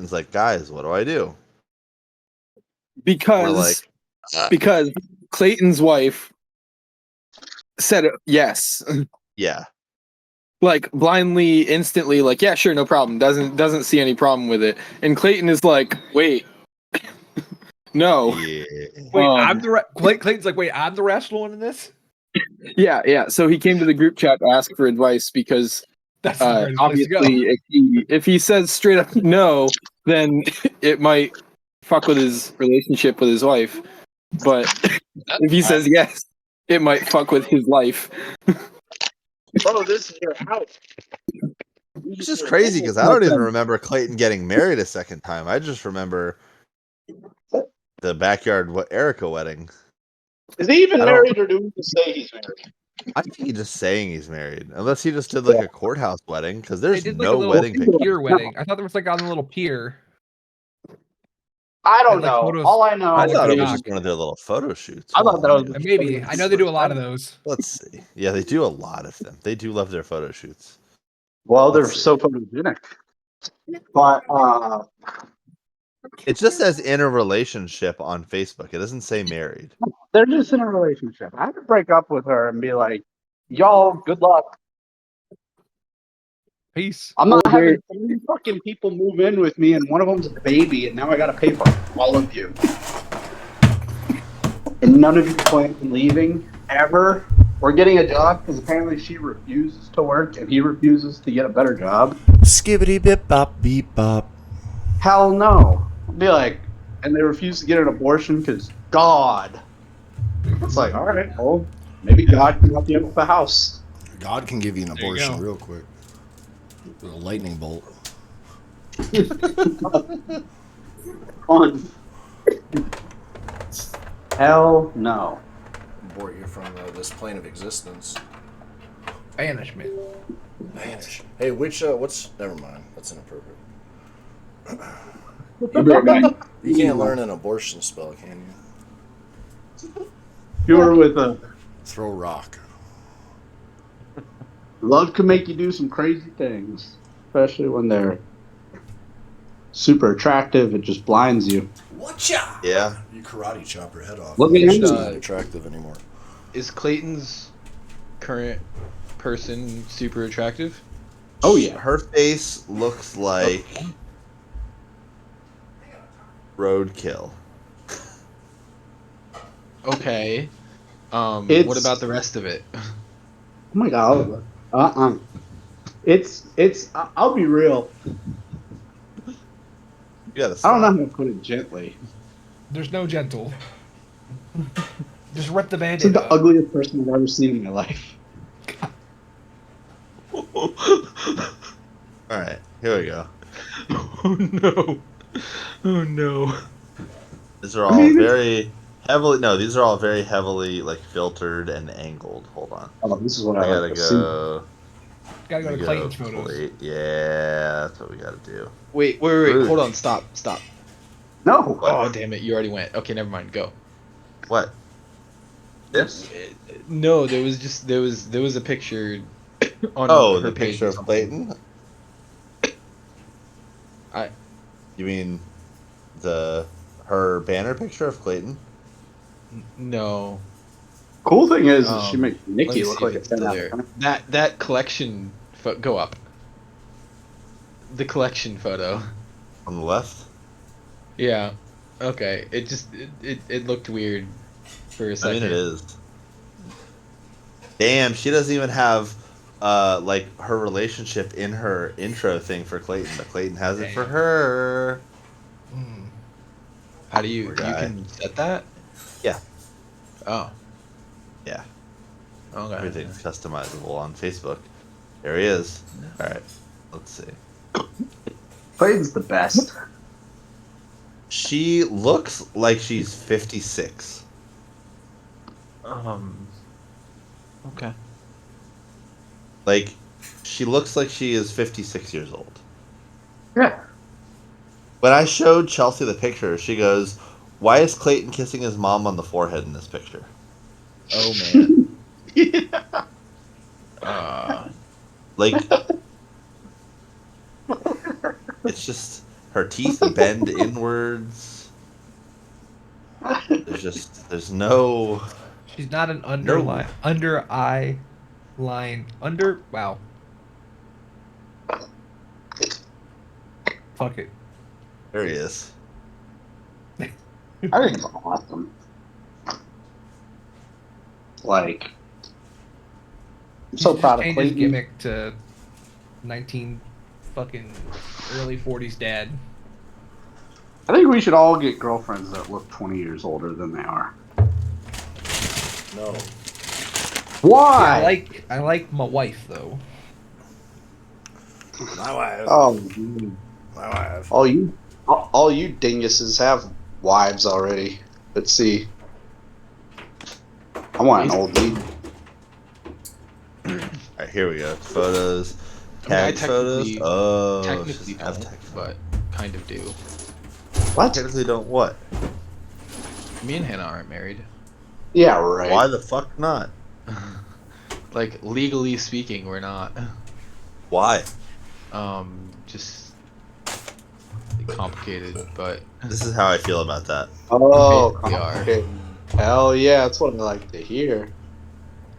Clayton's like, guys, what do I do? Because We're like, because Clayton's wife said yes. yeah. Like blindly, instantly, like, yeah, sure, no problem. Doesn't see any problem with it. And Clayton is like, wait, no. Yeah. Wait, I'm the Clayton's like, wait, I'm the rational one in this? Yeah. So he came to the group chat to ask for advice because That's the greatest place to go. obviously if he says straight up no, then it might fuck with his relationship with his wife. But if he says yes, it might fuck with his life. Bro, this is your house. It's just crazy because I don't even remember Clayton getting married a second time. I just remember the backyard Erica wedding. Is he even married, or do we just say he's married? I think he's just saying he's married, unless he just did like a courthouse wedding. Because there's They did like no a little wedding picture. pier wedding. I thought there was like on a little pier. I don't like, know. photos- All I know, I thought it was TikTok. just one of their little photo shoots. I thought that was Maybe. I know they do a lot of those. Let's see. Yeah, they do a lot of them. They do love their photo shoots. well, they're Let's see. so photogenic. But It just says in a relationship on Facebook. It doesn't say married. they're just in a relationship. I had to break up with her and be like, y'all, good luck. Peace. I'm not having 3 fucking people move in with me, and one of them's a baby, and now I gotta pay for all of you. And none of you plan on leaving ever or getting a job because apparently she refuses to work and he refuses to get a better job. Skibbity bip bop beep bop. Hell no. I'll be like, and they refuse to get an abortion because God. It's like, all right, well, maybe God can help you with the house. God can give you an There you abortion go. real quick with a lightning bolt. Fun. Hell no. Abort you from this plane of existence. Banishment. Vanish. Hey, what's? Never mind. That's inappropriate. You can't learn an abortion spell, can you? You were with a Throw rock. love can make you do some crazy things, especially when they're super attractive. It just blinds you. Whatcha? Yeah. You karate chop her head off. Look at She's him. not attractive anymore. Is Clayton's current person super attractive? Oh yeah. Her face looks like roadkill. Okay. It's- What about the rest of it? Oh my god. It's. I'll be real. You gotta I don't know stop. how to put it gently. There's no gentle. Just rip the It's band-aid like the off. ugliest person I've ever seen in my life. All right, here we go. Oh no. Oh no. These are all very heavily. No, these are all very heavily like filtered and angled. Hold on. Oh, this is what I I gotta like to see. go. Gotta go to Clayton's photos. Yeah, that's what we gotta do. Wait. Rude. Hold on. Stop. No. Oh damn it! You already went. Okay, never mind. Go. What? This? No, there was a picture on Oh, her the page picture or of something. Clayton. I- You mean her banner picture of Clayton? No. Cool thing is, she makes Let me Nikki look see like if a it's still 10 out there. of 10. That collection. Go up. The collection photo. On the left? Yeah. Okay. It just it looked weird for a I second. mean, it is. Damn, she doesn't even have like her relationship in her intro thing for Clayton, but Clayton has it for Damn. her. How do you Poor you guy. can set that? Yeah. Oh. Yeah. Okay. Everything's customizable on Facebook. There he is. All right, let's see. Clayton's the best. She looks like she's 56. Okay. Like, she looks like she is 56 years old. Yeah. When I showed Chelsea the picture, she goes, "Why is Clayton kissing his mom on the forehead in this picture?" Oh man. Like, it's just, Her teeth bend inwards. There's no. She's not an under eye line. Wow. Fuck it. There he is. I think it's awesome. Like, I'm so proud of Changed his Clayton. gimmick to 19 fucking early 40s dad. I think we should all get girlfriends that look 20 years older than they are. No. Why? Yeah, I like my wife though. My wife. Oh, My wife. all you dinguses have wives already. Let's see. I want an old lady. Alright, here we go. Photos. I mean, I Tag photos. technically- Oh, Technically she's have don't, tag but kind of do. What? Technically don't what? Me and Hannah aren't married. Yeah, right. Why the fuck not? Like legally speaking, we're not. Why? Just complicated, but This is how I feel about that. Oh, We are. okay. Hell yeah, that's what I like to hear.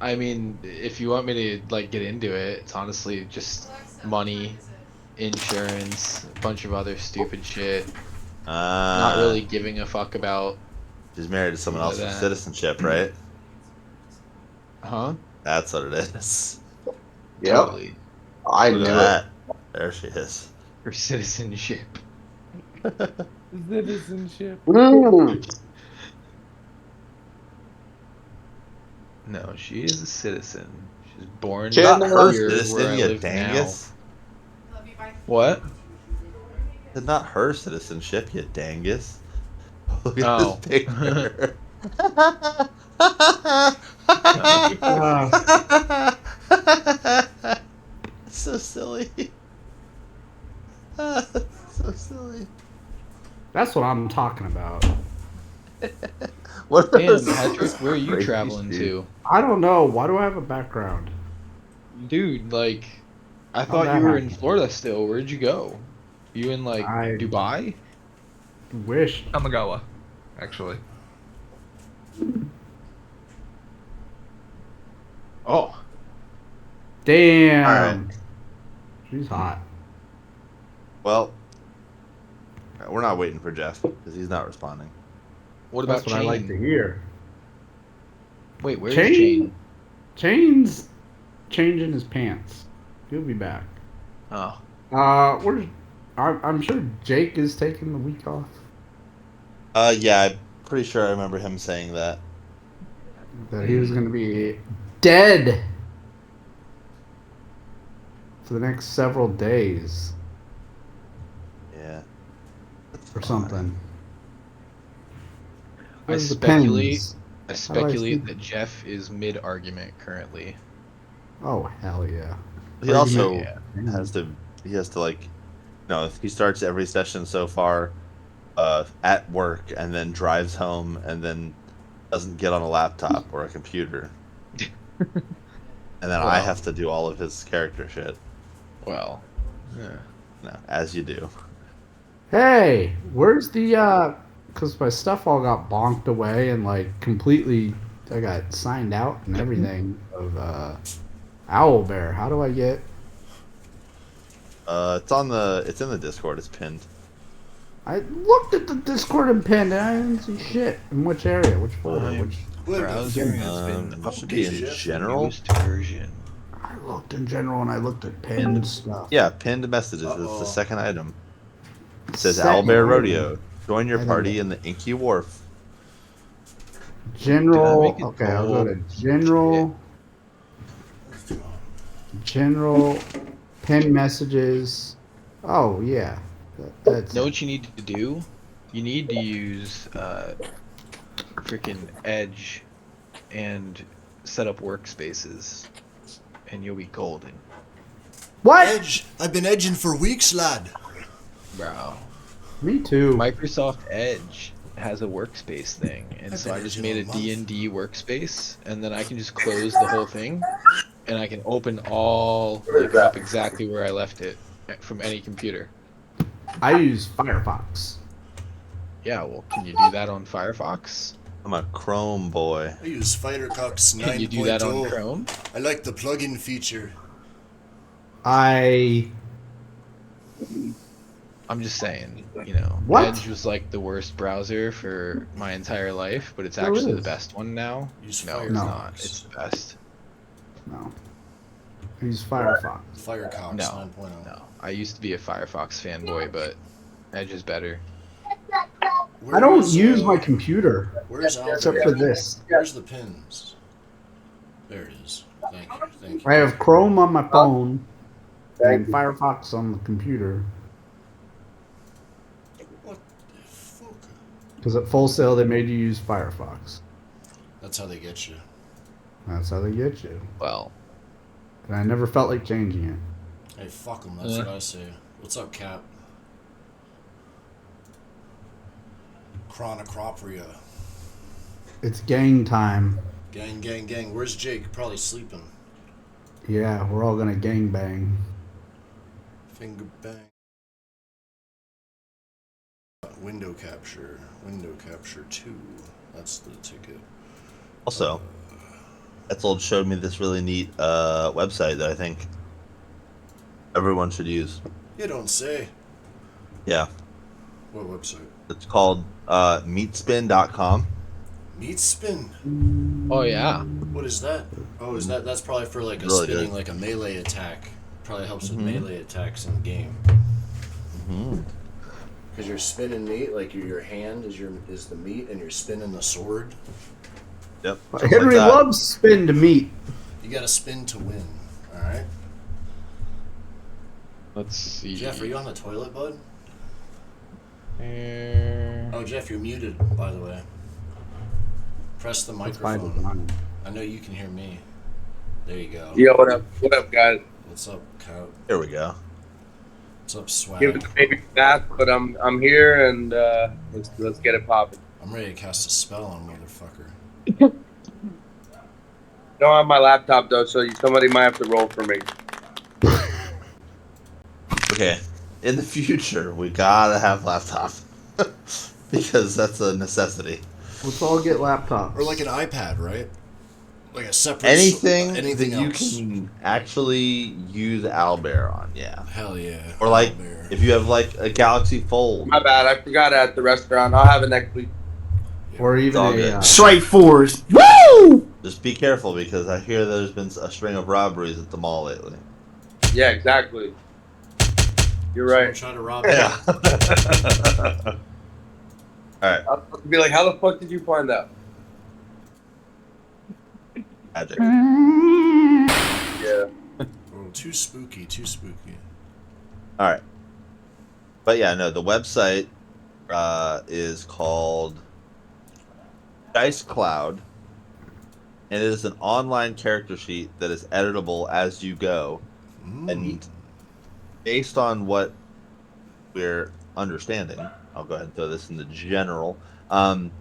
I mean, if you want me to like get into it, it's honestly just money, insurance, a bunch of other stupid shit. Not really giving a fuck about. She's married to someone else with that. citizenship, right? Huh? That's what it is. Yep, Totally. I Look knew at it. that. There she is. For citizenship. Citizenship. Mm. No, she is a citizen. She's born Kid, Not her here citizen, where I you live dangus. now. What? It's not her citizenship, you dangus. Look at Oh. this picture. So silly. So silly. That's what I'm talking about. What are Damn, those Patrick, where are you crazy traveling shit? to? I don't know. Why do I have a background? Dude, like, I How'd thought that you were in happen? Florida still. Where'd you go? You in, like, I- Dubai? Wish. Tamagawa, actually. Oh. Damn. Alright. She's hot. Well, we're not waiting for Jeff because he's not responding. What about That's what I like to Chain? hear. Wait, where's Chain? Chain? Chain's changing his pants. He'll be back. Oh. I'm sure Jake is taking the week off. Yeah, I'm pretty sure I remember him saying that. That he was going to be dead for the next several days Yeah. That's or fine. something. I Where's the speculate. pens? I How do I speculate see- that Jeff is mid-argument currently. Oh hell yeah! He also Yeah. has to. He has to like. No, he starts every session so far, at work, and then drives home, and then doesn't get on a laptop or a computer, and then I Well. have to do all of his character shit. Well, yeah. No, as you do. Hey, where's the because my stuff all got bonked away and like completely I got signed out and everything of Owlbear. How do I get It's in the Discord. It's pinned. I looked at the Discord and pinned and I didn't see shit. In which area? Which folder? Which Browser has been It should be in updated. general. Newest version. I looked in general and I looked at pinned stuff. Yeah, pinned messages is the second item. It says Second Owlbear item. Rodeo. Join your I party didn't- in the Inky Wharf. General. Did I make it Okay, I'll go to bold? general. General. Pin messages. Oh yeah, that's Know what you need to do? You need to use freaking Edge and set up workspaces, and you'll be golden, what? Edge. I've been edging for weeks, lad. bro. Me too. Microsoft Edge has a workspace thing, and I've so been I just edging made a all month. D&D workspace, and then I can just close the whole thing, and I can open all like up exactly where I left it from any computer. I use Firefox. Yeah, well, can you do that on Firefox? I'm a Chrome boy. I use Firefox Can you do that on 9.0. Chrome? I like the plugin feature. I I'm just saying, you know, What? Edge was like the worst browser for my entire life, but it's No, it actually the is. best one now. Use No, Firefox. it's not. It's the best. no. I use Firefox. Firefox No. 9.0. No, I used to be a Firefox fanboy, but Edge is better. I don't Where's, use my computer Where's except Albert? for this. Where's the pins? There it is. Thank you. Thank you. I have Chrome on my phone and Firefox on the computer. What the fuck? Because at Full Sail they made you use Firefox. That's how they get you. That's how they get you. Well, And I never felt like changing it. Hey, fuck them. That's what I say. What's up, Cap? Chronocropria. It's gang time. Gang, gang, gang. Where's Jake? Probably sleeping. Yeah, we're all gonna gang bang. Finger bang. Window capture. Window capture 2. That's the ticket. Also, Etzold showed me this really neat website that I think everyone should use. You don't say. Yeah, What website? it's called meatspin.com. Meat spin. oh yeah. What is that? Oh, is that's probably for like a Really spinning, good. like a melee attack. Probably helps with Mhm. melee attacks in the game. Mm-hmm. Because you're spinning meat, like your hand is the meat, and you're spinning the sword. Yep. just Henry like that. loves spin to meat. You gotta spin to win. Alright? Let's see. Jeff, are you on the toilet, bud? Uh, Oh, Jeff, you're muted, by the way. Press the That's fine with microphone. mine. I know you can hear me. There you go. Yo, what up? What up, guys? What's up, Cout? Here we go. What's up, Swag? Give it to maybe that, but I'm here and let's get it popping. I'm ready to cast a spell on motherfucker. Don't have my laptop though, so somebody might have to roll for me. Okay. In the future, we gotta have laptops. Because that's a necessity. Let's all get laptops. Or like an iPad, right? Like a separate... Anything anything that you else. can actually use Owlbear on, yeah. Hell yeah. Or like, Owlbear. if you have like a Galaxy Fold. My bad, I forgot at the restaurant. I'll have it next week. Or even all a good. Straight fours. Woo! Just be careful because I hear there's been a string of robberies at the mall lately. Yeah, exactly. You're right. Someone try to rob Yeah. you. Alright, I'll be like, how the fuck did you find that? magic. Yeah. Oh, too spooky, too spooky. Alright. But yeah, no, the website is called Dice Cloud. And it is an online character sheet that is editable as you go. And based on what we're understanding, I'll go ahead and throw this in the general. All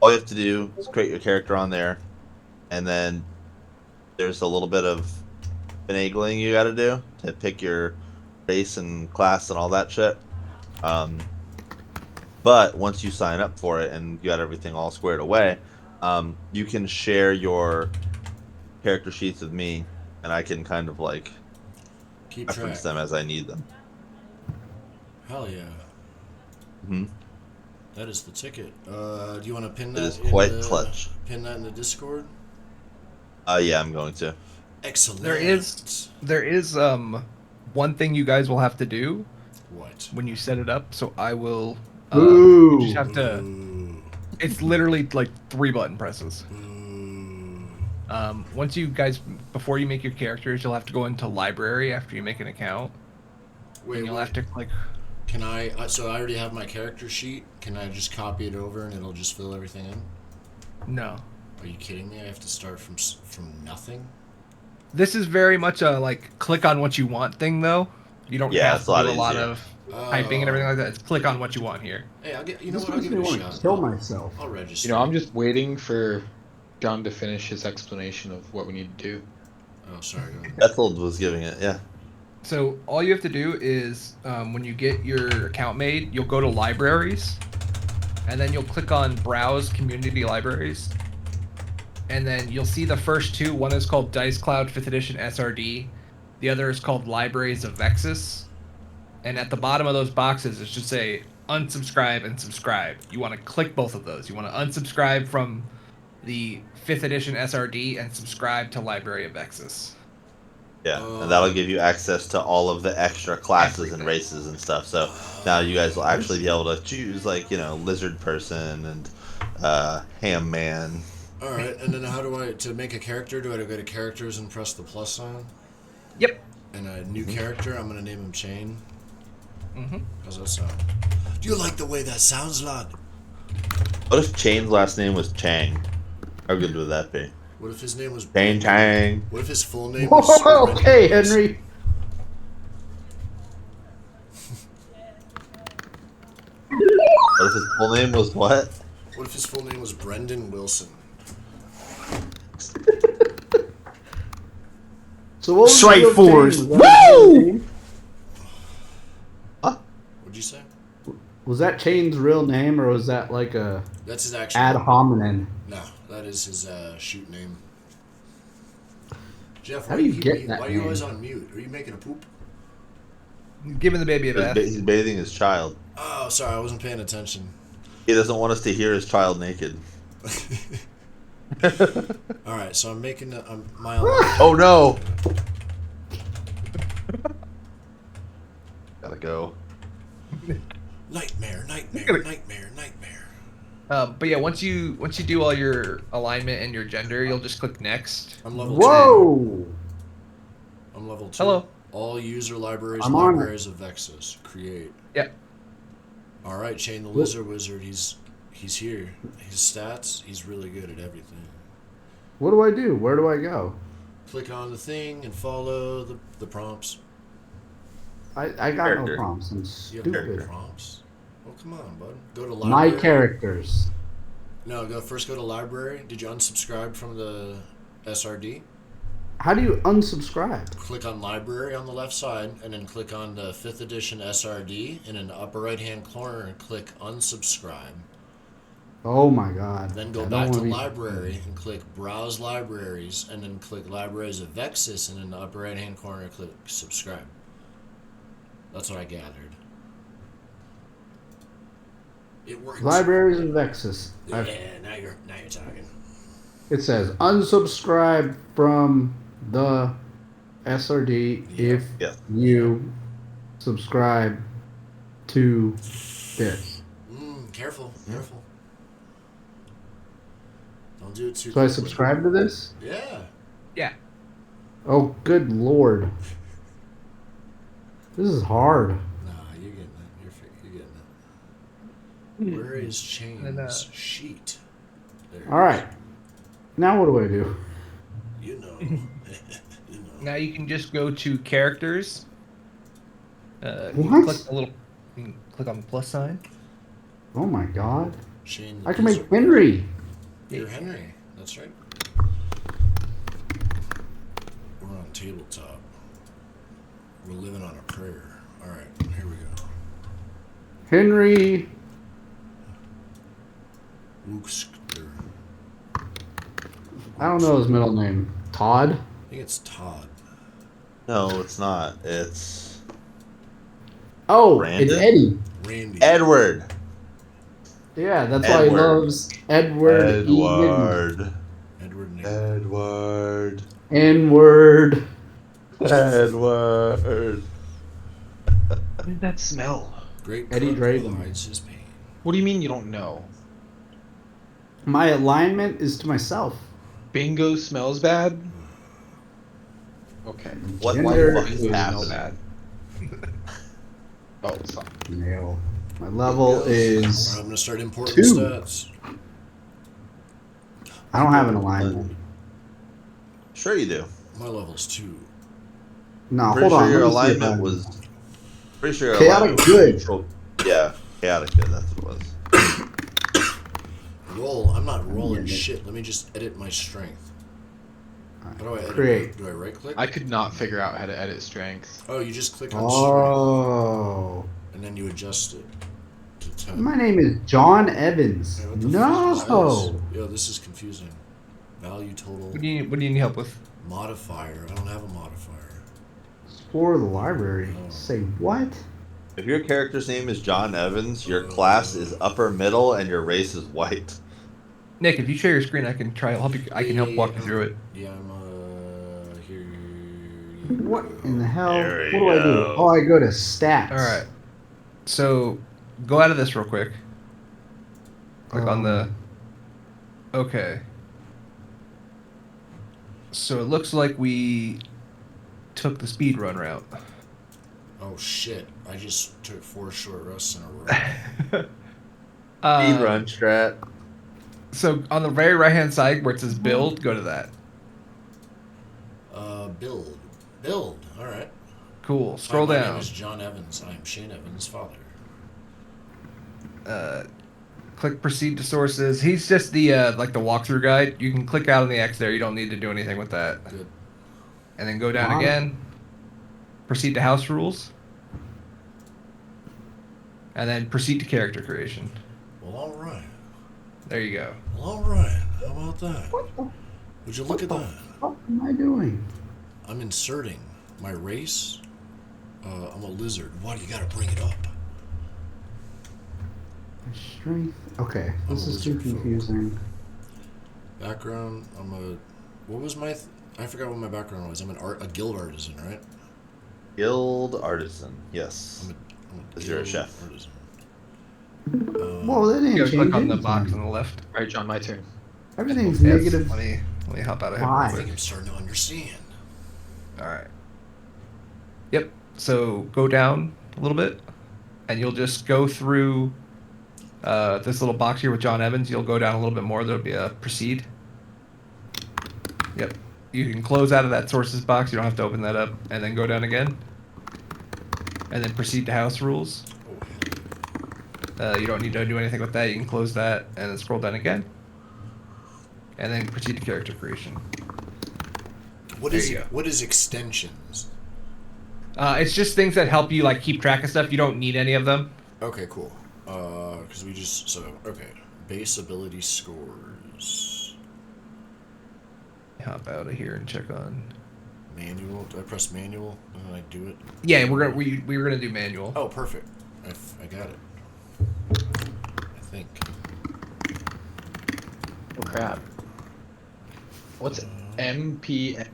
you have to do is create your character on there, and then there's a little bit of finagling you got to do to pick your race and class and all that shit. But once you sign up for it and you got everything all squared away, you can share your character sheets with me, and I can kind of like Keep reference track. them as I need them. Hell yeah. Hmm. That is the ticket. Do you want to pin It that? is in quite the, clutch. Pin that in the Discord. Yeah, I'm going to. Excellent. There is one thing you guys will have to do What? when you set it up. So I will. Ooh. You just have to. Ooh. It's literally like 3 button presses. Ooh. Once you guys, before you make your characters, you'll have to go into library after you make an account. Wait, And you'll have to click. Can I? So I already have my character sheet. Can I just copy it over and it'll just fill everything in? No. Are you kidding me? I have to start from nothing. This is very much a like click on what you want thing though. You don't Yeah, have it's to a lot do a lot easier. of typing and everything like that. It's click on what you want here. Hey, I'll get. You know This what? I'll makes give me it a want shot. to kill I'll- myself. I'll register. You know, I'm just waiting for John to finish his explanation of what we need to do. Oh, sorry. Go ahead. Etheled was giving it, yeah. So all you have to do is when you get your account made, you'll go to libraries, and then you'll click on Browse Community Libraries, and then you'll see the first two. One is called Dice Cloud 5th Edition SRD. The other is called Libraries of Vexus. And at the bottom of those boxes, it should say unsubscribe and subscribe. You want to click both of those. You want to unsubscribe from the 5th Edition SRD and subscribe to Library of Vexus. Yeah, and that'll give you access to all of the extra classes and races and stuff. So now you guys will actually be able to choose, like, you know, lizard person and ham man. All right, and then how do I to make a character? Do I go to characters and press the plus sign? Yep. And a new character, I'm gonna name him Chain. Mm-hmm. How's that sound? Do you like the way that sounds, lad? What if Chain's last name was Chang? How good would that be? What if his name was Chang Chang. What if his full name was Whoa, okay, Henry. What if his full name was what? What if his full name was Brendan Wilson? So what was Straight your force. name? Was that his name? What'd you say? Was that Chain's real name, or was that like a That's his actual ad name. hominem? No, that is his shoot name. Jeff, How why do you keep get mute? that Why are you name? always on mute? Are you making a poop? Giving the baby a bath. He's bathing his child. Oh, sorry, I wasn't paying attention. He doesn't want us to hear his child naked. All right, so I'm making my. Oh no! Gotta go. Nightmare, nightmare, nightmare, nightmare. But yeah, once you do all your alignment and your gender, you'll just click next. I'm level Whoa! 2. I'm level 2. Hello. All user libraries, I'm on it. libraries of Vexus. Create. Yep. All right, Chain the Lizard Wizard. He's here. His stats. He's really good at everything. What do I do? Where do I go? Click on the thing and follow the prompts. I got Character. no prompts. I'm You have no stupid. prompts. Well, come on, bud. Go to My library. characters. No, go to library. Did you unsubscribe from the SRD? How do you unsubscribe? Click on library on the left side, and then click on the 5th edition SRD, and in the upper right hand corner, click unsubscribe. Oh my god. Then go I don't back to wanna be- library and click browse libraries, and then click libraries of Vexus, and in the upper right hand corner, click subscribe. That's what I gathered. It works. Libraries of Vexus. Yeah, now you're talking. It says unsubscribe from the SRD if Yes. you subscribe to this. Careful. Don't do it too So I quickly. subscribe to this? Yeah. Yeah. Oh, good lord. This is hard. Nah, you're getting it. You're getting it. Where is Chain's sheet? There it All right. Now what do I do? is. You know. Now you can just go to characters. You What? click a little. You can click on the plus sign. Oh my god. Chain the I can make Lizard. Henry. You're Henry. That's right. We're on tabletop. We're living on a prayer. All right, here we go. Henry. Wookster. I don't know his middle name. Todd? I think it's Todd. No, it's not. It's Oh, Brandon? it's Eddie. Randy. Edward. Yeah, that's why he Edward. loves Edward. Edward. Edward Nick. Edward. N-word. Edward. What did that smell? Great Eddie cook Draven. hides his pain. What do you mean you don't know? My alignment is to myself. Bingo smells bad? Okay. What Gender the fuck Bingo is smells happening? bad. Oh, it's not. No. My level is... Alright, I'm gonna start importing 2. stats. I don't have an alignment. Sure you do. My level's 2. No, Pretty hold sure on. your let me see if alignment I- was. Pretty sure your Chaotic alignment was good. neutral. Yeah, chaotic good. That's what it was. Roll. I'm not rolling shit. Let me just edit my strength. How do I edit? Create. Do I right click? I could not figure out how to edit strength. Oh, you just click on Oh. strength, and then you adjust it to 10. My name is John Evans. Hey, what the fuck is this? No. Yo, this is confusing. Value total. What do you need help with? Modifier. I don't have a modifier. Explore the library. Oh. Say what? If your character's name is John Evans, your class is upper middle and your race is white. Nick, if you share your screen, I can help you. I can help walk you through it. Yeah, I'm here. What in the hell? There What you do I do? go. Oh, I go to stats. All right. So, go out of this real quick. Click on the. Okay. So it looks like we took the speed run route. Oh shit! I just took 4 short rests in a row. Speed run strat. So on the very right hand side where it says build, go to that. Build. Build. All right. Cool. Scroll My name down. is John Evans. I am Shane Evans' father. Click proceed to sources. He's just the like the walkthrough guide. You can click out on the X there. You don't need to do anything with that. Good. And then go down again. Proceed to house rules. And then proceed to character creation. Well, all right. There you go. Well, all right. How about that? Would you look at that? What am I doing? I'm inserting my race. I'm a lizard. Why do you gotta bring it up? Strength. Okay, I'm this a is too wizard folk. confusing. Background. What was my? I forgot what my background was. I'm a guild artisan, right? Guild artisan. Yes. I'm Because you're a chef. Artisan. Whoa, that didn't You gotta change click on the anything. box on the left. All right, John, my turn. Everything's Yes. negative. Let me hop out of here. Why? I Real think quick. I'm starting to understand. All right. Yep. So go down a little bit, and you'll just go through this little box here with John Evans. You'll go down a little bit more. There'll be a proceed. Yep. You can close out of that sources box. You don't have to open that up, and then go down again, and then proceed to house rules. You don't need to do anything with that. You can close that, and then scroll down again, and then proceed to character creation. What There is you go. what is extensions? It's just things that help you like keep track of stuff. You don't need any of them. Okay, cool. Because we just okay. Base ability scores. Hop out of here and check on. Manual. Do I press manual and then I do it? Yeah, we were gonna do manual. Oh, perfect. I got it. I think. Oh crap. What's MPM?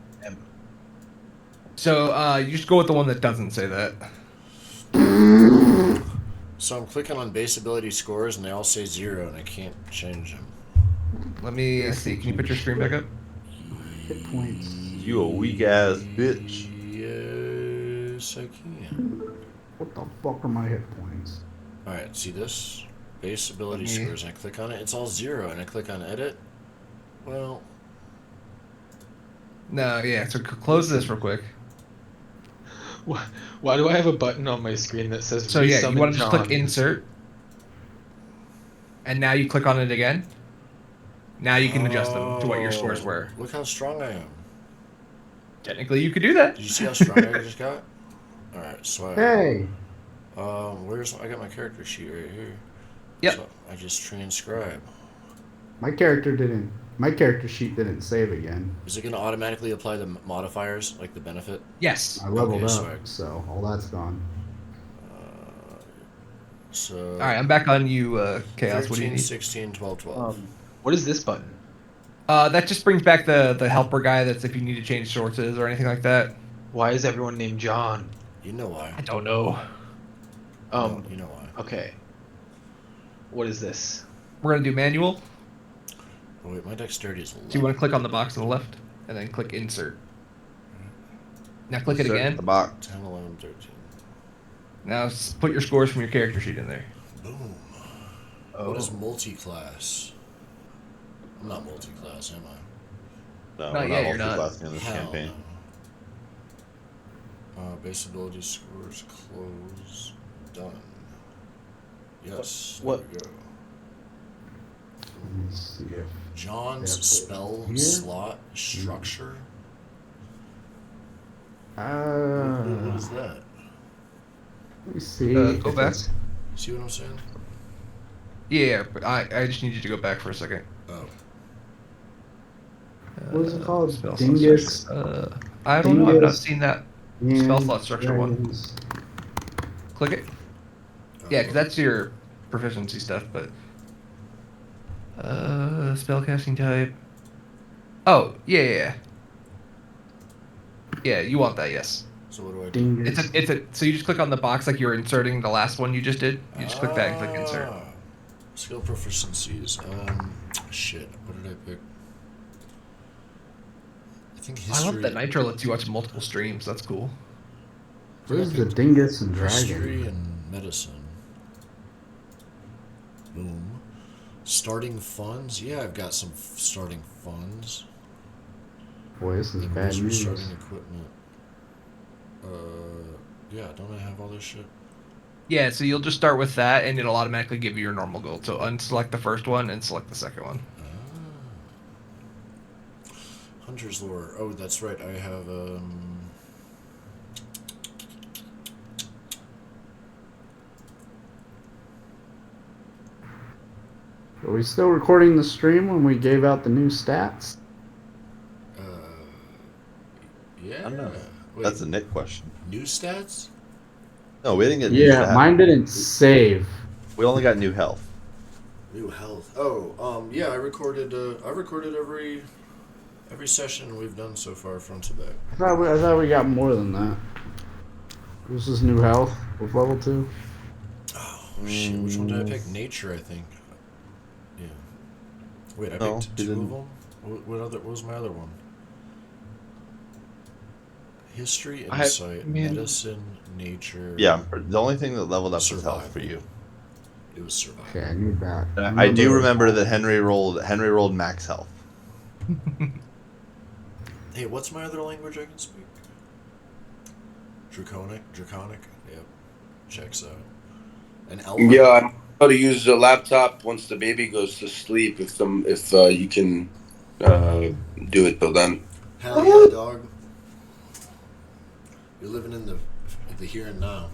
So you just go with the one that doesn't say that. So I'm clicking on base ability scores and they all say 0 and I can't change them. Let me see. Can you put your screen back up? Hit points. You a weak ass bitch. Yes, I can. What the fuck are my hit points? Alright, see this? Base ability Let me- scores, and I click on it, it's all 0, and I click on edit. Well, No, yeah. So close this real quick. Why do I have a button on my screen that says So yeah, you Resummon want to just click John? insert, and now you click on it again. Now you can adjust them to what your scores were. Look how strong I am. Technically, you could do that. Did you see how strong I just got? Alright, so I, Hey, I got my character sheet right here. Yep. So I just transcribe. my character sheet didn't save again. Is it going to automatically apply the modifiers, like the benefit? Yes. I leveled Okay, up, so all that's gone. So. All right, I'm back on you, Chaos. 13, What do you need? 16, 12, 12. What is this button? That just brings back the helper guy. That's if you need to change sources or anything like that. Why is everyone named John? You know why. I don't know. You know why. Okay. What is this? We're gonna do manual. Oh, wait, my dexterity is So you 11. want to click on the box on the left, and then click insert. Now click it Insert again. The box. 10, 11, 13. Now put your scores from your character sheet in there. Boom. Oh. What is multi-class? I'm not multi-class, am I? No, Not we're yet, not you're not. multi-classing in this Hell campaign. no. Base ability scores, close, done. Yes, What- there we go. Let me see if John's Yeah, but spell here? slot structure. What is that? Let me see. Go if back. it's- See what I'm saying? Yeah, but I just need you to go back for a second. Oh. What is it called? Spell slot Dingus. structure. I don't know. I've not seen that spell and slot structure one. dragons. Click it. Yeah, because that's your proficiency stuff, but spellcasting type. Oh, yeah. Yeah, you want that, yes. So what do I do? Dingus. So you just click on the box like you're inserting the last one you just did. You just click that and click insert. Skill proficiencies. Shit. What did I pick? I think history. I love that Nitro lets you watch multiple streams. That's cool. Where's the dingus and History dragon? and medicine. Boom. Starting funds. Yeah, I've got some starting funds. Boy, this is And bad wizard news. starting equipment. Yeah, don't I have all this shit? Yeah, so you'll just start with that, and it'll automatically give you your normal gold. So unselect the first one and select the second one. Hunter's lore. Oh, that's right. I have Are we still recording the stream when we gave out the new stats? yeah. I don't know. Wait, That's a Nick question. new stats? No, we didn't get new Yeah, stats. mine didn't save. We only got new health. New health. Oh, yeah. I recorded every session we've done so far front to back. I thought we got more than that. This is new health with level 2. Oh shit! Which one did I pick? Nature, I think. Yeah. Wait, I No, picked you 2 of didn't. them. What was my other one? History, I have- insight, medicine, nature. Yeah, the only thing that leveled up was Survival. health for you. It was survival. Okay, I need that. I do remember that Henry rolled max health. Hey, what's my other language I can speak? Draconic. Yep, checks out. And Elven. Yeah, I know how to use a laptop once the baby goes to sleep. If you can do it till then. Hell yeah, dog. You're living in the here and now.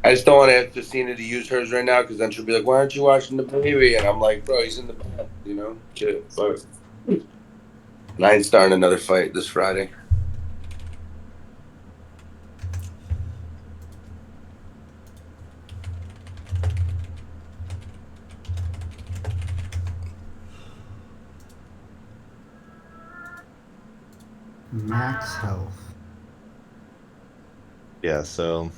I just don't want Justina to use hers right now because then she'll be like, "Why aren't you watching the baby?" And I'm like, "Bro, he's in the bed, you know." Shit, but and I ain't starting another fight this Friday. Max health. Yeah, so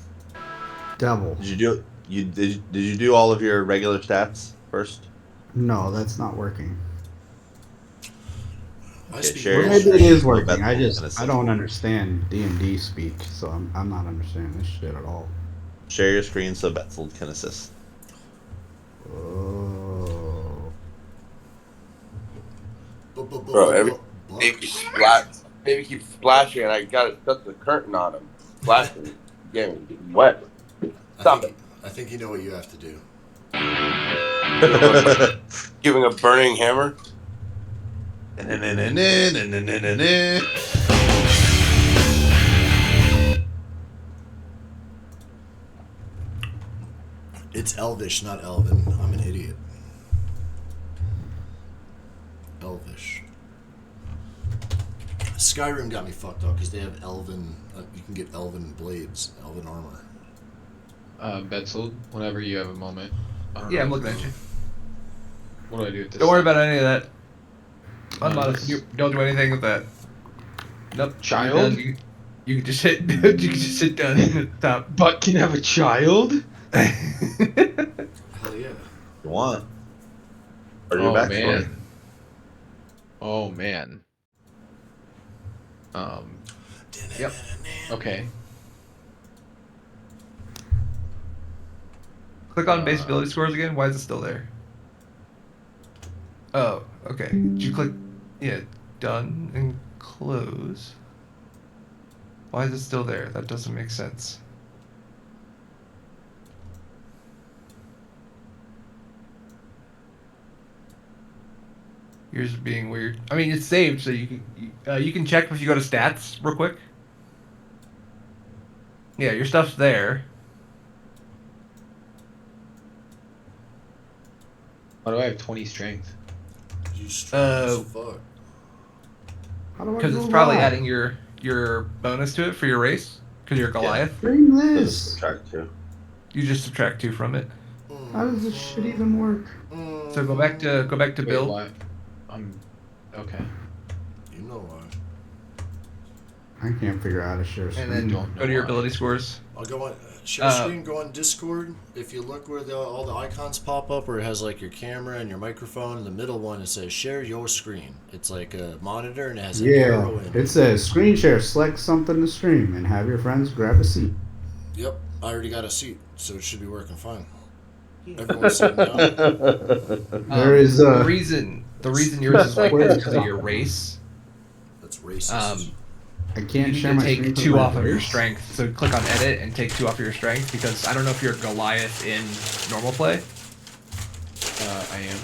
Double. did you do all of your regular stats first? No, that's not working. I Okay, speak share Well, your maybe it is screen. working. I Bethel, don't understand D&D speak, so I'm not understanding this shit at all. Share your screen so Bethel can assist. Oh. Bro, baby keeps splashing, and I gotta shut the curtain on him. Splashing, getting wet. Stop it. I think you know what you have to do. Giving a burning hammer. It's Elvish, not Elven. I'm an idiot. Elvish. Skyrim got me fucked up because they have Elven. You can get Elven blades, Elven armor. Betzel, whenever you have a moment. Yeah, I'm looking at you. What do I do with this? Don't worry about any of that. Unmodify. Nice. You don't do anything with that. Nope. Child? You can just hit. You can just sit down at the top. But can have a child? Hell yeah. You want? Or Oh your backstory. man. Oh man. Yep. Okay. Click on base ability scores again. Why is it still there? Oh, okay. Did you click? Yeah, done and close. Why is it still there? That doesn't make sense. Yours is being weird. I mean, it's saved, so you can check if you go to stats real quick. Yeah, your stuff's there. Why do I have 20 strength? You strong as fuck. How do I Because go it's probably back? adding your bonus to it for your race. Because you're Yeah. Goliath. Bring So just this. subtract 2. You just subtract 2 from it. How does this shit even work? So go back to Wait, build. why? Okay. You know why. I can't figure out how to share And screen. then don't know go to your why. ability scores. I'll go on share screen. Go on Discord. If you look where all the icons pop up, where it has like your camera and your microphone, in the middle one it says "Share your screen." It's like a monitor and it has an Yeah, arrow in it it. says screen share. Select something to stream and have your friends grab a seat. Yep, I already got a seat, so it should be working fine. Everyone's sitting down. There is the reason yours is like this because of Wait, your race. That's racist. I You can't need share to my take screen for 2 my off of your race? strength. So click on edit and take 2 off of your strength because I don't know if you're Goliath in normal play. I am.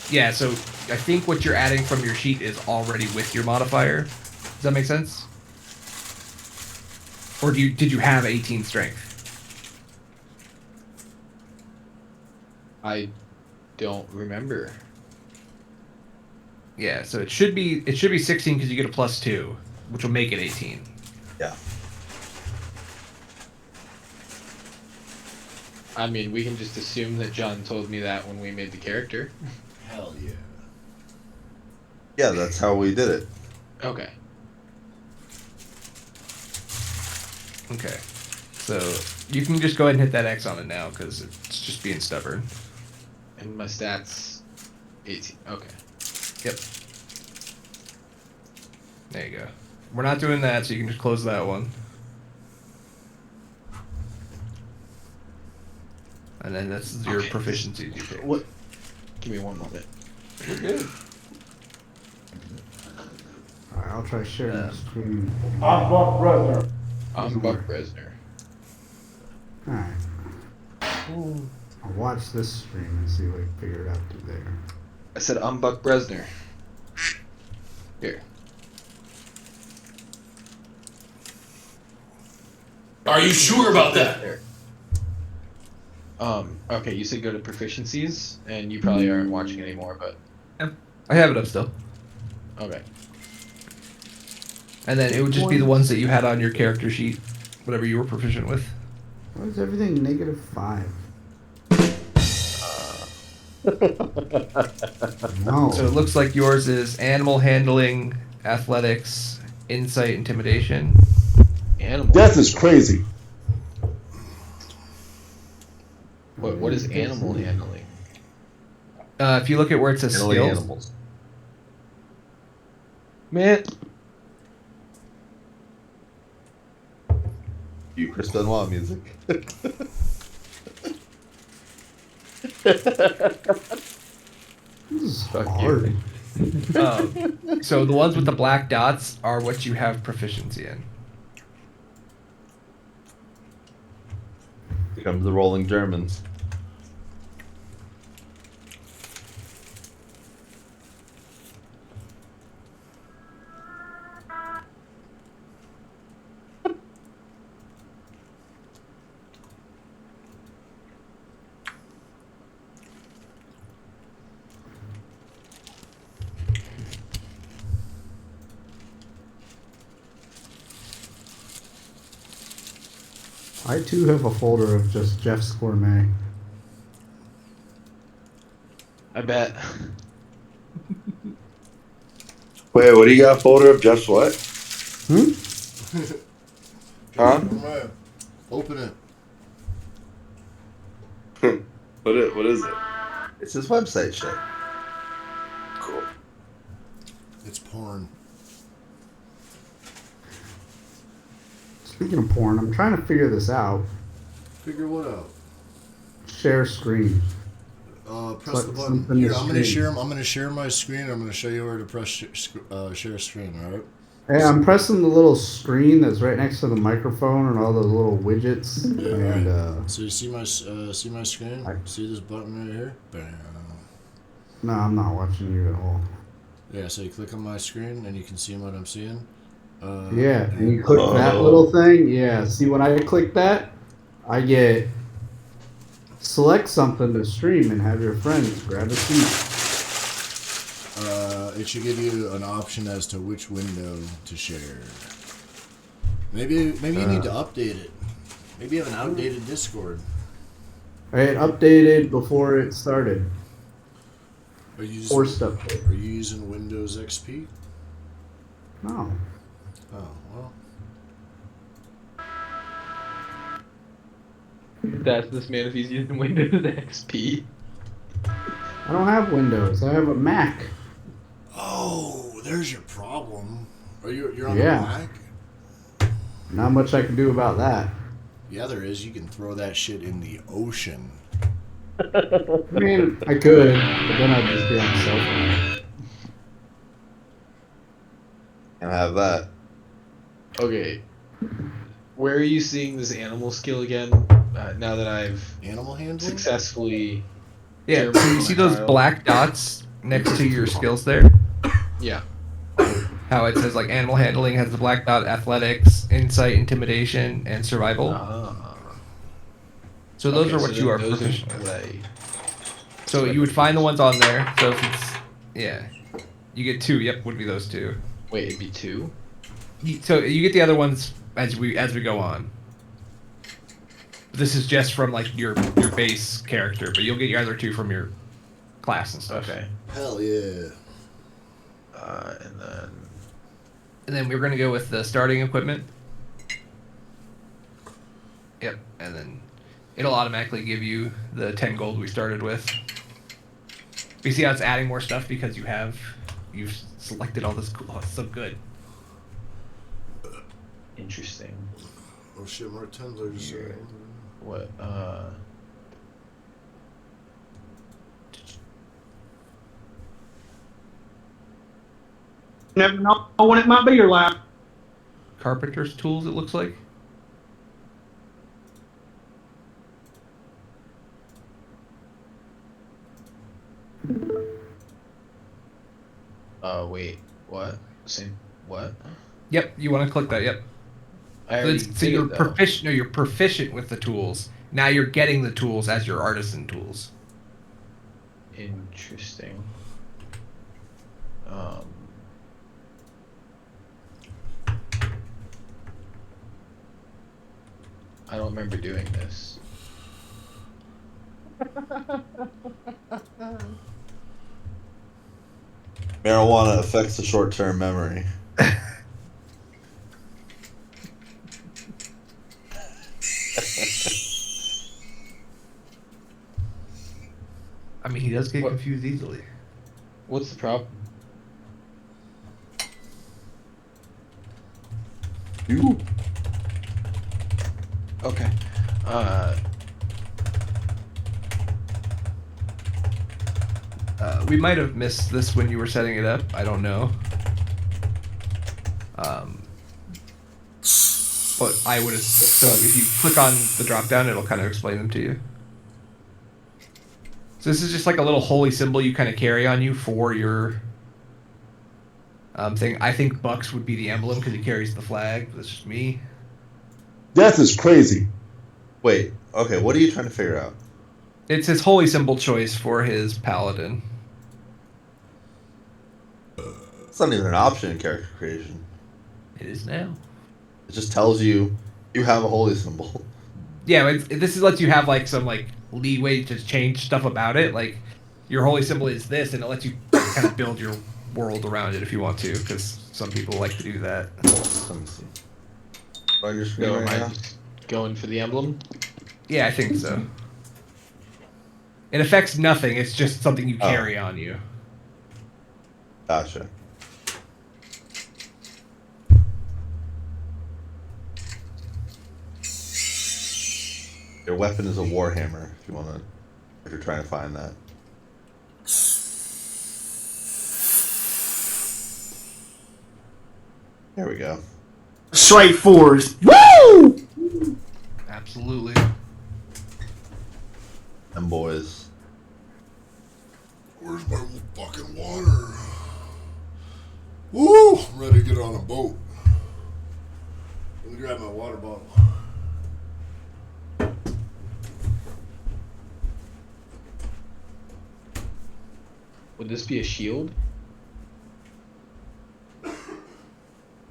Yeah, so I think what you're adding from your sheet is already with your modifier. Does that make sense? Or did you have 18 strength? I don't remember. Yeah, so it should be 16 because you get a +2, which will make it 18. Yeah. I mean, we can just assume that John told me that when we made the character. Hell yeah. Yeah, that's how we did it. Okay. Okay. So you can just go ahead and hit that X on it now because it's just being stubborn. And my stats, 18. Okay. Yep. There you go. We're not doing that, so you can just close that one. And then that's your proficiencies you pick. What? Give me one moment. We're good. Alright, I'll try sharing the screen. I'm Buck Bresner. Alright. I'll watch this stream and see what I can figure it out through there. I said I'm Buck Bresner. Here. Are you sure about that? There. Okay, you said go to proficiencies, and you probably aren't watching anymore, but I have it up still. okay. And then it would just be the ones that you had on your character sheet, whatever you were proficient with. Why is everything -5? No. So it looks like yours is animal handling, athletics, insight, intimidation. Animal. Death is crazy. What is animal handling? If you look at where it says Handling skills, animals. Man, You Chris Benoit music. This is Fuck hard. so the ones with the black dots are what you have proficiency in. Here comes the rolling Germans. I too have a folder of just Jeff's Gourmet. I bet. Wait, what do you got? Folder of Jeff's what? Hmm? Huh? Alright. Open it. What is it? It's his website shit. Cool. It's porn. Speaking of porn, I'm trying to figure this out. Figure what out? Share screen. Press the button. something Here, to I'm gonna stream. share. I'm gonna share my screen. I'm gonna show you where to press share screen. All right. Hey, I'm pressing the little screen that's right next to the microphone and all the little widgets. Yeah, And So you see my screen? See this button right here? Bam. no, I'm not watching you at all. Yeah. So you click on my screen and you can see what I'm seeing. Yeah, and you click that little thing. Yeah, see when I click that, I get select something to stream and have your friends grab a seat. It should give you an option as to which window to share. Maybe you need to update it. Maybe you have an outdated Discord. I had updated before it started. Are you Forced update. Are you using Windows XP? No. Oh well. That's this man if he's using Windows XP. I don't have Windows. I have a Mac. Oh, there's your problem. You're on a Yeah. Mac? Not much I can do about that. Yeah, there is. You can throw that shit in the ocean. I mean, I could, but then I'd just be on cell phone. And have that. Okay. Where are you seeing this animal skill again? Now that I've Animal handling? successfully. Yeah, so you see those child. black dots next to your skills there? Yeah. How it says like animal handling has the black dot, athletics, insight, intimidation, and survival. So those Okay, are what so you are those proficient with. play. So you would find the ones on there. So if it's you get 2. Yep, would be those 2. Wait, it'd be 2? So you get the other ones as we go on. This is just from like your base character, but you'll get your other 2 from your class and stuff. Okay. Hell yeah. And then we're gonna go with the starting equipment. Yep, and then it'll automatically give you the 10 gold we started with. You see how it's adding more stuff because you've selected all this cool. Oh, it's so good. Interesting. Oh shit, more tumblers. What? Never know when it might be your lap. Carpenter's tools, it looks like. Wait. What? Same. What? Yep, you want to click that. Yep. So you're proficient. No, you're proficient with the tools. Now you're getting the tools as your artisan tools. Interesting. I don't remember doing this. Marijuana affects the short-term memory. I mean, he does get confused easily. What's the problem? You. Okay. We might have missed this when you were setting it up. I don't know. But I would have. So if you click on the drop down, it'll kind of explain them to you. So this is just like a little holy symbol you kind of carry on you for your thing. I think Bucks would be the emblem because he carries the flag. That's just me. Death is crazy. Wait, okay, what are you trying to figure out? It's his holy symbol choice for his paladin. It's not even an option in character creation. It is now. It just tells you have a holy symbol. Yeah, this lets you have like some like leeway to change stuff about it. Like your holy symbol is this, and it lets you kind of build your world around it if you want to, because some people like to do that. Let me see. On your screen right now? Going for the emblem? Yeah, I think so. It affects nothing. It's just something you carry on you. Gotcha. Your weapon is a warhammer. If you're trying to find that. There we go. Straight forwards. Woo! Absolutely. Them boys. Where's my fucking water? Woo! I'm ready to get on a boat. Let me grab my water bottle. Would this be a shield?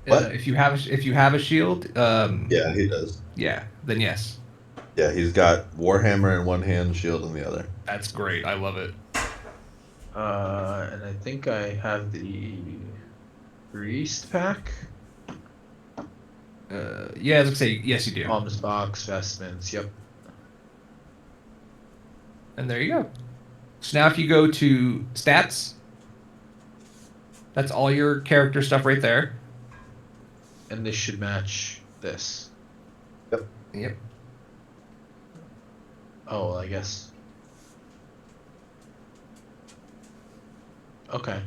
What? If you have a shield, Yeah, he does. yeah, then yes. Yeah, he's got Warhammer in one hand, shield in the other. That's great. I love it. And I think I have the priest pack. Yeah, I was gonna say yes, you do. Palms box, vestments. Yep. And there you go. So now if you go to stats, that's all your character stuff right there. And this should match this. Yep. Oh, I guess. Okay.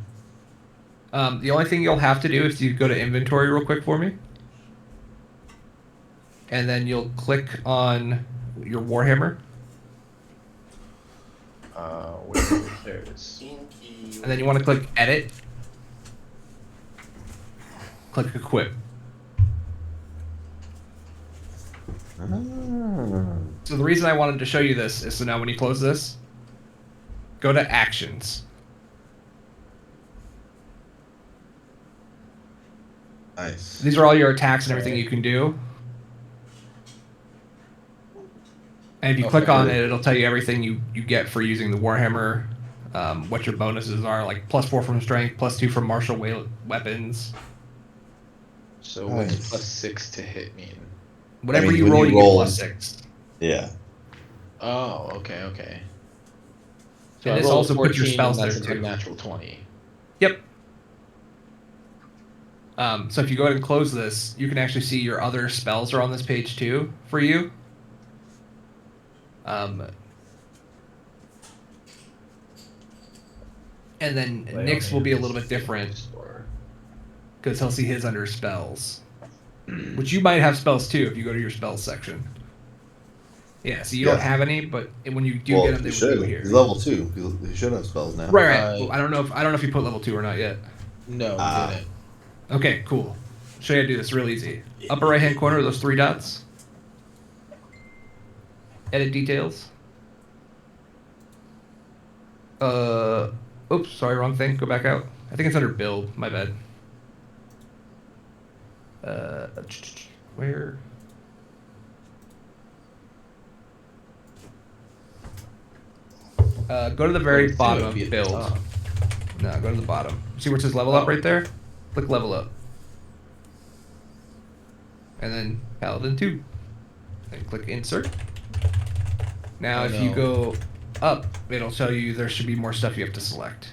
The only thing you'll have to do is you go to inventory real quick for me. And then you'll click on your Warhammer. There it is. And then you want to click edit. Click equip. So the reason I wanted to show you this is so now when you close this, go to actions. Nice. These are all your attacks and everything you can do. And if you click on it, it'll tell you everything you get for using the Warhammer, what your bonuses are, like +4 from strength, +2 from martial weapons. So what's +6 to hit mean? Whatever I mean, you when roll, you you roll- get +6. Yeah. Oh, okay. So And I this rolled also puts your 14 spells and there that's too. a natural 20. Yep. So if you go ahead and close this, you can actually see your other spells are on this page too for you. And then Nick's will be a little bit different because he'll see his under spells, which you might have spells too if you go to your spells section. Yeah, so you don't have any, but when you do get them, they will be here. He's level 2. He should have spells now. Right. Well, I don't know if you put level 2 or not yet. No, we didn't. Okay, cool. Show you how to do this real easy. Upper right hand corner, those 3 dots. Edit details. Oops, sorry, wrong thing. Go back out. I think it's under build. My bad. Where? Go to the very bottom of build. No, go to the bottom. See where it says level up right there? Click level up. And then Paladin 2. And click insert. Now if you go up, it'll tell you there should be more stuff you have to select.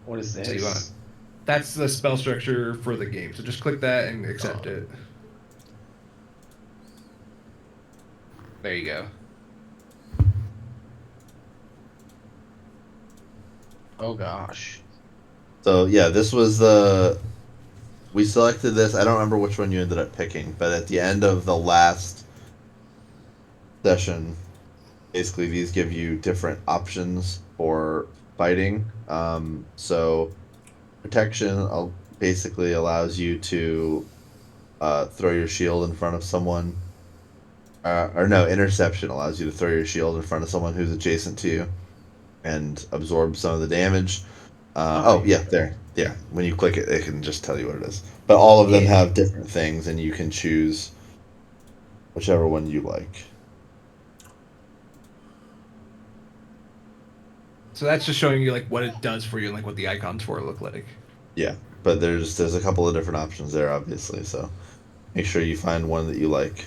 What is So you this? want that's the spell structure for the game. So just click that and accept it. There you go. Oh gosh. So yeah, this was we selected this. I don't remember which one you ended up picking, but at the end of the last session, basically these give you different options for fighting. So protection basically allows you to throw your shield in front of someone. Interception allows you to throw your shield in front of someone who's adjacent to you and absorb some of the damage. There. Yeah, when you click it, it can just tell you what it is. But all of them have different things, and you can choose whichever one you like. So that's just showing you like what it does for you and like what the icons for it look like. Yeah, but there's a couple of different options there, obviously. So make sure you find one that you like.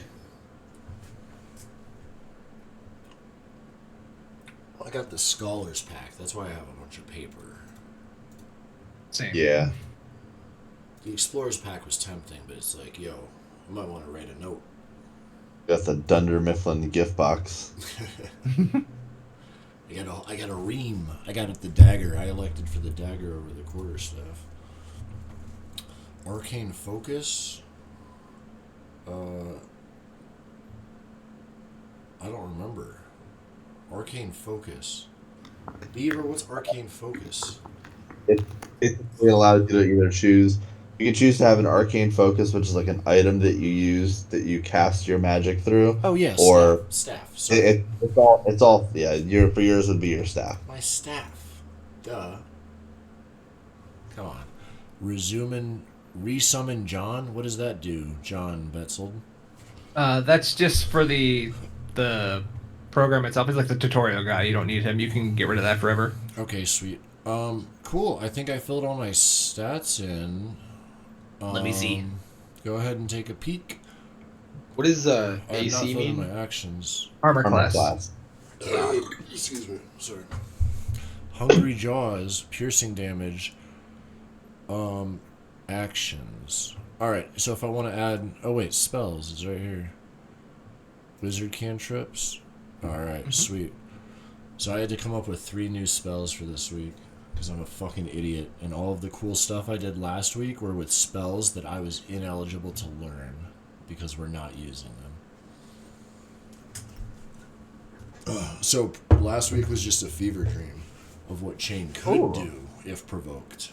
I got the Scholars Pack. That's why I have a bunch of paper. Same. Yeah. The Explorers Pack was tempting, but it's like, yo, I might want to write a note. Got the Dunder Mifflin gift box. I got a ream. I got the dagger. I elected for the dagger over the quarterstaff. Arcane Focus. I don't remember. Arcane Focus. Beaver, what's Arcane Focus? It allows you to either choose You can choose to have an arcane focus, which is like an item that you use that you cast your magic through. Oh yeah, Or staff. Sorry, it's all yeah. For yours would be your staff. my staff. Duh. Come on. Resummon John. What does that do, John Betzold? That's just for the program itself. He's like the tutorial guy. You don't need him. You can get rid of that forever. Okay, sweet. Cool. I think I filled all my stats in. Let me see. Go ahead and take a peek. What does I have not AC filled in mean? my actions. Armor class. Excuse me. Sorry. Hungry Jaws, piercing damage. Actions. Alright, so if I want to add... Oh wait, spells is right here. Wizard cantrips. Alright, sweet. So I had to come up with 3 new spells for this week. Because I'm a fucking idiot. And all of the cool stuff I did last week were with spells that I was ineligible to learn. Because we're not using them. So last week was just a fever dream of what Chain could do if provoked.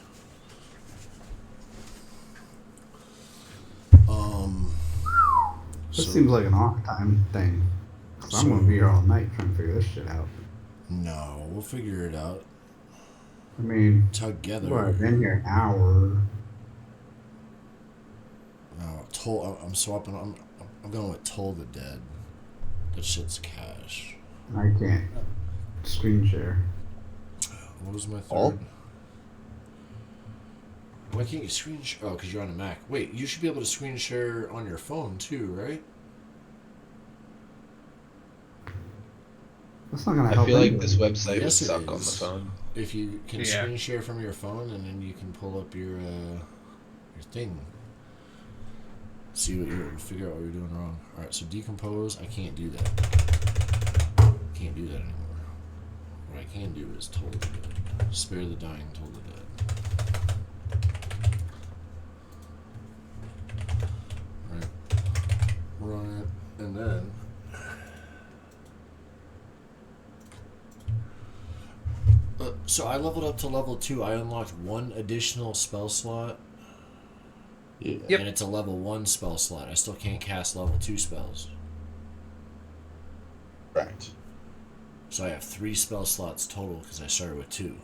This seems like an off time thing. I'm gonna be here all night trying to figure this shit out. No, we'll figure it out. I mean, Together. well, I've been here an hour. I'm swapping. I'm going with Toll the Dead. That shit's cash. I can't screen share. What was my third? Oh. Why can't you screen share? Oh, because you're on a Mac. Wait, you should be able to screen share on your phone too, right? That's not gonna I help. feel like anybody. this website would Yes, it suck on the is. phone. If you can Yeah. screen share from your phone, and then you can pull up your thing. See what you're figure out what you're doing wrong. All right, so decompose. I can't do that. Can't do that anymore. What I can do is Toll the Dead. Spare the dying, Toll the Dead. Right. Run it, and then. So I leveled up to level 2. I unlocked 1 additional spell slot. Yeah. Yep. And it's a level 1 spell slot. I still can't cast level 2 spells. Correct. So I have 3 spell slots total because I started with 2.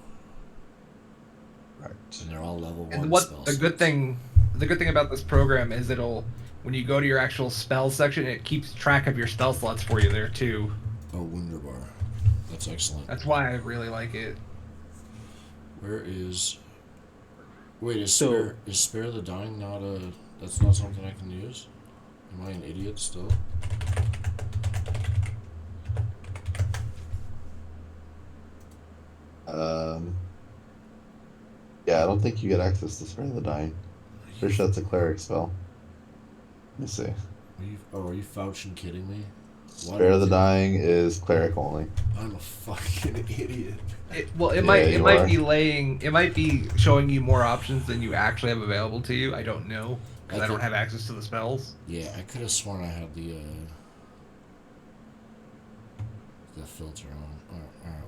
Right. And they're all level 1 And what spell the slots. good thing about this program is when you go to your actual spell section, it keeps track of your spell slots for you there too. Oh, wunderbar. That's excellent. That's why I really like it. Where is... Wait, is So- Spare the Dying not a... That's not something I can use? Am I an idiot still? Yeah, I don't think you get access to Spare the Dying. Pretty sure that's a cleric spell. Let me see. Are you fouching kidding me? Why Spare do the you- Dying is cleric only. I'm a fucking idiot. It Yeah, might you are. it might be showing you more options than you actually have available to you. I don't know because I don't have access to the spells. Yeah, I could have sworn I had the filter on. Alright,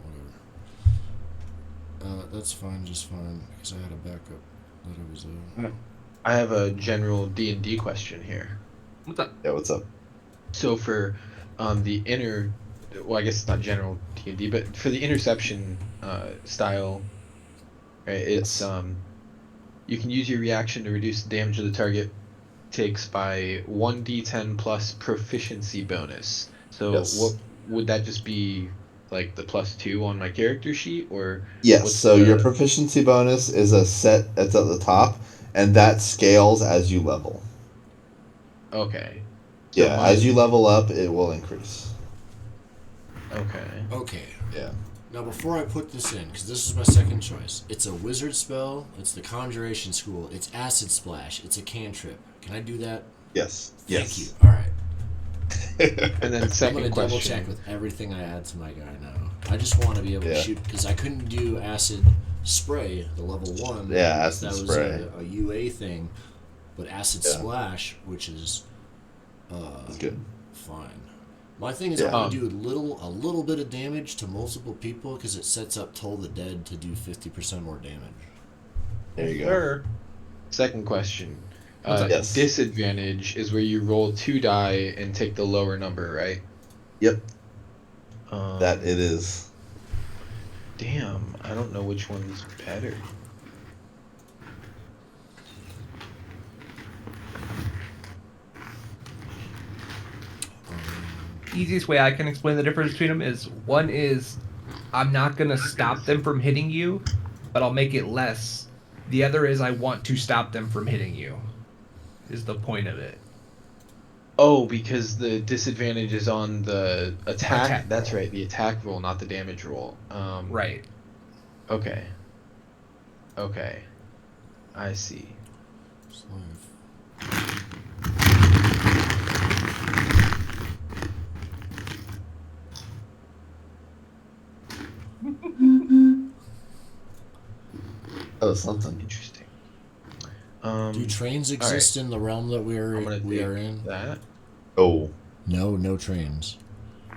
whatever. That's fine, just fine, because I had a backup that I was I have a general D&D question here. What's up? Yeah, what's up? So for the inner, well, I guess it's not general D&D, but for the interception style, right? It's you can use your reaction to reduce the damage of the target takes by 1d10 plus proficiency bonus. So Yes. what would that just be, like the +2 on my character sheet, or Yes, what's so your the- proficiency bonus is a set, it's at the top, and that scales as you level. Okay. So Yeah, as you level up, it will increase. Okay. Okay. Yeah. Now, before I put this in, because this is my second choice, it's a wizard spell, it's the Conjuration School, it's Acid Splash, it's a cantrip. Can I do that? Yes. Thank you. Yes. Alright. And then I'm second going to double question. check with everything I add to my guy now. I just want to be able to Yeah. shoot, because I couldn't do Acid Spray, the level 1. Yeah, because Acid that was Spray. a UA thing. But Acid Yeah. Splash, which is It's good. fine. My thing is Yeah. I want to do a little bit of damage to multiple people because it sets up Toll the Dead to do 50% more damage. There you go. Sure. Second question. What's up? Yes. Disadvantage is where you roll 2 die and take the lower number, right? Yep. Um, That it is. Damn, I don't know which one's better. Easiest way I can explain the difference between them is one is I'm not gonna stop them from hitting you, but I'll make it less. The other is I want to stop them from hitting you. Is the point of it. Oh, because the disadvantage is on the attack. Attack That's roll. right, the attack roll, not the damage roll. Right. Okay. Okay. I see. That was something. Interesting. Do trains exist in the realm that we are in? That. Oh, No trains.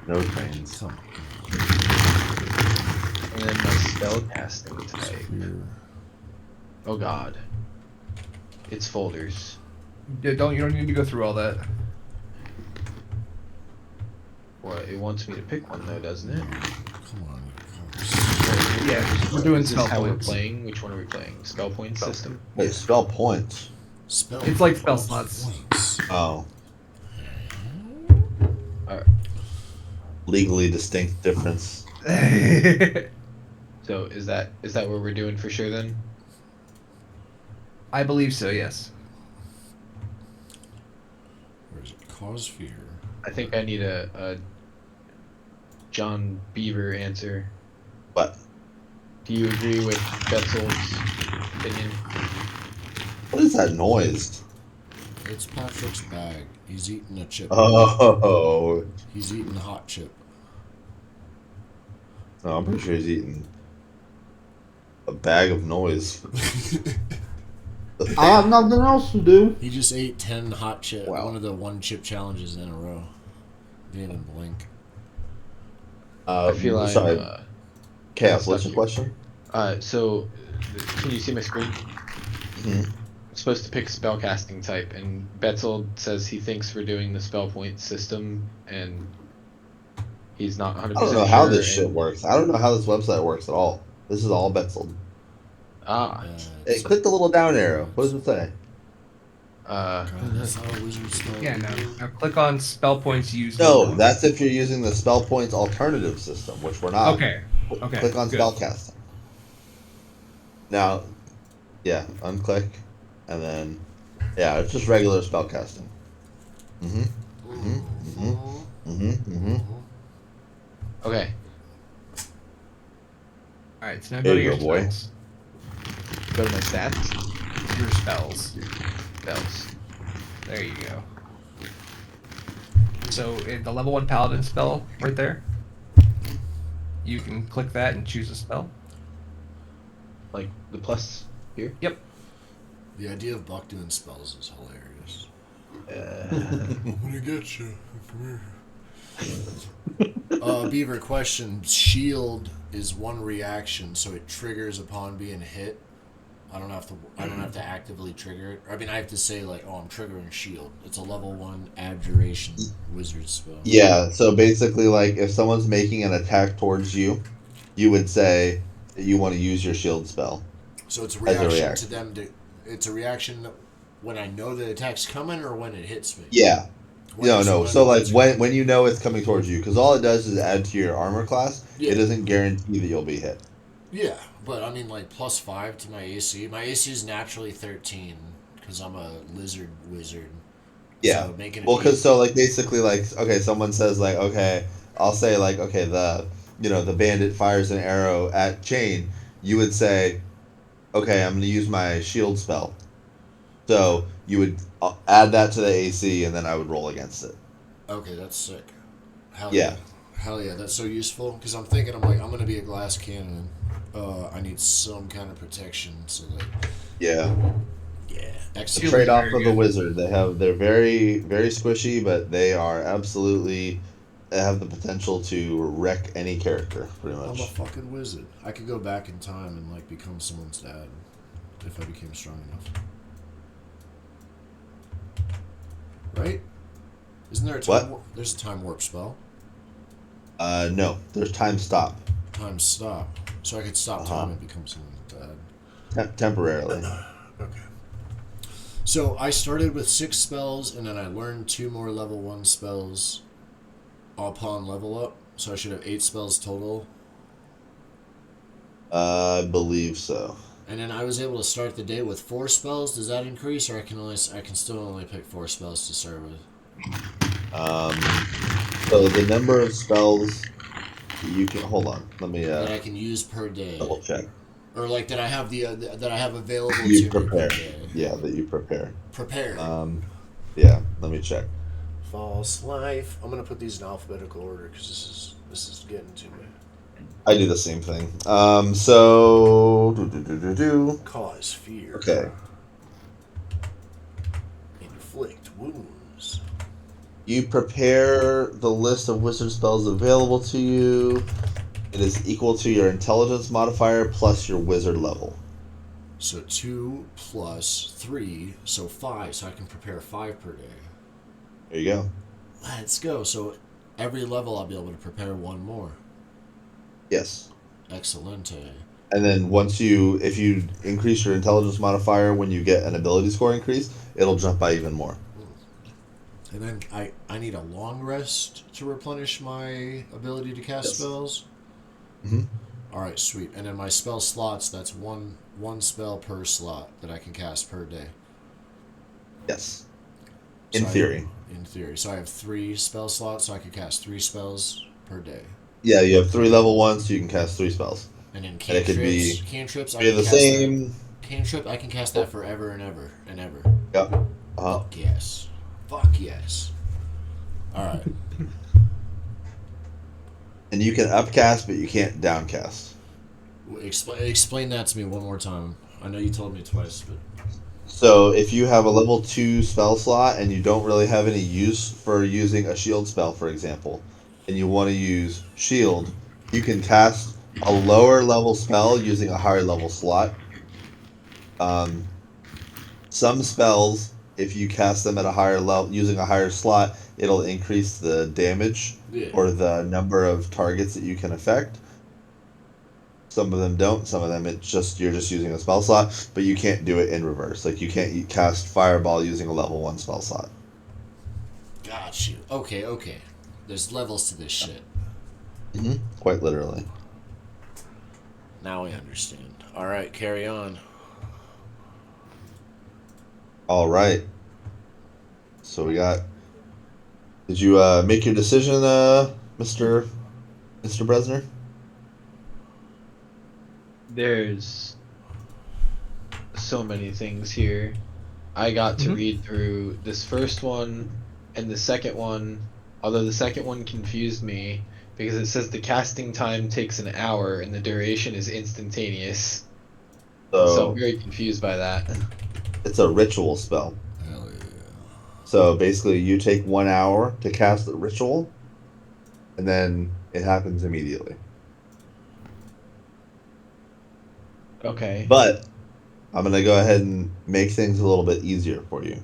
no trains. Come on. And then my spell casting type. Oh god. It's folders. Yeah, you don't need to go through all that. Well, it wants me to pick one though, doesn't it? Come on. Yeah, we're doing Is this spell how we're points. playing? Which one are we playing? Spell point system? Wait, spell points. Spell. It's like spell slots. Points. Oh, Alright. legally distinct difference. So is that what we're doing for sure then? I believe so, yes. Where is it? Cause fear. I think I need a John Beaver answer. What? Do you agree with Betzel's opinion? What is that noise? It's Patrick's bag. He's eating a chip. Oh, He's eating a hot chip. no, I'm pretty sure he's eating a bag of noise. I have nothing else to do. He just ate 10 hot chip. Wow. One of the one chip challenges in a row. Didn't even blink. I feel I'm sorry. Chaos, what's stuck your here. question? So can you see my screen? Mhm. I'm supposed to pick spellcasting type, and Betzel says he thinks we're doing the spell point system, and he's not 100% I don't know sure. how this shit and- works. I don't know how this website works at all. This is all Betzel. Ah. Hey, click the little down arrow. What does it say? God, that's how a wizard spell. Yeah, no. Now click on spell points used. No, that's if you're using the spell points alternative system, which we're not. Okay. Okay. Click on good. spellcasting. Now, yeah, unclick, and then, yeah, it's just regular spellcasting. Okay. Alright, so now There go to you your go, boy. spells. Go to my stats. Your spells. Spells. There you go. So in the level 1 paladin spell right there, you can click that and choose a spell. Like the plus here. Yep. The idea of Buck doing spells is hilarious. Uh, I'm gonna get you. Come here. Beaver question. Shield is one reaction, so it triggers upon being hit. I don't have to actively trigger it. I mean, I have to say like, oh, I'm triggering shield. It's a level 1 abjuration wizard spell. Yeah, so basically, like, if someone's making an attack towards you, you would say that you want to use your shield spell. So it's a As a reaction reaction. to them. It's a reaction when I know the attack's coming, or when it hits me. Yeah. No. So, like, it's when you know it's coming towards you, because all it does is add to your armor class. Yeah. It doesn't guarantee that you'll be hit. Yeah, but I mean, like, +5 to my AC. My AC is naturally 13 because I'm a lizard wizard. Yeah. So making it Well, because so, like, basically, like, okay, someone says, like, okay, I'll say, like, okay, the bandit fires an arrow at Chain. You would say, okay, I'm going to use my shield spell. So you would add that to the AC, and then I would roll against it. Okay, that's sick. Hell Yeah. Hell yeah, that's so useful. Because I'm thinking, I'm like, I'm going to be a glass cannon. I need some kind of protection. So, like, Yeah. yeah. The Excellent. trade-off very of a good. wizard. They're very, very squishy, but they are absolutely have the potential to wreck any character, pretty I'm a much. fucking wizard. I could go back in time and, like, become someone's dad if I became strong enough. right? Isn't there a time? There's a time warp spell. No. There's time stop. Time stop. So I could stop time and become someone bad. Temporarily. Okay. So I started with 6 spells, and then I learned 2 more level 1 spells upon level up. So I should have 8 spells total. I believe so. And then I was able to start the day with 4 spells. Does that increase, or I can still only pick 4 spells to start with? So the number of spells you can hold on. Let me that I can use per day. Double check. Or like that I have that I have available You to prepare. me per day. Yeah, that you prepare. Prepare. Yeah. Let me check. False life. I'm gonna put these in alphabetical order because this is getting to me. I do the same thing. So Cause fear. Okay. Inflict wounds. You prepare the list of wizard spells available to you. It is equal to your intelligence modifier plus your wizard level. So 2 plus 3, so 5. So I can prepare 5 per day. There you go. Let's go. So every level I'll be able to prepare 1 more. Yes. Excelente. And then if you increase your intelligence modifier when you get an ability score increase, it'll jump by even more. And then I need a long rest to replenish my ability to cast spells. Mm-hmm. All right, sweet. And then my spell slots, that's one spell per slot that I can cast per day. Yes. In theory. In theory. So I have 3 spell slots, so I can cast 3 spells per day. Yeah, you have 3 level 1s, so you can cast 3 spells. And then cantrips, I can the cast same. that. Cantrip, I can cast that forever and ever and ever. Yep. Fuck yes. Fuck yes. All right. And you can upcast, but you can't downcast. Explain that to me one more time. I know you told me twice, but... So if you have a level 2 spell slot and you don't really have any use for using a shield spell, for example, and you want to use shield, you can cast a lower level spell using a higher level slot. Some spells, if you cast them at a higher level using a higher slot, it'll increase the damage or the number of targets that you can affect. Some of them don't. Some of them you're just using a spell slot, but you can't do it in reverse. Like you can't cast Fireball using a level 1 spell slot. Got you. Okay. There's levels to this shit. Mm-hmm. Quite literally. Now I understand. All right, carry on. All right. So we got. Did you make your decision, Mr. Bresner? There's so many things here. I got to read through this first one and the second one, although the second one confused me because it says the casting time takes an hour and the duration is instantaneous. So I'm very confused by that. It's a ritual spell. Hell yeah. So basically, you take 1 hour to cast the ritual, and then it happens immediately. Okay. But I'm going to go ahead and make things a little bit easier for you.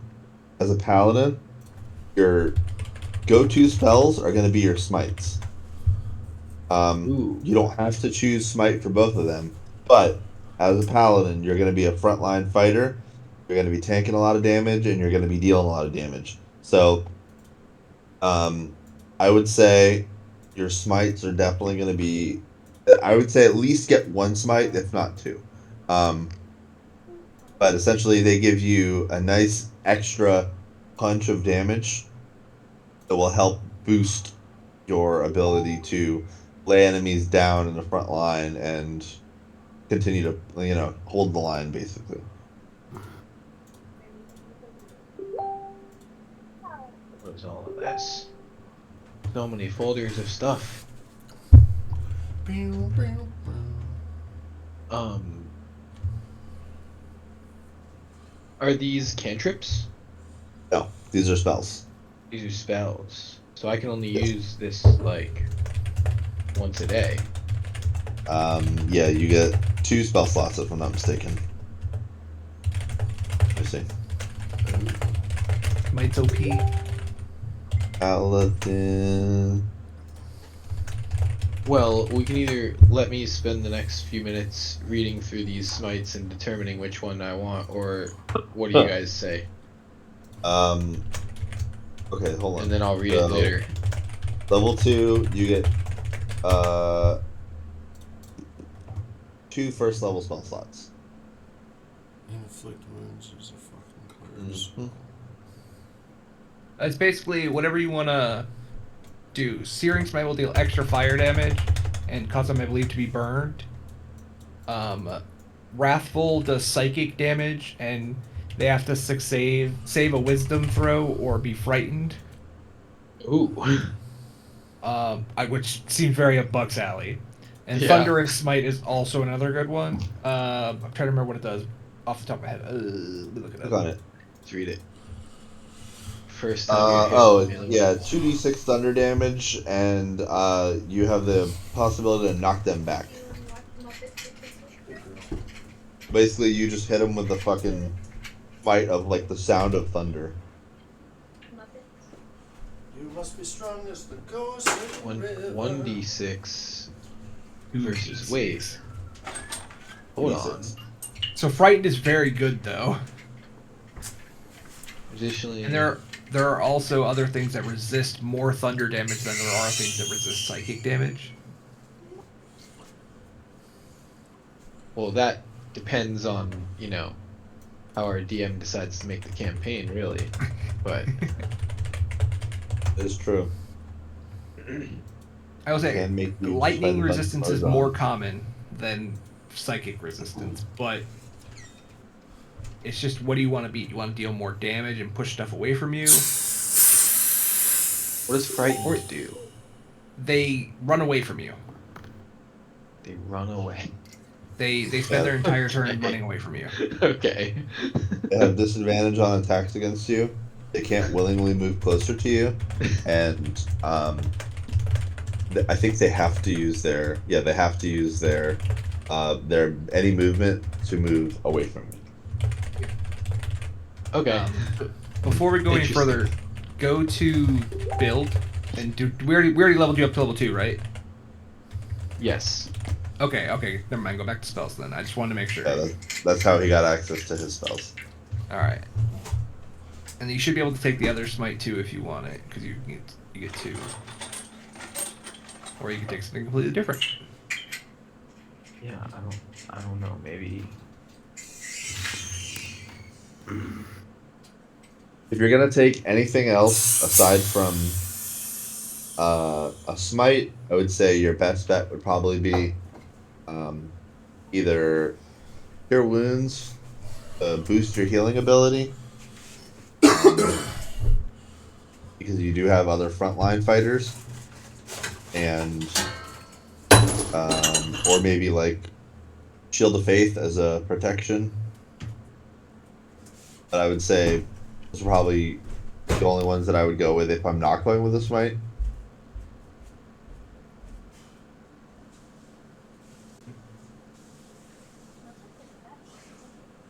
As a paladin, your go-to spells are going to be your smites. You don't have to choose smite for both of them, but as a paladin, you're going to be a frontline fighter. You're going to be tanking a lot of damage, and you're going to be dealing a lot of damage. So, I would say your smites are definitely going to be. I would say at least get 1 smite, if not 2. But essentially, they give you a nice extra punch of damage that will help boost your ability to lay enemies down in the front line and continue to, hold the line, basically. What was all of this? So many folders of stuff. Are these cantrips? No, these are spells. These are spells. So I can only use this, like, once a day. Yeah, you get 2 spell slots, if I'm not mistaken. Let me see. Might's OP. Paladin. Well, we can either let me spend the next few minutes reading through these smites and determining which one I want, or what do you guys say? Um. Okay, hold on. And then I'll read it So, later. level 2, you get uh 2 first level spell slots. Inflict wounds is a fucking curse. Mhm. It's basically whatever you want to do. Searing Smite will deal extra fire damage and cause them, I believe, to be burned. Wrathful does psychic damage and they have to save a wisdom throw or be frightened. Ooh. Which seems very up Buck's alley. And Yeah. Thunderous Smite is also another good one. I'm trying to remember what it does off the top of my head. Let me look it Click up. on it. Let's read it. First time you're here. Oh, yeah, 2d6 thunder damage, and you have the possibility to knock them back. Basically, you just hit them with the fucking fight of, like, the sound of thunder. You must be strong as the ghost of the river. 1d6 versus wait. Hold on. So Frightened is very good though. Additionally, And there are also other things that resist more thunder damage than there are things that resist psychic damage. well, that depends on, you know, how our DM decides to make the campaign, really. But It's true. I will say Can make you lightning spend resistance is on- more common than psychic resistance, but it's just what do you want to beat? You want to deal more damage and push stuff away from you? what does frightened do? They run away from you. They run away. They spend their entire turn running away from you. Okay. They have disadvantage on attacks against you. They can't willingly move closer to you, and I think they have to use their their any movement to move away from you. Okay. Before we go any further, go to build and do. We already leveled you up to level 2, right? Yes. Okay. Never mind. Go back to spells then. I just wanted to make sure. Yeah, that's how he got access to his spells. All right. And you should be able to take the other smite too if you want it, because you get 2. Or you can take something completely different. Yeah, I don't know, maybe. If you're gonna take anything else aside from a smite, I would say your best bet would probably be either cure wounds, boost your healing ability, because you do have other frontline fighters, and or maybe like Shield of Faith as a protection. But I would say those are probably the only ones that I would go with if I'm not going with a smite.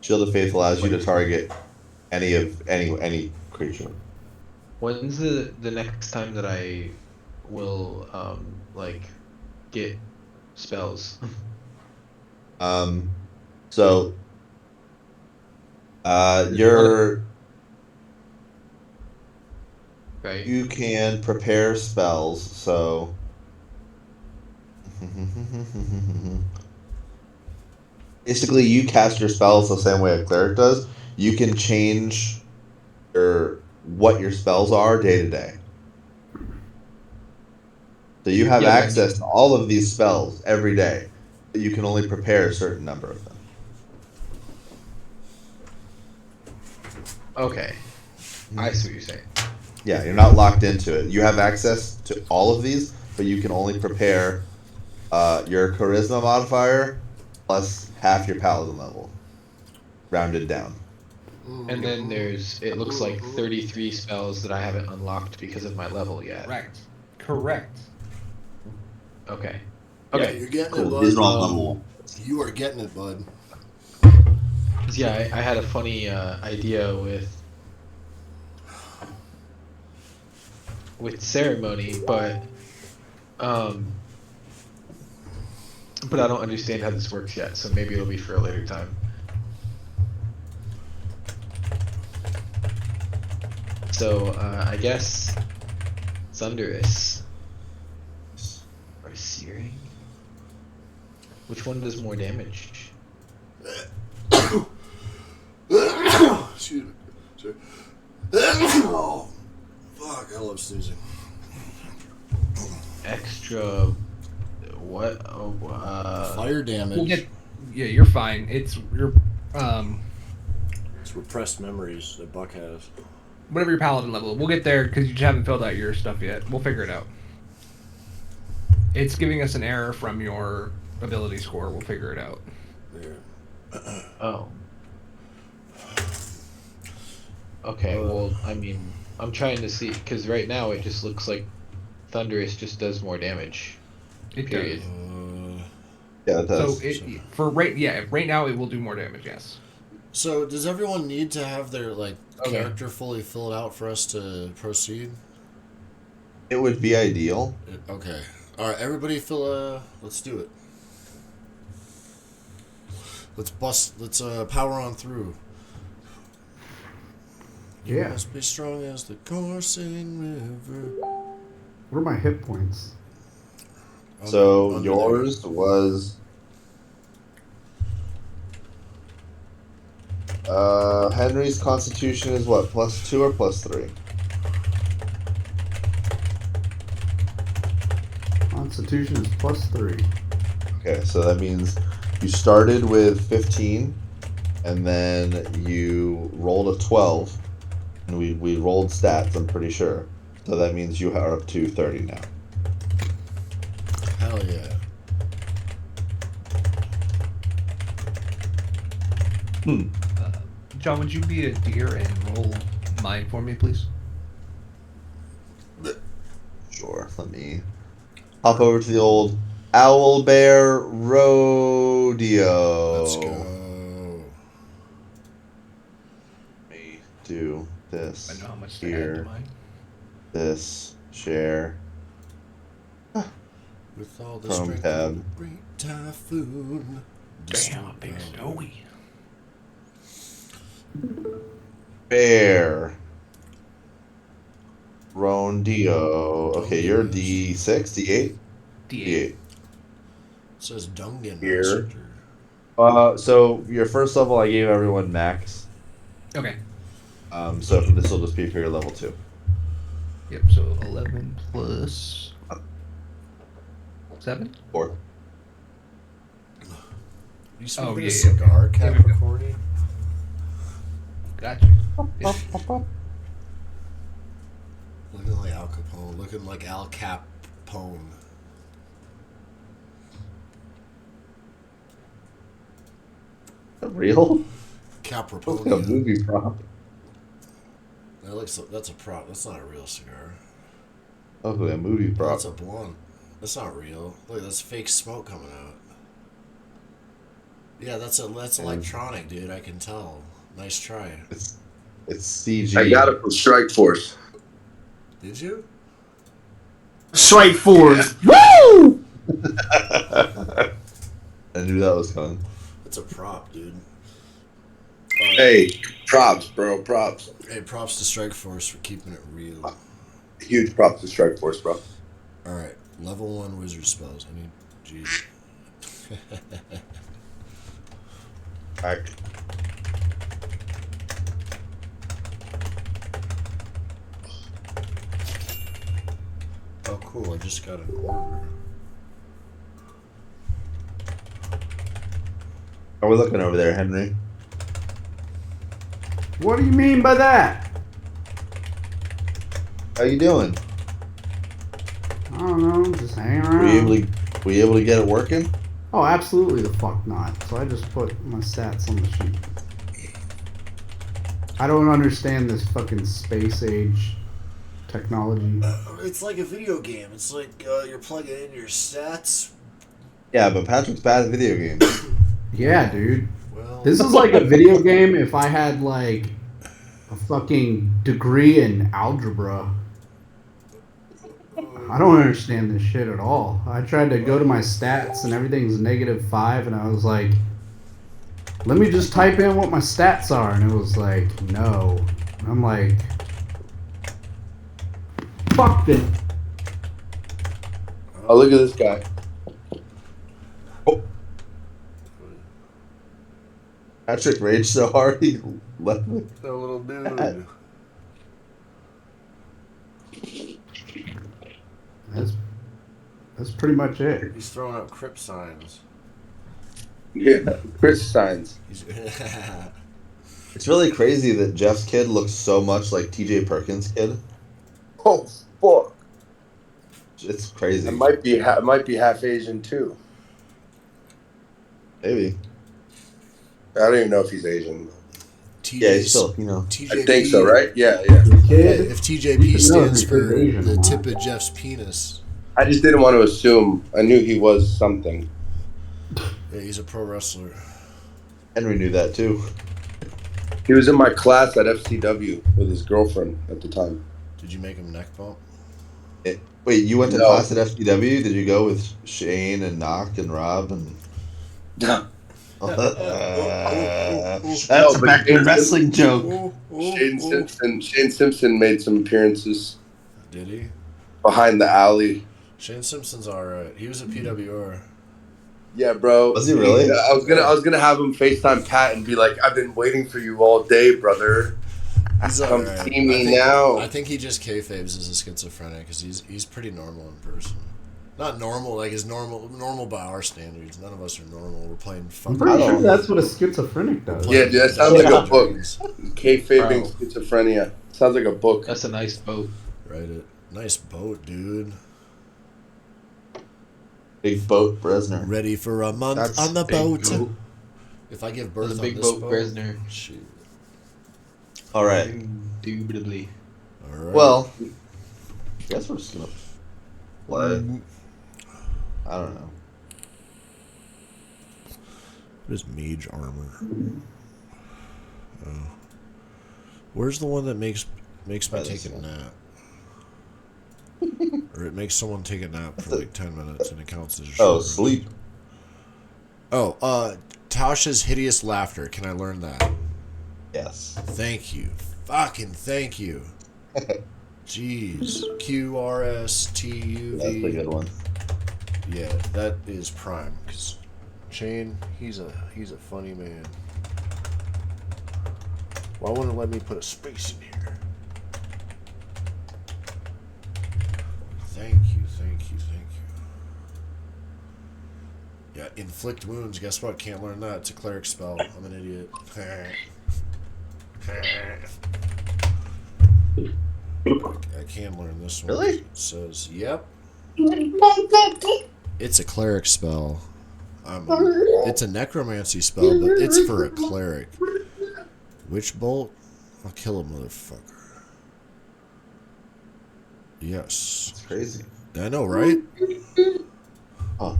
Shield of Faith allows you to target any creature. When's the next time that I will like get spells? So you're Right. you can prepare spells, so basically you cast your spells the same way a cleric does. You can change what your spells are day to day. So you have access to all of these spells every day, but you can only prepare a certain number of them. Okay. I see what you're saying. Yeah, you're not locked into it. You have access to all of these, but you can only prepare your charisma modifier plus half your paladin level, rounded down. And then it looks like 33 spells that I haven't unlocked because of my level yet. Correct. Okay. Yeah, Okay. you're getting Cool. it, These bud. are all level. You are getting it, bud. Yeah, I had a funny idea with with ceremony, but I don't understand how this works yet, so maybe it'll be for a later time. So I guess thunderous or searing. Which one does more damage? Excuse me. Sorry. Oh, fuck! I love sneezing. Extra. What? Oh, Fire damage. We'll get. Yeah, you're fine. It's your It's repressed memories that Buck has. whatever your paladin level. We'll get there because you just haven't filled out your stuff yet. We'll figure it out. It's giving us an error from your ability score. We'll figure it out. Yeah. Oh. Okay, well, I mean, I'm trying to see, because right now it just looks like Thunderous just does more damage. It Period. Yeah, it does. So right now it will do more damage. Yes. So does everyone need to have their Okay. character fully filled out for us to proceed? It would be ideal. Okay. All right, everybody fill. Let's do it. Let's power on through. You Yeah. must be strong as the coursing river. What are my hit points? So Under yours was Henry's Constitution is what, +2 or +3? Constitution is +3. Okay, so that means you started with 15, and then you rolled a 12, and we rolled stats, I'm pretty sure. So that means you are up to 30 now. Hell yeah. John, would you be a deer and roll mine for me, please? Sure, let me hop over to the old Owl Bear Rodeo. Let's go. Let me do this I know how much to add to here, mine. this, share. With all the Chrome strength tab. of a great typhoon. Damn, big snowy. Bear. Rondio. Okay, you're D6, D8? D8. D8. It says Dungan Here. Massacre. So your first level I gave everyone max. Okay. So this will just be for your level 2. Yep. So 11 plus 7. 4. You smoking Oh, a yeah, cigar, yeah. Capricorny? Gotcha. Yeah. Looking like Al Capone. Looking like Al Capone. Real? Capricorn. Looks like a movie prop. That's a prop. That's not a real cigar. Looks like a movie prop. That's a blunt. That's not real. Look, that's fake smoke coming out. Yeah, that's electronic, dude. I can tell. Nice try. It's CG. I got it from Strike Force. Did you? Strike Force. Woo! I knew that was coming. It's a prop, dude. Hey, props, bro, props. Hey, props to Strike Force for keeping it real. Huge props to Strike Force, bro. Alright, level 1 wizard spells. I need. Jeez. Alright. Oh, cool. I just got an order. How are we looking over there, Henry? What do you mean by that? How you doing? I don't know, just hanging Were you around. able to get it working? Oh, absolutely the fuck not. So I just put my stats on the sheet. I don't understand this fucking space age technology. It's like a video game. It's like you're plugging in your stats. Yeah, but Patrick's bad at video games. Yeah, dude. Well, This is like a video game if I had like a fucking degree in algebra. I don't understand this shit at all. I tried to go to my stats and everything's -5, and I was like, let me just type in what my stats are, and it was like, no. And I'm like, fuck this. Oh, look at this guy. Patrick raged so hard he left me. The little dude. That's pretty much it. He's throwing up Crip signs. Yeah, Chris signs. It's really crazy that Jeff's kid looks so much like TJ Perkins' kid. Oh fuck! It's crazy. It might be half Asian too. Maybe. I don't even know if he's Asian. Yeah, he's still, I think so, right? Yeah. If TJP stands for Asian, the huh? tip of Jeff's penis. I just didn't want to assume. I knew he was something. Yeah, he's a pro wrestler. Henry knew that too. He was in my class at FCW with his girlfriend at the time. Did you make him neck bump? Wait, you went to No. class at FDW? Did you go with Shane and Knock and Rob and? That's a but backyard wrestling joke. Shane Simpson made some appearances Did he? behind the alley. Shane Simpson's alright. He was a PWR. Yeah, bro. Was he really? I was gonna have him FaceTime Pat and be like, "I've been waiting for you all day, brother. He's Come alright. see me now." I think he just kayfabes as a schizophrenic because he's pretty normal in person. Not normal, like his normal by our standards. None of us are normal. We're playing I'm fucking. pretty sure that's what a schizophrenic does. Yeah, dude, that sounds like a book. Dragons. Kayfabing Wow. schizophrenia. Sounds like a book. That's a nice boat. Write it. Nice boat, dude. Big boat, Bresner. Ready for a month That's on the big boat. boat. If I give That's birth a on big this boat, boat, Bresner. shoot. All right. Indubitably. All right. Well, I guess we're just gonna play. I don't know. What is mage armor? Oh. Where's the one that makes me take a nap? Or it makes someone take a nap for like 10 minutes and it counts as a short rest. Sleep. Oh, Tasha's hideous laughter. Can I learn that? Yes. Thank you. Fucking thank you. Jeez. QRSTUV. That's a good one. Yeah, that is prime. Cause Shane, he's a funny man. Why wouldn't it let me put a space in here? Thank you. Yeah, inflict wounds. Guess what? Can't learn that. It's a cleric spell. I'm an idiot. I can learn this one. Really? It says, yep. It's a cleric spell. It's a necromancy spell, but it's for a cleric. Witch bolt? I'll kill a motherfucker. Yes. It's crazy. I know, right? Oh.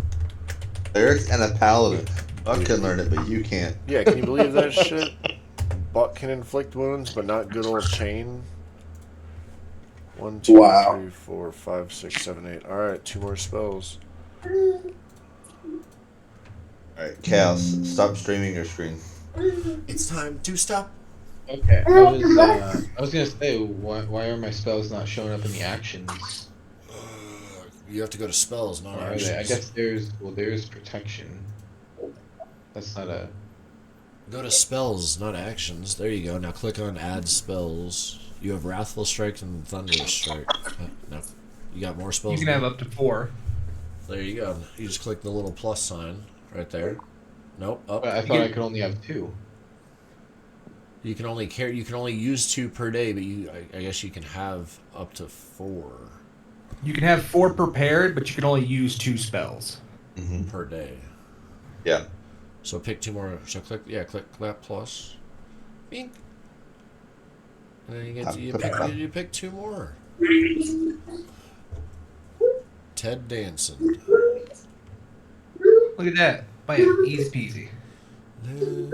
Clerics and a paladin. Buck can learn it, but you can't. Yeah, can you believe that shit? Buck can inflict wounds, but not good old Chain. 1, 2, Wow. 3, 4, 5, 6, 7, 8. Alright, 2 more spells. Alright, Chaos, stop streaming your screen. It's time to stop. Okay. I was gonna say, why are my spells not showing up in the actions? You have to go to spells, not Or are actions. they? I guess there's protection. That's not a. Go to spells, not actions. There you go. Now click on add spells. You have Wrathful Strike and Thunderous Strike. No. You got more spells? You can have up to 4. There you go. You just click the little plus sign right there. Nope. Up. But I thought I could only have 2. You can only use 2 per day, but I guess you can have up to 4 You can have 4 prepared, but you can only use 2 spells. per day. Yeah. So pick 2 more. So click that plus. Bink. And then you pick 2 more. Ted Danson. Look at that. Bam. Easy peasy. And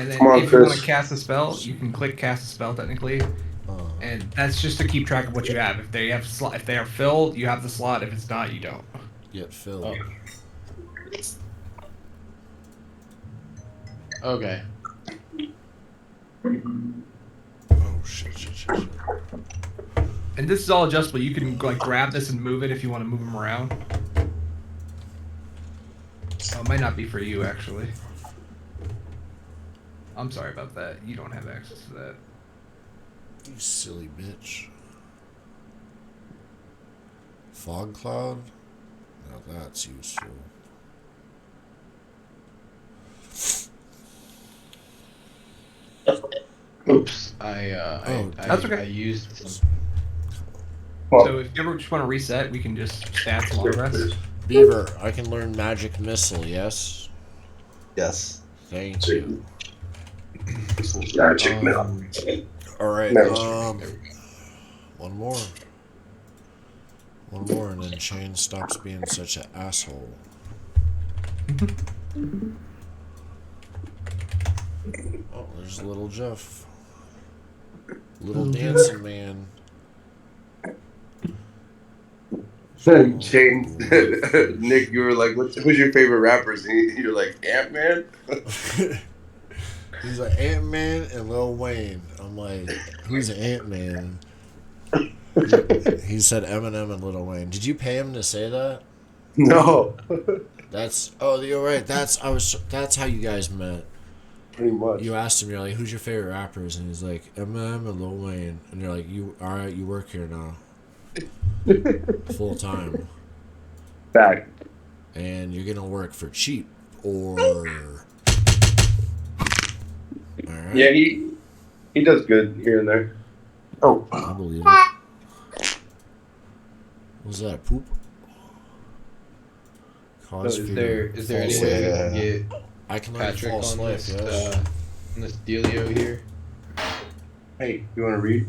then Come on, if you want Chris. to cast a spell, you can click cast a spell technically. And that's just to keep track of what you have. If they have if they are filled, you have the slot. If it's not, you don't. Get filled. Oh. Okay. Oh shit. And this is all adjustable. You can like grab this and move it if you want to move them around. Oh, it might not be for you actually. I'm sorry about that. You don't have access to that. You silly bitch. Fog cloud? Now that's useful. Oops. That's okay. I used. So if you ever just want to reset, we can just stats long rest. Beaver, I can learn magic missile, yes? Yes. Thank you. Magic Alright, one more. One more and then Shane stops being such an asshole. Oh, there's little Jeff. Little dancing man. Shane, Nick, you were like, who's your favorite rappers? And you're like, Ant-Man? He's like, Ant-Man and Lil Wayne. I'm like, who's Ant-Man? He said Eminem and Lil Wayne. Did you pay him to say that? No. You're right. That's how you guys met. Pretty much. You asked him, you're like, who's your favorite rappers? And he's like, Eminem and Lil Wayne. And you're like, alright, you work here now. Full time. Back. And you're gonna work for cheap or alright. Yeah, he does good here and there. Oh, I believe it. Was that a poop? So is there any way we can get I can learn Patrick false on life, this yes. on this dealio here? Hey, you want to read?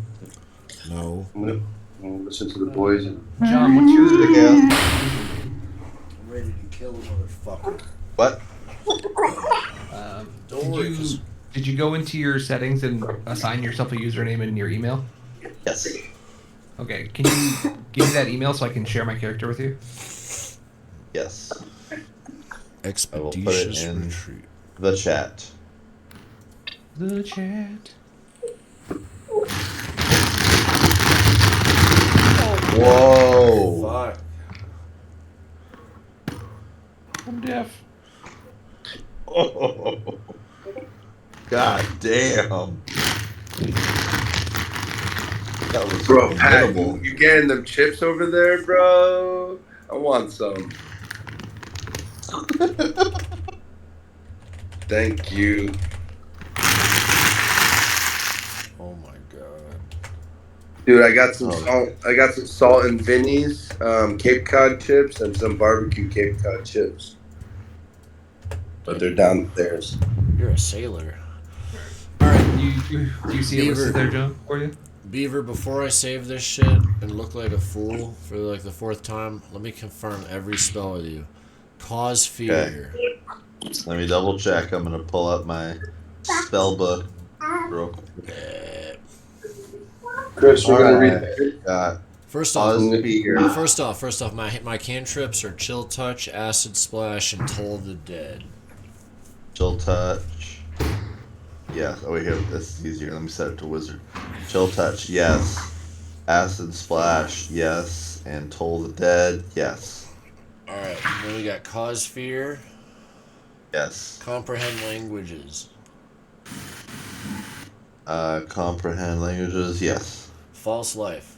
No. I'm gonna listen to the boys. And... John, what's your I'm ready to kill a motherfucker. What? Don't worry. Did you go into your settings and assign yourself a username in your email? Yes. Okay, can you give me that email so I can share my character with you? Yes. I will put it Expeditious in retreat. the chat. The chat. Whoa. Fuck. I'm deaf. Oh. God damn. That was Bro, Pat, incredible. you getting them chips over there, bro? I want some. Thank you. Oh my god. Dude, I got some salt. I got some salt and Vinny's Cape Cod chips and some barbecue Cape Cod chips. But they're downstairs. You're a sailor. Alright, do you see it Beaver. listed there, John, for you? Beaver, before I save this shit and look like a fool for like the 4th time, let me confirm every spell with you. Cause fear. Okay. Let me double check. I'm gonna pull up my spell book real quick. Chris, we're gonna read that. First off, my cantrips are Chill Touch, Acid Splash, and Toll the Dead. Chill Touch. Yes. Oh wait, here. This is easier. Let me set it to Wizard. Chill Touch. Yes. Acid Splash. Yes. And Toll the Dead. Yes. Alright, then we got Cause Fear. Yes. Comprehend Languages. Comprehend languages. Yes. False Life.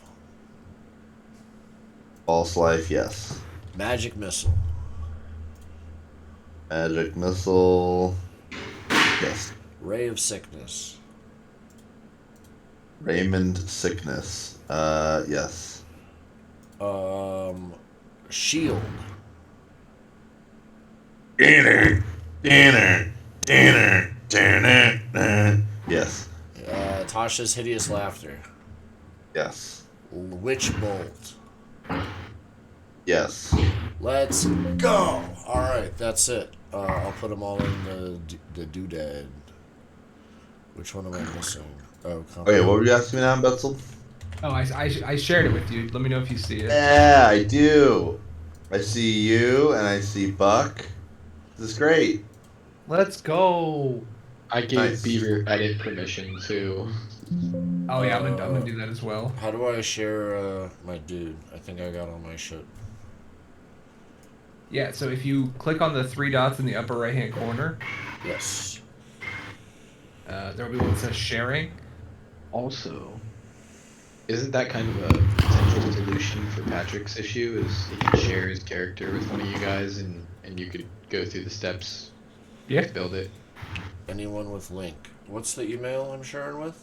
False life. Yes. Magic Missile. Magic missile. Yes. Ray of Sickness. Raymond sickness. Yes. Shield. Yes. Tasha's Hideous Laughter. Yes. Witch Bolt. Yes. Let's go! Alright, that's it. I'll put them all in the doodad. Which one am I missing? Oh, Okay, what were you asking me now, Betzel? Oh, I shared it with you. Let me know if you see it. Yeah, I do. I see you and I see Buck. This is great. Let's go. I gave Nice. Beaver edit permission too. Oh yeah, I'm gonna do that as well. How do I share my dude? I think I got all my shit. Yeah, so if you click on the 3 dots in the upper right hand corner, Yes. there will be one that says sharing. Also, isn't that kind of a potential solution for Patrick's issue? Is he can share his character with one of you guys, and you could go through the steps Yeah. to build it. Anyone with link. What's the email I'm sharing with?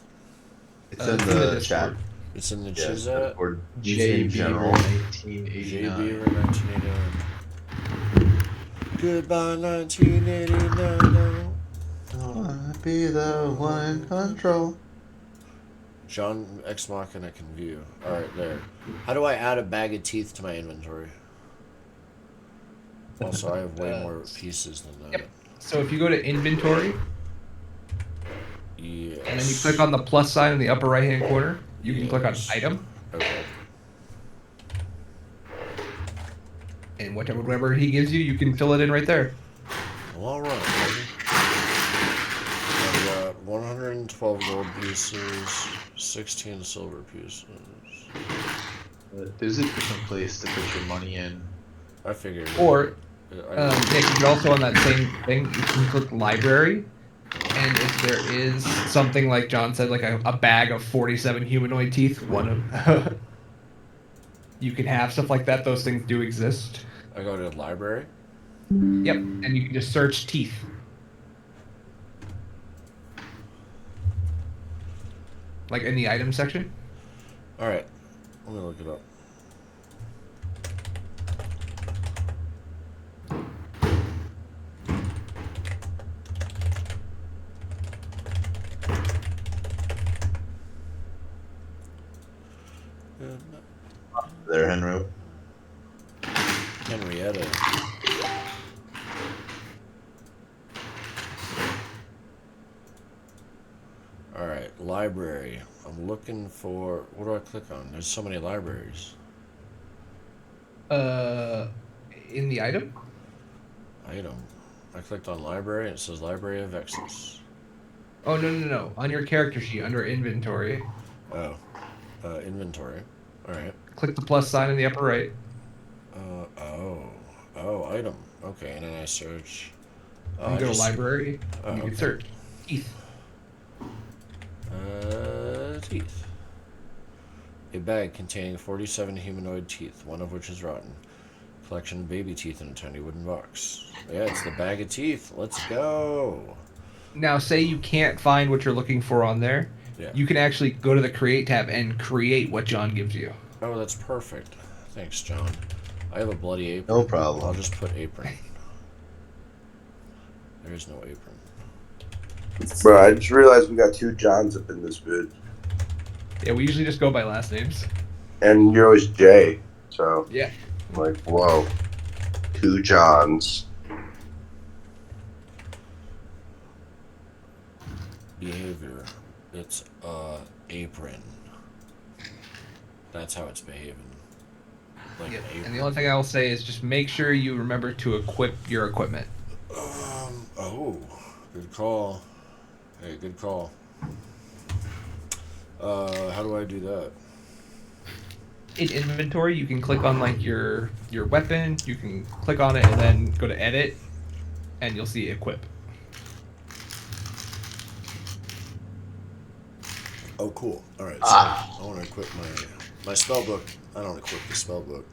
It's in the chat. It's in the Yes, chat. or J in general. Beaver 1989. Beaver 1989. Goodbye 1989. I wanna be the one in control. John Ex Machina can view. Alright, there. How do I add a bag of teeth to my inventory? Also, I have way more pieces than that. Yep. So if you go to inventory, Yes. and then you click on the plus sign in the upper right hand corner, you can click on item. Okay. And whatever he gives you, you can fill it in right there. Well, alright, baby. I've got 112 gold pieces, 16 silver pieces. There's a different place to put your money in. I figured. Or, Nick, you can also on that same thing, you can click library. And if there is something like John said, like a bag of 47 humanoid teeth, one of you can have stuff like that. Those things do exist. I go to the library. Yep, and you can just search teeth. Like in the item section. Alright, let me look it up. There, Henry. Henrietta. Alright, library. I'm looking for... What do I click on? There's so many libraries. In the item? Item. I clicked on library and it says Library of Exus. Oh, no. On your character sheet, under inventory. Oh. Inventory. Alright. Click the plus sign in the upper right. Oh, item. Okay, and then I search... You go to library, Oh, you can okay. search teeth. Teeth. A bag containing 47 humanoid teeth, one of which is rotten. Collection of baby teeth in a tiny wooden box. Yeah, it's the bag of teeth. Let's go. Now, say you can't find what you're looking for on there. Yeah. You can actually go to the create tab and create what John gives you. Oh, that's perfect. Thanks, John. I have a bloody apron. No problem. I'll just put apron. There is no apron. Bro, I just realized we got 2 Johns up in this vid. Yeah, we usually just go by last names. And you're always Jay. So, Yeah. I'm like, whoa. 2 Johns. Behavior. It's apron. That's how it's behaving. Like an apron. And the only thing I will say is just make sure you remember to equip your equipment. Oh, good call. Hey, good call. How do I do that? In inventory, you can click on like your weapon. You can click on it and then go to edit, and you'll see equip. Oh, cool. All right, so I want to equip my spell book. I don't equip the spell book.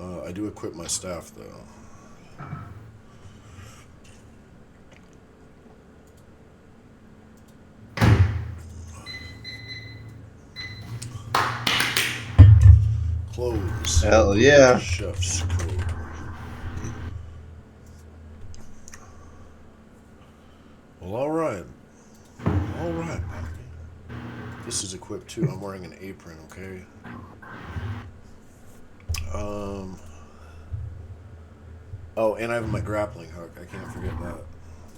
I do equip my staff though. Clothes. Hell yeah. Chef's coat. Well, all right. All right, Poppy. This is equipped too. I'm wearing an apron, okay? Oh, and I have my grappling hook. I can't forget that.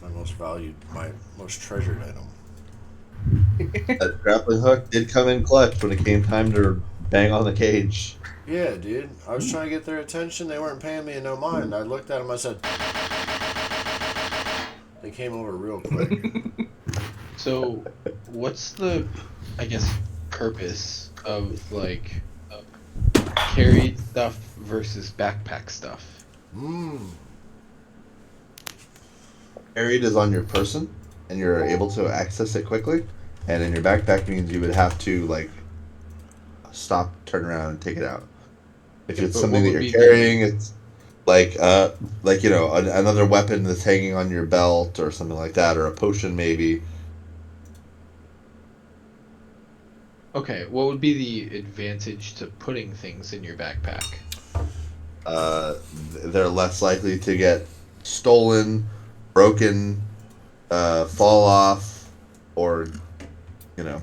My most valued, my most treasured item. That grappling hook did come in clutch when it came time to bang on the cage. Yeah, dude. I was trying to get their attention. They weren't paying me no mind. I looked at them. I said, they came over real quick. So, what's the, I guess, purpose of like carried stuff versus backpack stuff? Carried is on your person, and you're able to access it quickly. And in your backpack means you would have to like stop, turn around, and take it out. If it's But something what that would you're be carrying, it's like you know, another weapon that's hanging on your belt or something like that, or a potion maybe. Okay, what would be the advantage to putting things in your backpack? They're less likely to get stolen, broken, fall off, or you know,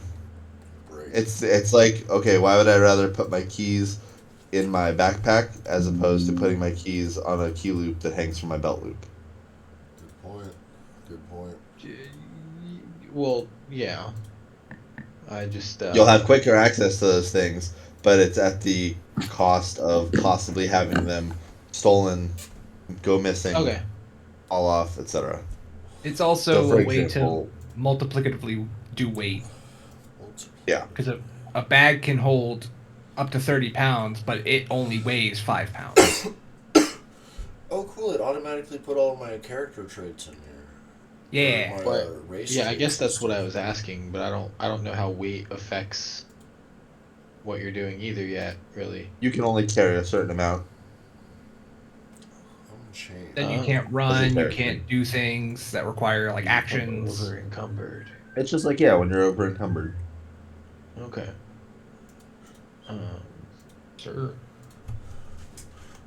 it's like, okay, why would I rather put my keys in my backpack as opposed to putting my keys on a key loop that hangs from my belt loop? Good point. Good point. Well, yeah. I just You'll have quicker access to those things, but it's at the cost of possibly having them stolen, go missing, okay. fall off, etc. It's So, also for a way to example, multiplicatively do weight. yeah, Because a bag can hold up to 30 pounds, but it only weighs 5 pounds. Oh, cool. It automatically put all my character traits in here. Yeah. Or my, But race yeah, I traits guess and that's what I stuff. was asking, but I don't know how weight affects what you're doing either yet, really. you can only carry a certain amount Unchained. Then you Oh, can't as your run, you character. can't do things that require like actions. over encumbered. It's just like, yeah, when you're over encumbered. Okay. Sure.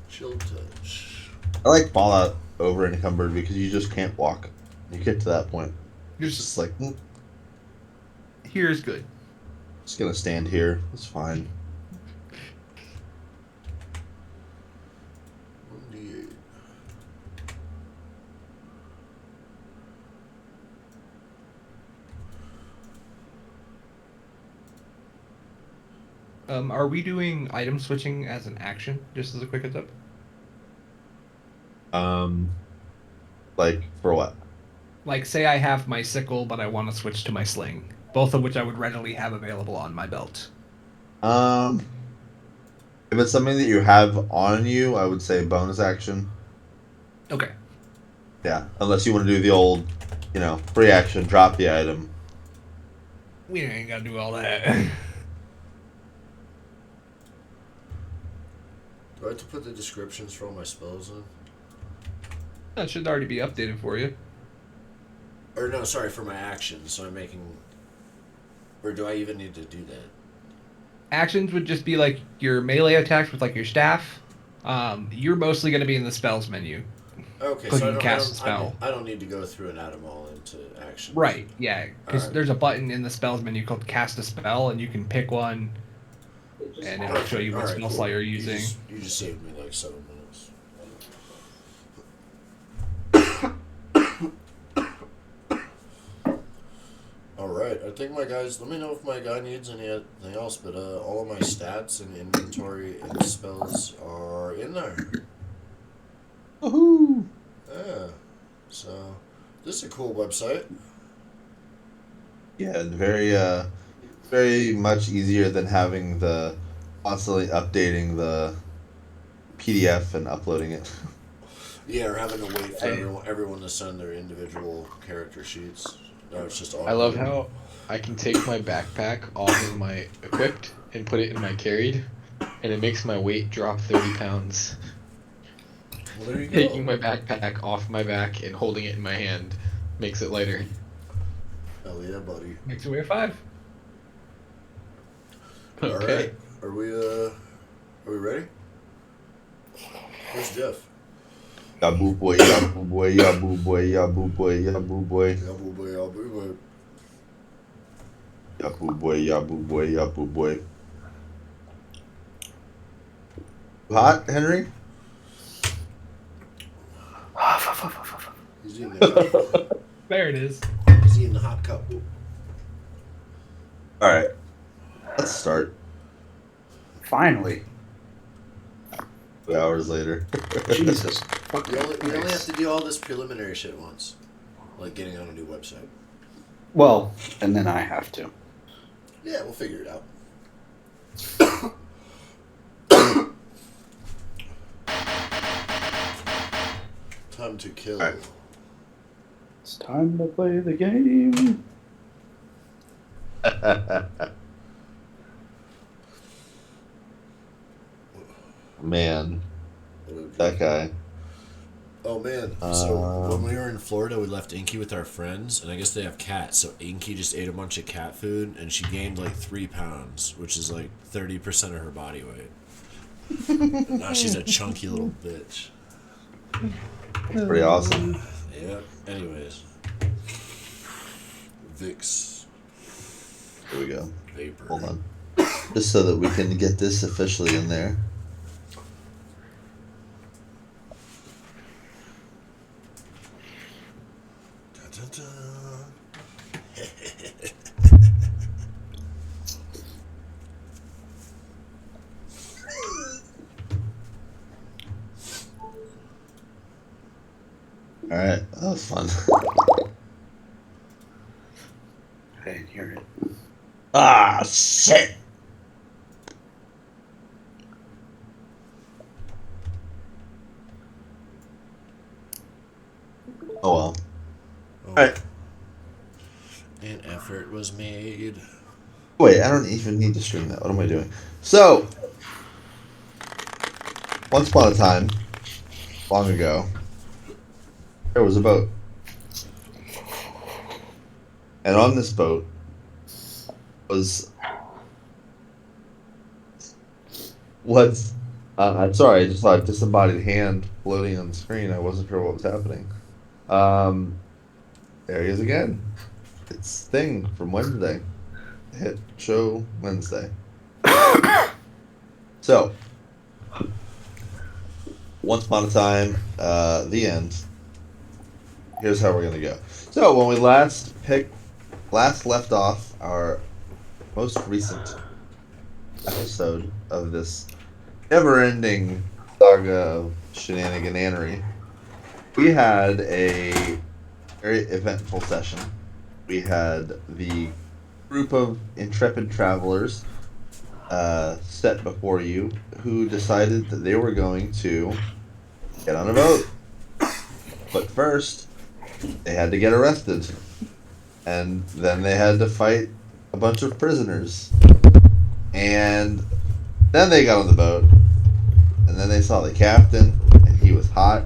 Chill touch. I like Fallout over encumbered because you just can't walk. You get to that point. You're It's just like, here's good. just gonna stand here. It's fine. 1d8. Are we doing item switching as an action? Just as a quick heads up. Like for what? Like, say I have my sickle, but I want to switch to my sling. Both of which I would readily have available on my belt. Um, if it's something that you have on you, I would say bonus action. Okay. Yeah, unless you want to do the old, free action, drop the item. We ain't gotta do all that. Do I have to put the descriptions for all my spells in? That should already be updated for you. Or no, sorry, for my actions. So I'm making... Or do I even need to do that? Actions would just be like your melee attacks with like your staff. You're mostly gonna be in the spells menu. Okay, Clicking so cast a spell. I don't need to go through and add them all into actions. Right, yeah. Because Alright. there's a button in the spells menu called cast a spell, and you can pick one, and it'll show you what Alright, spell cool. slot you're using. You just saved me like 7 minutes. Alright, I think my guys, let me know if my guy needs anything else, but all of my stats and inventory and spells are in there. Woohoo! Yeah. So, this is a cool website. Yeah, and very much easier than having the constantly updating the PDF and uploading it. Yeah, or having to wait for everyone to send their individual character sheets. No, it's just I love how I can take my backpack off of my equipped and put it in my carried, and it makes my weight drop 30 pounds. Well, there you go. Taking my backpack off my back and holding it in my hand makes it lighter. Hell yeah, buddy. Makes it weigh 5. Okay. Okay. Are we ready? Where's Jeff? Ya boo boy, ya boo boy, ya boo boy, ya boo boy, ya boo boy. Yeah, boo boy, yeah, boo boy. Ya boo boy, ya boo boy, ya boo boy. Hot, Henry? He's eating the There it is. He's eating the hot cup. All right, let's start. Finally. 2 hours later. Jesus. We only have to do all this preliminary shit once, like getting on a new website. Well, and then I have to. Yeah, we'll figure it out. Time to kill. All right. It's time to play the game. Man, that guy. Oh man! So when we were in Florida, we left Inky with our friends, and I guess they have cats. So Inky just ate a bunch of cat food, and she gained like 3 pounds, which is like 30% of her body weight. And now she's a chunky little bitch. That's pretty awesome. Yep. Anyways, Vicks. Here we go. Vapor. Hold on. Just so that we can get this officially in there. All right, that was fun. I didn't hear it. Ah, shit. Oh well. All right. An effort was made. Wait, I don't even need to stream that. What am I doing? So, once upon a time, long ago, there was a boat. And on this boat was what's I'm sorry, I just saw a disembodied hand floating on the screen. I wasn't sure what was happening. There he is again. It's Thing from Wednesday. Hit show Wednesday. So, once upon a time, the end. Here's how we're gonna go. So when we last left off our most recent episode of this never-ending saga of shenanigananery, we had a very eventful session. We had the group of intrepid travelers set before you who decided that they were going to get on a boat. But first, they had to get arrested. And then they had to fight a bunch of prisoners. And then they got on the boat. And then they saw the captain, and he was hot.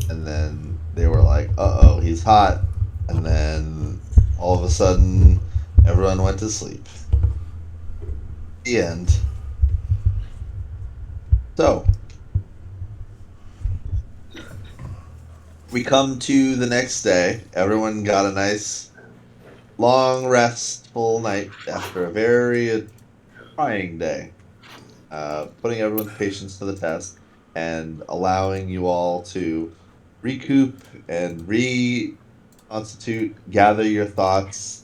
And then they were like, uh-oh, he's hot. And then all of a sudden, everyone went to sleep. The end. So, we come to the next day. Everyone got a nice, long, restful night after a very trying day. Putting everyone's patience to the test and allowing you all to recoup and reconstitute, gather your thoughts,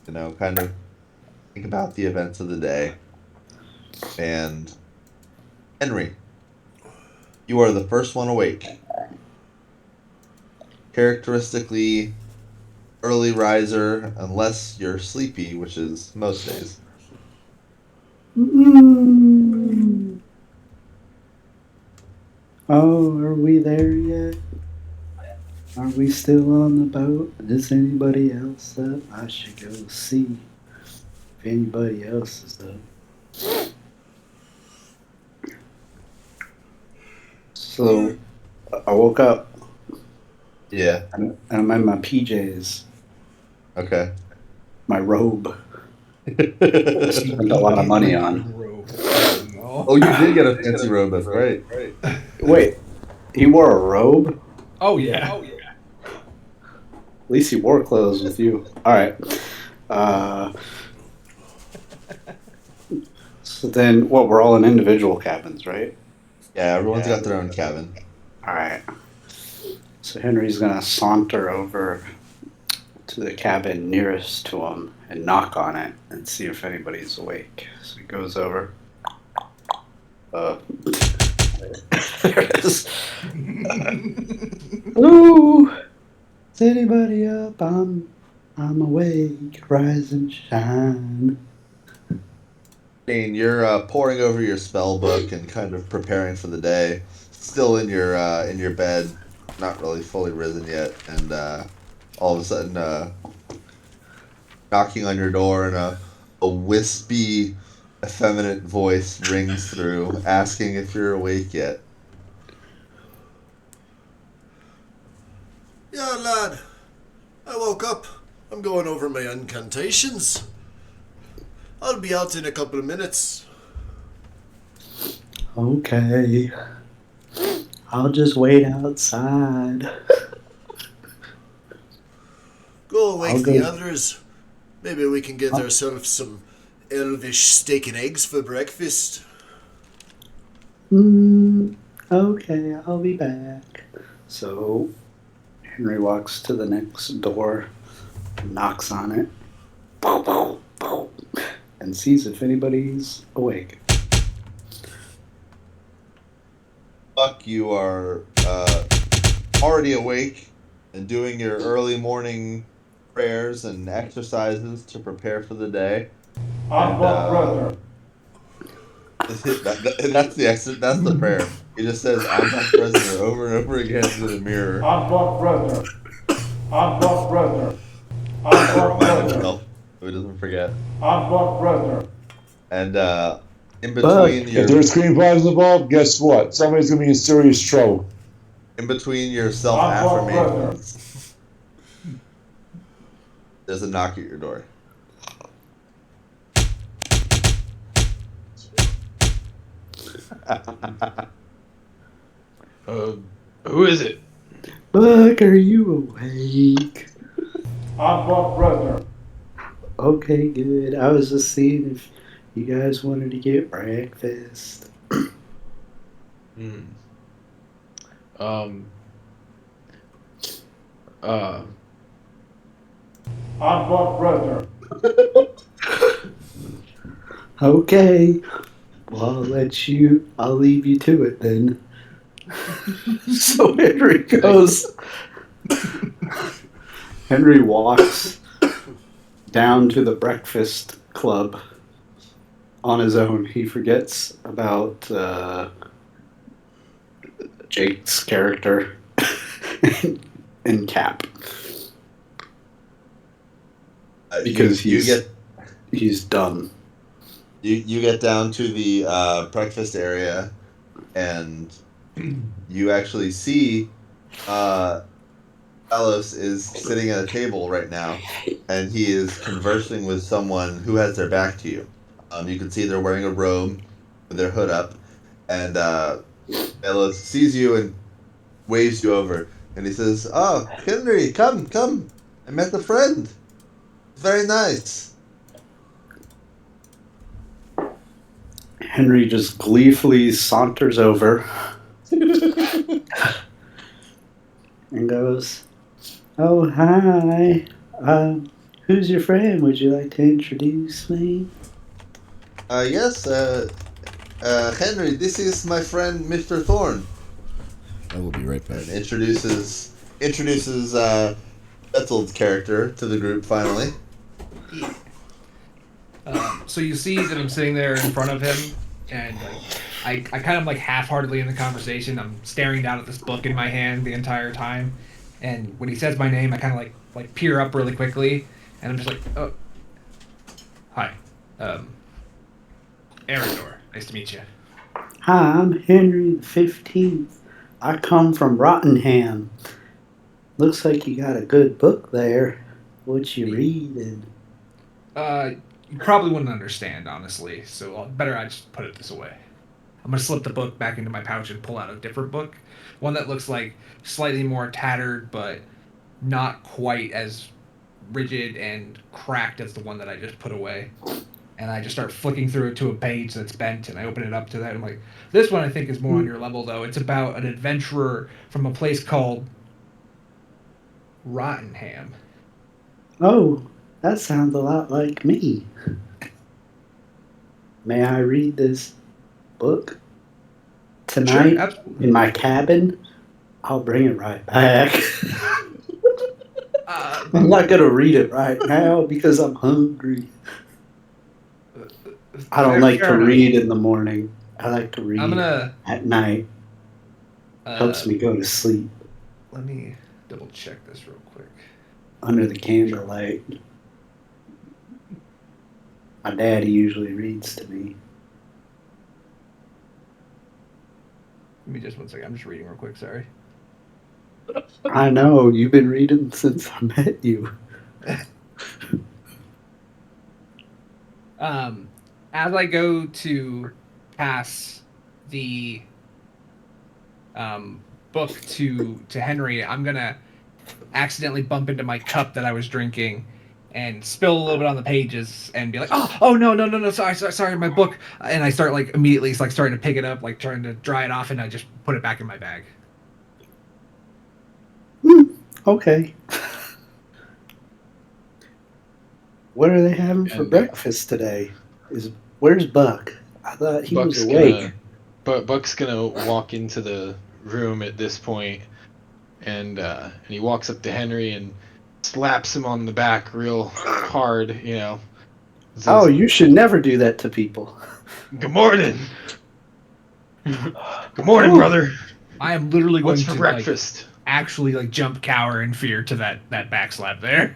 kind of think about the events of the day. And Henry, you are the first one awake. Characteristically early riser, unless you're sleepy, which is most days. Oh, are we there yet? Are we still on the boat? Is anybody else up? I should go see if anybody else is up. So, I woke up. Yeah. And I'm in my PJs. Okay. My robe. I spent a lot of money on. Oh, you did get a fancy robe. That's right. Wait, he wore a robe? Oh yeah. At least he wore clothes with you. All right. So then, what? We're all in individual cabins, right? Yeah, everyone's got their own cabin. All right. So Henry's gonna saunter over to the cabin nearest to him and knock on it and see if anybody's awake. So he goes over. There it is. Ooh, is anybody up? I'm awake. Rise and shine. Dean, you're pouring over your spell book and kind of preparing for the day. Still in your bed, not really fully risen yet, and all of a sudden, knocking on your door, and a wispy, effeminate voice rings through, asking if you're awake yet. Yeah, lad. I woke up. I'm going over my incantations. I'll be out in a couple of minutes. Okay. I'll just wait outside. Go awake I'll the go. others. Maybe we can get ourselves some elvish steak and eggs for breakfast. Okay, I'll be back. So Henry walks to the next door, knocks on it, bow, bow, bow, and sees if anybody's awake. Buck, you are already awake and doing your early morning prayers and exercises to prepare for the day. I'm Buck Brother. That's the exit. That's the prayer. He just says, "I'm Buck Brother" over and over again into the mirror. I'm Buck Brother. I'm Buck Brother. I'm To Buck remind Brother. himself so he doesn't forget. I'm Buck Brother. And in between Buck. your If there's screen vibes involved, guess what? Somebody's gonna be in serious trouble. in between your self affirmations, there's a knock at your door. Who is it? Buck, are you awake? I'm Buck Brother. Okay, good. I was just seeing if you guys wanted to get breakfast. Hmm. Um. Uh. I'm Buck Brother. Okay. Well, I'll leave you to it then. So Henry goes. Henry walks down to the breakfast club on his own. He forgets about Jake's character in Cap. Because he's done. You get down to the breakfast area, and you actually see Talos is sitting at a table right now, and he is conversing with someone who has their back to you. You can see they're wearing a robe with their hood up, and Talos sees you and waves you over, and he says, "Oh, Henry, come! I met a friend. Very nice." Henry just gleefully saunters over and goes, "Oh, hi. Who's your friend? Would you like to introduce me?" Yes, Henry, this is my friend Mr. Thorne. I will be right back. And introduces Betzeld's character to the group finally. So you see that I'm sitting there in front of him, and I kind of like half-heartedly in the conversation. I'm staring down at this book in my hand the entire time, and when he says my name, I kind of like peer up really quickly, and I'm just like, "Oh, hi, Arador. Nice to meet you." Hi, I'm Henry the 15th. I come from Rottenham. Looks like you got a good book there. What you reading? You probably wouldn't understand, honestly, so better I just put it this way. I'm gonna slip the book back into my pouch and pull out a different book, one that looks like slightly more tattered, but not quite as rigid and cracked as the one that I just put away. And I just start flicking through it to a page that's bent, and I open it up to that. I'm like, this one I think is more on your level, though. It's about an adventurer from a place called Rottenham. Oh, that sounds a lot like me. May I read this book Sure, tonight absolutely. in my cabin? I'll bring it right back. I'm not gonna read it right now because I'm hungry. I don't like to fair enough. read in the morning. I like to I'm read gonna at night. Helps me go to sleep let me double check this real quick. under the candlelight. My daddy usually reads to me. Give me just one second. I'm just reading real quick. Sorry. I know, you've been reading since I met you. As I go to pass the book to Henry, I'm gonna accidentally bump into my cup that I was drinking and spill a little bit on the pages and be like, oh no no no no sorry my book, and I start like immediately like starting to pick it up, like trying to dry it off, and I just put it back in my bag. Okay. What are they having for And breakfast today? Where's Buck? I thought he was awake. Buck's gonna walk into the room at this point, and he walks up to Henry and slaps him on the back real hard. Oh, Says, you should never do that to people. "Good morning, good morning, Oh. brother. I am literally What's going for to breakfast?" actually like jump cower in fear to that back slap there.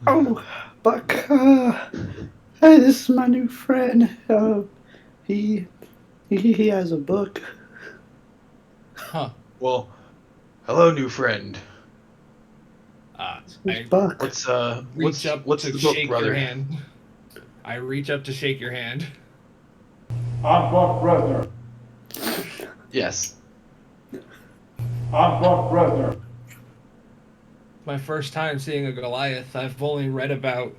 Oh, Buck. Hey, this is my new friend. He he has a book. Huh. Well, hello, new friend. Who's I Buck? What's reach up what's to the book, shake your brother? hand. I reach up to shake your hand. I'm Buck Bresner. Yes. I'm Buck Bresner. My first time seeing a Goliath. I've only read about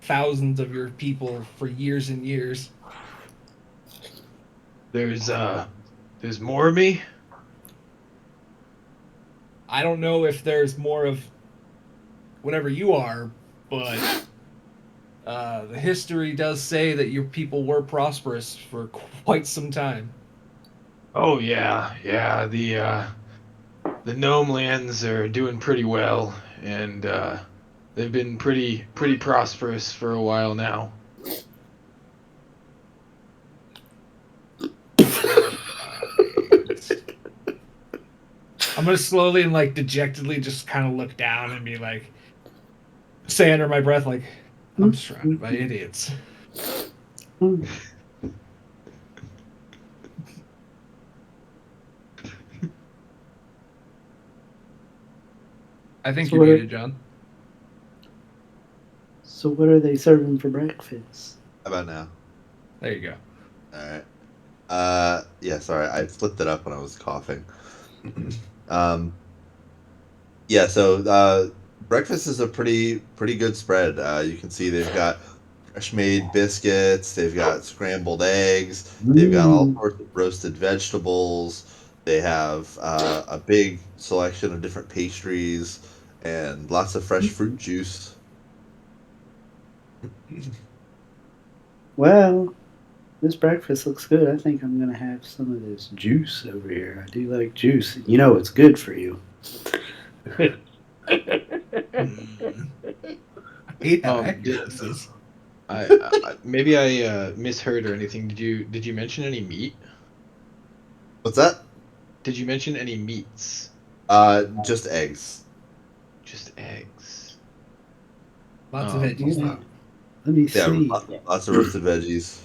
thousands of your people for years and years. There's more of me. I don't know if there's more of whatever you are, but the history does say that your people were prosperous for quite some time. Oh yeah. The gnome lands are doing pretty well, and they've been pretty prosperous for a while now. I'm gonna slowly and like dejectedly just kind of look down and be like, say under my breath, like, I'm surrounded by idiots. I think So you're what muted, are, John. so what are they serving for breakfast? How about now? There you go. All right. Yeah, sorry, I flipped it up when I was coughing. um, yeah, so breakfast is a pretty good spread. You can see they've got fresh made biscuits, they've got scrambled eggs, they've got all Mm. sorts of roasted vegetables. They have a big selection of different pastries and lots of fresh fruit juice. Well, this breakfast looks good. I think I'm gonna have some of this juice over here. I do like juice. You know it's good for you. I hate how Did accurate this is. maybe I misheard or anything? Did you mention any meat? What's that? Did you mention any meats? Just eggs. Just eggs. Lots of Um, veggies Yeah. though. Let me Yeah, see. lots of roasted veggies.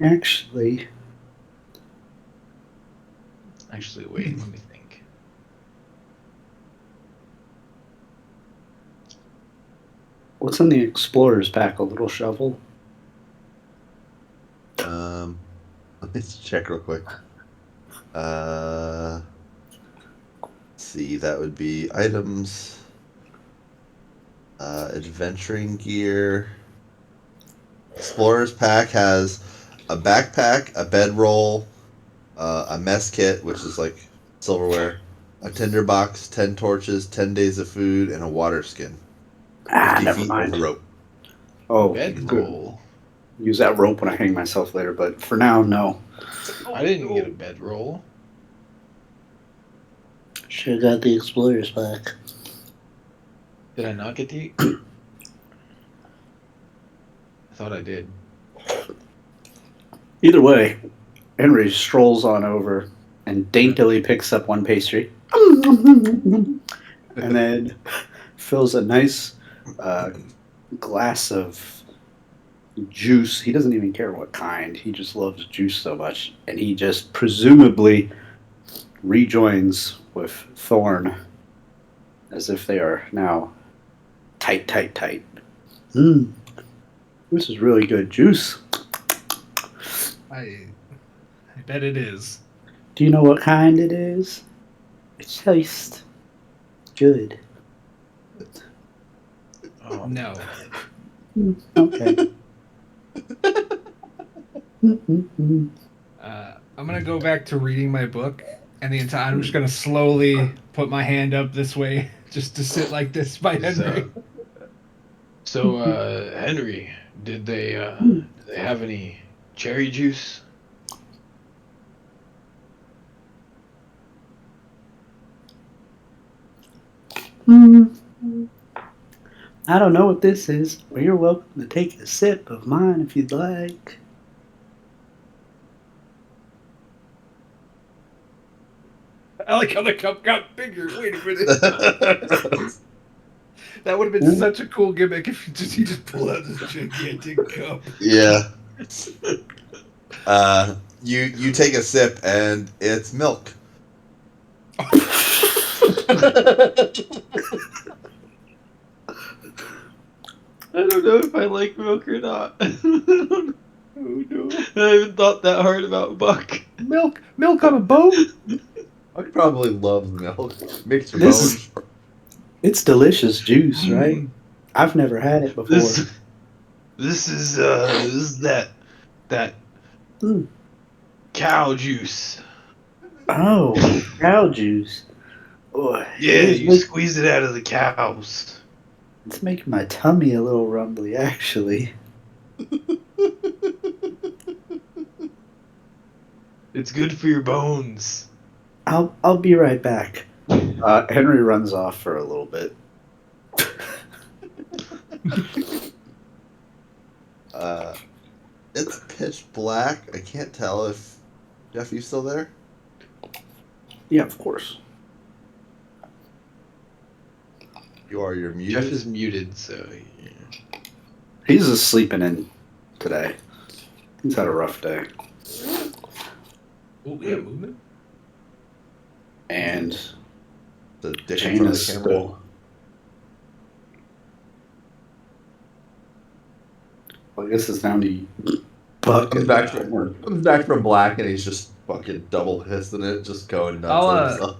Actually, Actually, wait. Let me think. what's in the explorer's pack? A little shovel? Let me check real quick. Let's see, that would be items, adventuring gear. Explorer's pack has a backpack, a bedroll, a mess kit, which is like silverware, a tinderbox, 10 torches, 10 days of food, and a water skin. Ah, 50 never feet mind. of rope. Oh, Bedroll. use that rope when I hang myself later, but for now, no. I didn't get a bedroll. Should have got the explorers back. Did I not get the? I thought I did. Either way, Henry strolls on over and daintily picks up one pastry. And then fills a nice glass of juice. He doesn't even care what kind. He just loves juice so much. And he just presumably rejoins with Thorn as if they are now tight, tight, tight. This is really good juice. I bet it is. Do you know what kind it is? It tastes good. Oh, No. Okay. I'm gonna go back to reading my book, and I'm just gonna slowly put my hand up this way, just to sit like this by Henry. So, Henry, did they have any cherry juice? I don't know what this is, but you're welcome to take a sip of mine if you'd like. I like how the cup got bigger. Wait a minute. That would have been such a cool gimmick if he just pulled out this gigantic cup. Yeah. You take a sip and it's milk. I don't know if I like milk or not. Oh no! I haven't thought that hard about Buck. Milk on a boat. I probably love milk. Makes your This- bones. It's delicious juice, right? I've never had it before. This is that Mm. cow juice. Oh, cow juice. Oh, Yeah, you squeeze it out of the cows. It's making my tummy a little rumbly, actually. It's good for your bones. I'll be right back. Henry runs off for a little bit. It's pitch black. I can't tell if Jeff, you still there? Yeah, of course. You're muted. Jeff is muted, so yeah. He's just sleeping in today. He's had a rough day. Oh, we got movement. And The dick in Jane front of is the camera. still. Well, I guess it's down to Buck. Comes back from black and he's just fucking double hissing it, just going nuts on himself.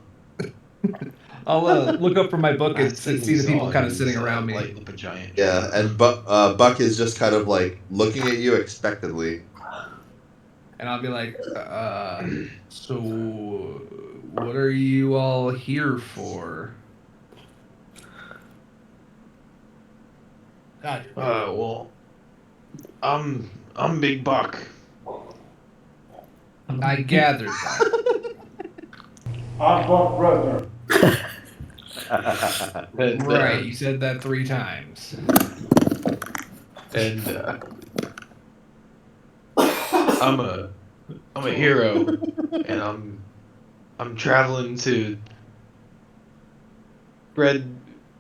I'll look up from my book and Last thing see we the people saw, kind of he sitting was, around me. lighting up a giant. Yeah, and Buck is just kind of like looking at you expectantly. And I'll be like, so what are you all here for? God. Well, I'm Big Buck. I gathered that. I'm Buck Brother. And, Right, you said that 3 times. And I'm a hero, and I'm traveling to spread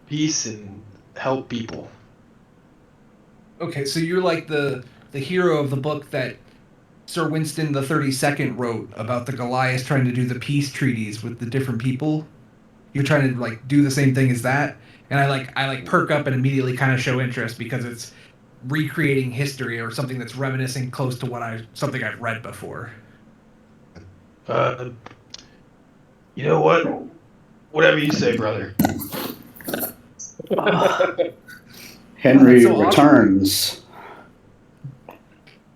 peace and help people. Okay, so you're like the hero of the book that Sir Winston the 32nd wrote about the Goliaths trying to do the peace treaties with the different people. You're trying to like do the same thing as that, and I perk up and immediately kind of show interest because it's recreating history or something that's reminiscing close to something I've read before. You know what? Whatever you say, brother. Henry Oh, that's so returns.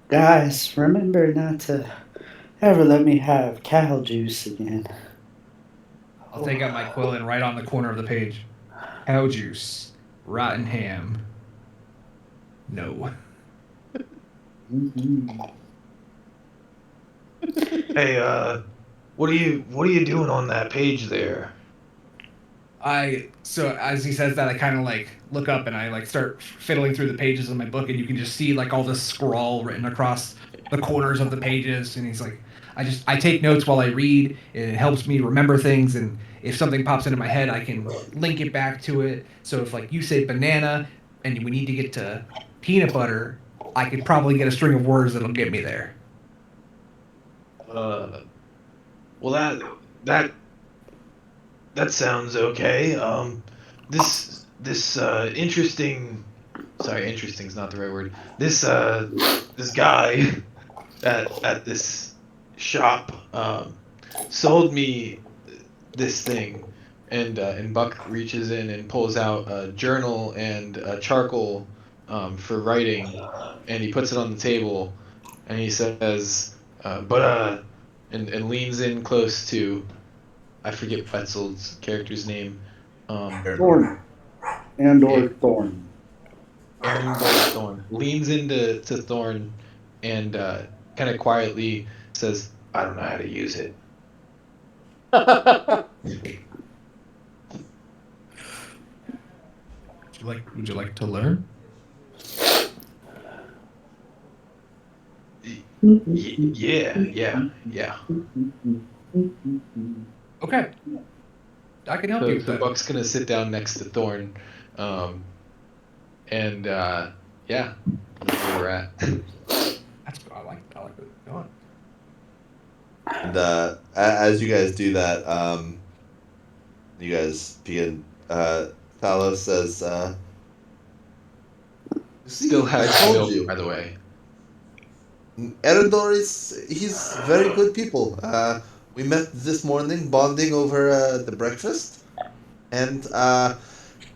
Guys, remember not to ever let me have cow juice again. I'll take out my quill and write on the corner of the page, cow juice. rotten ham. No. Hey, what are you doing on that page there? So as he says that, I kind of like look up and I like start fiddling through the pages of my book, and you can just see like all this scrawl written across the corners of the pages. And he's like, I take notes while I read, and it helps me remember things. And if something pops into my head, I can link it back to it. So if like you say banana, and we need to get to peanut butter, I could probably get a string of words that'll get me there. Well, that sounds okay. This interesting. Sorry, interesting's not the right word. This guy at this shop sold me this thing, and Buck reaches in and pulls out a journal and a charcoal for writing, and he puts it on the table, and he says, and leans in close to, I forget Betzel's character's name. Thorn. And/or Yeah. Thorn. Arendor Thorn leans into Thorn and kind of quietly says, "I don't know how to use it." Would you like to learn? Yeah. Okay. I can help you with So that. Buck's gonna sit down next to Thorn, and yeah, that's where we're at. I like it. Go on. And as you guys do that, you guys begin. Talos says, "See, Still I has told milk, you. by the way. Erendor he's very good people. We met this morning, bonding over the breakfast. And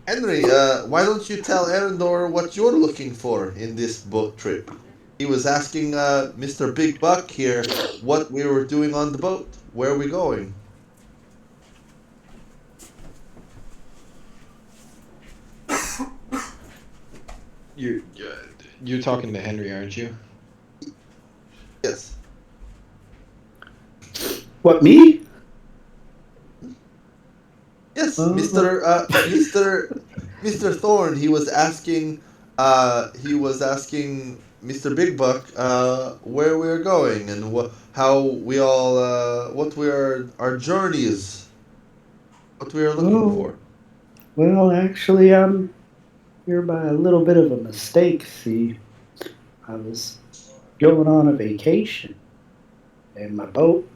Henry, why don't you tell Erendor what you're looking for in this boat trip? He was asking Mr. Big Buck here what we were doing on the boat. Where are we going?" You're talking to Henry, aren't you? Yes. What, me? Yes, Mr. Thorne. He was asking Mr. Big Buck where we're going and how we all what we are our journeys, what we are looking Oh, for. well, actually, I'm here by a little bit of a mistake. See, I was going on a vacation, and my boat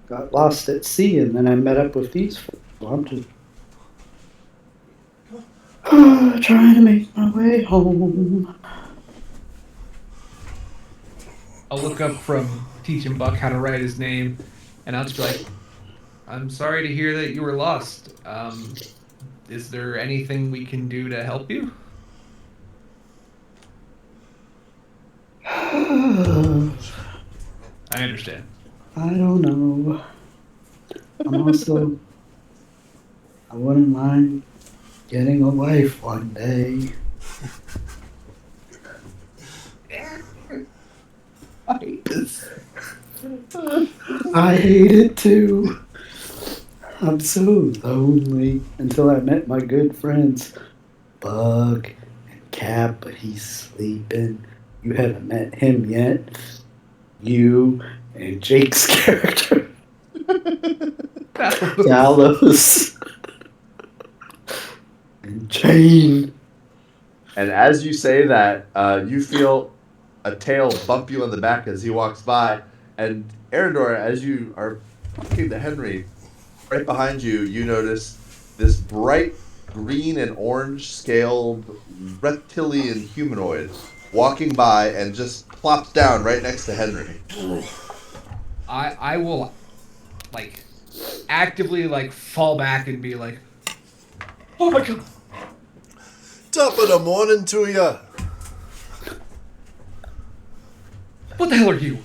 got lost at sea, and then I met up with these folks. So I'm just trying to make my way home. I'll look up from teaching Buck how to write his name, and I'll just be like, "I'm sorry to hear that you were lost. Is there anything we can do to help you?" I I understand. don't know. I'm also, I wouldn't mind getting a wife one day. I hate this. I hate it too. I'm so lonely until I met my good friends Bug and Cap, but he's sleeping. You haven't met him yet. You and Jake's character, Dallas, and Jane. And as you say that, you feel a tail bump you on the back as he walks by, and Erendor, as you are talking to Henry, right behind you, you notice this bright green and orange scaled reptilian humanoid walking by and just plops down right next to Henry. I will like actively like fall back and be like, "Oh my god, Top of the morning to ya. what the hell are you?"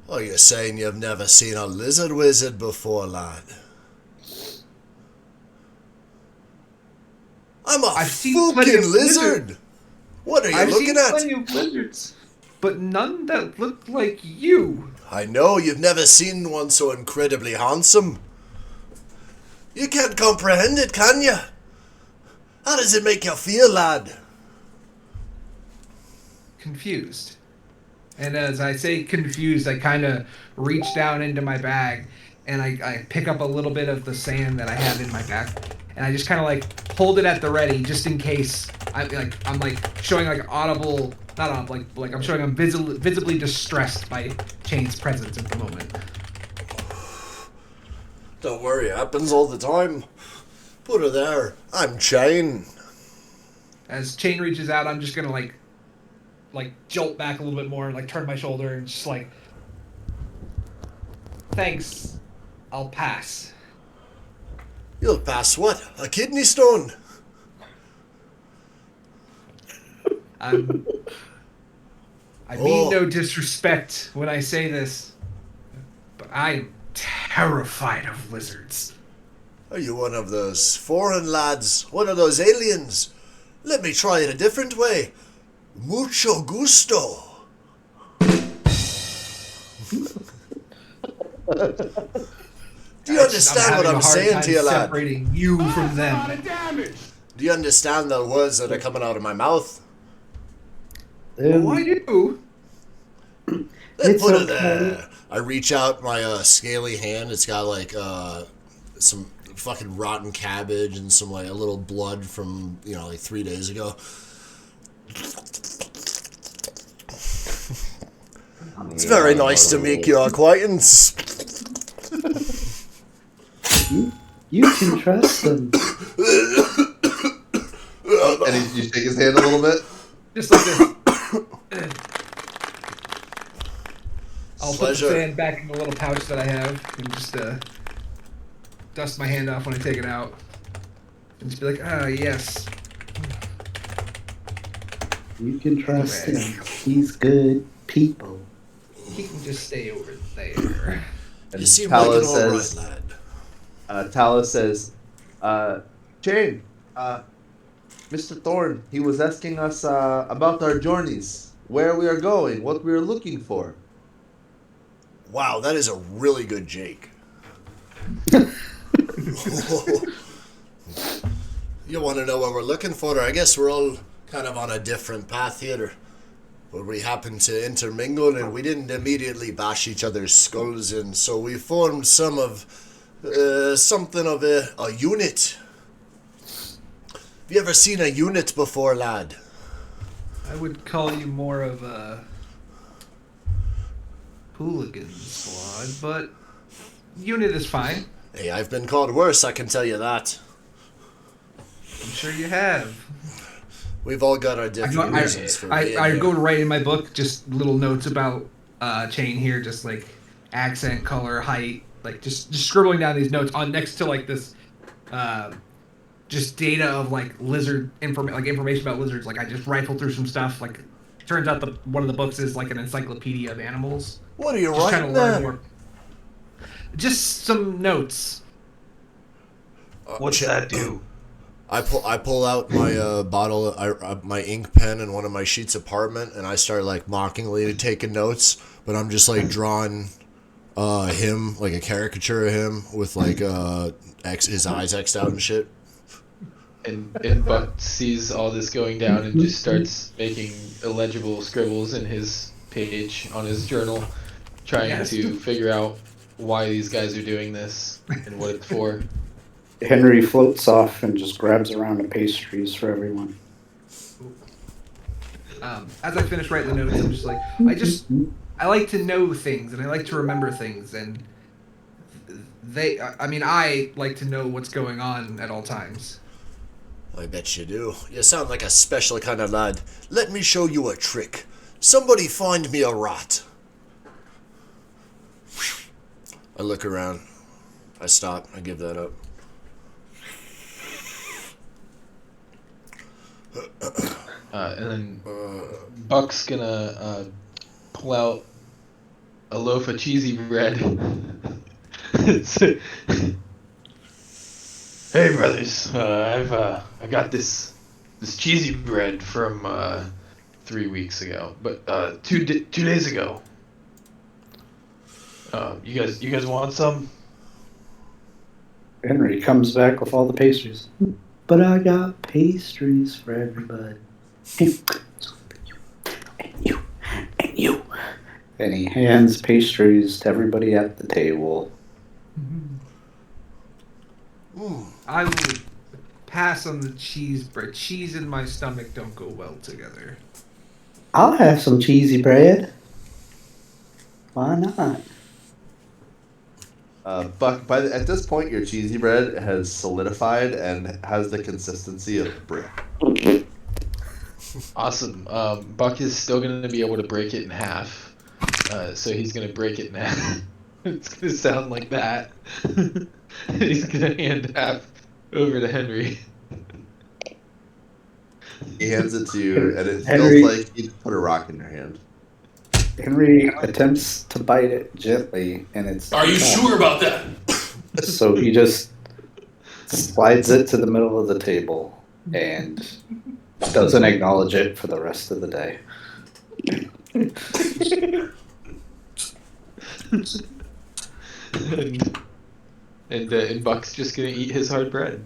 Oh, you're saying you've never seen a lizard wizard before, lad? I'm a I've seen plenty fucking of lizard. What are you I've looking seen at? plenty of lizards, but none that look like you. I know you've never seen one so incredibly handsome. You can't comprehend it, can you? How does it make you feel, lad? Confused. And as I say confused, I kind of reach down into my bag and I pick up a little bit of the sand that I have in my bag, and I just kind of like hold it at the ready just in case. I'm like showing like audible, not audible, like I'm showing I'm visibly distressed by Chain's presence at the moment. Don't worry, it happens all the time. Put her there. I'm Chain. As Chain reaches out, I'm just gonna like jolt back a little bit more, like turn my shoulder and just like, thanks, I'll pass. You'll pass what? A kidney stone? I mean no disrespect when I say this, but I'm terrified of lizards. Are you one of those foreign lads? One of those aliens? Let me try it a different way. Mucho gusto. Do you understand what I'm saying to you, lad? Separating you from them. Do you understand the words that are coming out of my mouth? Oh, I do. Then put it there. I reach out my scaly hand. It's got like some fucking rotten cabbage and some like a little blood from like 3 days ago. It's very nice to make your acquaintance. You can trust them. And you shake his hand a little bit? Just like this. I'll put the Pleasure. sand back in the little pouch that I have and just dust my hand off when I take it out. And just be like, yes. You can trust him. He's good people. He can just stay over there. And You seem like Talos an alright says, lad. Talos says, Chain, Mr. Thorn, he was asking us about our journeys, where we are going, what we are looking for. Wow, that is a really good Jake. You want to know what we're looking for? I guess we're all kind of on a different path here, where we happened to intermingle and we didn't immediately bash each other's skulls in, so we formed something of a unit. Have you ever seen a unit before, lad? I would call you more of a hooligan squad, but unit is fine. Hey, I've been called worse, I can tell you that. I'm sure you have. We've all got our different reasons for being I here. go to write in my book just little notes about Chain here, just like accent, color, height, like just scribbling down these notes on next to like this just data of like lizard information about lizards. Like I just rifle through some stuff. Like turns out one of the books is like an encyclopedia of animals. What are you Just trying writing to learn there? more. Just some notes. What's that do? I pull out my bottle, my ink pen, and one of my sheets of parchment, and I start like mockingly taking notes. But I'm just like drawing him, like a caricature of him with like his eyes xed out and shit. And Buck sees all this going down and just starts making illegible scribbles in his page on his journal, trying to figure out why these guys are doing this and what it's for. Henry floats off and just grabs a round of pastries for everyone. As I finish writing the notes, I'm just like, I like to know things and I like to remember things, and I like to know what's going on at all times. I bet you do. You sound like a special kind of lad. Let me show you a trick. Somebody find me a rat. I look around. I stop. I give that up. And then Buck's gonna pull out a loaf of cheesy bread. Hey brothers, I've I got this cheesy bread from 3 weeks ago, but 2 days ago. You guys want some? Henry comes back with all the pastries. But I got pastries for everybody. And you, and you. And he hands pastries to everybody at the table. I would pass on the cheese bread. Cheese and my stomach don't go well together. I'll have some cheesy bread. Why not? Buck, at this point, your cheesy bread has solidified and has the consistency of brick. Awesome. Buck is still gonna be able to break it in half. So he's gonna break it in half. It's gonna sound like that. He's gonna hand half over to Henry. He hands it to you, and it Henry- feels like you put a rock in your hand. Henry attempts to bite it gently, and it's. Are you sure about that? So he just slides it to the middle of the table and doesn't acknowledge it for the rest of the day. And Buck's just gonna eat his hard bread.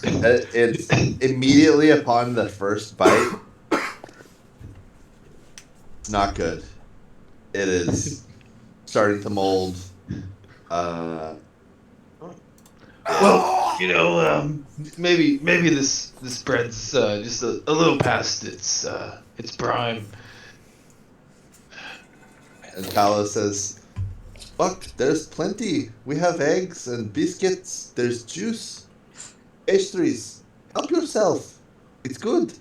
It's immediately upon the first bite. Not good. It is starting to mold. Well, maybe this bread's just a little past its prime. And Paolo says, "Buck, there's plenty. We have eggs and biscuits. There's juice, pastries. Help yourself. It's good."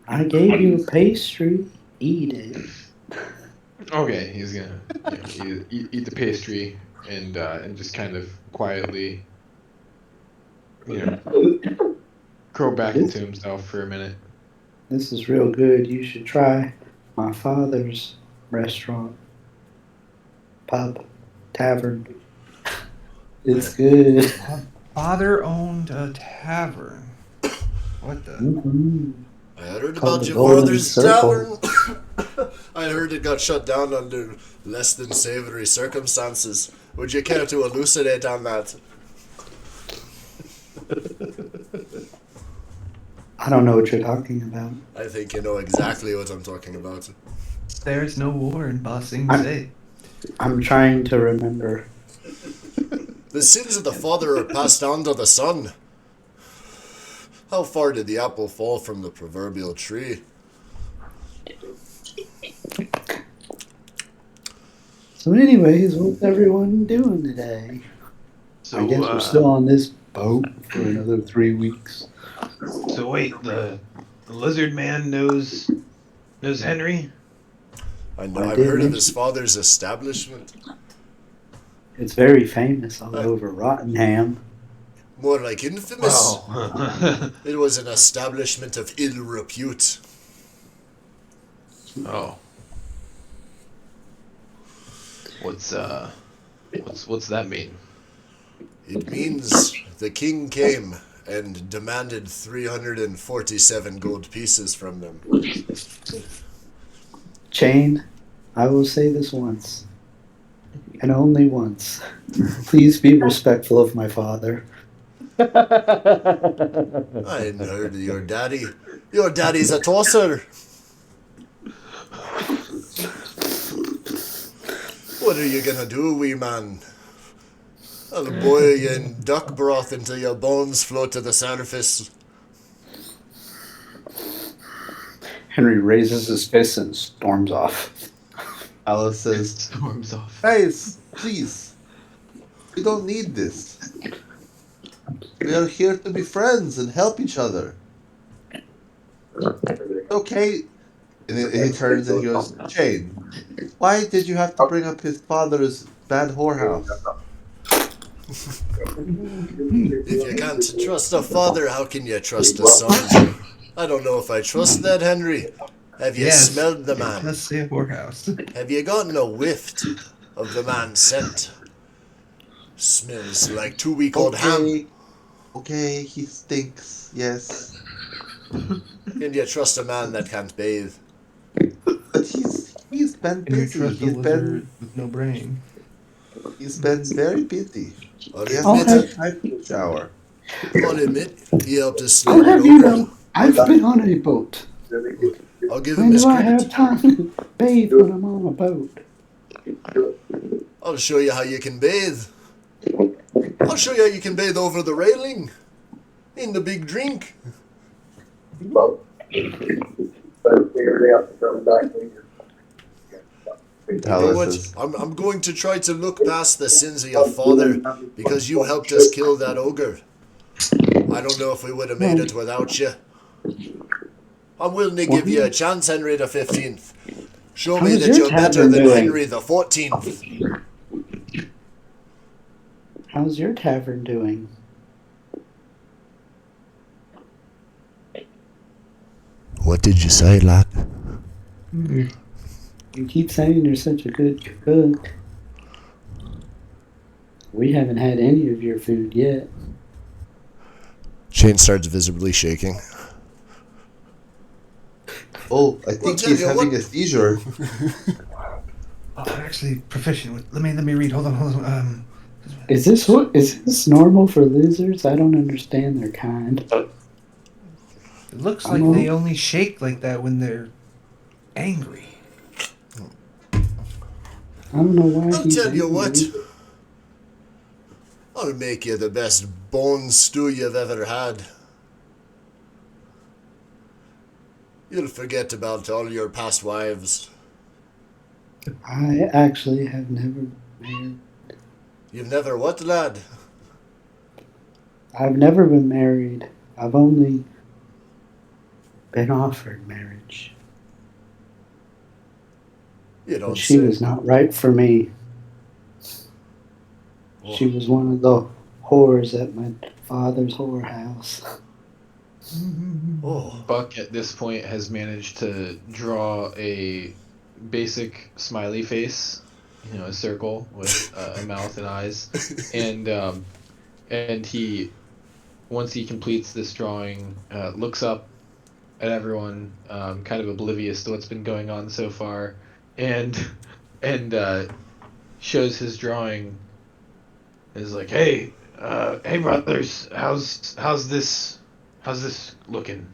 I gave you a pastry. Eat it. Okay, he's gonna eat the pastry and just kind of quietly, curl back into himself for a minute. This is real good. You should try my father's restaurant, pub, tavern. It's good. Father owned a tavern. What the? Mhm. I heard Called about the your Golden father's Circle. tavern. I heard it got shut down under less than savory circumstances. Would you care to elucidate on that? I don't know what you're talking about. I think you know exactly what I'm talking about. There's no war in Bossing State. I'm trying to remember. The sins of the father are passed down to the son. How far did the apple fall from the proverbial tree? So, anyways, what's everyone doing today? So I guess we're still on this boat for another 3 weeks. So wait, the lizard man knows Henry? I know. I I've did heard of mention- his father's establishment. It's very famous all over Rottenham. More like infamous. Wow. It was an establishment of ill repute. Oh. What's that mean? It means the king came and demanded 347 gold pieces from them. Chain, I will say this once, and only once. Please be respectful of my father. I heard your daddy. Your daddy's a tosser. What are you gonna do, wee man? I'll boil you in duck broth until your bones float to the surface. Henry raises his fist and storms off. Alice says, Storms off. "Guys, please. We don't need this. We are here to be friends and help each other. Okay." And he turns and he goes, "Jane, why did you have to bring up his father's bad whorehouse?" If you can't trust a father, how can you trust a son? I don't know if I trust that, Henry. Have you smelled the man? Let's say a whorehouse. Have you gotten a whiff of the man's scent? Smells like 2-week-old ham. Okay, he stinks. Yes, Can you trust a man that can't bathe? but he's been Can you busy. trust a lizard with no brain? He's been very busy. I'll He I'll hasn't admit, had time to shower. I'll admit, he helped us slay I'll an have you ogre. know, I've been on a boat. I'll give him When his do I have credit. time to bathe when I'm on a boat? I'll show you how you can bathe. I'll show you how you can bathe over the railing. In the big drink. You know what? Alice I'm going to try to look past the sins of your father because you helped us kill that ogre. I don't know if we would have made it without you. I'm willing to give you a chance, Henry the 15th. Show me How's that your you're better tavern than doing? Henry the 14th. How's your tavern doing? What did you say, lad? You keep saying you're such a good cook. We haven't had any of your food yet. Shane starts visibly shaking. Oh, I think tell he's you having what. a seizure. Oh, I'm actually proficient with. Let me read. Hold on. Is this normal for lizards? I don't understand their kind. It looks like they only shake like that when they're angry. I don't know why I'll he's tell you angry. what. I'll make you the best bone stew you've ever had. You'll forget about all your past wives. I actually have never married. You've never what, lad? I've never been married. I've only been offered marriage. You don't But she say. was not right for me. Oh. She was one of the whores at my father's whorehouse. Oh. Buck at this point has managed to draw a basic smiley face, a circle with a mouth and eyes, and he, once he completes this drawing, looks up at everyone, kind of oblivious to what's been going on so far, and shows his drawing. Is like, hey brothers, how's this looking?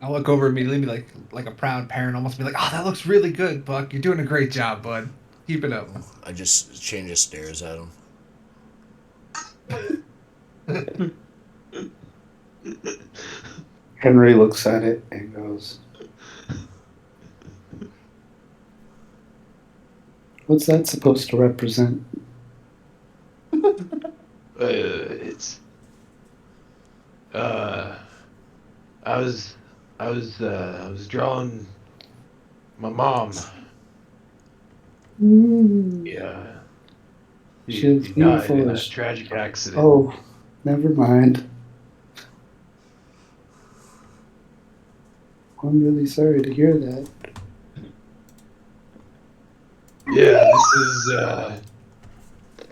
I'll look over immediately, be like a proud parent, almost be like, "Oh, that looks really good, Buck. You're doing a great job, bud. Keep it up." I just change his stares at him. Henry looks at it and goes, "What's that supposed to represent?" It's I was drawing my mom. Yeah. She was He died beautiful in a as... tragic accident. Oh, never mind. I'm really sorry to hear that. Yeah,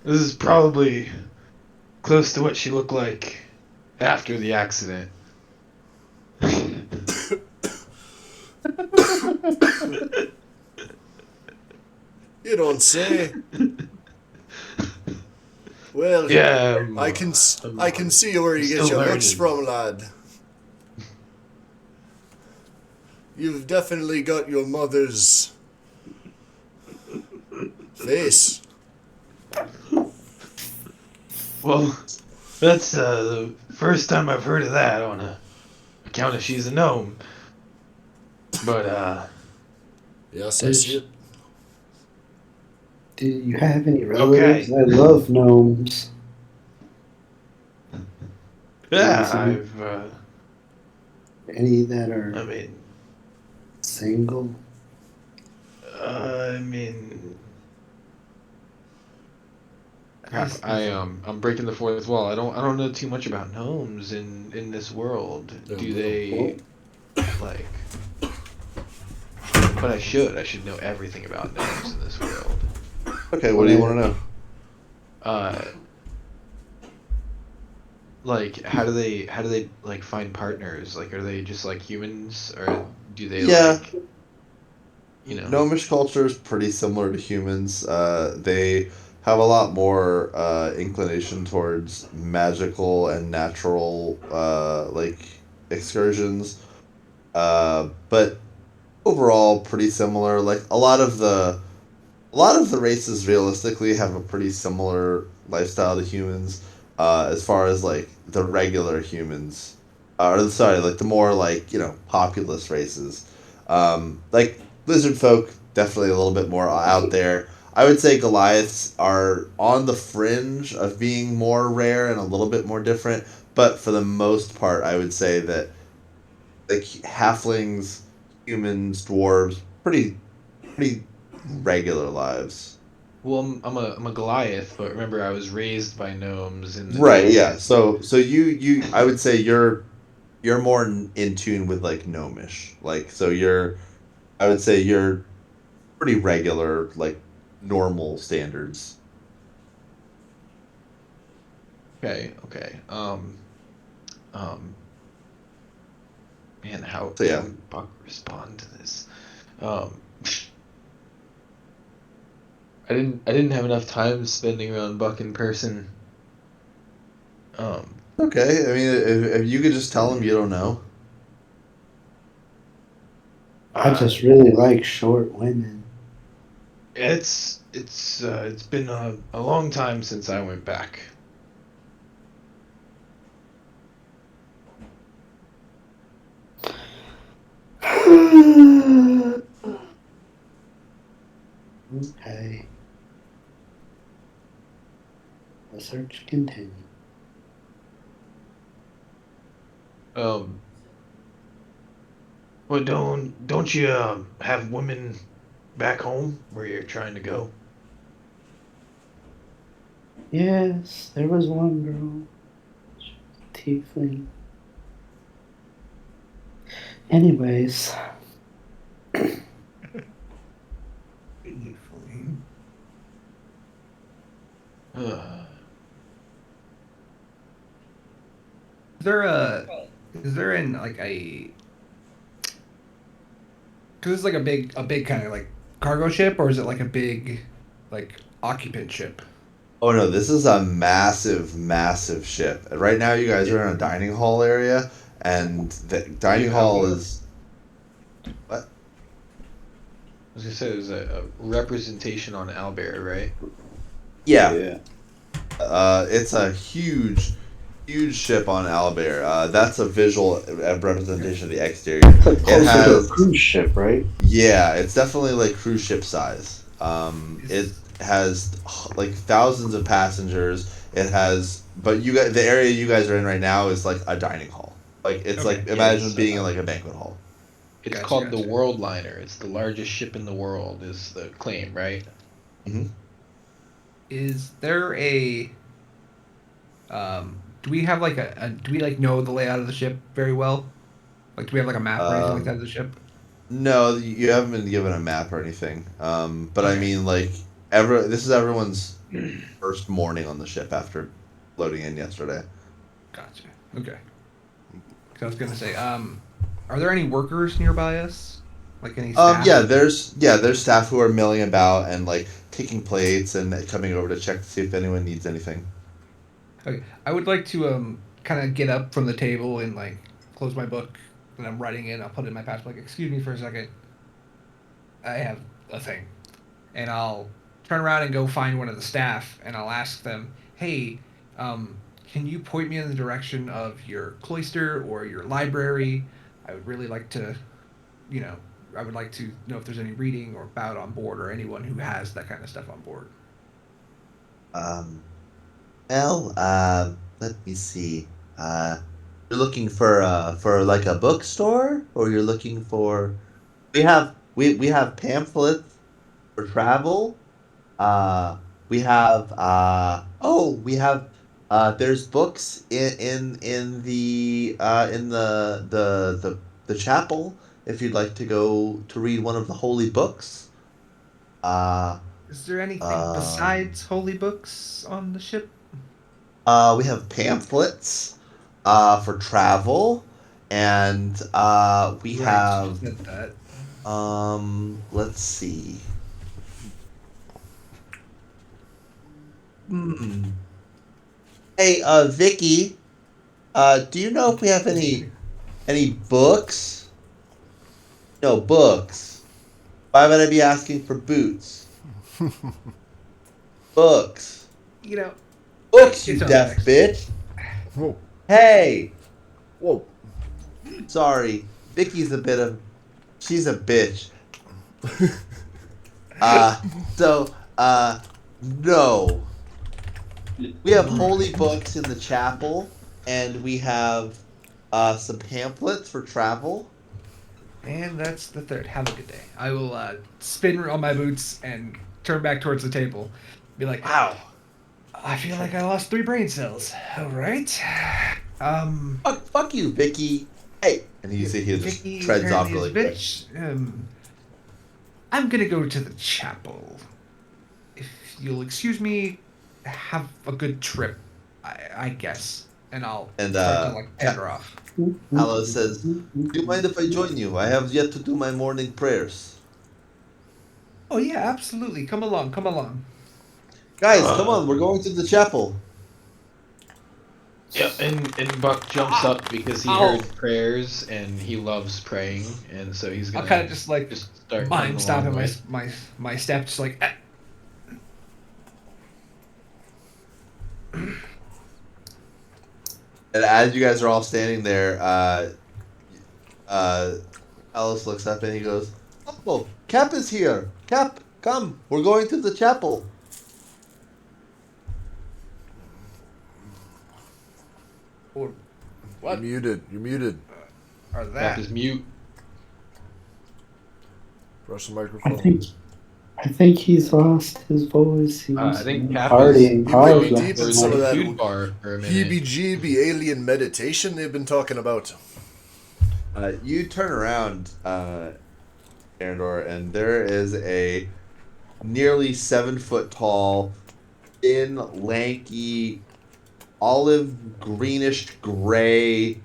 this is probably close to what she looked like after the accident. You don't say. Well, yeah, I can see where you get your looks from, lad. You've definitely got your mother's face. Well, that's the first time I've heard of that on account of she's a gnome. But yes, I see it. Do you have any relatives? I love gnomes. yeah, I've any that are I mean single? Crap, I'm breaking the fourth wall. I don't know too much about gnomes in this world. Do they like? But I should know everything about gnomes in this world. Okay, what do you want to know? Uh, like how do they like find partners? Like, are they just like humans, or do they Yeah, like you know? Gnomish culture is pretty similar to humans. They have a lot more inclination towards magical and natural like excursions. But overall, pretty similar. Like a lot of the races realistically have a pretty similar lifestyle to humans, as far as like the regular humans, or sorry, like the more like populous races, like lizard folk definitely a little bit more out there. I would say Goliaths are on the fringe of being more rare and a little bit more different, but for the most part, I would say that like halflings, humans, dwarves, pretty regular lives. Well, I'm a Goliath, but remember I was raised by gnomes in the Right. Yeah. days. So you I would say you're more in tune with like gnomish. Like so I would say you're pretty regular like normal standards. Okay, okay. Um, man, So how yeah. would Buck respond to this? Um, I didn't have enough time spending around Buck in person. Um, Okay. I mean, if you could just tell them you don't know. I uh, just really like short women. it's been a long time since I went back. Okay. The search continues. Um, well, don't you have women back home where you're trying to go? Yes, there was one girl. She was a tiefling. Anyways, Uh, Is there a is there in like a because it's like a big kind of like cargo ship, or is it like a big like occupant ship? Oh no, this is a massive, massive ship. Right now, you guys are in a dining hall area, and the do you dining have hall a? is what? I was gonna say there's a representation on Albert, right? Yeah. yeah. It's a huge, huge ship on Albert. That's a visual representation of the exterior. It's like It closer to a has, cruise ship, right? yeah, it's definitely like cruise ship size. It Is has like thousands of passengers. It has, but the area you guys are in right now is like a dining hall. Like it's okay, like yeah, imagine It's being in like a banquet hall. it's gotcha, called the gotcha. World Liner. It's the largest ship in the world, is the claim, right? Hmm. Is there a do we have like do we like know the layout of the ship very well? Like, do we have like a map or anything like that Um, of the ship? no, you haven't been given a map or anything. But I Okay, mean, like, this is everyone's first morning on the ship after loading in yesterday. gotcha. Okay, 'cause I was gonna say, are there any workers nearby us? Like any Yeah, staff? there's staff who are milling about and like taking plates and coming over to check to see if anyone needs anything. Okay, I would like to kind of get up from the table and like close my book that I'm writing in. I'll put it in my passport. Like, excuse me for a second. I have a thing, and I'll turn around and go find one of the staff, and I'll ask them, "Hey, can you point me in the direction of your cloister or your library? I would really like to, you know, I would like to know if there's any reading or bout on board or anyone who has that kind of stuff on board." Um, let me see. You're looking for like a bookstore, or you're looking for? We have pamphlets for travel. Uh, we have we have there's books in the chapel if you'd like to go to read one of the holy books. Uh, Is there anything besides holy books on the ship? We have pamphlets for travel, and we Right, you have said that. let's see. Hmm. Hey, Vicky, do you know if we have any books? No books. Why would I be asking for boots? Books. You know, Books, you it's over deaf next. bitch. Whoa. Hey. Whoa. Sorry. Vicky's she's a bitch. So, no. We have holy books in the chapel, and we have some pamphlets for travel. And that's the third. Have a good day. I will spin on my boots and turn back towards the table. Be like, Wow. I feel like I lost 3 brain cells. All right. Fuck you, Vicky. Hey. And you see he just Vicky treads off apparently is really a quick. bitch. I'm gonna go to the chapel. If you'll excuse me, have a good trip, I guess. And I'll And start to like pander off. Aloe says, "Do you mind if I join you? I have yet to do my morning prayers." Oh yeah, absolutely. Come along, come along. Guys, come on, we're going to the chapel. Yeah, and Buck jumps up because he heard prayers and he loves praying, and so he's gonna I'll kind of just like start mind coming stopping along my step, just like. And as you guys are all standing there, Alice looks up and he goes, "Oh, Cap is here. Cap, come. We're going to the chapel." Or You're muted. You're muted. Or Cap that. is mute. Press the I microphone. think he's lost his voice. He was I think Cap partying is You might hard be going deep in towards some of the that food bar for a minute. heebie-jeebie alien meditation they've been talking about. You turn around, Arendor, and there is a nearly 7 foot tall, thin, lanky, olive greenish gray,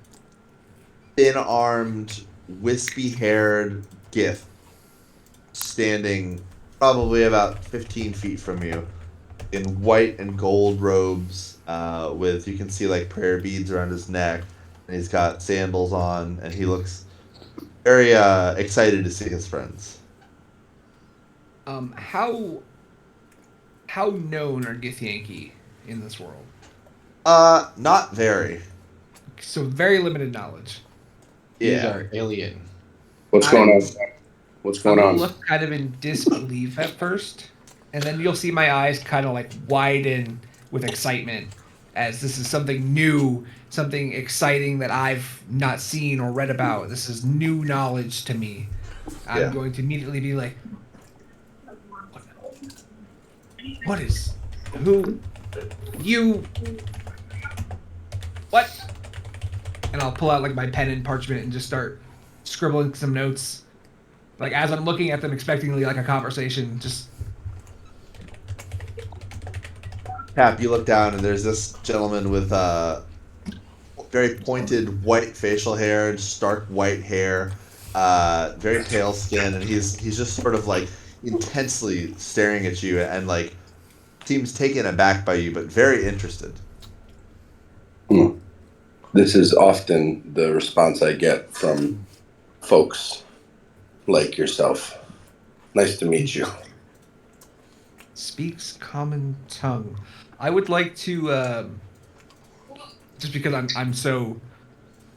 thin armed, wispy haired Gith standing probably about 15 feet from you in white and gold robes, with, you can see like prayer beads around his neck, and he's got sandals on, and he looks very excited to see his friends. How known are Githyanki in this world? Not very. So very limited knowledge. He's Yeah. our alien. What's going on? What's I'm going gonna on? look kind of in disbelief at first, and then you'll see my eyes kind of like widen with excitement as this is something new, something exciting that I've not seen or read about. This is new knowledge to me. I'm Yeah. going to immediately be like, what is, who, you, what? And I'll pull out like my pen and parchment and just start scribbling some notes. Like as I'm looking at them expectingly like a conversation, just Cap, you look down and there's this gentleman with very pointed white facial hair, stark white hair, very pale skin, and he's just sort of like intensely staring at you and like seems taken aback by you, but very interested. This is often the response I get from folks like yourself. Nice to meet you. speaks common tongue. I would like to just because I'm so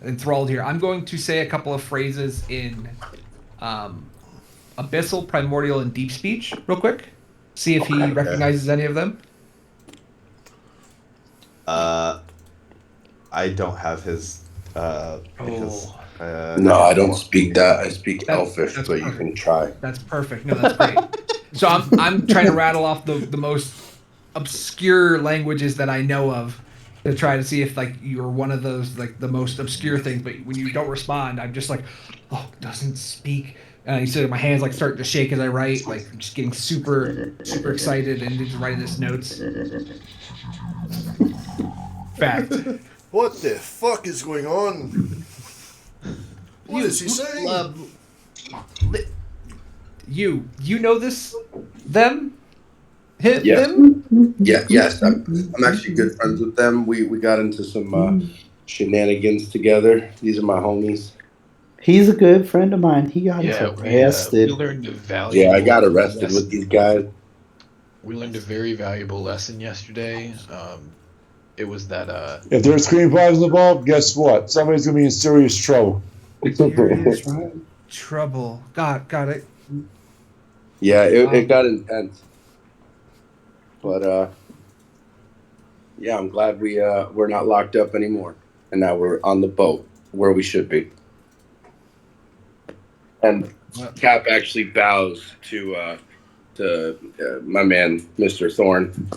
enthralled here, I'm going to say a couple of phrases in abyssal, primordial, and deep speech real quick. See if he recognizes any of them. I don't have his. Because, No, I don't speak that. I speak That's- Elfish, that's but you perfect. can try. That's perfect. No, that's great. So I'm trying to rattle off the most obscure languages that I know of, to try to see if like you're one of those like the most obscure things. But when you don't respond, I'm just like, oh, doesn't speak. You see my hands like start to shake as I write. Like I'm just getting super excited and just writing this notes. Fact. What the fuck is going on? What is he saying? You know this? Them? Yeah. Them? Yes. I'm actually good friends with them. We got into some shenanigans together. These are my homies. He's a good friend of mine. He got Yeah, arrested. we learned a Yeah, valuable. I got arrested lesson. with these guys. We learned a very valuable lesson yesterday. It was that If there's screen problems involved, guess what? Somebody's gonna be in serious trouble. Serious trouble. Got it. Yeah, it got intense. But yeah, I'm glad we're not locked up anymore, and now we're on the boat where we should be. And Cap actually bows to my man, Mr. Thorne.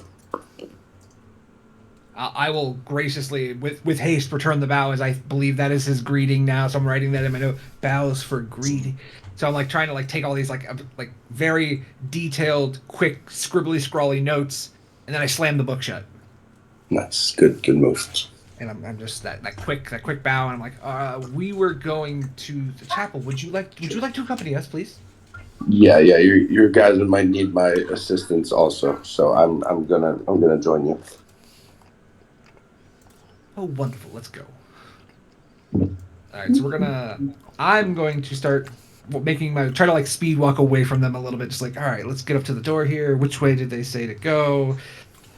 I will graciously, with haste, return the bow, as I believe that is his greeting now. So I'm writing that in my note. Bows for greeting. So I'm like trying to like take all these like very detailed, quick, scribbly, scrawly notes, and then I slam the book shut. Nice, good move. And I'm just that quick bow, and I'm like, we were going to the chapel. Would you like to accompany us, please? Yeah. Your guys might need my assistance also, so I'm gonna join you. Oh, wonderful. Let's go. All right, so I'm going to start try to like speed walk away from them a little bit. Just like, all right, let's get up to the door here. Which way did they say to go?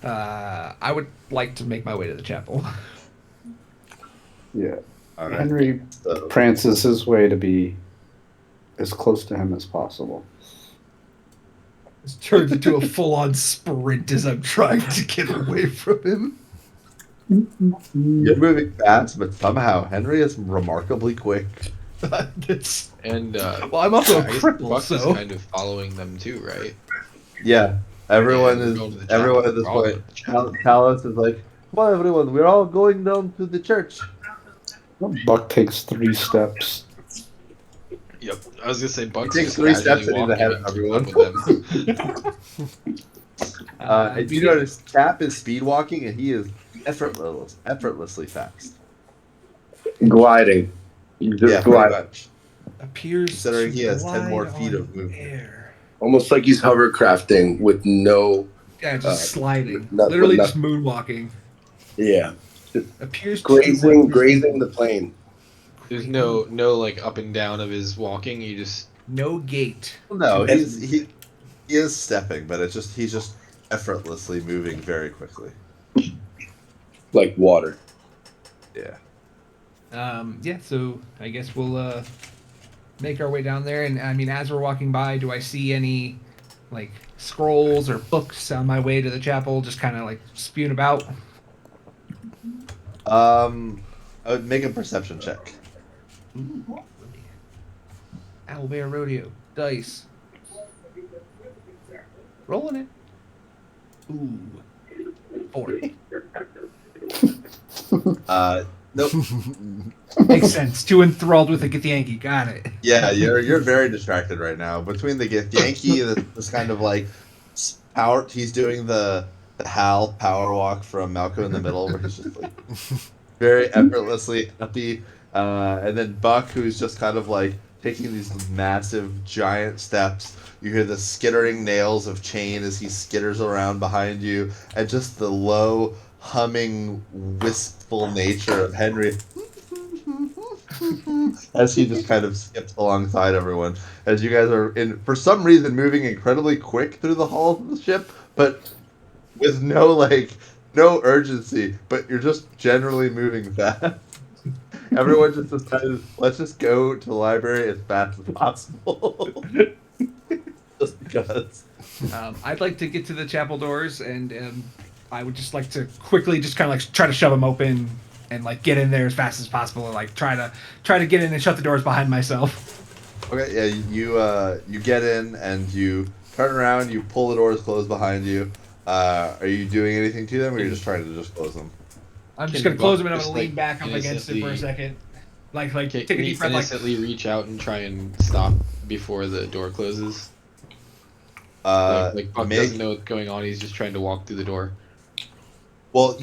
I would like to make my way to the chapel. Yeah. All right. Henry prances his way to be as close to him as possible. It turns into a full-on sprint as I'm trying to get away from him. You're moving fast, but somehow Henry is remarkably quick. well, I'm also a I guess cripple, Buck so is kind of following them too, right? Yeah, everyone Yeah, is. we're going to the Everyone chapel. at this We're all point. going to the chapel. Talos is like, "Come on, everyone, we're all going down to the church." Buck takes 3 steps. Yep, I was gonna say Buck's He takes just 3 casually steps and he's walking ahead of and keeping everyone. up with them. And you notice Cap is speed walking, and he is effortlessly fast. Gliding. Just gliding. Much. appears Considering to he has 10 more glide feet on of movement. air. Almost like he's hovercrafting with no. Yeah, just sliding. with Literally just nothing. moonwalking. Yeah. Appears Grazing to the plane. There's no like up and down of his walking. You just no gait. No, he is stepping, but he's just effortlessly moving very quickly. Like water. Yeah. Yeah, so I guess we'll make our way down there, and I mean, as we're walking by, do I see any like scrolls or books on my way to the chapel, just kind of like spewing about? I would make a perception check. Ooh. Owlbear Rodeo dice. Rolling it. Ooh. 4. Nope. Makes sense. Too enthralled with the Githyanki. Got it. Yeah, you're very distracted right now. Between the Yankee, this kind of like power. He's doing the Hal power walk from Malcolm in the Middle, where he's just like very effortlessly happy. And then Buck, who's just kind of like taking these massive, giant steps. You hear the skittering nails of chain as he skitters around behind you, and just the low, humming, wistful nature of Henry as he just kind of skips alongside everyone. As you guys are, for some reason, moving incredibly quick through the halls of the ship, but with no urgency, but you're just generally moving fast. Everyone just decided, let's just go to the library as fast as possible. Just because. I'd like to get to the chapel doors, and I would just like to quickly just kind of like try to shove them open and like get in there as fast as possible, and like try to get in and shut the doors behind myself. Okay, yeah, you get in and you turn around, you pull the doors closed behind you. Are you doing anything to them, or are you just trying to just close them? I'm just Can gonna close Buck them and I'm just, gonna lean like, back up against it for a second. Like Can take a he deep breath, like innocently reach out and try and stop before the door closes? Like Buck doesn't Make know what's going on. He's just trying to walk through the door. well.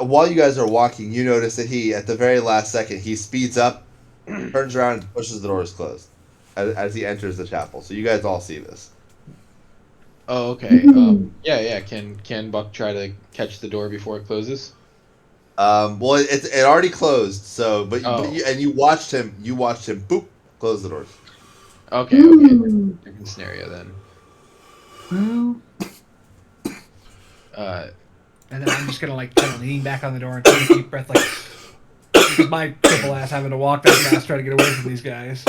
While you guys are walking, you notice that he, at the very last second, he speeds up, turns around, and pushes the doors closed as he enters the chapel. So you guys all see this. Oh, okay. Yeah. Can Buck try to catch the door before it closes? Well, it already closed. So, but Oh, you watched him. You watched him. Boop. Close the doors. okay. Different scenario then. Well, and then I'm just gonna like kind of lean back on the door and take a deep breath, like this is my triple ass having to walk that fast trying to get away from these guys.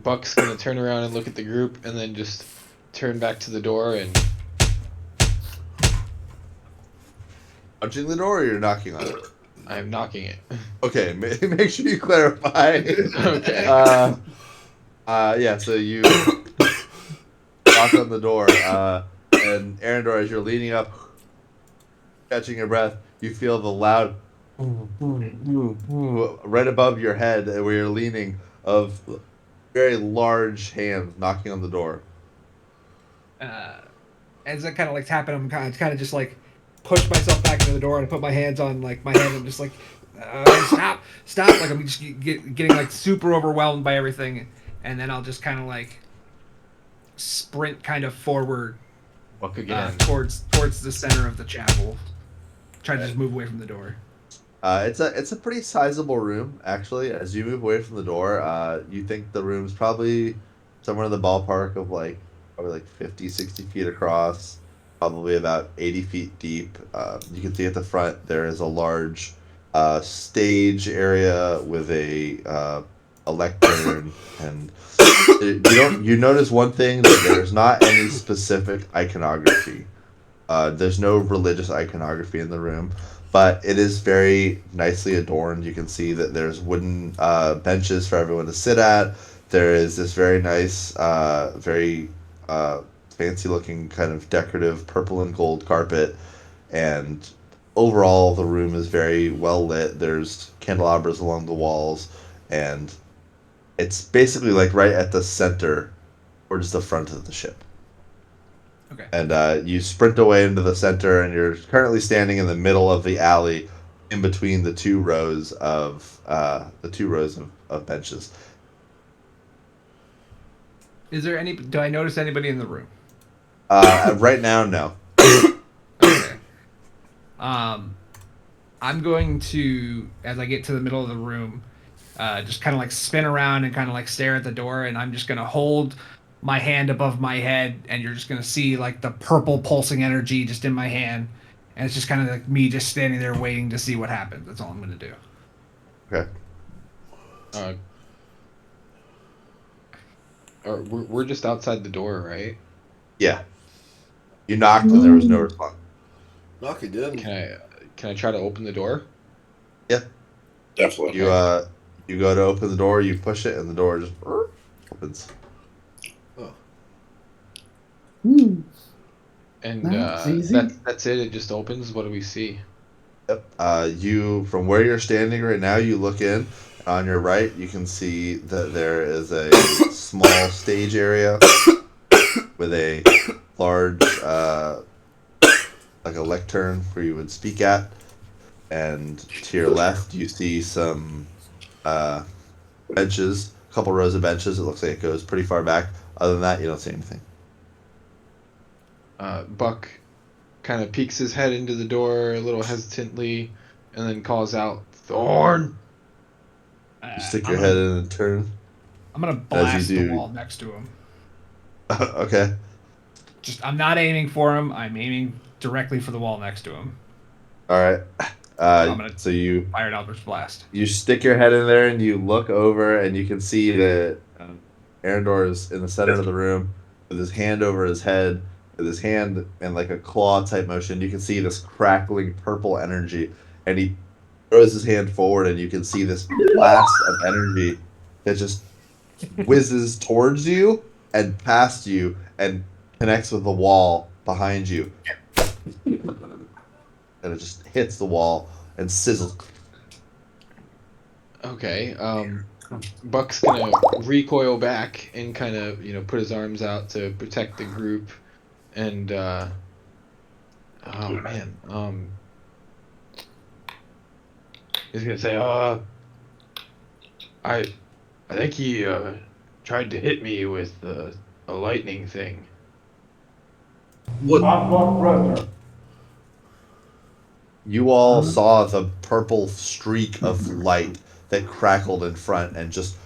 Buck's gonna turn around and look at the group, and then just turn back to the door and Punching the door, or you're knocking on it. I'm knocking it. Okay, make sure you clarify. Okay. Yeah. So you knock on the door, and Arendor, as you're leaning up, catching your breath, you feel the loud right above your head where you're leaning of very large hands knocking on the door. As I kind of like tapping, I'm kind of just like push myself back into the door and put my hands on like my head and just like stop. Like I'm just getting like super overwhelmed by everything, and then I'll just kind of like sprint kind of forward Buck again. towards the center of the chapel, try to just move away from the door. It's a pretty sizable room actually. As you move away from the door, you think the room's probably somewhere in the ballpark of probably like 50, 60 feet across, probably about 80 feet deep. You can see at the front there is a large stage area with a lectern, and you notice one thing, that there's not any specific iconography. There's no religious iconography in the room, but it is very nicely adorned. You can see that there's wooden benches for everyone to sit at. There is this very nice, very fancy looking kind of decorative purple and gold carpet, and overall the room is very well lit. There's candelabras along the walls, and it's basically like right at the center, towards the front of the ship. Okay. And you sprint away into the center, and you're currently standing in the middle of the alley, in between the two rows of benches. Is there any? Do I notice anybody in the room? Right now, no. Okay. I'm going to, as I get to the middle of the room, just kind of like spin around and kind of like stare at the door, and I'm just gonna hold my hand above my head, and you're just gonna see like the purple pulsing energy just in my hand, and it's just kind of like me just standing there waiting to see what happens. That's all I'm gonna do. Okay. We're just outside the door, right? Yeah. You knocked, and there was no response. Knock again. Can I try to open the door? Yeah. Definitely. You go to open the door, you push it, and the door just opens. Oh. And That's easy. that's it. It just opens. What do we see? Yep. You, from where you're standing right now, you look in. On your right, you can see that there is a small stage area with a large, like a lectern where you would speak at. And to your left, you see some benches, a couple rows of benches. It looks like it goes pretty far back. Other than that, you don't see anything. Buck kind of peeks his head into the door a little hesitantly, and then calls out, "Thorn!" You stick your head in and turn. I'm gonna As blast you the do. wall next to him. Okay. I'm not aiming for him. I'm aiming directly for the wall next to him. All right. I'm gonna So you fire an Eldritch Blast. you stick your head in there and you look over and you can see that Arendor is in the center of the room with his hand over his head, with his hand in like a claw type motion. You can see this crackling purple energy, and he throws his hand forward, and you can see this blast of energy that just whizzes towards you and past you and connects with the wall behind you, and it just hits the wall, and sizzle. Okay. Buck's gonna recoil back and kind of, put his arms out to protect the group, and oh man, he's gonna say, I think he tried to hit me with a lightning thing. What? Brother. You all saw the purple streak of light that crackled in front and just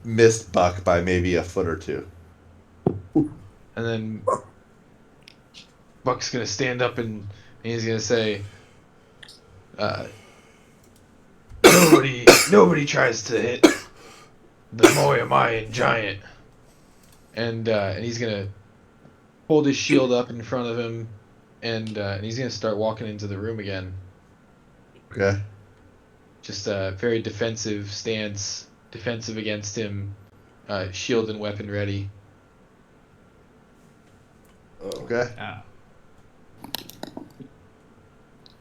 missed Buck by maybe a foot or two. And then Buck's gonna stand up and he's gonna say, nobody tries to hit the Moya Mayan giant. And he's gonna hold his shield up in front of him, and he's gonna start walking into the room again. Okay. Just a very defensive stance, defensive against him, shield and weapon ready. Okay. Yeah.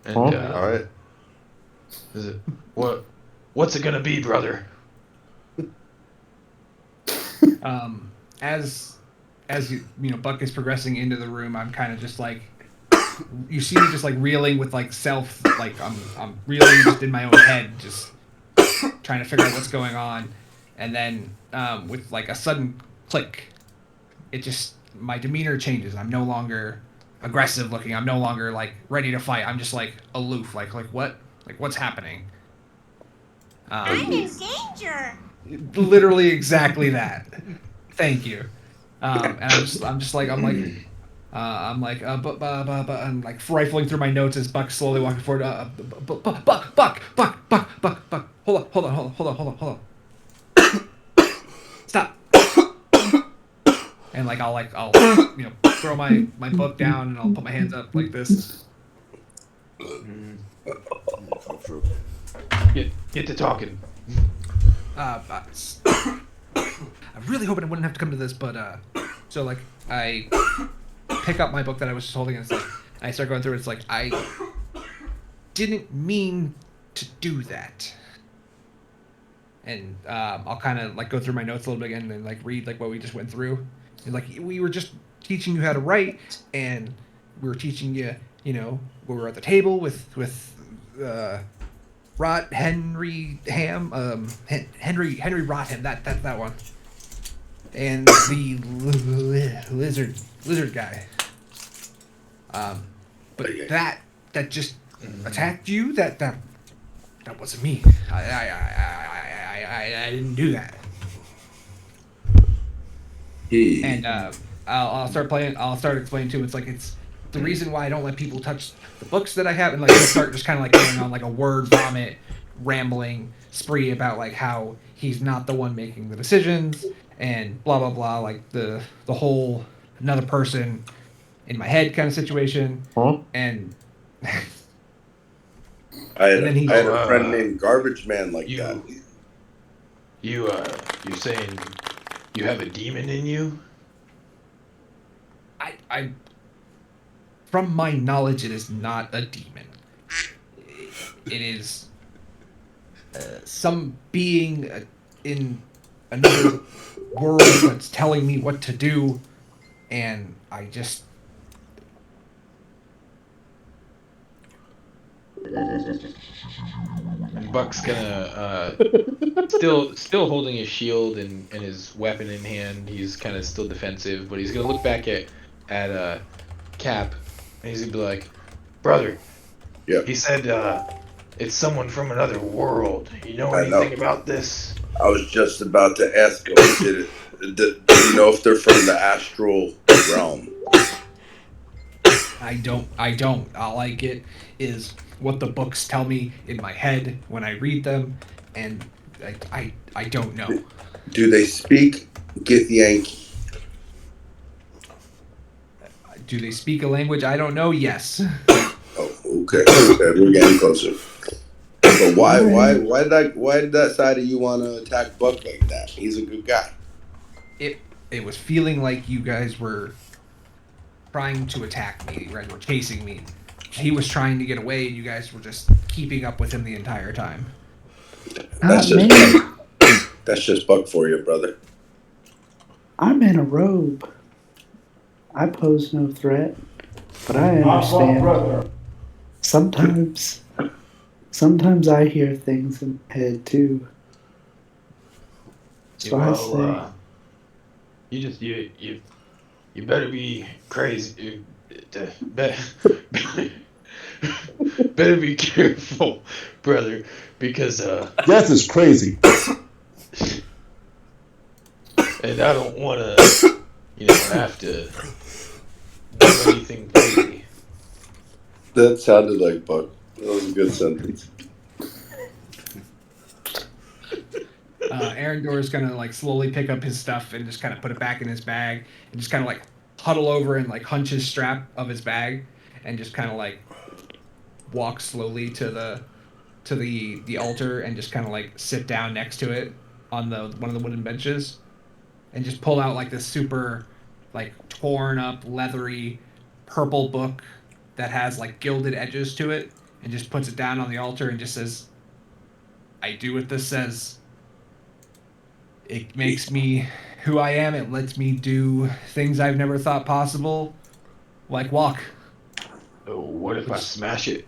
And all right. is it what's it gonna be, brother? As Buck is progressing into the room, I'm kind of just like, you see me just like reeling with like self, like I'm reeling just in my own head, just trying to figure out what's going on, and then with like a sudden click, my demeanor changes. I'm no longer aggressive looking. I'm no longer like ready to fight. I'm just like aloof, like what, like what's happening? I'm in danger. Literally exactly that. Thank you. And I'm like rifling through my notes as Buck's slowly walking forward. Buck. Hold on. Stop. And like I'll throw my book down and I'll put my hands up like this. Get to talking. I really hoping I wouldn't have to come to this, but so like I pick up my book that I was just holding and it's like I start going through it. It's like I didn't mean to do that, and I'll kind of like go through my notes a little bit again and like read like what we just went through. And like we were just teaching you how to write, and we were teaching you, we were at the table with Henry Rotham, that one, and the lizard guy. But that just attacked you. That wasn't me. I didn't do that. And I'll start playing. I'll start explaining to him. It's the reason why I don't let people touch the books that I have, and like he'll start just kind of like going on like a word vomit, rambling spree about like how he's not the one making the decisions and blah blah blah, like the whole another person in my head kind of situation. And I had a friend named Garbage Man like that. You saying you have a demon in you? I from my knowledge, it is not a demon. It is some being in another world that's telling me what to do, and I just. And Buck's gonna still holding his shield and his weapon in hand. He's kind of still defensive, but he's gonna look back at Cap, and he's gonna be like, "Brother, yeah." He said it's someone from another world. You know anything about this?" I was just about to ask him, do you know if they're from the astral realm? I don't. All I get is what the books tell me in my head when I read them, and I don't know. Do they speak Githyanki? Do they speak a language I don't know? Yes. Oh, okay. We're getting closer. But why did that side of you want to attack Buck like that? He's a good guy. It was feeling like you guys were trying to attack me, right? Were chasing me, he was trying to get away, and you guys were just keeping up with him the entire time. That's Not just me. that's just Buck for you, brother. I'm in a robe. I pose no threat, but I Our understand. brother. Sometimes I hear things in my head too. So I say, You better be crazy. Better be careful, brother, because Death is crazy. and I don't want to, have to do anything crazy. That sounded like Buck. That was a good sentence. Arendor is gonna like slowly pick up his stuff and just kind of put it back in his bag and just kind of like huddle over and like hunch his strap of his bag and just kind of like walk slowly to the altar and just kind of like sit down next to it on the one of the wooden benches and just pull out like this super like torn up leathery purple book that has like gilded edges to it and just puts it down on the altar and just says, I do what this says. It makes me who I am. It lets me do things I've never thought possible, like walk. Oh, what if I smash it?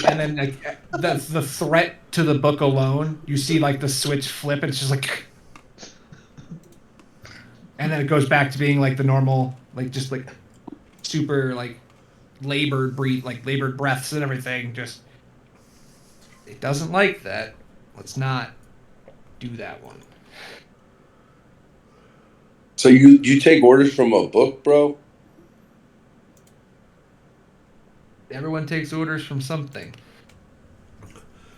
And then like that's the threat to the book alone. You see like the switch flip and it's just like and then it goes back to being like the normal, like just like super like labored breaths and everything. Just it doesn't like that. Let's not do that one. So you take orders from a book, bro? Everyone takes orders from something.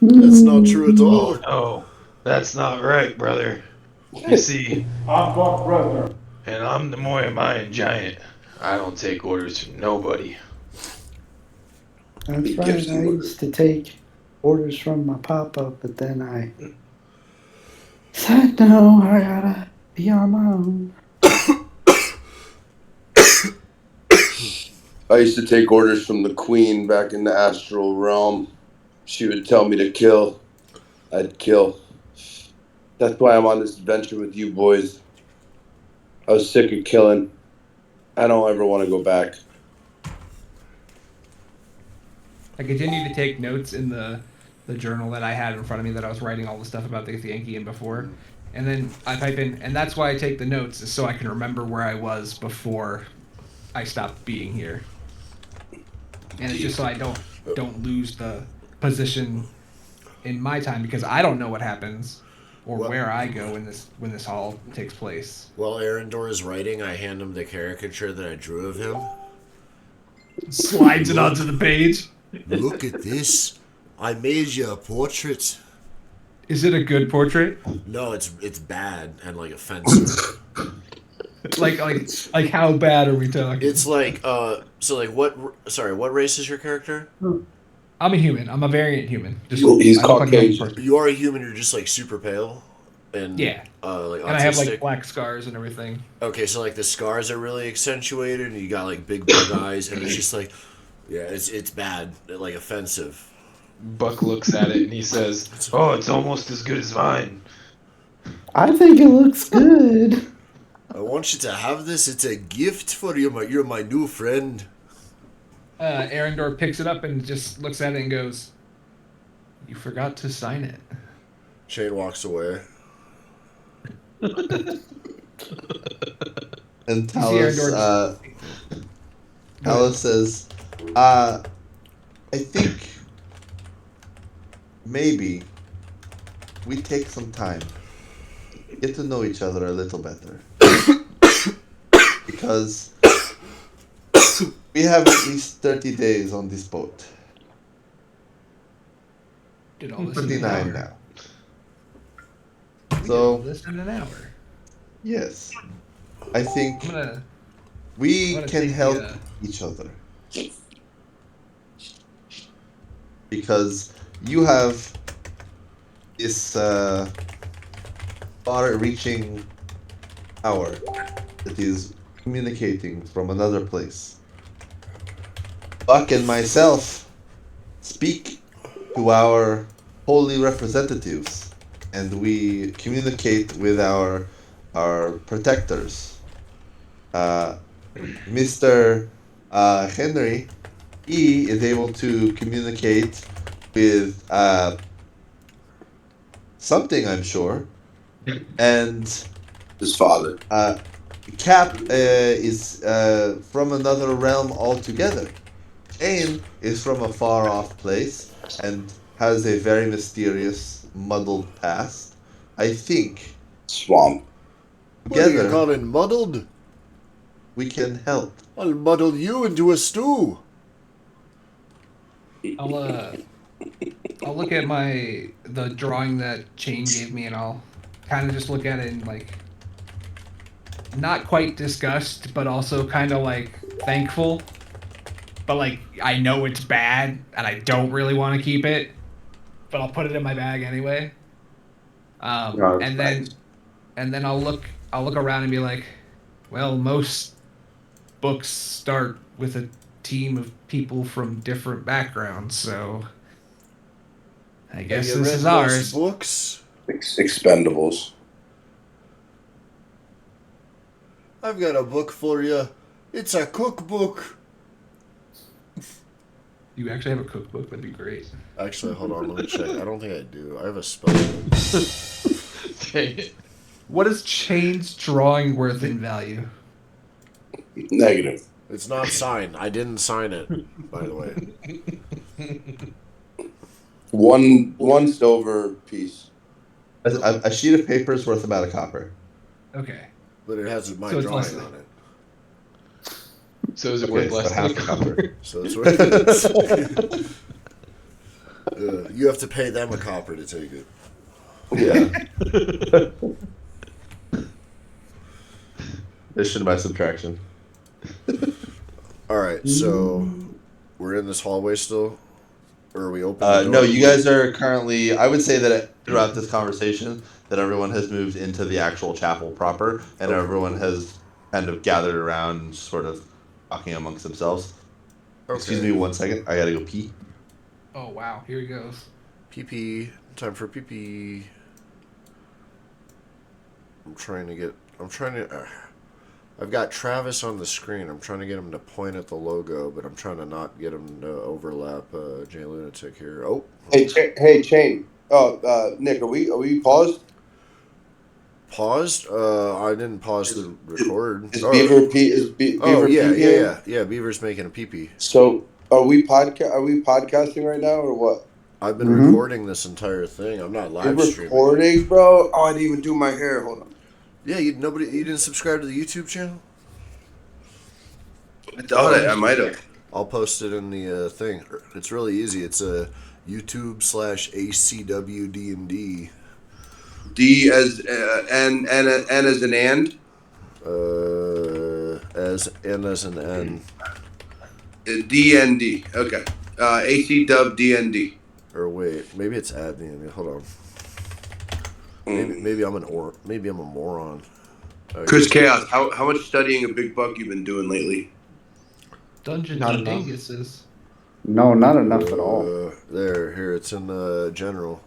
That's not true at all. No, that's not right, brother. You see, Our brother. and I'm the Moya Mayan giant. I don't take orders from nobody. that's right. I used to take orders from my papa, but then I said, no, I gotta be on my own. I used to take orders from the queen back in the astral realm. She would tell me to kill. I'd kill. That's why I'm on this adventure with you boys. I was sick of killing. I don't ever want to go back. I continue to take notes in the journal that I had in front of me that I was writing all the stuff about the Yankee in before. And then I type in, and that's why I take the notes, is so I can remember where I was before I stopped being here. And it's just so I don't lose the position in my time because I don't know what happens or where I go when this all takes place. While Arendor is writing, I hand him the caricature that I drew of him. Slides it onto the page. Look at this. I made you a portrait. Is it a good portrait? No, it's bad and like offensive. like how bad are we talking? It's like what race is your character? I'm a human. I'm a variant human. He's Caucasian. You are a human. You're just like super pale, and yeah, like autistic. And I have like black scars and everything. Okay, so like the scars are really accentuated, and you got like big bug eyes, and it's just like, yeah, it's bad, like offensive. Buck looks at it and he says, "Oh, it's almost as good as mine." I think it looks good. I want you to have this. It's a gift for you. You're my new friend. Arendor picks it up and just looks at it and goes, "You forgot to sign it." Shane walks away. And Talos says, I think maybe we take some time, get to know each other a little better. Because we have at least 30 days on this boat. Did all this 29 now. We did all this in an hour. Yes. I think I'm we gonna can take help each other. Because you have this far-reaching power that is communicating from another place. Buck and myself speak to our holy representatives, and we communicate with our protectors. Mr. Henry, he is able to communicate with something, I'm sure, and His father. Cap is from another realm altogether. Jane is from a far off place and has a very mysterious, muddled past. I think Swamp. What are you together calling muddled? we can help. I'll muddle you into a stew. I'll look at the drawing that Chain gave me, and I'll kind of just look at it and like not quite disgust, but also kind of like thankful. But like I know it's bad, and I don't really want to keep it, but I'll put it in my bag anyway. And then I'll look around and be like, well, most books start with a team of people from different backgrounds, so I guess this is ours. Books? Expendables. I've got a book for you. It's a cookbook. You actually have a cookbook? That'd be great. Actually, hold on, let me check. I don't think I do. I have a spell book. Dang it. What is Chain's drawing worth in value? Negative. It's not signed. I didn't sign it, by the way. One silver piece. A sheet of paper is worth about a copper. Okay. But it has my So it's drawing less than- on it. So is it Okay, worth less so than half a a copper? copper. So it's worth you have to pay them a copper to take it. Yeah. Addition by subtraction. Alright, so we're in this hallway still? Or are we open? The door? No, you guys are currently. I would say that throughout this conversation, that everyone has moved into the actual chapel proper, and everyone has kind of gathered around, sort of talking amongst themselves. Okay. Excuse me 1 second. I gotta go pee. Oh wow, here he goes. PP. Time for PP. I've got Travis on the screen. I'm trying to get him to point at the logo, but I'm trying to not get him to overlap Jay Lunatic here. Oh. Hey, Chain. Oh, Nick, are we paused? Paused? I didn't pause the record. Is Beaver Beaver Yeah. Beaver's making a pee-pee. So are we podcasting right now or what? I've been recording this entire thing. I'm not live You're streaming. recording, bro? Oh, I didn't even do my hair. Hold on. Yeah, you didn't subscribe to the YouTube channel? I thought I might have. I'll post it in the thing. It's really easy. It's a YouTube/ACWD&D. D as N as an and. As an N. DND. Okay. AC dub DND. Or wait, maybe it's at the end. Hold on. Maybe I'm a moron. Chris Chaos, how much studying of Big Buck you've been doing lately? Dungeons Not and enough. Dinguses. No, not enough at all. Here, it's in the general.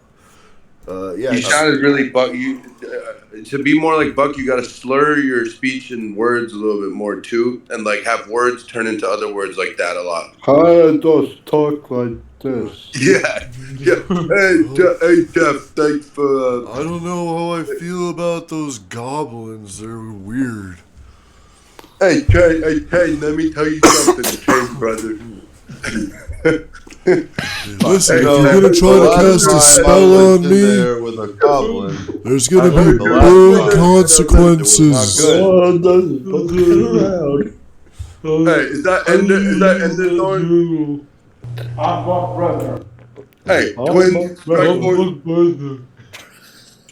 You sounded really Buck. To be more like Buck, you got to slur your speech and words a little bit more too, and like have words turn into other words like that a lot. I just talk like this. Yeah. Hey, Jeff, thanks for. I don't know how I feel about those goblins. They're weird. Hey, Chain, let me tell you something, Chain, brother. Listen, Hey, if you're gonna try to cast a spell on me, There with a goblin. there's gonna be heard the last big time. consequences. Oh, that's fucking around. Hey, is that Ender Thorn? I'm Buck Brother. Hey, twins, strike force.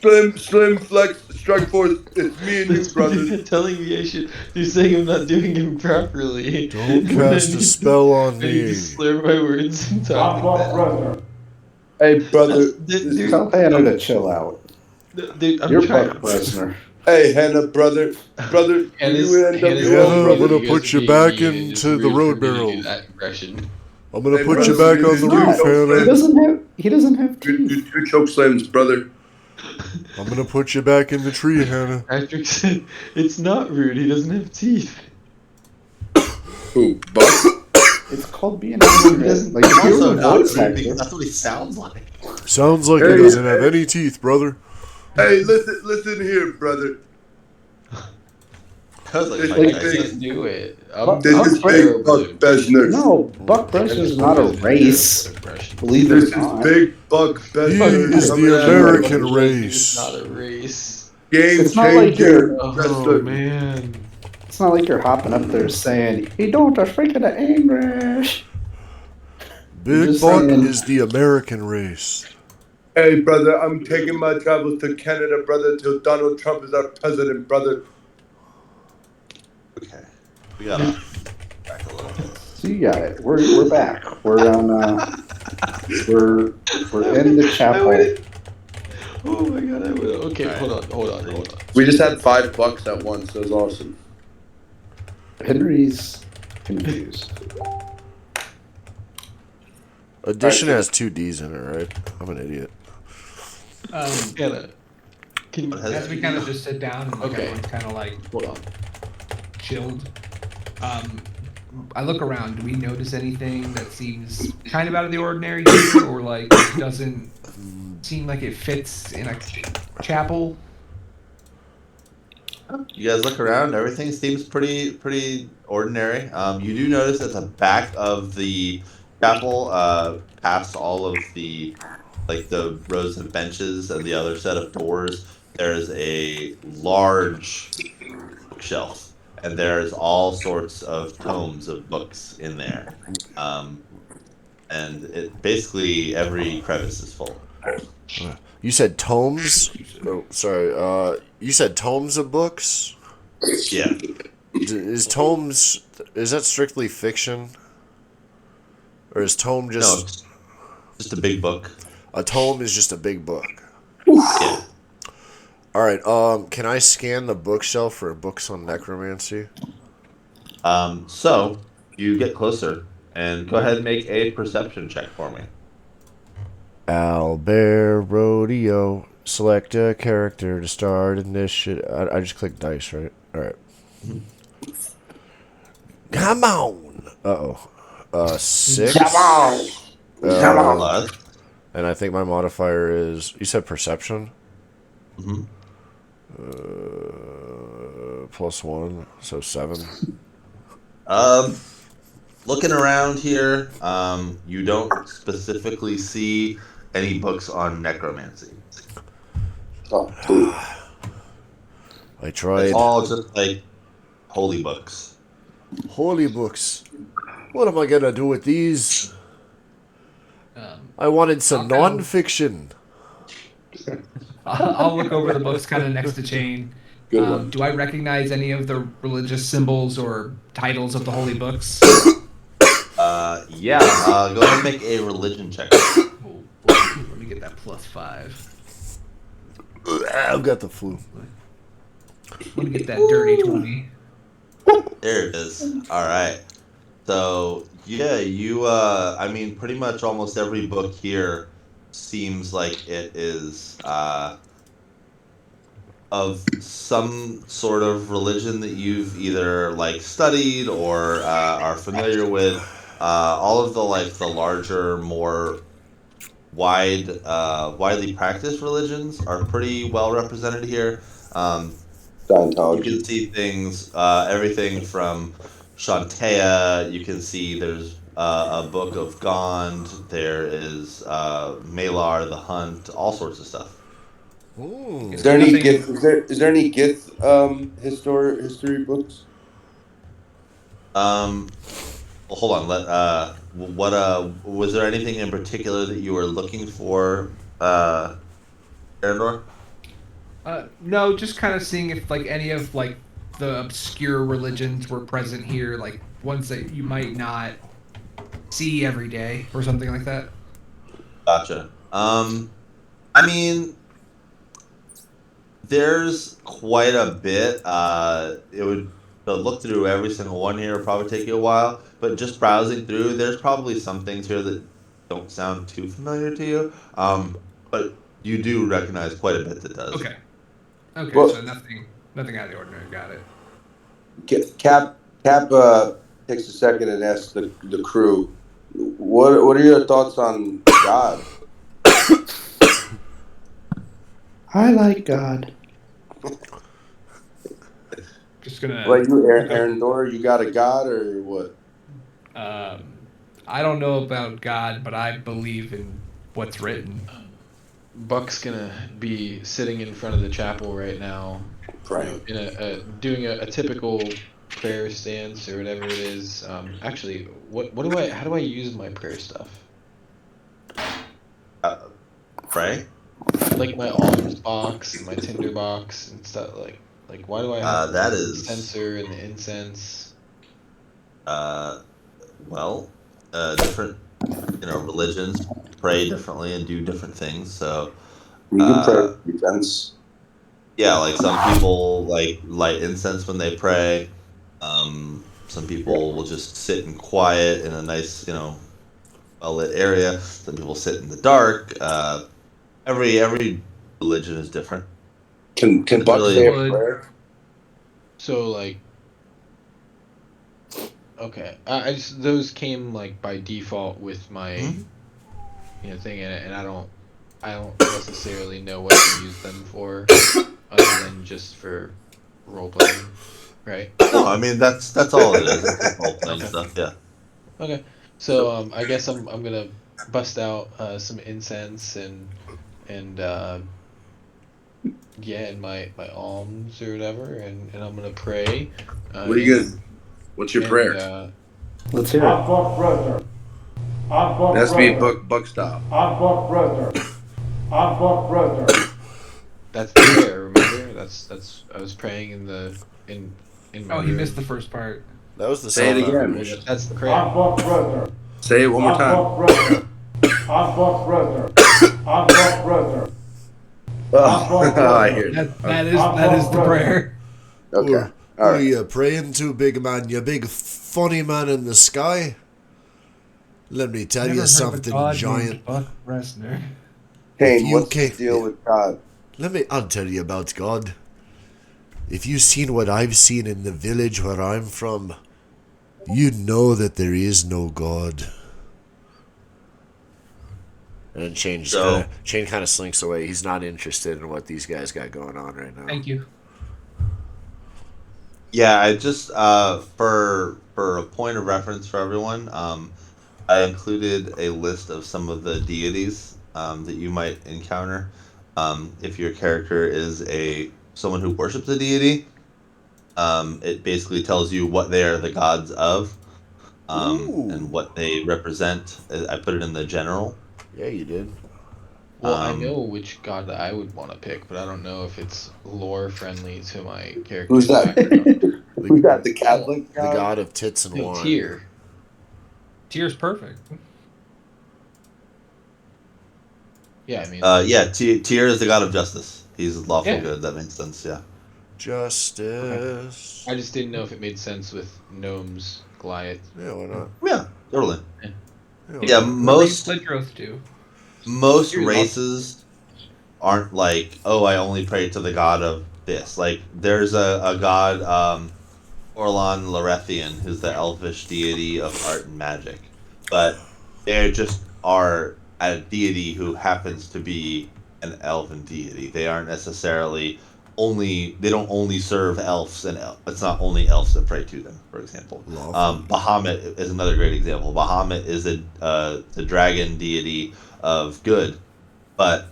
Slim, flex, strike force. It's me and you, brother. You're telling me I should. You're saying I'm not doing it properly. Don't cast a spell on I need to me. slur my words and I'm talk Buck like that. Brother. Hey, brother. Dude, Tell Hannah to chill out. dude, I'm You're trying. Buck Bresner. Hey, Hannah, brother. Hannah's- you end up Hannah's here, Hannah, I'm brother. gonna put you back into the road barrel. That impression. I'm gonna Hey, put you brother, back on dude, the dude, roof, don't Hannah. He doesn't have Do teeth. 2 choke slams, brother. I'm gonna put you back in the tree, Hannah. Patrick said it's not rude. He doesn't have teeth. Who, Buck? It's called being accurate. Like if you Also were a not voice rude because actor, that's what he sounds like. Sounds like he Hey, doesn't have any teeth, brother. Hey, listen here, brother. I was like, This Mike is I Tyson. can't do it. This I'm is Big terrible Buck at Besner. no, Buck I'm Brush is just not a really race. terrible at impressions. Believe it This or is not. Big Buck He Besner. is coming the at you. American It's race. not a race. Game It's not like changer. you're. Oh wrestler. man. It's not like you're hopping up there saying, "He don't a freaking the English." You're Big just Buck saying, is the American race. Hey, brother, I'm taking my travels to Canada, brother, till Donald Trump is our president, brother. Okay, we got off back a little bit. "So you got it. We're back. We're on. We're in the I chapel." wouldn't. Oh my god, I will. Okay, All right. hold on. We just had $5 at once. That was awesome. Henry's confused. Addition Alright, has 2 D's in it, right? I'm an idiot. Hannah, can What has As it? we kind of just sit down and like Okay. everyone's kind of like hold on. chilled. I look around. Do we notice anything that seems kind of out of the ordinary here, or like doesn't seem like it fits in a chapel? You guys look around. Everything seems pretty ordinary. You do notice at the back of the chapel, past all of the the rows of benches and the other set of doors, there's a large bookshelf, and there's all sorts of tomes of books in there. And it basically every crevice is full. You said tomes? Oh, sorry. You said tomes of books? Yeah. Is tomes... Is that strictly fiction? Or is tome No, just... it's just a big book. A tome is just a big book. Yeah. Alright, can I scan the bookshelf for books on necromancy? So you get closer and go ahead and make a perception check for me. Owlbear Rodeo. Select a character to start initiative. I just clicked dice, right? Alright. Come on! Uh-oh. 6? Come on! Come on! Plus. And I think my modifier is... You said perception? Mm-hmm. +1, so 7. Looking around here, you don't specifically see any books on necromancy. Oh, dude. I tried. It's all just like holy books. Holy books. What am I gonna do with these? I wanted some non-fiction. I'll look over the books kind of next to Chain. Good one. Do I recognize any of the religious symbols or titles of the holy books? Yeah. Go ahead and make a religion check. Oh, let me get that +5. I've got the flu. Let me get that dirty 20. There it is. All right. So yeah, you. I mean, pretty much almost every book here seems like it is of some sort of religion that you've either studied or are familiar with. All of the larger, more widely practiced religions are pretty well represented here. You can see things, everything from Shantea. You can see there's a book of Gond. There is Malar the Hunt. All sorts of stuff. Ooh. Is there any Gith? Is there any Gith history books? Well, hold on. What was there anything in particular that you were looking for, Erendor? No, just kind of seeing if any of the obscure religions were present here, like ones that you might not see every day or something like that. Gotcha. I mean, there's quite a bit. It would to look through every single one here will probably take you a while. But just browsing through, there's probably some things here that don't sound too familiar to you. But you do recognize quite a bit that does. Okay. Okay, Well- so nothing out of the ordinary. Got it. Cap takes a second and asks the crew, what are your thoughts on God? I like God. Just gonna. Like you, Aaron Thor, you got a God or what? I don't know about God, but I believe in what's written. Buck's gonna be sitting in front of the chapel right now, Right. in doing a typical prayer stance or whatever it is. Actually, how do I use my prayer stuff? Pray. Like my alms box and my tinder box and stuff. Like why do I have That the is censer and the incense? well, different religions pray differently and do different things. So You can pray with defense. yeah, like some people like light incense when they pray. Some people will just sit in quiet in a nice, well lit area. Some people sit in the dark. Every religion is different. Can It's Buck really say a Would- prayer? So like, okay, I just those came like by default with my thing in it, and I don't necessarily know what to use them for, other than just for role playing, right? No, I mean that's all it is. It's just role playing Okay. stuff. Yeah. Okay, so I guess I'm gonna bust out some incense and yeah, and my alms or whatever, and I'm gonna pray. What are you gonna? What's your prayer? Let's hear I'm it. Buck Brother. I'm Buck It has to be Brother. Buck style. I'm Buck Brother. I'm Buck Brother. That's the prayer. Remember, that's I was praying in my. Oh, he room. missed the first part. That was the Say it again. self-affirmation. That's the I'm prayer. Buck Brother. Say it one more I'm time. Buck Brother. I'm Buck Brother. I'm Buck Brother. Oh, I hear you. That is the prayer. Okay. Who All are right. you praying to, big man? You big funny man in the sky? Let me tell you something, giant. Buck Resner. Kane, you what's can't- the deal with God? I'll tell you about God. If you've seen what I've seen in the village where I'm from, you know that there is no God. And Chain kind of slinks away. He's not interested in what these guys got going on right now. Thank you. Yeah, I just for a point of reference for everyone, I included a list of some of the deities that you might encounter if your character is someone who worships a deity. It basically tells you what they are the gods of, and what they represent. I put it in the general. Yeah, you did. Well, I know which god I would want to pick, but I don't know if it's lore friendly to my character's Who's that? background. Who's that? The Catholic The God? god of tits and No, wine. Tyr. Tyr's perfect. Yeah, I mean, Tyr is the god of justice. He's lawful Yeah. good. That makes sense. Yeah. Justice. I just didn't know if it made sense with gnomes, Goliath. Yeah, why not? Yeah, totally. why Yeah, not? most Pledge your oath to. most Tyr's races aren't like, oh, I only pray to the god of this. Like, there's a god, Orlan Larethian, who's the elvish deity of art and magic. But they just are a deity who happens to be an elven deity. They aren't necessarily they don't only serve elves, and it's not only elves that pray to them, for example. Lawful. Bahamut is another great example. Bahamut is the dragon deity of good, but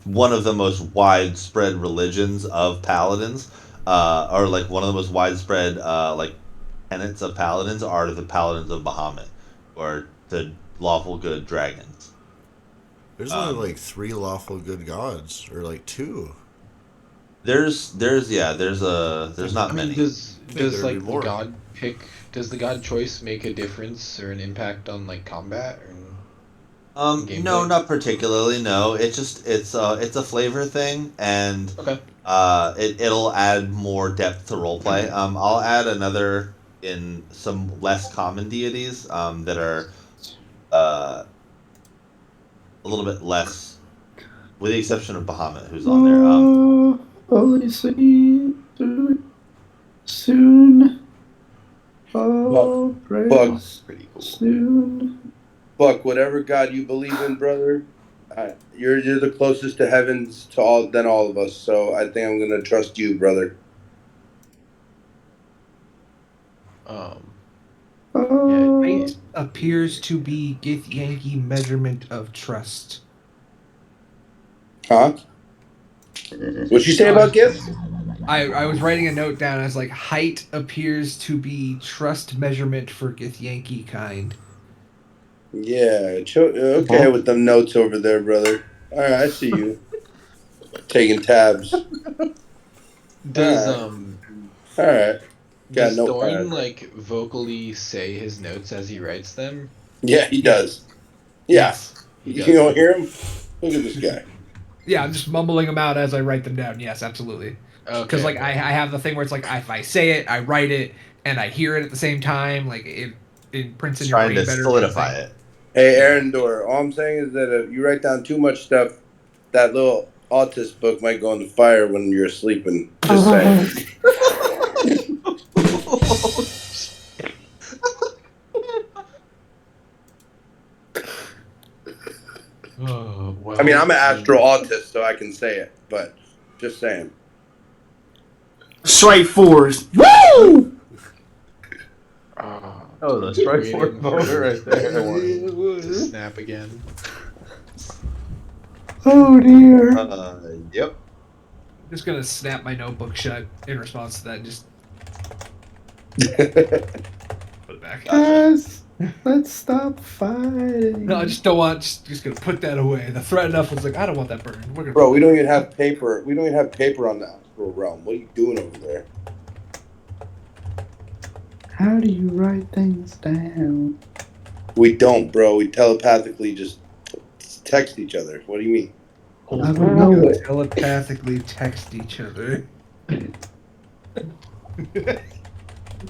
one of the most widespread religions of paladins, or like one of the most widespread like tenets of paladins are the paladins of Bahamut, or the lawful good dragons. There's only like 3 lawful good gods, or like 2. There's not I mean, many. does there'd like be the more. god pick? Does the god choice make a difference or an impact on like combat? Or... No, Gameplay? not particularly. No, it's a flavor thing, and Okay. it'll add more depth to roleplay. I'll add another in some less common deities that are uh a little bit less, with the exception of Bahamut, who's on there. Holy soon. Oh, Buck, praise Pretty cool. soon. Buck, whatever God you believe in, brother, you're the closest to heavens to all of us. So I think I'm gonna trust you, brother. Yeah. Height appears to be Githyanki measurement of trust. Huh? What'd you say about gifts? I was writing a note down. I was like, height appears to be trust measurement for Githyanki kind. Yeah, okay with them notes over there, brother. All right, I see you taking tabs. Does All right. Got does notepad. Thorn like vocally say his notes as he writes them? Yeah, he does. Yeah, Yes. He you does. don't hear him? Look at this guy. Yeah, I'm just mumbling them out as I write them down. Yes, absolutely. Because Okay. like I have the thing where it's like if I say it, I write it, and I hear it at the same time. Like it prints in It's your trying brain to better. Kind of solidify thing. it. Hey, Yeah. Aaron Door. All I'm saying is that if you write down too much stuff, that little autist book might go in the fire when you're sleeping. Just saying. Oh, well. I mean, I'm an astral autist, so I can say it, but just saying. Straight fours. Woo! Oh, the Just strike force waiting boner for right there. to snap again. Oh dear. Yep. I'm just gonna snap my notebook shut in response to that. And just put it back. Guys, let's stop fighting. No, I just don't want. Just gonna put that away. The threat enough was like I don't want that burned. We're gonna. Bro, we don't even have paper. We don't even have paper on the astral realm. What are you doing over there? How do you write things down? We don't, bro. We telepathically just text each other. What do you mean? I don't know what. Telepathically text each other. I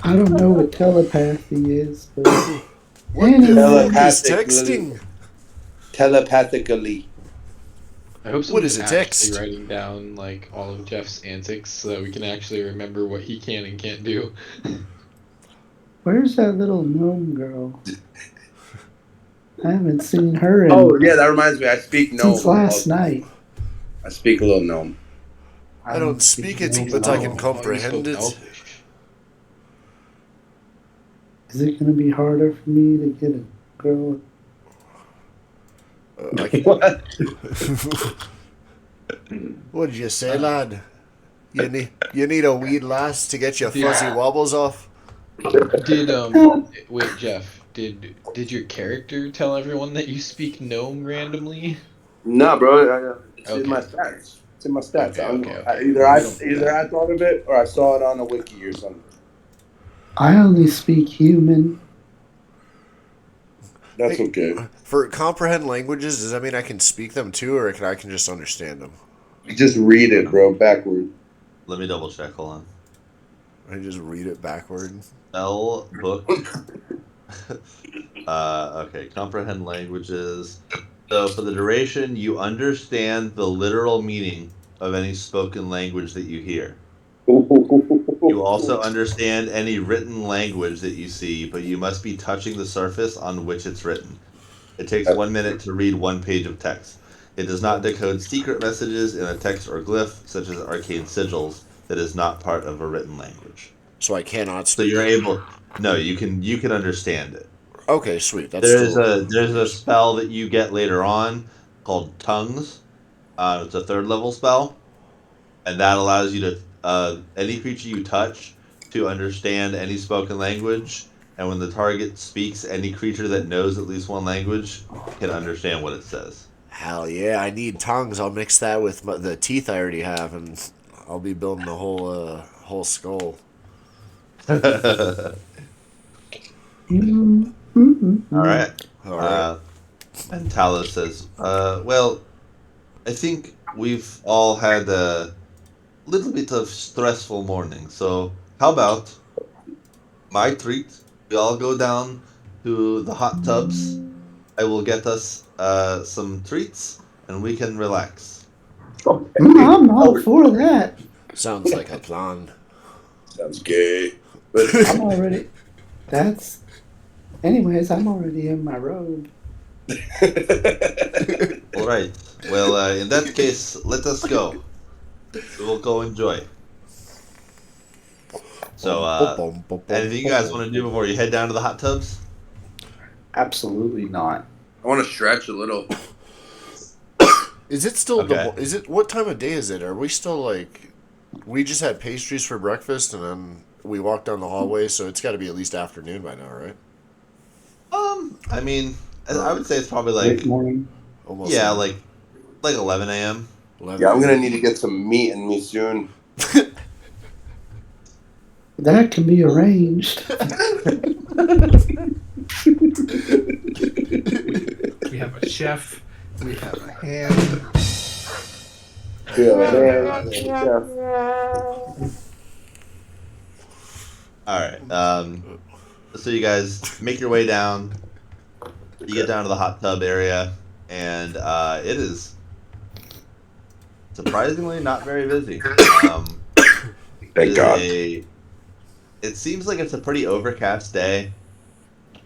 don't know what telepathy is, but What the anyway. fuck is texting? Telepathically. I hope What someone's is a actually text? writing down like all of Jeff's antics so that we can actually remember what he can and can't do. Where's that little gnome girl? I haven't seen her in Oh, yeah, that reminds me. I speak gnome. since last night. I speak a little gnome. I don't speak it, gnome but at I all. can comprehend it. Elfish. Is it going to be harder for me to get a girl? What? What did you say, lad? You need a weed lass to get your fuzzy wobbles off? Did wait, Jeff, did your character tell everyone that you speak gnome randomly? No, bro. It's in Okay. my stats. It's in my stats. Okay, I don't okay, know. okay. Either I thought of it or I saw it on a wiki or something. I only speak human. That's okay. For comprehend languages, does that mean I can speak them too, or I can just understand them? You just read it, bro, backward. Let me double check. Hold on. I just read it backward. Spell book. Okay. Comprehend languages. So for the duration, you understand the literal meaning of any spoken language that you hear. You also understand any written language that you see, but you must be touching the surface on which it's written. It takes 1 minute to read 1 page of text. It does not decode secret messages in a text or glyph, such as arcane sigils, that is not part of a written language. So I cannot So speak. you're able. No, you can understand it. Okay, sweet. That's There's still there's a spell that you get later on called tongues. It's a 3rd level spell, and that allows you to any creature you touch to understand any spoken language. And when the target speaks, any creature that knows at least one language can understand what it says. Hell yeah! I need tongues. I'll mix that with the teeth I already have, and I'll be building the whole skull. All right. All right. And Talos says, well, I think we've all had a little bit of stressful morning. So how about my treat? We all go down to the hot tubs. I will get us some treats, and we can relax. I'm all for that. Sounds like a plan. Sounds gay. But I'm already. That's. Anyways, I'm already in my robe. All right. Well, in that case, let us go. We will go enjoy. So, anything you guys want to do before you head down to the hot tubs? Absolutely not. I want to stretch a little. Is it still Okay. Is it what time of day is it? Are we still like? We just had pastries for breakfast, and then we walked down the hallway, so it's got to be at least afternoon by now, right? I mean, I would say it's probably Late like, morning. Almost. yeah, like 11 a.m. 11. Yeah, I'm gonna need to get some meat in me soon. That can be arranged. We have a chef. We have a hand. Yeah. All right. So you guys make your way down. You get down to the hot tub area, and it is surprisingly not very busy. Thank God. It seems like it's a pretty overcast day.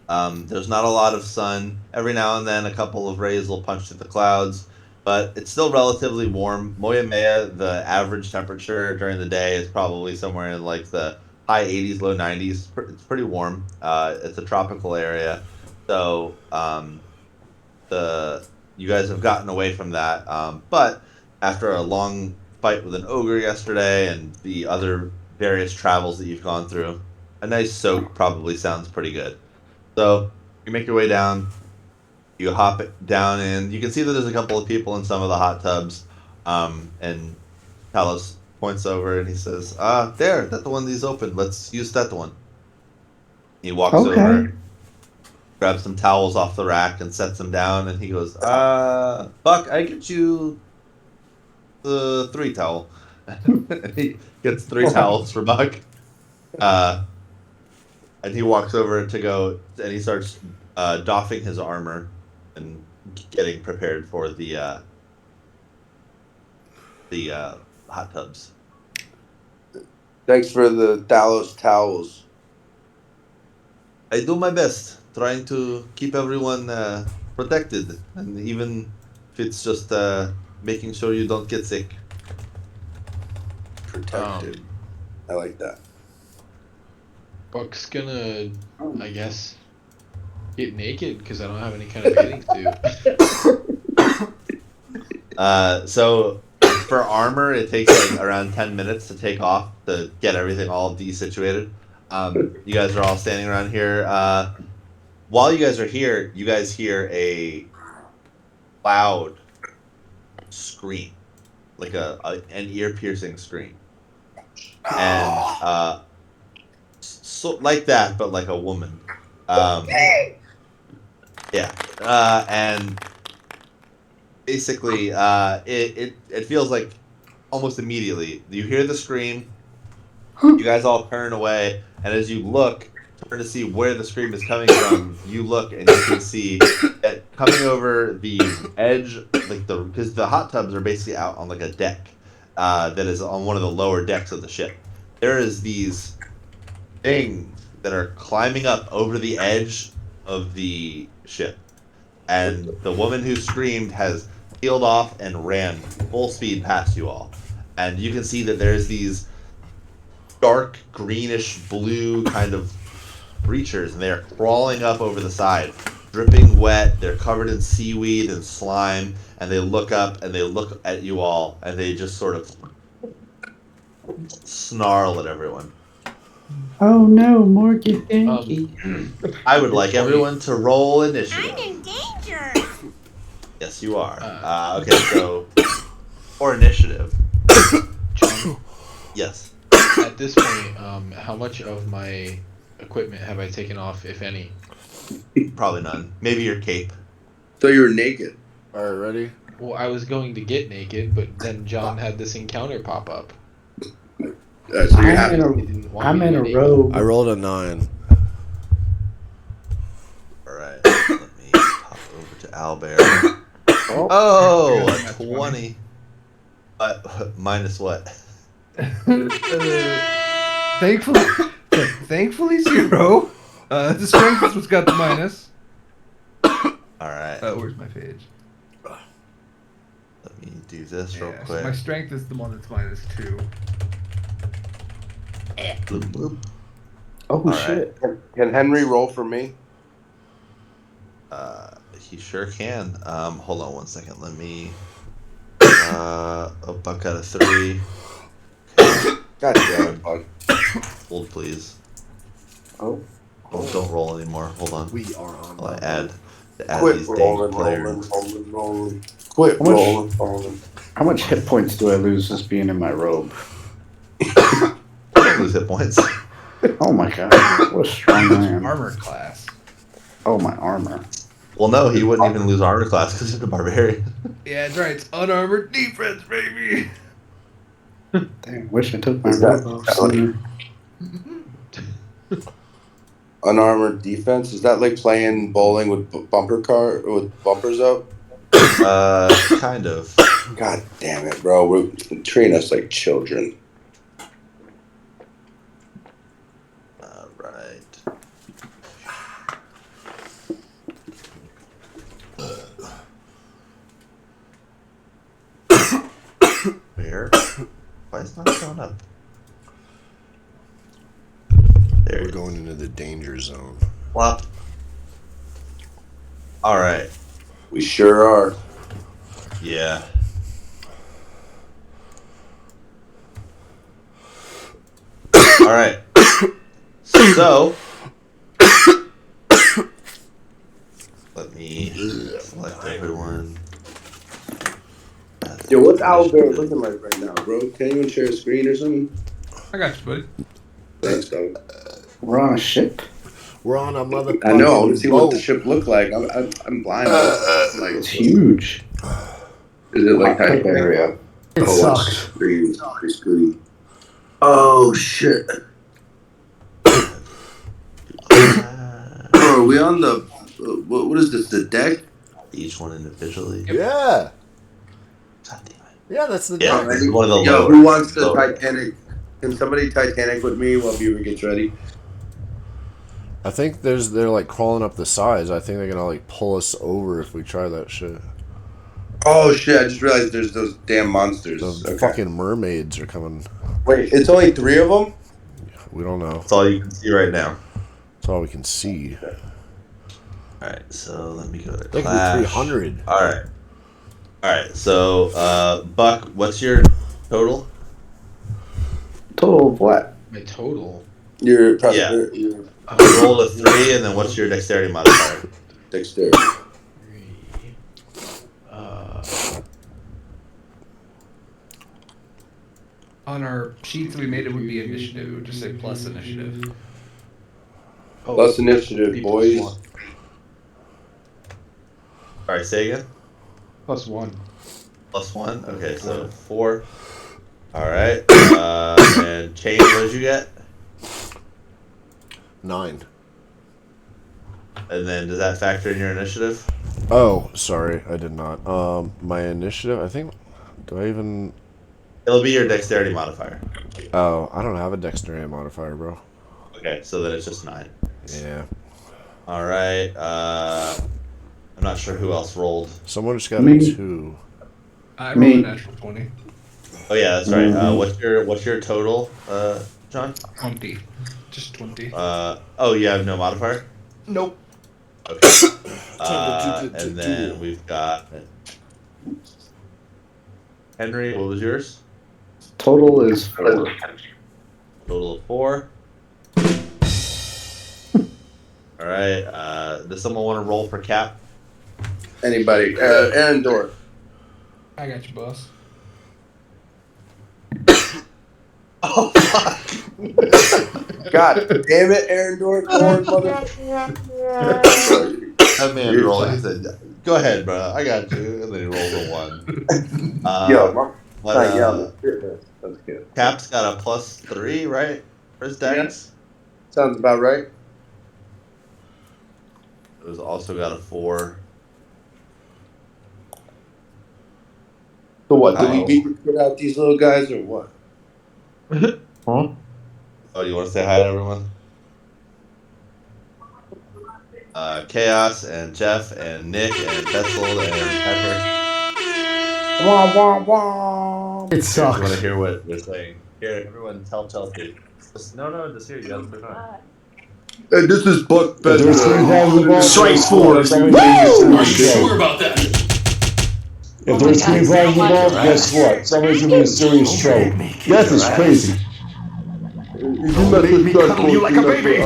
There's not a lot of sun. Every now and then, a couple of rays will punch through the clouds, but it's still relatively warm. Moyamea, the average temperature during the day is probably somewhere in like the high 80s, low 90s. It's pretty warm. It's a tropical area, so the you guys have gotten away from that. But after a long fight with an ogre yesterday and the other various travels that you've gone through, a nice soak probably sounds pretty good. So you make your way down. You hop it down in. You can see that there's a couple of people in some of the hot tubs. And Talos points over and he says, there, that's the one that's open. Let's use that one. He walks Okay. over, grabs some towels off the rack and sets them down, and he goes, Buck, I get you the 3 towel. He gets 3 towels for Buck. And he walks over to go, and he starts doffing his armor and getting prepared for the hot tubs. Thanks for the Thalos towels. I do my best, trying to keep everyone protected, and even if it's just making sure you don't get sick. Protected. I like that. Buck's gonna, I guess, get naked because I don't have any kind of bathing suit. So for armor, it takes like around 10 minutes to take off to get everything all desituated. You guys are all standing around here. While you guys are here, you guys hear a loud scream, like an ear-piercing scream, and so like that, but like a woman. Yeah, and basically, it feels like almost immediately you hear the scream. You guys all turn away, and as you turn to see where the scream is coming from, you look and you can see that coming over the edge, like because the hot tubs are basically out on like a deck that is on one of the lower decks of the ship. There is these things that are climbing up over the edge of the ship, and the woman who screamed has peeled off and ran full speed past you all, and you can see that there's these dark greenish blue kind of creatures, and they're crawling up over the side, dripping wet. They're covered in seaweed and slime, and they look up and they look at you all, and they just sort of snarl at everyone. Oh no, more Genki. I would like everyone to roll initiative. I'm in danger. Yes, you are. Okay, so for initiative. Yes. At this point, how much of my equipment have I taken off, if any? Probably none. Maybe your cape. So you were naked. All right, ready? Well, I was going to get naked, but then John had this encounter pop up. So you're happy. I'm in a robe. I rolled a 9. All right. Let me pop over to Owlbear. Oh, a 20. Minus what? Thankfully 0. The strength is what's got the minus. All right. Where's my page? Let me do this real Yeah, quick. so my strength is the one that's minus 2. Bloop, bloop. Oh All shit! Can Henry roll for me? He sure can. Hold on one second. Let me. Buck got a 3. God damn it, Buck. Hold, please. Oh, Don't roll anymore. Hold on. We are on. While I add Quit these rolling, dang players. rolling. Quit rolling. how much hit points do I lose just being in my robe? Lose hit points. Oh my god! What a strong man. Armor class. Oh, my armor. Well, no, he wouldn't even lose armor class because he's a barbarian. Yeah, that's right. It's unarmored defense, baby. Dang, wish I took my Is that- robe off sooner. Unarmored defense? Is that like playing bowling with with bumpers up? Kind of. God damn it, bro. We're treating us like children. Right. Where? Why is it not showing up? There We're it going into the danger zone. Flop. All right. We sure are. Yeah. All right. So, let me select everyone. Yo, what's Owlbear looking like right now, bro? Can anyone share a screen or something? I got you, buddy. Thanks, dog. We're on a ship. We're on a motherfucking I know. I want to see what the boat. ship looked like. I'm blind. Like, It's huge. is it like Hot tub area. It sucks. Screen. Oh shit! Bro, are we on the? What is this? The deck? Each one individually. Yeah. God damn it. Yeah, that's the Yeah, deck. this is one of the Yo, lower. who wants the lower. Titanic? Can somebody Titanic with me while Beaver gets ready? I think they're like crawling up the sides. I think they're gonna like pull us over if we try that shit. Oh shit! I just realized there's those damn monsters. The Okay. fucking mermaids are coming. Wait, it's only 3 of them? We don't know. That's all you can see right now. That's all we can see. All right, so let me go to They Clash. can be 300. All right. So, Buck, what's your total? Total of what? My total. Your Yeah. your You rolled a 3, and then what's your dexterity modifier? dexterity. 3. On our sheets we made, it would be initiative. It would just say plus initiative. Oh, Plus initiative, be boys. +1. All right, say again. +1. +1. Okay, so 4. All right. And Chain, what did you get? 9. And then does that factor in your initiative? Oh, sorry, I did not. My initiative. I think. Do I even? It'll be your dexterity modifier. Oh, I don't have a dexterity modifier, bro. Okay, so then it's just 9. Yeah. All right. I'm not sure who else rolled. Someone just got Me. a 2. I Me. rolled a natural 20. Oh yeah, that's right. Mhm. What's your total, John? 20. Just 20. Oh, you have no modifier. Nope. Okay. And then we've got Henry. What was yours? Total is 4. Total of 4. All right. Does someone want to roll for Cap? Anybody? Aaron Dorr. I got you, boss. Oh fuck! God damn it, Aaron Dorr. Dorr, mother. That man rolling. He said, Go ahead, bro. I got you. And then he rolls a 1. Yo, my But not yelling. That's good. Cap's got a +3, right? For his Yeah. dex. Sounds about right. It was also got a 4. So what? Do we Nice. beat the shit out these little guys or what? Huh? Oh, you want to say hi to everyone? Chaos and Jeff and Nick and Betzel and Pepper. Wah wah wah. It Here, if you want to sucks. hear what they're saying. Here, everyone, tell Chelsea. No, just here. You guys been on. Hey, this is Buck If there's three Benson. flags above, Strike guess what? 4. Somebody give me a Woo! serious stroke. about that? If there's three flags above, guess what? Somebody give me a serious stroke. Death is crazy. You mess with Sun, you like a baby.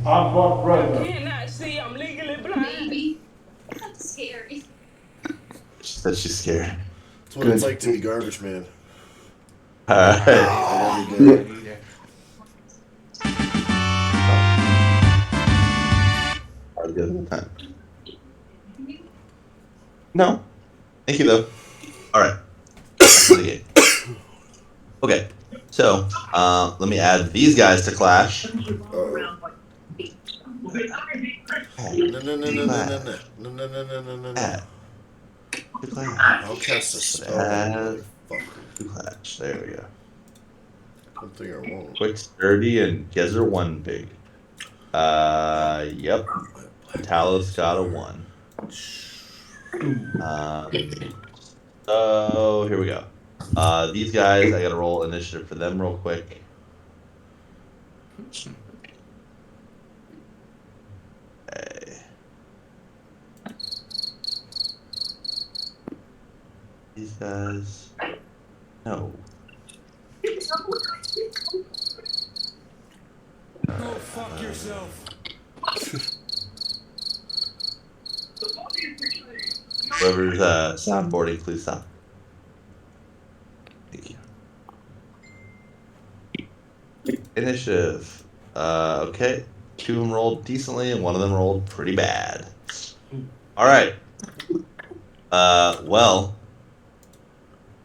I'm Buck Redner. Cannot see, I'm legally blind. Baby. That's scary. She said she's scared. That's what it's like to be garbage man. Alright. Every day. I'll give it a time. No. Thank you, though. Alright. Okay. So, let me add these guys to Clash. No. Add to Clash. I'll cast a spell, Add motherfucker. to Clash. There we go. One thing I won't. Quick, sturdy, and Gezer 1 big. Yep. Talos got a 1. So here we go. These guys, I gotta roll initiative for them real quick. Okay. These guys. No. Go fuck yourself. Whoever's soundboarding, please stop. Thank you. Initiative. Okay. 2 of them rolled decently, and 1 of them rolled pretty bad. Alright. Well.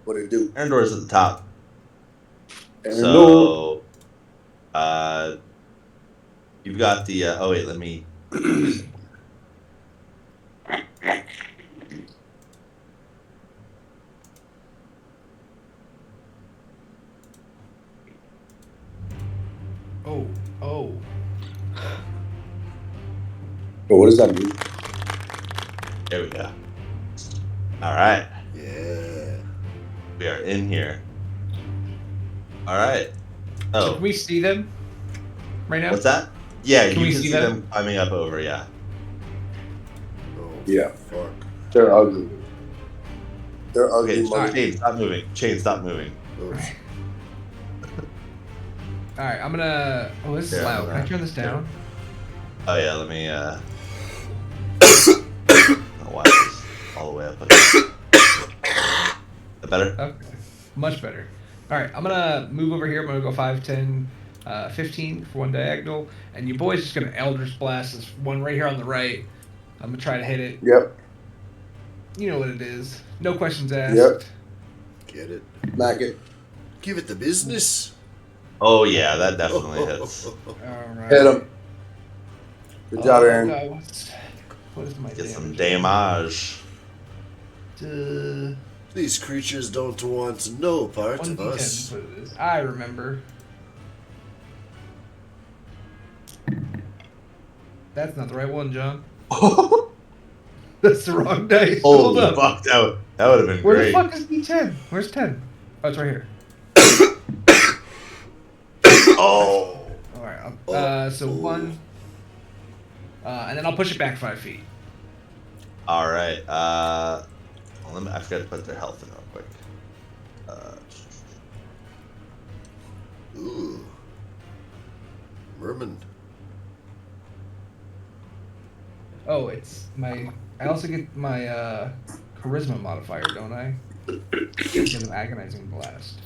What it do? Arendor's at the top. Arendor. So, you've got the, oh wait, let me. Oh. But what does that mean? There we go. Alright. Yeah. We are in here. Alright. Oh. Can we see them right now? What's that? Yeah, Can you we can see see them? them climbing up over, yeah. Oh, Yeah. fuck. They're ugly. They're ugly. Okay, mother- Chain, stop moving. Chain, stop moving. Oops. Alright, I'm gonna. Oh, this is Yeah, loud. Can I turn this down? Oh yeah, let me why is this all the way up? That better? Okay. Much better. Alright, I'm gonna move over here. I'm gonna go 5, 10, 15 for one diagonal. And you boys just gonna Eldritch Blast this one right here on the right. I'm gonna try to hit it. Yep. You know what it is. No questions asked. Yep. Get it. Mac it. Give it the business. Oh yeah, that definitely hits. Alright. Hit him. Good job, Aaron. No, what is my Get some damage? damage. These creatures don't want no part of 1d10 us. what it is. I remember. That's not the right one, John. That's the wrong dice. Hold Holy up. fuck, that would have been Where great. the fuck is D10? Where's 10? Oh, it's right here. Oh. Alright, so 1. And then I'll push it back 5 feet. Alright, I forgot to put their health in real quick. Ooh. Mermen. Oh, it's my. I also get my charisma modifier, don't I? Because of agonizing blast.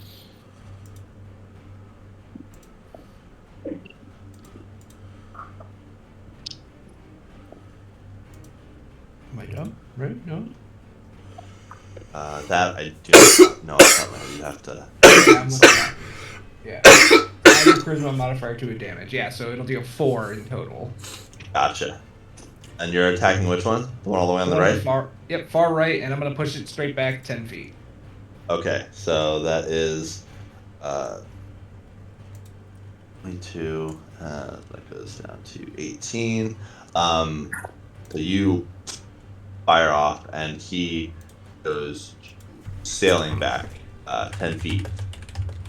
I do not know off the top of my head. You have to. Yeah, I'm looking at. Yeah. Add your charisma modifier to a damage. Yeah, so it'll deal 4 in total. Gotcha. And you're attacking which one? The one all the way on the One right? far right, and I'm gonna push it straight back 10 feet. Okay, so that is 22. That goes down to 18. So you fire off, and he goes sailing back 10 feet.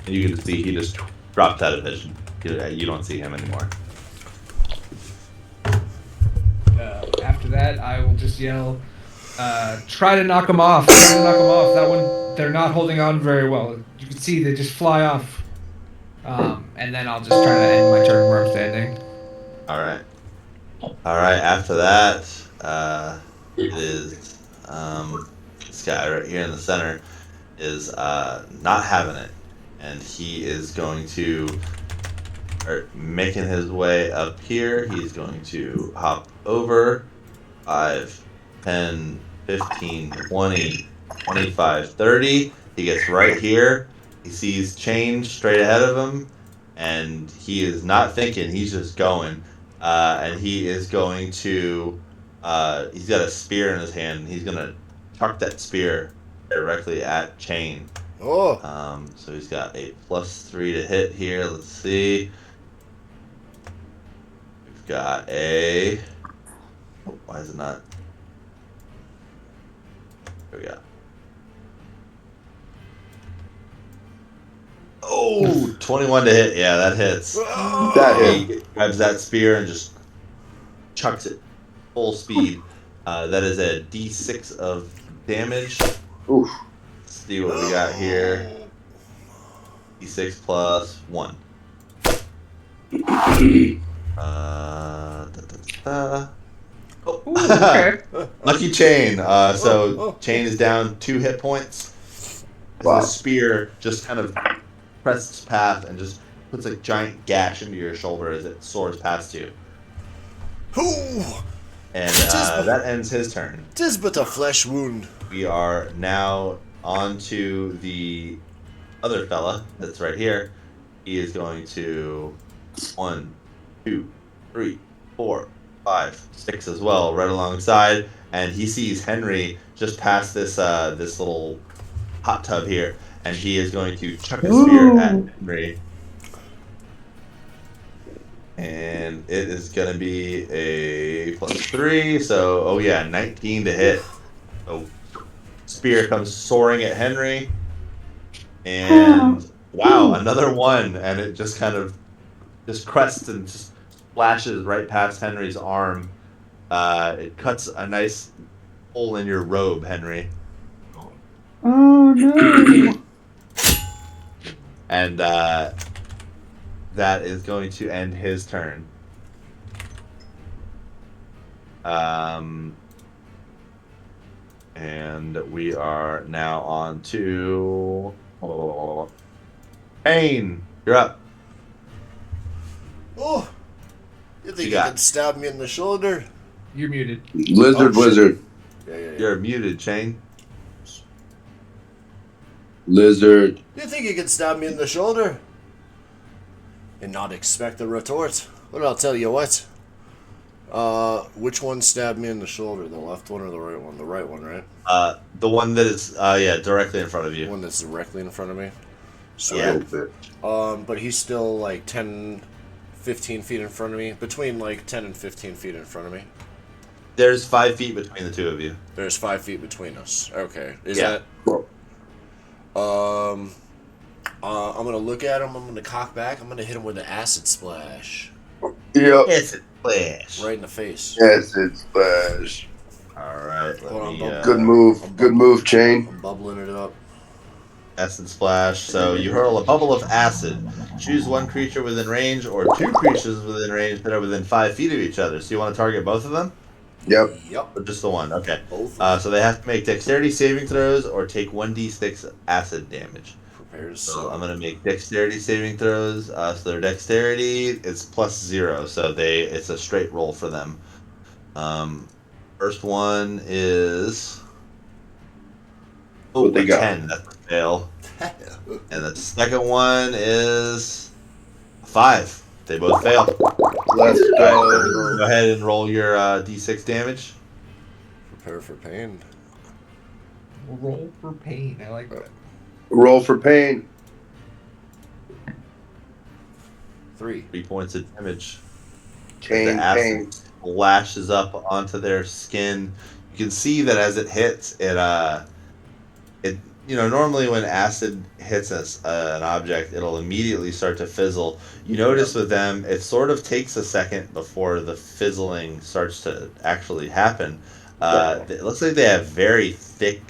And you can see he just drops out of vision. You don't see him anymore. After that, I will just yell, try to knock them off. Try to knock them off. That one, they're not holding on very well. You can see they just fly off. And then I'll just try to end my turn where I'm standing. All right. After that, it is this guy right here in the center is not having it, and he is going to start making his way up here. He's going to hop over 5, 10, 15, 20, 25, 30. He gets right here. He sees change straight ahead of him, and he is not thinking. He's just going. And he is going to. He's got a spear in his hand. And he's going to chuck that spear directly at Chain. Oh. So he's got a +3 to hit here. Let's see. We've got a. Oh, why is it not? There we go. Oh, 21 to hit. Yeah, that hits. That hit. He grabs that spear and just chucks it full speed. That is a D6 of damage. Oof. Let's see what we got here. D6 plus 1. Oh, Ooh, okay. Lucky Chain. So Chain is down 2 hit points. Wow. The spear just kind of crests its path and just puts a giant gash into your shoulder as it soars past you. Ooh. And that ends his turn. 'Tis but a flesh wound. We are now on to the other fella that's right here. He is going to 1, 2, 3, 4, 5, 6 as well, right alongside, and he sees Henry just past this this little hot tub here, and he is going to chuck a spear at Henry. And it is going to be a +3, so, oh yeah, 19 to hit. So, spear comes soaring at Henry, and wow, another one, and it just kind of just crests and just splashes right past Henry's arm. It cuts a nice hole in your robe, Henry. Oh no! And that is going to end his turn. And we are now on to Pain. You're up. Oh. You think You you got- can stab me in the shoulder? You're muted. Lizard Oh, shit. wizard. Yeah. You're muted, Chain. Lizard. You think you can stab me in the shoulder? And not expect a retort? Well, I'll tell you what. Which one stabbed me in the shoulder? The left one or the right one? The right one, right? The one that is directly in front of The you. one that's directly in front of me. So, Yeah. but he's still like 10, 15 feet in front of me. Between like 10 and 15 feet in front of me. There's 5 feet between the two of you. There's 5 feet between us. Okay. Is Yeah. that... I'm gonna look at him. I'm gonna cock back. I'm gonna hit him with an acid splash Yep. It's a flash. right in the face. Acid splash. Alright, Hold on, let me bump. Good move. Good move, Chain. I'm bubbling it up. acid splash. So you hurl a bubble of acid. Choose one creature within range or 2 creatures within range that are within 5 feet of each other. So you want to target both of them? Yep. Yep. Or just the one? Okay. Both. So they have to make dexterity saving throws or take 1d6 acid damage. Prepare to So suck. I'm gonna make dexterity saving throws. So their dexterity is +0, so it's a straight roll for them. First one is Oh, What they a got? 10. That's a fail. And the second one is a 5. They both fail. Let's All right, go. go ahead and roll your d6 damage. Prepare for pain. Roll for pain. I like that. Roll for pain. 3. 3 points of damage. As the Pain, acid pain. splashes up onto their skin. You can see that as it hits, it normally when acid hits an object, it'll immediately start to fizzle. You notice with them, it sort of takes a second before the fizzling starts to actually happen. It looks like they have very thick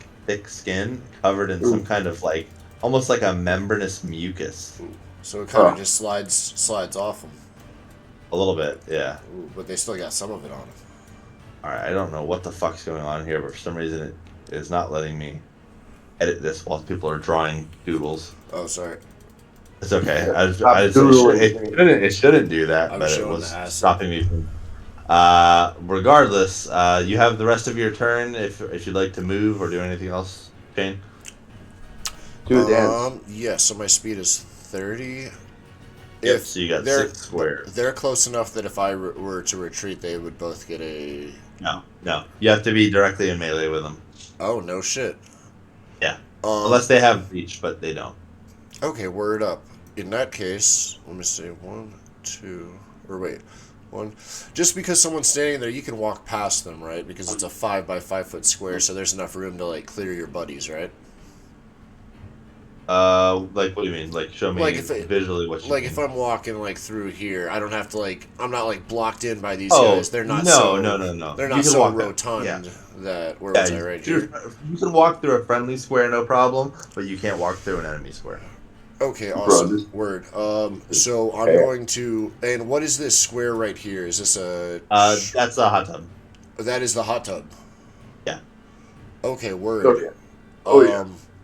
skin covered in some kind of like almost like a membranous mucus. So it kind of just slides off them. A little bit, yeah. Ooh, but they still got some of it on them. All right, I don't know what the fuck's going on here, but for some reason it is not letting me edit this while people are drawing doodles. Oh, sorry. It's okay. Doodling. It shouldn't do that, I'm but it showing was the acid. stopping me from. Regardless, you have the rest of your turn if you'd like to move or do anything else, Shane. Do a dance. Yeah, so my speed is 30. Yep, so you got 6 squares. They're close enough that if I were to retreat, they would both get a... No. You have to be directly in melee with them. Oh, no shit. Yeah. Unless they have reach, but they don't. Okay, word up. In that case, let me see. 1, 2... Or wait. 1... Just because someone's standing there, you can walk past them, right? Because it's a 5 by 5 foot square, so there's enough room to, like, clear your buddies, right? Like, what do you mean? Like, show me visually what you mean. If I'm walking, like, through here, I don't have to, like... I'm not, like, blocked in by these Oh, guys. They're not no. They're You not can so walk rotund that... Where was I right here? You can walk through a friendly square, no problem, but you can't walk through an enemy square. Okay, awesome. Word. So I'm going to... And what is this square right here? Is this a... That's a hot tub. That is the hot tub? Yeah. Okay, word.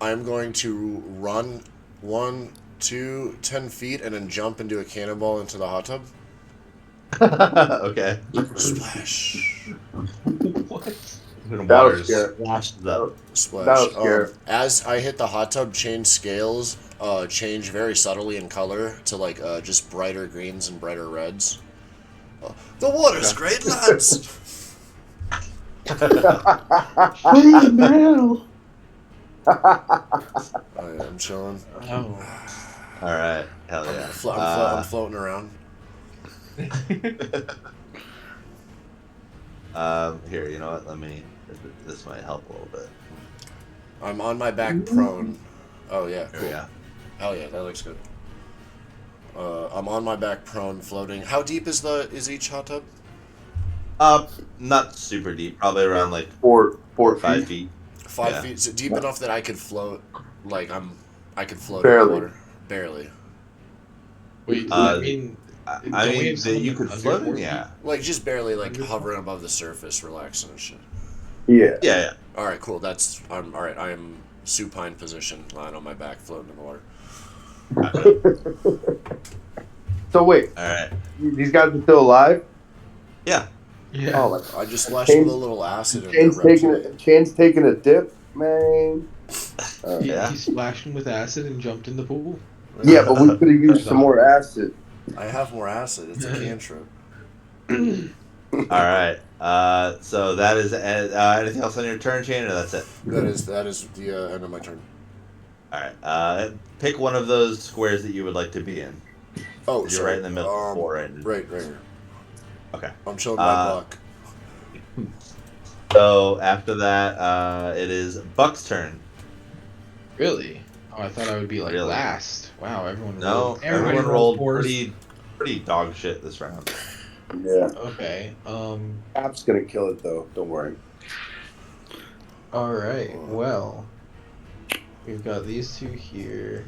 I'm going to run 1, 2, 10 feet and then jump and do a cannonball into the hot tub. Okay. Splash. What? Water splashes up. Splash. As I hit the hot tub, change scales change very subtly in color to like just brighter greens and brighter reds. The water's great, lads. I'm chilling. Oh. All right. Hell yeah. I'm floating around. Here, you know what? Let me. This might help a little bit. I'm on my back prone. Oh yeah, cool. Yeah. Hell yeah, that looks good. I'm on my back prone, floating. How deep is each hot tub? Not super deep. Probably around like 4 or 5 feet. 5 feet. Is it deep enough that I could float? Like I could float Barely. in the water. Barely. Wait, I mean that you could float in, yeah. Like just barely, like hovering above the surface, relaxing and shit. Yeah. All right, cool. I'm all right. I am supine position, lying on my back, floating in the water. So wait. All right. These guys are still alive? Yeah. Yeah. Oh, like I just splashed with a little acid. Chain's taking a dip, man. He splashed him with acid and jumped in the pool. Yeah, but we could have used some more acid. I have more acid. It's a cantrip. All right. So that is anything else on your turn, Shane, or that's it? That is the end of my turn. All right. Pick one of those squares that you would like to be in. Oh, You're sorry. right in the middle of 4, right? Right here. Okay. I'm chilling my block. So after that, it is Buck's turn. Really? Oh, I thought I would be like Really? last. Wow, everyone Everyone rolled pretty dog shit this round. Yeah. Okay. App's gonna kill it though. Don't worry. All right. Well, we've got these two here.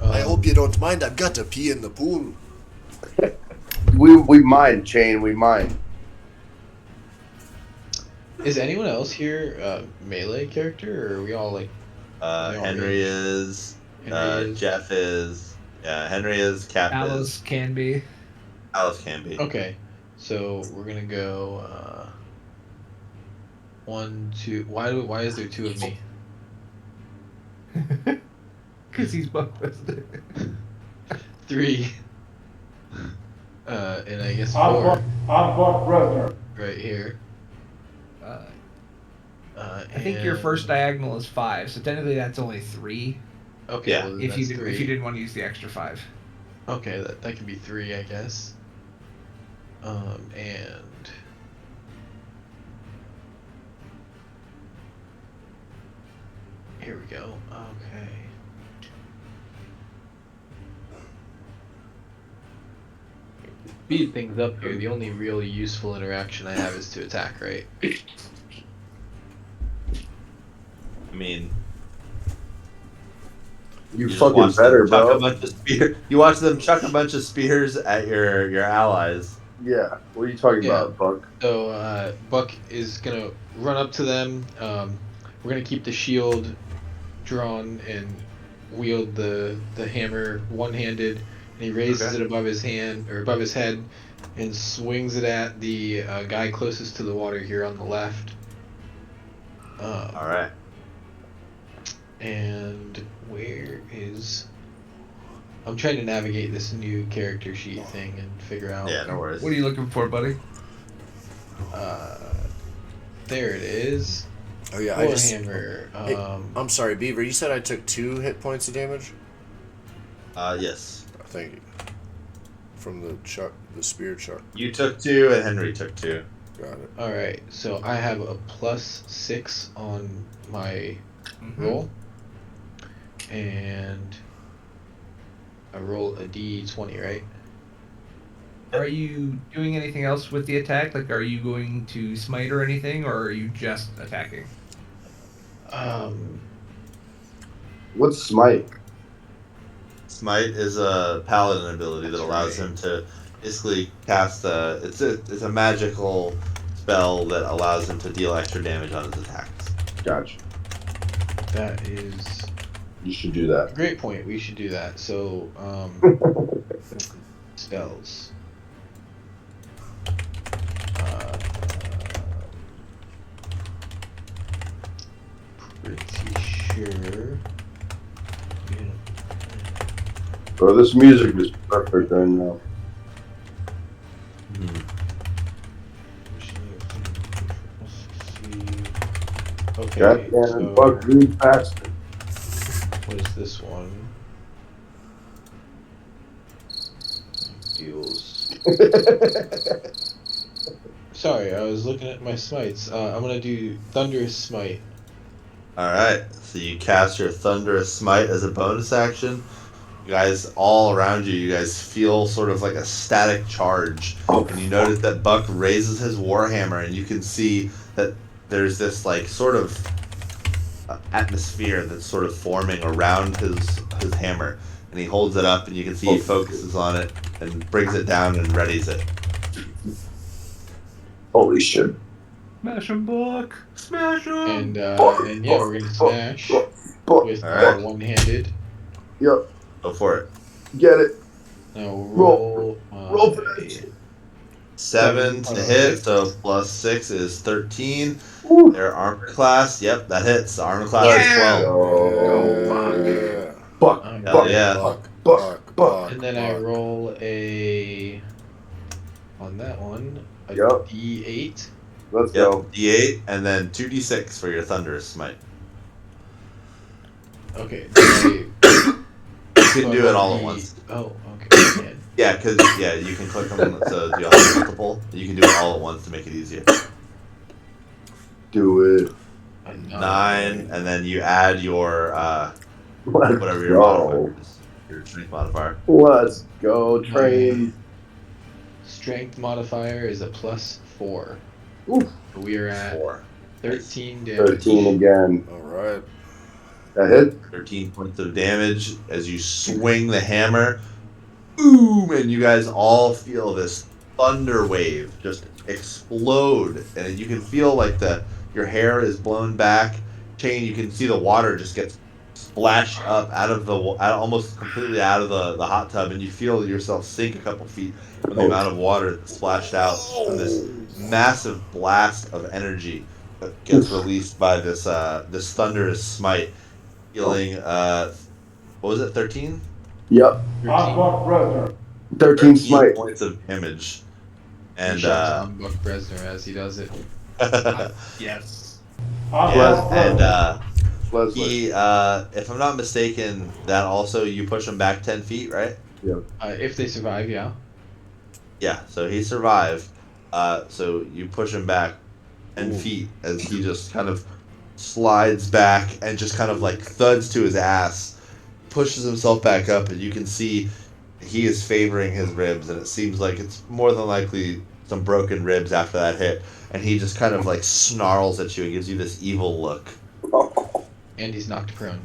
I hope you don't mind. I've got to pee in the pool. We mind, Chain. We mind. Is anyone else here melee character, or are we all like? Henry is. Jeff is. Yeah, Henry is. Cap Alice is. can be. Alice can be. Okay, so we're gonna go 1, 2. Why is there 2 of me? Because he's both. 3. And I guess I'm 4 Buck Reznor. right here. I think your first diagonal is 5, so technically that's only 3. Okay, Yeah. well then If that's you 3. if you didn't want to use the extra 5. Okay, that can be 3, I guess. And here we go. Okay. Speed things up here. The only really useful interaction I have is to attack, right? I mean, You just fucking watch them better, chuck bro. a bunch of You watch them chuck a bunch of spears at your allies. Yeah. What are you talking Yeah. about, Buck? So Buck is gonna run up to them. We're gonna keep the shield drawn and wield the hammer one-handed, and he raises it above his hand or above his head, and swings it at the guy closest to the water here on the left. All right. And where is? I'm trying to navigate this new character sheet thing and figure out. Yeah, no worries. What are you looking for, buddy? There it is. Oh yeah, I just. Warhammer. Hey, I'm sorry, Beaver. You said I took 2 hit points of damage. Yes. Thank you. From the spear chuck. You took 2, and Henry took 2. Got it. All right, so I have a +6 on my roll, and I roll a d20, right? Are you doing anything else with the attack? Like, are you going to smite or anything, or are you just attacking? What's smite? Smite is a paladin ability that allows him to basically cast it's a magical spell that allows him to deal extra damage on his attacks. Gotcha. That is You should do that. a great point. We should do that. So, spells. Pretty sure. Bro, this music is perfect right now. Okay, Goddamn, so Buck read faster. what is this one? Deals. Sorry, I was looking at my smites. I'm gonna do Thunderous Smite. Alright, so you cast your Thunderous Smite as a bonus action. You guys, all around you, you guys feel sort of like a static charge. And you notice that Buck raises his warhammer, and you can see that there's this, like, sort of atmosphere that's sort of forming around his hammer. And he holds it up, and you can see he focuses on it and brings it down and readies it. Holy shit. Smash him, Buck! Smash him! And yeah, we're gonna smash with Alright. one-handed. Yep. Go for it. Get it. Now Roll for that. 7 to hit, so plus 6 is 13. Woo. Their armor class, yep, that hits. The armor class is 12. Go, Buck. Hell yeah. Buck. And then I roll a on that one a Yep. D8. Let's Yep, go. D8, and then 2d6 for your Thunderous Smite. Okay. You can do it all at once. Oh, okay. Yeah, because you can click them to do all multiple. You can do it all at once to make it easier. Do it. 9, and then you add your Let's whatever your go. modifier is. Your strength modifier. Let's go, train. Strength modifier is a +4. Oof. We are at 4. 13 damage. 13 again. Alright. That hit? 13 points of damage as you swing the hammer. Boom! And you guys all feel this thunder wave just explode. And you can feel like your hair is blown back. Shane, you can see the water just gets splashed up almost completely out of the hot tub. And you feel yourself sink a couple feet from the amount of water that's splashed out from this massive blast of energy that gets released by this thunderous smite. Healing. What was it? 13. Yep. Buck Bresner. 13 smite. points of damage. He And shouts on Buck Bresner as he does it. Yes. he, if I'm not mistaken, that also you push him back 10 feet, right? Yeah. If they survive, yeah. Yeah. So he survived. So you push him back 10 feet as he just kind of slides back and just kind of like thuds to his ass, pushes himself back up, and you can see he is favoring his ribs, and it seems like it's more than likely some broken ribs after that hit, and he just kind of like snarls at you and gives you this evil look. And he's knocked prone.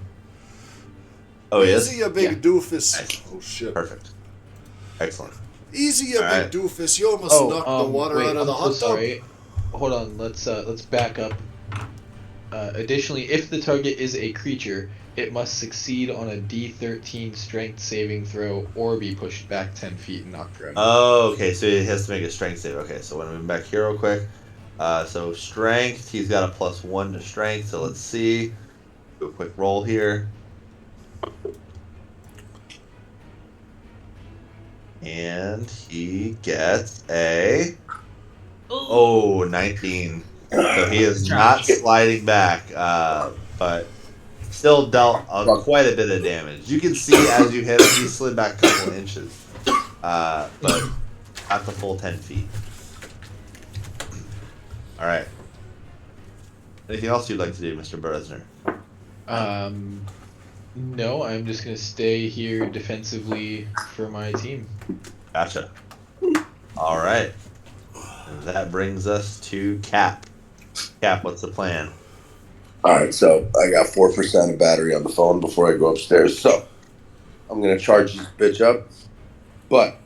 Oh, he is? Easy, you big doofus. Nice. Oh, shit. Perfect. Excellent. Easy, you All big right. doofus. You almost knocked the water wait, out of the I'm hot so tub. sorry. Hold on, let's back up. Additionally, if the target is a creature, it must succeed on a D13 strength saving throw or be pushed back 10 feet and knocked prone. Oh, okay, so he has to make a strength save. Okay, so when we move back here real quick. So strength, he's got a +1 to strength, so let's see. Do a quick roll here. And he gets a 19. So he is not sliding back, but still dealt quite a bit of damage. You can see as you hit him, he slid back a couple inches, but not the full 10 feet. All right. Anything else you'd like to do, Mr. Bresner? No, I'm just gonna stay here defensively for my team. Gotcha. All right. And that brings us to Cap. Cap, what's the plan? All right, so I got 4% of battery on the phone before I go upstairs, so I'm gonna charge this bitch up. But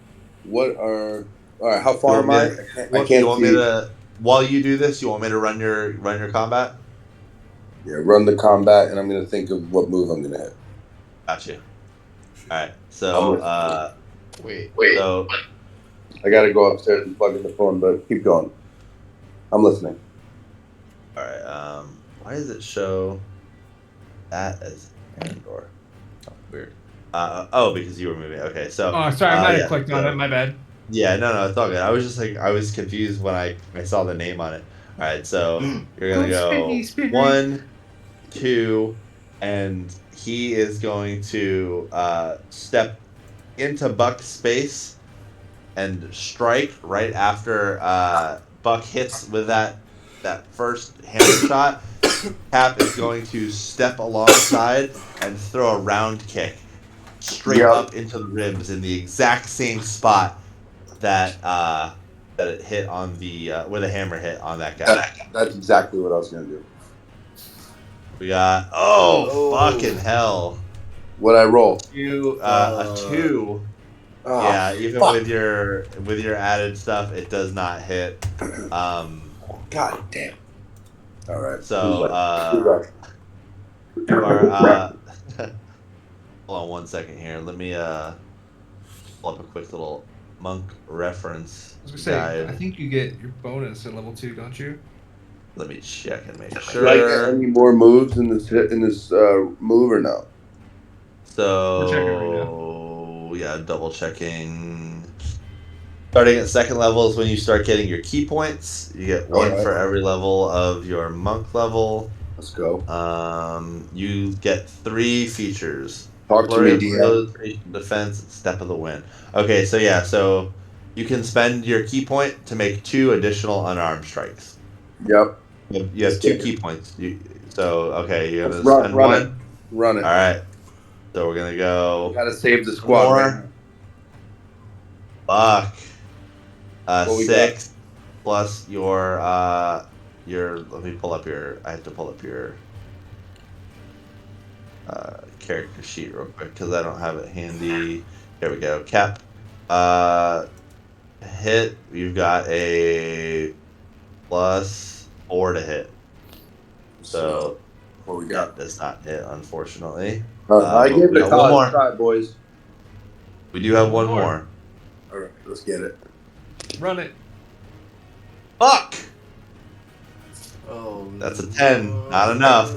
all right? How far am I? I can't You want me see. to? While you do this, you want me to run your combat? Yeah, run the combat, and I'm gonna think of what move I'm gonna hit. Gotcha. All right. So wait. So I gotta go upstairs and plug in the phone, but keep going. I'm listening. all right. Why does it show that as Andor? Oh, weird. Because you were moving. Okay, so. Oh, sorry, I might have clicked on it. My bad. Yeah, no, it's all good. I was just like, I was confused when I saw the name on it. All right, so you're gonna go 1, 2, and he is going to step into Buck's space and strike right after Buck hits with that first hammer shot. Cap is going to step alongside and throw a round kick straight up into the ribs in the exact same spot that it hit on the where the hammer hit on that guy. That's exactly what I was gonna do. We got fucking hell. What'd I roll? A 2. Oh, yeah, even fuck. with your added stuff, it does not hit. God damn. All right. So you are hold on 1 second here. Let me pull up a quick little monk reference I was gonna guide. say, I think you get your bonus at level 2, don't you? Let me check and make Do sure. I get any more moves in this move or no? So We're checking right now. Yeah, double checking. Starting at second level is when you start getting your key points. You get 1 for every level of your monk level. Let's go. You get 3 features. Talk to me, DM. Defense, Step of the Wind. Okay, so yeah, so you can spend your key point to make 2 additional unarmed strikes. Yep. You have 2 key points. You're gonna spend run 1. it. Run it. All right. So we're gonna go. Gotta save the squad. More. Fuck. 6 plus your. Let me pull up your. I have to pull up your. Character sheet real quick because I don't have it handy. There we go. Cap. Hit. You've got a +4 to hit. So what we got does not hit, unfortunately. I gave it a college try, boys. We do have one more. All right, let's get it. Run it. Fuck. Oh, that's a 10. Not enough.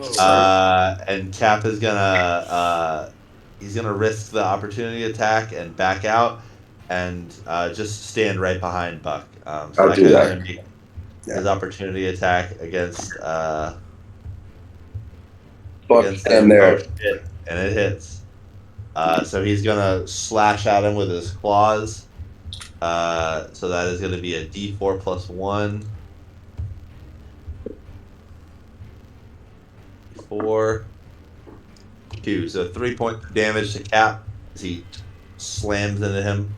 And Cap is gonna he's gonna risk the opportunity attack and back out, and just stand right behind Buck. So I'll that do guy's that. gonna make his opportunity attack against Buck, stand there. oh shit, and it hits. So he's gonna slash at him with his claws. So that is gonna be a D4 plus 1. 4, 2. So 3 point damage to Cap as he slams into him.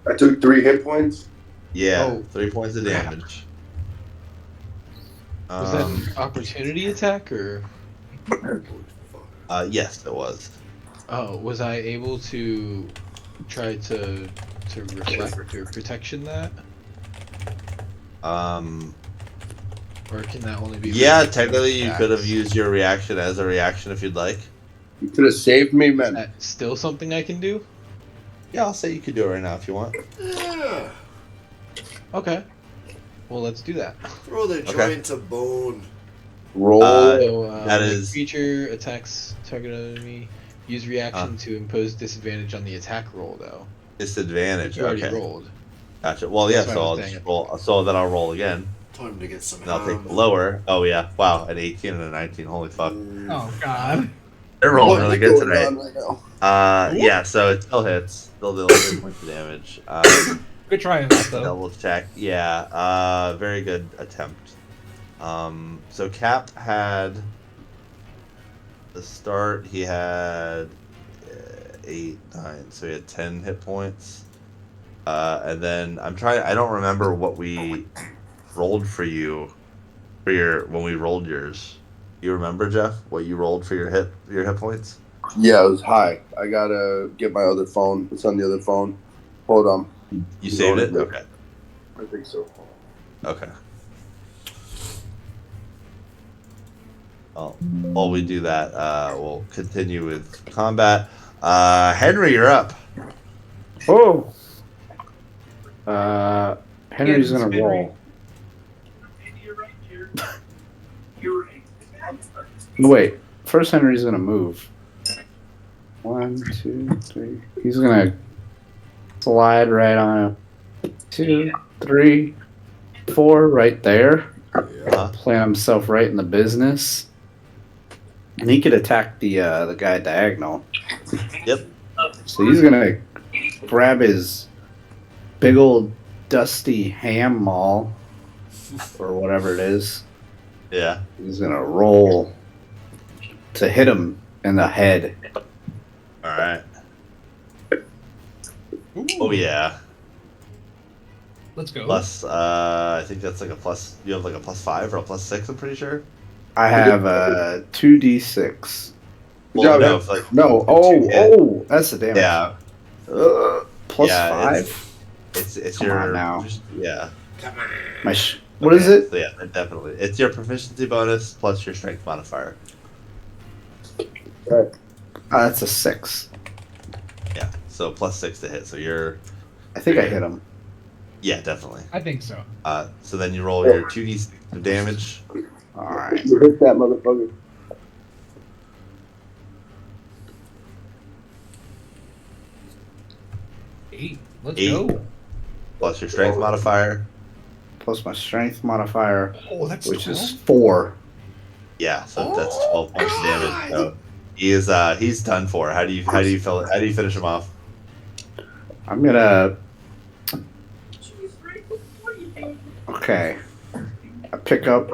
I took 3 hit points. Yeah, Oh. 3 points of damage. Was that an opportunity attack or? Yes, it was. Oh, was I able to try to reflect or protection that, or can that only be? Yeah, for technically you attacks? could have used your reaction as a reaction if you'd like. You could have saved me, man. Is that still something I can do? Yeah, I'll say you could do it right now if you want. Yeah. Okay. Well, let's do that. Throw the joint to bone. Roll. So, that when is- a creature attacks target enemy. Use reaction to impose disadvantage on the attack roll, though. Disadvantage. You already Okay. rolled. Gotcha. Well, yeah. That's why So I I'll was just saying it. roll. So then I'll roll again. Time to get some And I'll take the ham. lower. Oh yeah. Wow, an 18 and a 19. Holy fuck. Oh God. They're rolling What's really good going today. on right now? Yeah. So it still hits. Still deals 3 points of damage. Good try on that though. Double check. Yeah. Very good attempt. So Cap had the start. He had 8, 9. So he had 10 hit points. And then I don't remember what we rolled for you for when we rolled yours. You remember, Jeff, what you rolled for your hit points? Yeah, it was high. I gotta get my other phone. It's on the other phone. Hold on. You saved it? Rolled Okay. I think so. Okay. Well, while we do that, we'll continue with combat. Henry, you're up. Oh. Henry's Yeah, gonna Henry. roll. Wait. First, Henry's gonna move. 1, 2, 3. He's gonna slide right on a 2, 3, 4 right there. Uh-huh. Plant himself right in the business. And he could attack the guy diagonal. Yep. So he's gonna grab his big old dusty ham maul or whatever it is. Yeah. He's gonna roll to hit him in the head. All right. Oh yeah. Let's go. Plus, I think that's like a plus. You have like a +5 or a +6. I'm pretty sure. I have a 2d6. Well, job, no, man. if, like, No, that's the damage. yeah, Plus Yeah, 5. it's Come your on now. yeah. What is it? So yeah, definitely. It's your proficiency bonus plus your strength modifier. That's a 6. Yeah. So +6 to hit. So you're I think I hit him. yeah, definitely. I think so. So then you roll your 2d6 of damage. All right. You hit that motherfucker. 8. Let's 8. go. Plus your strength modifier. Plus my strength modifier, Oh, that's which is 12. 4. Yeah, so that's 12 points of damage. So he's done for. How do you finish him off? I'm gonna. Okay. I pick up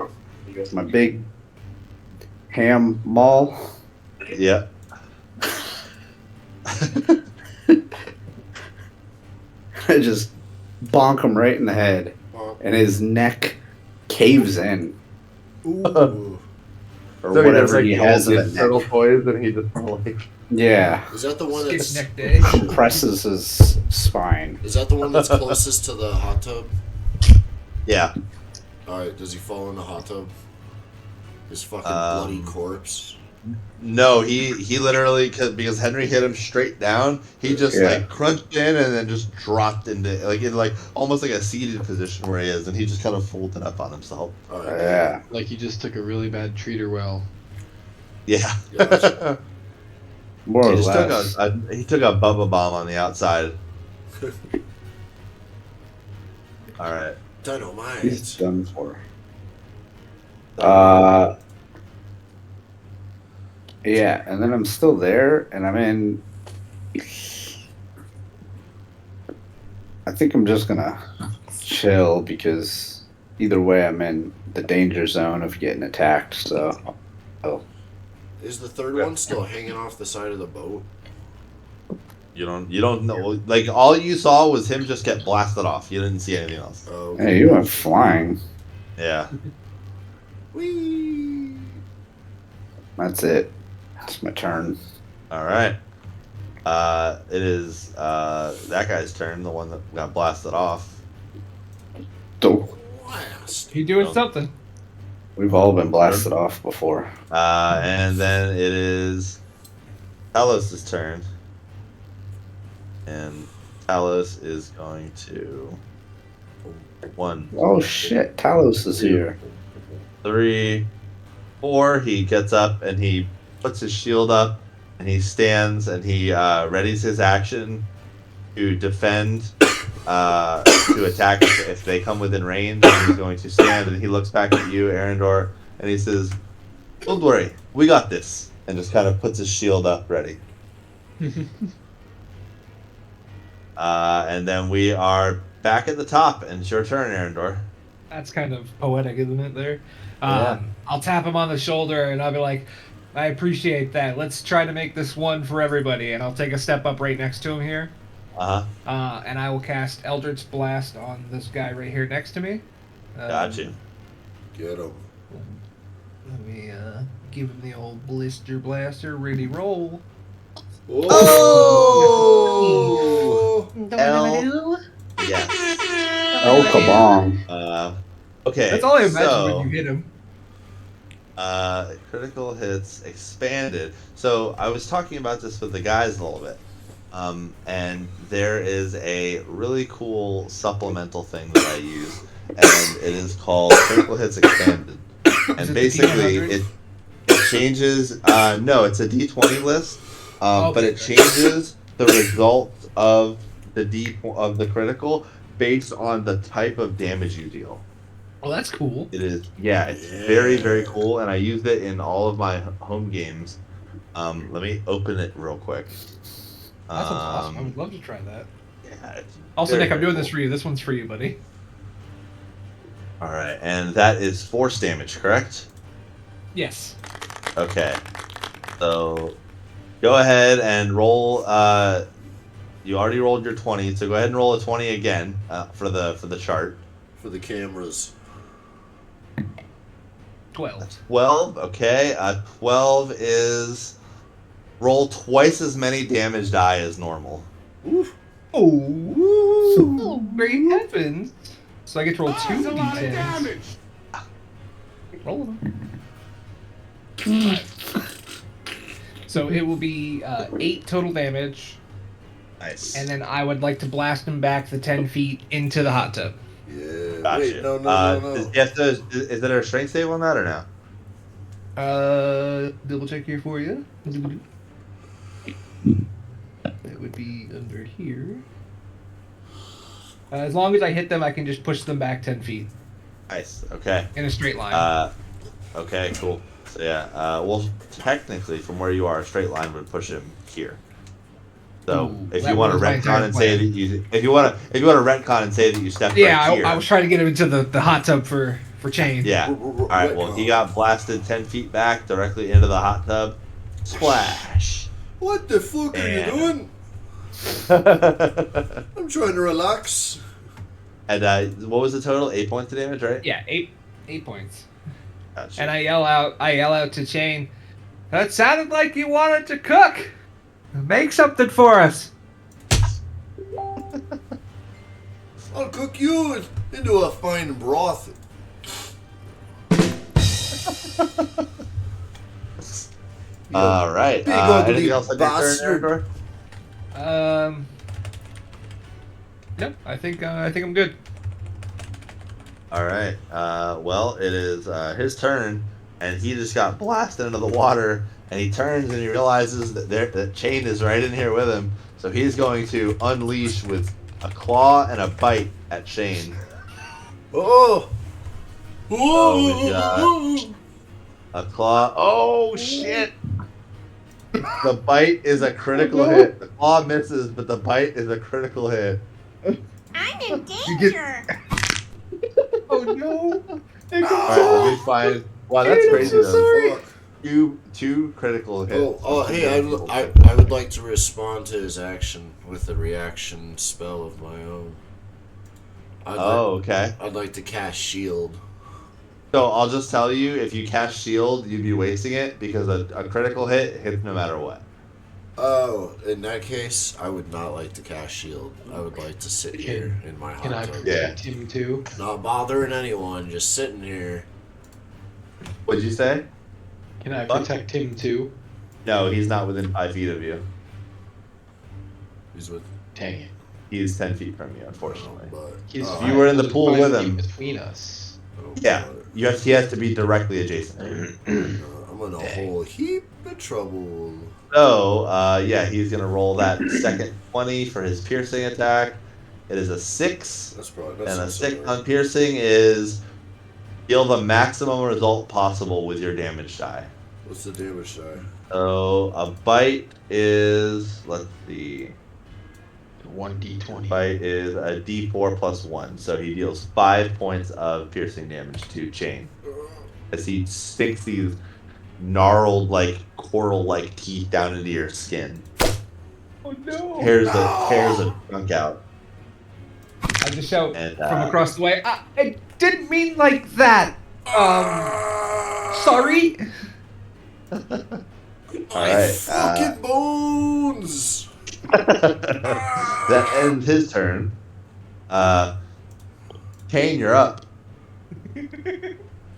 my big ham maul. Yeah. I just bonk him right in the head, and his neck caves in, Ooh. or whatever he has in the turtle neck. toys, and he just like Yeah, Is that the one Skip that's neck day. compresses his spine. is that the one that's closest to the hot tub? yeah. Alright, does he fall in the hot tub? His fucking bloody corpse. No, he literally because Henry hit him straight down. He just Yeah. like crunched in and then just dropped into like in like almost like a seated position where he is, and he just kind of folded up on himself. Oh, Yeah. Like he just took a really bad treater well. Yeah. Gotcha. More He or just took less. he took a Bubba bomb on the outside. All right. He's Dynamite. done for. Uh, yeah, and then I'm still there, and I'm in. I think I'm just gonna chill because either way, I'm in the danger zone of getting attacked. So, Is the third one still hanging off the side of the boat? You don't know. Like all you saw was him just get blasted off. You didn't see anything else. Oh, hey, you went flying. Yeah. Whee! That's it. It's my turn. All right. It is that guy's turn, the one that got blasted off. So, Blast. He doing Oh. something. we've all been blasted off before. And then it is Talos' turn. And Talos is going to 1, Oh shit, Talos is here. 3, 4. He gets up and he puts his shield up and he stands and he readies his action to defend, to attack if they come within range. And he's going to stand and he looks back at you, Arendor, and he says, "Don't worry, we got this." And just kind of puts his shield up, ready. And then we are back at the top, and it's your turn, Arendor. That's kind of poetic, isn't it? There. Yeah. I'll tap him on the shoulder and I'll be like, "I appreciate that. Let's try to make this one for everybody." And I'll take a step up right next to him here. And I will cast Eldritch Blast on this guy right here next to me. Gotcha. Get him. Let me give him the old Blister Blaster. Ready, roll. Oh! L. Yes. Oh, kabong. Okay. That's all I imagine so, when you hit him. Critical hits expanded. So I was talking about this with the guys a little bit. And there is a really cool supplemental thing that I use, and it is called Critical Hits Expanded. And basically, it changes. No, it's a D20 list, but it changes the result of the critical based on the type of damage you deal. Well, that's cool. It is, yeah, it's very, very cool, and I used it in all of my home games. Let me open it real quick. That sounds awesome. I would love to try that. Yeah, Also, Nick, I'm doing this for you. This one's for you, buddy. All right, and that is force damage, correct? Yes. Okay. So, go ahead and roll. You already rolled your 20, so go ahead and roll a 20 again for the chart. For the cameras. 12. 12. Okay. 12 is roll twice as many damage die as normal. Oof. Oh, great heavens. So I get to roll 2 That's a lot of d10s. damage. Roll them. So it will be 8 total damage, Nice. and then I would like to blast him back the 10 feet into the hot tub. Yeah. Gotcha. Wait, no. Is there a strength save on that or no? Double check here for you. That would be under here. As long as I hit them, I can just push them back 10 feet Nice. Okay. in a straight line. Okay. Cool. So yeah. Well, technically, from where you are, a straight line would push him here. So Ooh, if that you want to was my retcon entire and say that plan. you, if you want to retcon and say that you stepped Yeah, right here. I was trying to get him into the hot tub for Chain. Yeah. All right. Well, he got blasted 10 feet back directly into the hot tub. Splash. What the fuck are you doing? I'm trying to relax. And what was the total? 8 points of damage, right? Yeah, 8 points. Gotcha. And I yell out to Chain, "That sounded like you wanted to cook. Make something for us." I'll cook you into a fine broth. All right. big ugly Anything else on your turn, bastard. Eridor? No, I think I'm good. All right. Well, it is his turn, and he just got blasted into the water. And he turns and he realizes that Chain is right in here with him. So he's going to unleash with a claw and a bite at Chain. Oh! So we've got a claw. Oh shit! The bite is a critical hit. The claw misses, but the bite is a critical hit. I'm in danger. Oh no! All right, let me find. Wow, that's Dude, I'm crazy so though. sorry. Two critical hits. Hey, I would like to respond to his action with a reaction spell of my own. Okay. I'd like to cast Shield. So I'll just tell you, if you cast Shield, you'd be wasting it because a critical hit hits no matter what. Oh, in that case, I would not like to cast Shield. I would like to sit here in my hot Can I tub. protect him too? Not bothering anyone, just sitting here. What'd you say? Can I protect him too? No, he's not within 5 feet of you. He's with. Dang it. He's 10 feet from you, unfortunately. He's If you were in the there's pool 5 with feet him, between us. yeah, he has to be directly adjacent to you. I'm in a whole heap of trouble. So, yeah, he's gonna roll that second 20 for his piercing attack. It is a 6. That's probably And a 6 on piercing is deal the maximum result possible with your damage die. What's the damage die? So a bite is, let's see, 1d20. bite is a d4 plus 1. So he deals 5 points of piercing damage to Chain as he sinks these gnarled, like coral-like teeth down into your skin. Oh no! Tears a chunk out. I just shout And, from across the way. I didn't mean like that. Sorry. All right. Fucking bones. That ends his turn. Kane, you're up.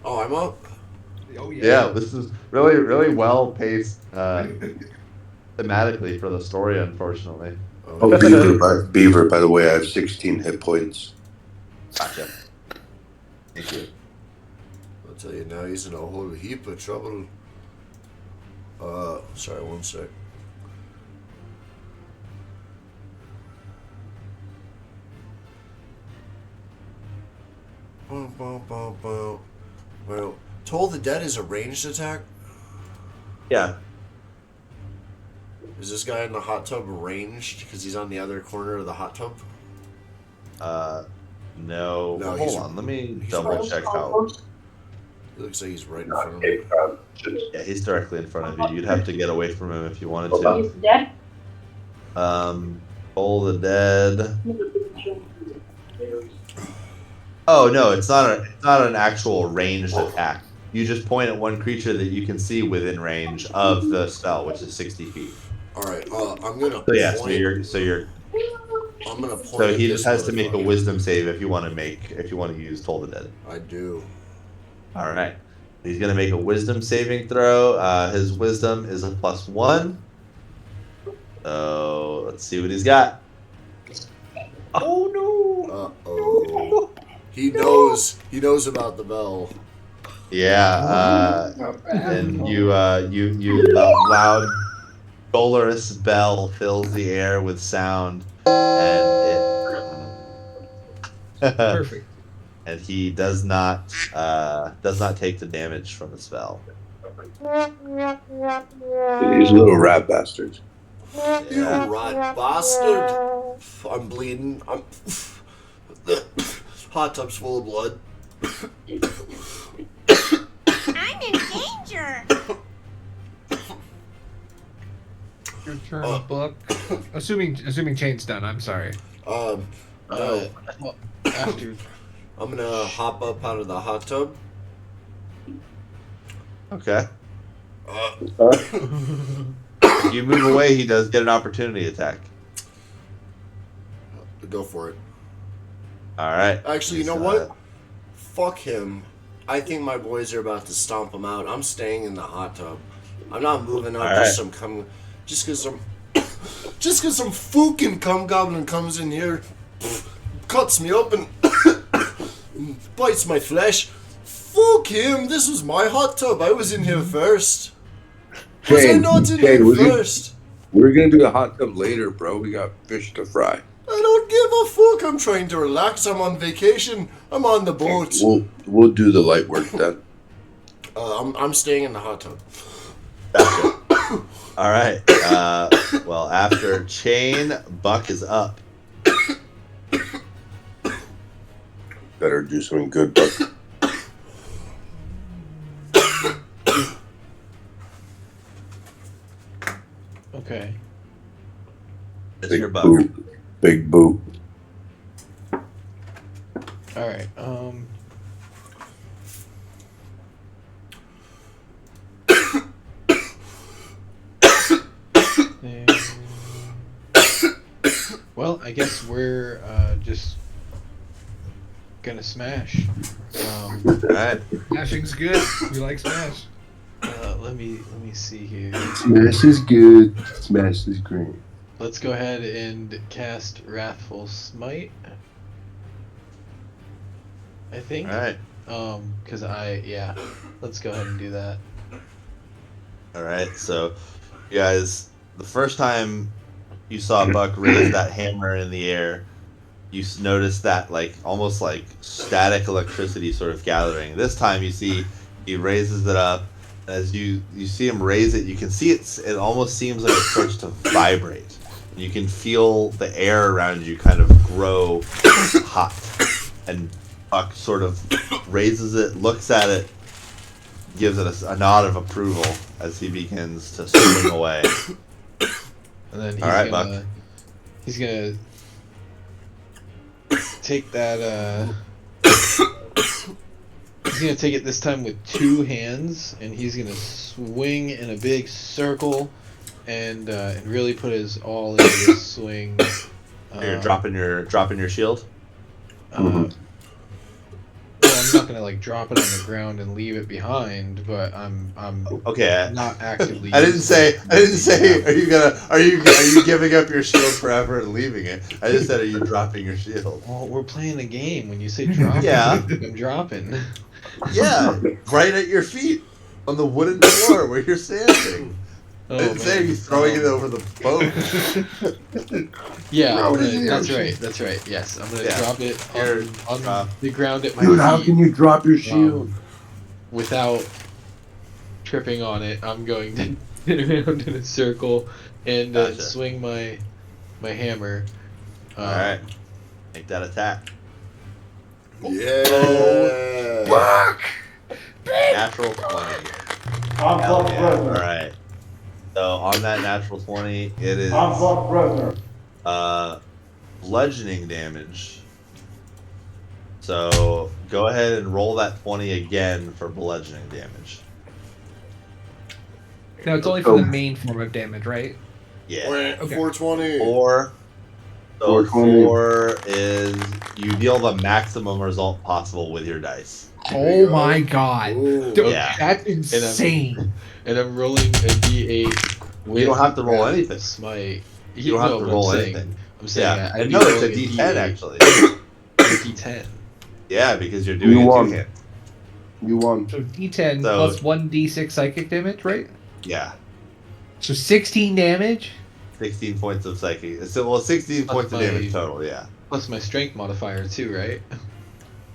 Oh, I'm up. Oh Yeah, this is really, really well paced thematically for the story, unfortunately. Oh, Beaver, by the way, I have 16 hit points. Gotcha. Thank you. I'll tell you now, he's in a whole heap of trouble. Sorry, one sec. Well, Toll the Dead is a ranged attack? Yeah. Is this guy in the hot tub ranged because he's on the other corner of the hot tub? No. No, Hold on. Let me double check how. It looks like he's right in front of me. Yeah, he's directly in front of you. You'd have to get away from him if you wanted to. He's dead. Toll the Dead. Oh no, it's not an actual ranged attack. You just point at one creature that you can see within range of the spell, which is 60 feet. All right, I'm gonna. So yeah, point. I'm gonna point. So at he this just has to make a motherfucker. wisdom save if you want to use Toll the Dead. I do. All right, he's gonna make a wisdom saving throw. His wisdom is a +1. So let's see what he's got. Oh no! Uh-oh. He knows. He knows about the bell. Yeah, and you loud dolorous bell fills the air with sound, and it Perfect. and he does not take the damage from the spell. These little rat bastards. You rat bastard! I'm bleeding. Hot tub's full of blood. I'm in danger. Your turn, Buck. Assuming Chain's done. I'm sorry. No. After. I'm gonna hop up out of the hot tub. Okay. If you move away, he does get an opportunity attack. Go for it. All right. Actually, you know what? Fuck him. I think my boys are about to stomp him out. I'm staying in the hot tub. I'm not moving up All just right. just cause some fucking cum goblin comes in here, cuts me up and bites my flesh. Fuck him! This was my hot tub. I was in here first. Was I not in here first? We're gonna do the hot tub later, bro. We got fish to fry. I don't give a fuck. I'm trying to relax. I'm on vacation. I'm on the boat. We'll do the light work then. I'm staying in the hot tub. Gotcha. All right. Well, after Chain, Buck is up. Better do something good, Buck. Okay. It's Big your Buck. boot. Big boot. All right. And- well, I guess we're just gonna smash. All right. Smashing's good. We like smash. Let me see here. Smash is good. Smash is great. Let's go ahead and cast Wrathful Smite. I think. All right. Cause let's go ahead and do that. All right. So, you guys, the first time you saw Buck raise that hammer in the air, you noticed that almost like static electricity sort of gathering. This time you see he raises it up. As you see him raise it, you can see it almost seems like it starts to vibrate. You can feel the air around you kind of grow hot. And Buck sort of raises it, looks at it, gives it a nod of approval as he begins to swing away. And then he's gonna take that he's gonna take it this time with two hands, and he's gonna swing in a big circle and really put his all into this swing. You're dropping your shield? Well, I'm not gonna drop it on the ground and leave it behind, but I'm okay. Not actively. I didn't say. Are you giving up your shield forever and leaving it? I just said, are you dropping your shield? Well, we're playing a game. When you say drop, Yeah. I'm dropping. Yeah, right at your feet on the wooden floor where you're standing. Oh, I didn't say you throwing it over the boat. Yeah, that's right. Yes, I'm gonna drop it on the ground at my Dude, feet. how can you drop your shield? Without tripping on it, I'm going to spin around in a circle and swing my hammer. Alright. Make that attack. Yeah. Buck! Natural 20. I'm Buck Bresner. Alright. So on that natural 20, it is I'm Buck Bresner. bludgeoning damage. So go ahead and roll that 20 again for bludgeoning damage. No, it's only for the main form of damage, right? Yeah. Okay. 420. 4. So 420. 4 is you deal the maximum result possible with your dice. Oh my god. Ooh. Dude, Yeah. that's insane. And I'm rolling a d8 with You don't have to roll Wrathful anything. Smite. You don't have to roll anything. I'm saying Yeah. I'd be No, it's a rolling D10 actually. A D10. Yeah, because you're doing You it won. two-handed. You won. So D10 So- plus 1d6 psychic damage, right? Yeah. So 16 damage? 16 points of psychic. So, 16 points of damage total, yeah. Plus my strength modifier too, right?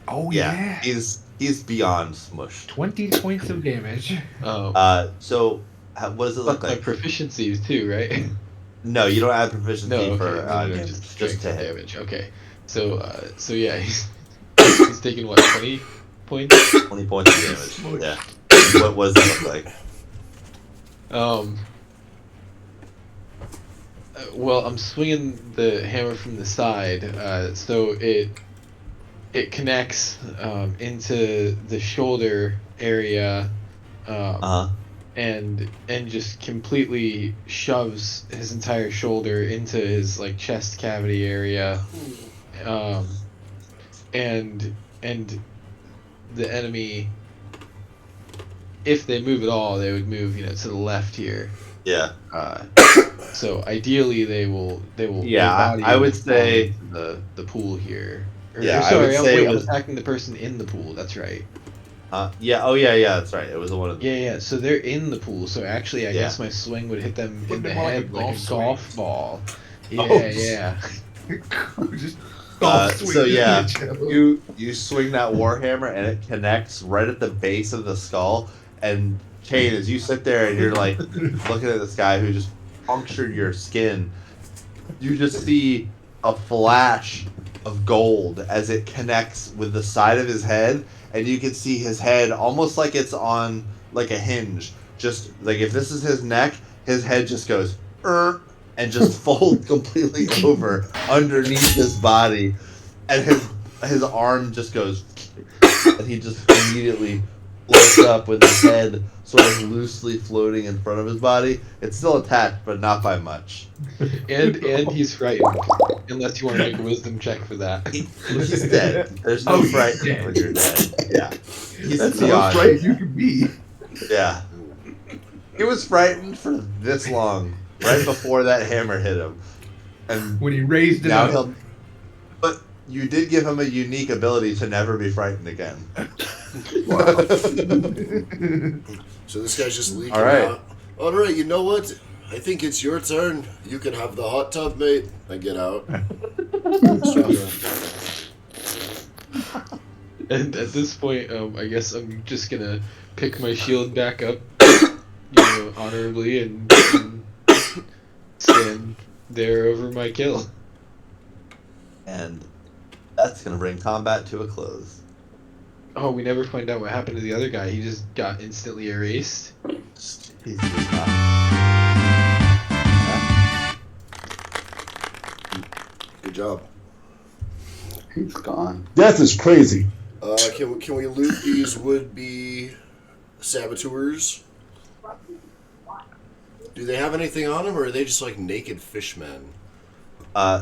Oh Yeah. He's beyond smushed. 20 points of damage. Oh. So what does it look Plus my like? proficiencies too, right? No, you don't add proficiency No, for okay. No, damage, just just to hit. damage. Okay. So yeah, he's taking what, 20 points? 20 points of damage. Yeah. What does that look like? Well, I'm swinging the hammer from the side, so it connects into the shoulder area, and just completely shoves his entire shoulder into his chest cavity area, and the enemy if they move at all, they would move, to the left here. Yeah. So ideally, they will. Yeah, Their body I will would fall say. into the pool here. Yeah, I would Sorry, say I'm with. attacking the person in the pool. That's right. Yeah. Oh yeah. That's right. It was the one. Yeah. So they're in the pool. So actually, I Yeah. guess my swing would hit them Would've in the been more like a head like a golf golf ball. Yeah, Oh. yeah. Just So yeah, you swing that warhammer and it connects right at the base of the skull. And Kane, as you sit there and you're like looking at this guy who just punctured your skin, you just see a flash of gold as it connects with the side of his head, and you can see his head almost like it's on like a hinge. Just like if this is his neck, his head just goes and just folds completely over underneath his body, and his arm just goes, and he just immediately floats up with his head sort of loosely floating in front of his body. It's still attached, but not by much. And he's frightened. Unless you want to make a wisdom check for that. He's dead. There's no frightening when you're dead. Yeah. That's how frightened you can be. Yeah. He was frightened for this long, right before that hammer hit him. And when he raised it up. But you did give him a unique ability to never be frightened again. Wow. So this guy's just leaking out. All right, you know what? I think it's your turn. You can have the hot tub, mate. I get out. And at this point, I guess I'm just gonna pick my shield back up, honorably, and stand there over my kill. And that's gonna bring combat to a close. Oh, we never find out what happened to the other guy. He just got instantly erased. Good job. He's gone. Death is crazy. Can we loot these would-be saboteurs? Do they have anything on them, or are they just like naked fishmen?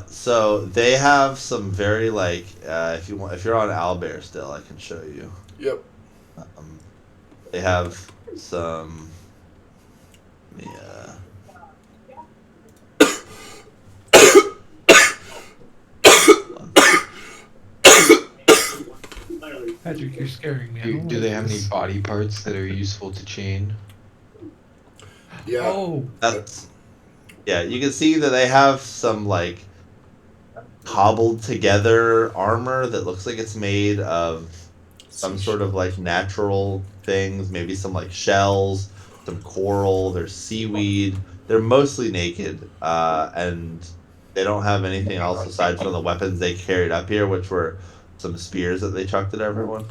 So they have some very if you're on Owlbear still, I can show you. Yep. They have some. Patrick, you're scaring me. Do they have any body parts that are useful to chain? Yeah. Oh. Yeah, you can see that they have some cobbled together armor that looks like it's made of some sort of natural things, maybe some shells, some coral, there's seaweed. They're mostly naked, and they don't have anything else aside from the weapons they carried up here, which were some spears that they chucked at everyone.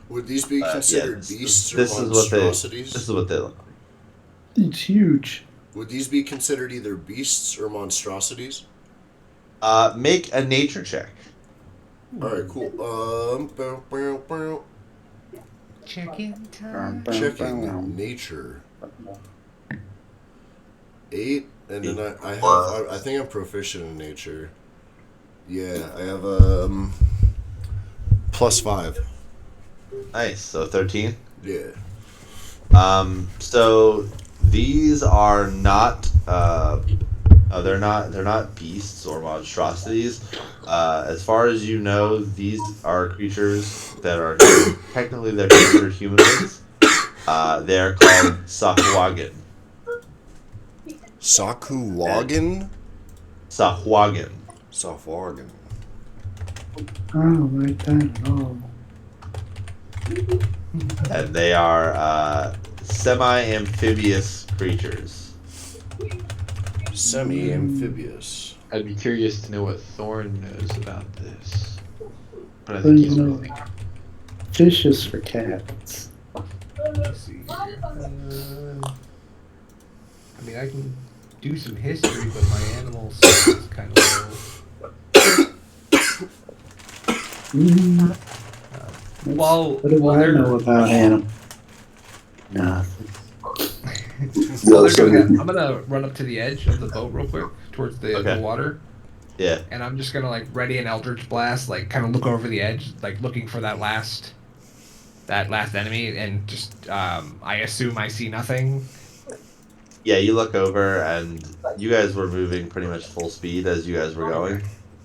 Would these be considered beasts or this monstrosities? This is what they look like. It's huge. Would these be considered either beasts or monstrosities? Make a nature check. Alright, cool. Check-in time. Checking nature. 8, and then I think I'm proficient in nature. Yeah, I have +5. Nice. So 13. Yeah. So these are not. They're not beasts or monstrosities. As far as you know, these are creatures that are technically they're considered humanoids. They're called Sahuagin. Sakuwagan? Sahuagin. Sahuagin. I don't like that at all. And they are semi-amphibious creatures. Semi-amphibious. I'd be curious to know what Thorn knows about this. But I think he's really... Vicious for cats. Let's see here. I mean, I can do some history, but my animal stuff is kind of low. What do I know about animals? Nothing. I'm gonna run up to the edge of the boat real quick, towards the water. Yeah. And I'm just gonna ready an Eldritch Blast, kind of look over the edge, looking for that last that last enemy, and just I assume I see nothing. Yeah, you look over, and you guys were moving pretty much full speed as you guys were going.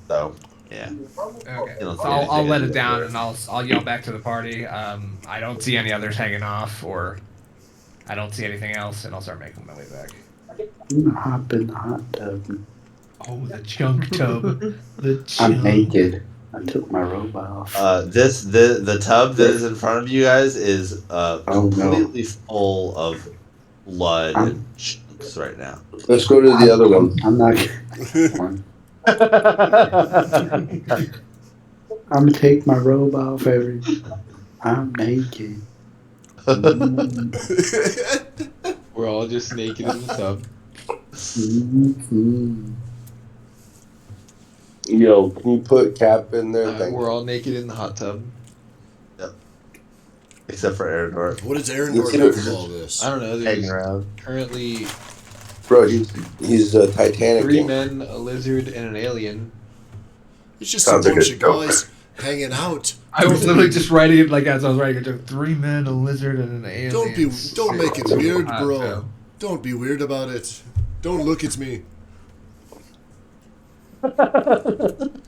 So, yeah. Okay, You don't so see I'll anything let as it you get down, there. and I'll yell back to the party. I don't see any others hanging off, or I don't see anything else, and I'll start making my way back. I'm gonna hop in the hot tub. Oh, the chunk tub, the I'm chunk. naked. I took my robe off. The tub that is in front of you guys is Oh no. completely full of blood I'm, and chunks right now. Let's go to the other one. I'm not one. I'm gonna take my robe off. I'm naked. Mm, We're all just naked in the tub. mm. Yo, can you put Cap in there? Thank We're you. all naked in the hot tub. Yep. Except for Arendor. What does Let's Arendor see make what- of all this? I don't know. Hanging There's around. currently Bro, he's a Titanic. 3 men, a lizard, and an alien. It's just Sounds a like bunch a of joke. guys hanging out. I was literally just writing it like as I was writing it. Just 3 men, a lizard, and an alien. Don't make it Sitting weird, in a hot bro. tub. Don't be weird about it. Don't look at me. Do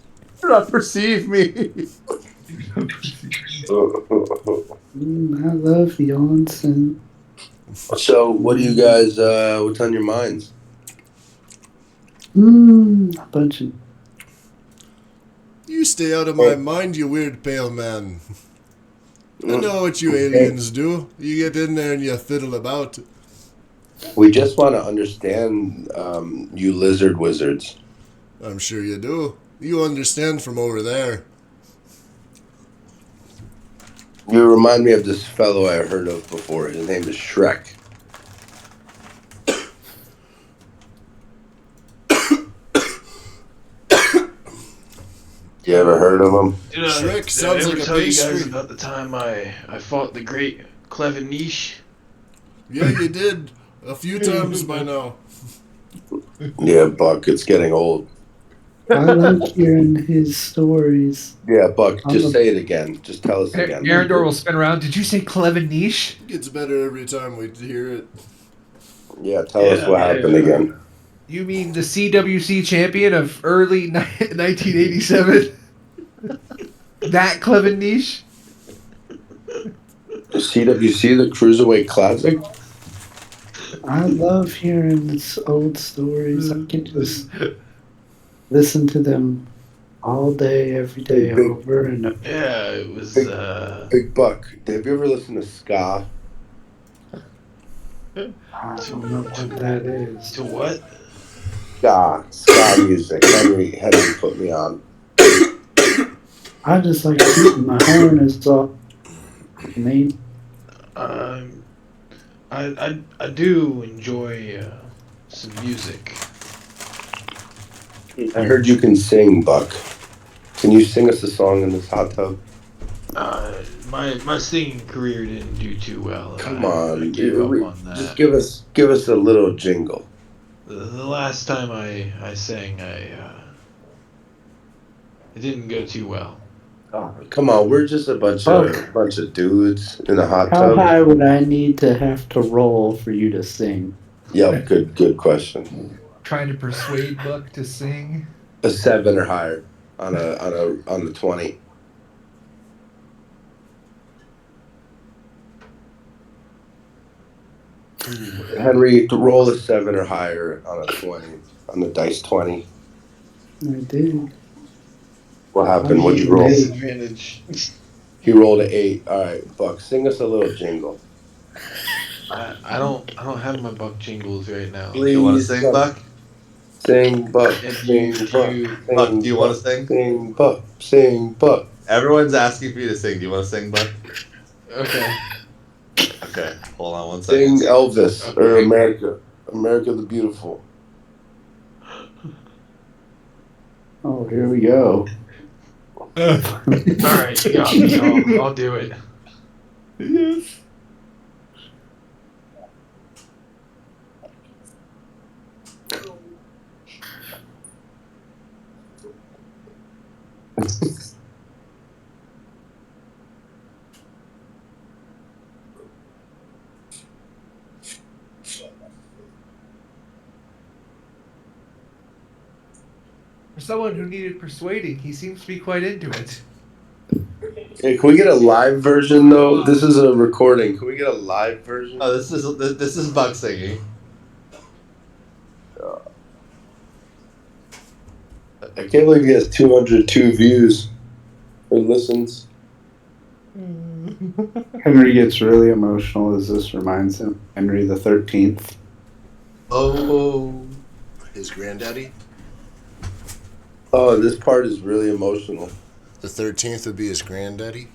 not perceive me. I love Johnson. So, what do you guys? What's on your minds? A bunch of. You stay out of my mind, you weird pale man. I know what you aliens do. You get in there and you fiddle about. We just want to understand you lizard wizards. I'm sure you do. You understand from over there. You remind me of this fellow I heard of before. His name is Shrek. You ever heard of him? Shrek sounds like a tell you guys pastry. about the time I fought the great Clevin Niche? Yeah, you did. A few times by now. Yeah, Buck. It's getting old. I like hearing his stories. Yeah, Buck. Just I'm a- say it again. Just tell us again. Arendor will spin around. Did you say Clevin Niche? Gets better every time we hear it. Yeah, tell us what happened again. You mean the CWC champion of early 1987? That Clevin Niche? The CWC, the Cruiserweight Classic. I love hearing these old stories. I can just listen to them all day, every day, Big- over and over. Yeah, it was. Big Buck. Have you ever listened to ska? I don't know what that is. To what? Ska music. Henry put me on. I just like keeping my harness up. Nate. I do enjoy some music. I heard you can sing, Buck. Can you sing us a song in this hot tub? My singing career didn't do too well. Come I on, gave up on that. just give us a little jingle. The last time I sang, it didn't go too well. Oh, come on, we're just a bunch of dudes in a hot How tub. high would I need to have to roll for you to sing? Yep, good question. Trying to persuade Buck to sing? A 7 or higher on the 20. Henry, to roll a 7 or higher on a 20 on the dice 20. I did. What happened? What'd you roll? Disadvantage. He rolled an 8. All right, Buck, sing us a little jingle. I don't have my Buck jingles right now. Please, You want to sing, Buck? Sing, Buck. If Sing, you- Buck. Buck, do you want to sing? Sing, Buck. Sing, Buck. Everyone's asking for you to sing. Do you want to sing, Buck? Okay. Okay, hold on one second. Sing Elvis or America the Beautiful. Oh, here we go. All right, you got me. I'll do it. Yes. someone who needed persuading, he seems to be quite into it. Hey, can we get a live version though? This is a recording. Can we get a live version? Oh, this is Buck singing. I can't believe he has 202 views or listens. Henry gets really emotional as this reminds him. Henry the 13th. Oh. His granddaddy? Oh, this part is really emotional. The 13th would be his granddaddy?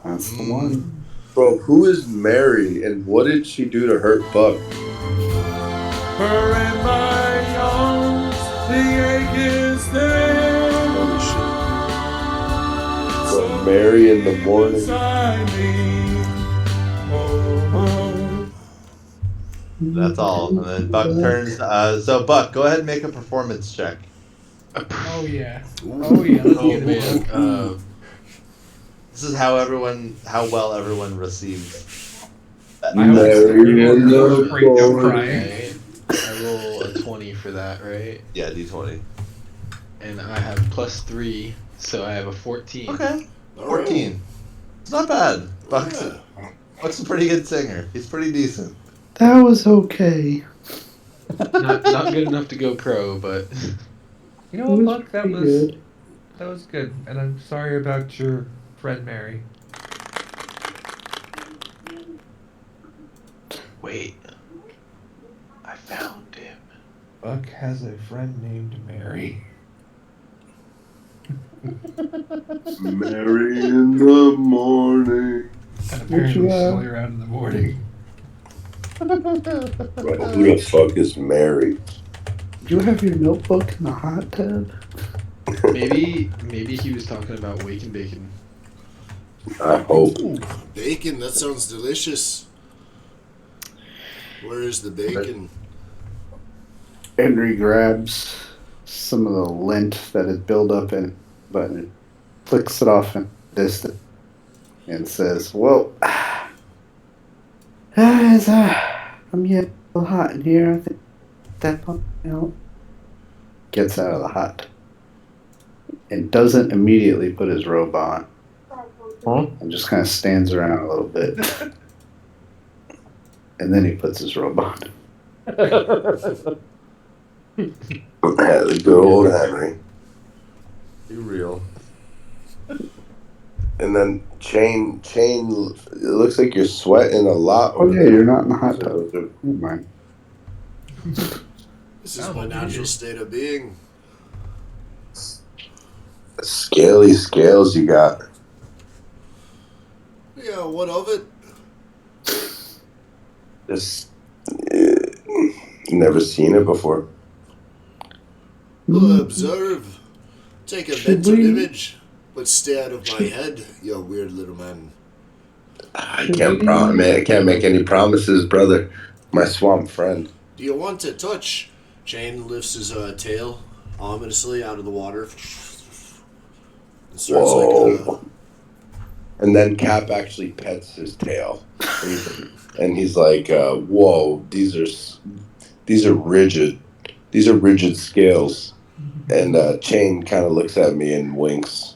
That's the one. Bro, who is Mary and what did she do to hurt Buck? Her in my arms, the ache is there. Holy shit. Bro, Mary in the morning. Inside me. Oh, That's all. And then Buck turns. So Buck, go ahead and make a performance check. Oh yeah. Oh yeah. Let's Oh get it. man. This is how well everyone receives. I hope Mary it's in the break down morning. crying. Okay. I roll a 20 for that, right? Yeah, D20. And I have +3, so I have a 14. Okay. 14. It's not bad. Buck's a pretty good singer. He's pretty decent. That was okay. Not good enough to go pro, but You know what, It was Buck? pretty good. That was good. And I'm sorry about your friend Mary. wait. I found him. Buck has a friend named Mary. Mary in the morning. And apparently you she's have? only around in the morning. Bro, who the fuck is Mary? Do you have your notebook in the hot tub? Maybe he was talking about Wake and Bacon. I hope. Bacon, that sounds delicious. Where is the bacon? Henry grabs some of the lint that is built up in it, but it flicks it off in distance and says, "Well, I'm getting a little hot in here. I think that pump out." Gets out of the hot and doesn't immediately put his robe on. And just kind of stands around a little bit. And then he puts his robe on. The good old Henry. Be real. And then Chain, it looks like you're sweating a lot. Oh yeah, you're not in the hot tub. Never mind. This is my natural state of being. Scaly scales you got. Yeah, what of it? Just never seen it before. Well, observe. Take a Should mental we- image, but stay out of my head, you weird little man. I can't make any promises, brother. My swamp friend. Do you want to touch? Chain lifts his tail ominously out of the water. And starts Whoa. And then Cap actually pets his tail, and he's like, "Whoa, these are rigid. These are rigid scales." And Chain kind of looks at me and winks.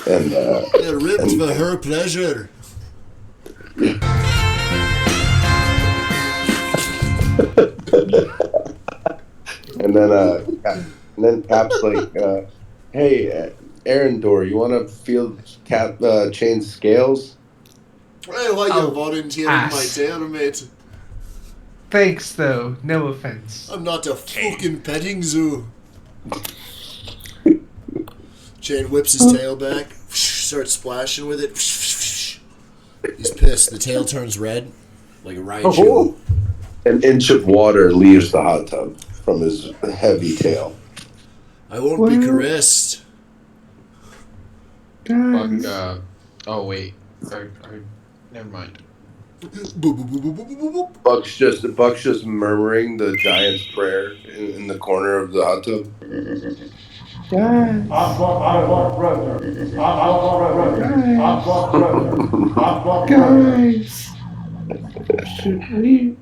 And They're ripped for her pleasure. and then Cap's like, "Hey, Arendor, you want to feel Chain's scales?" Well, why you volunteering my ass. tail, mate? Thanks, though. No offense. I'm not a fucking petting zoo. Chain whips his tail back, starts splashing with it. He's pissed. The tail turns red, like a Raichu. An inch of water leaves the hot tub from his heavy tail. I won't be caressed. Buck, oh wait. Never mind. Buck's just murmuring the giant's prayer in the corner of the hot tub. Guys, guys,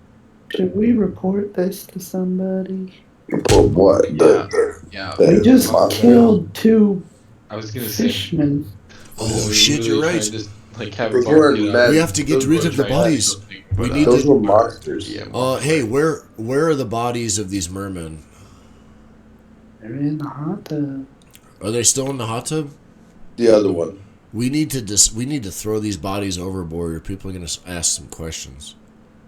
should we report this to somebody? But what? Yeah. Yeah. We just monster. killed 2 I was gonna say. fishmen. Oh we shit, you're literally right. trying to like have Those Bart weren't get up. men. We have to get Those rid were of the try and do bodies. something, We but, need Those to. were monsters. Yeah, walked Hey, away. where are the bodies of these mermen? They're in the hot tub. Are they still in the hot tub? The other one. We need to throw these bodies overboard, or people are gonna ask some questions.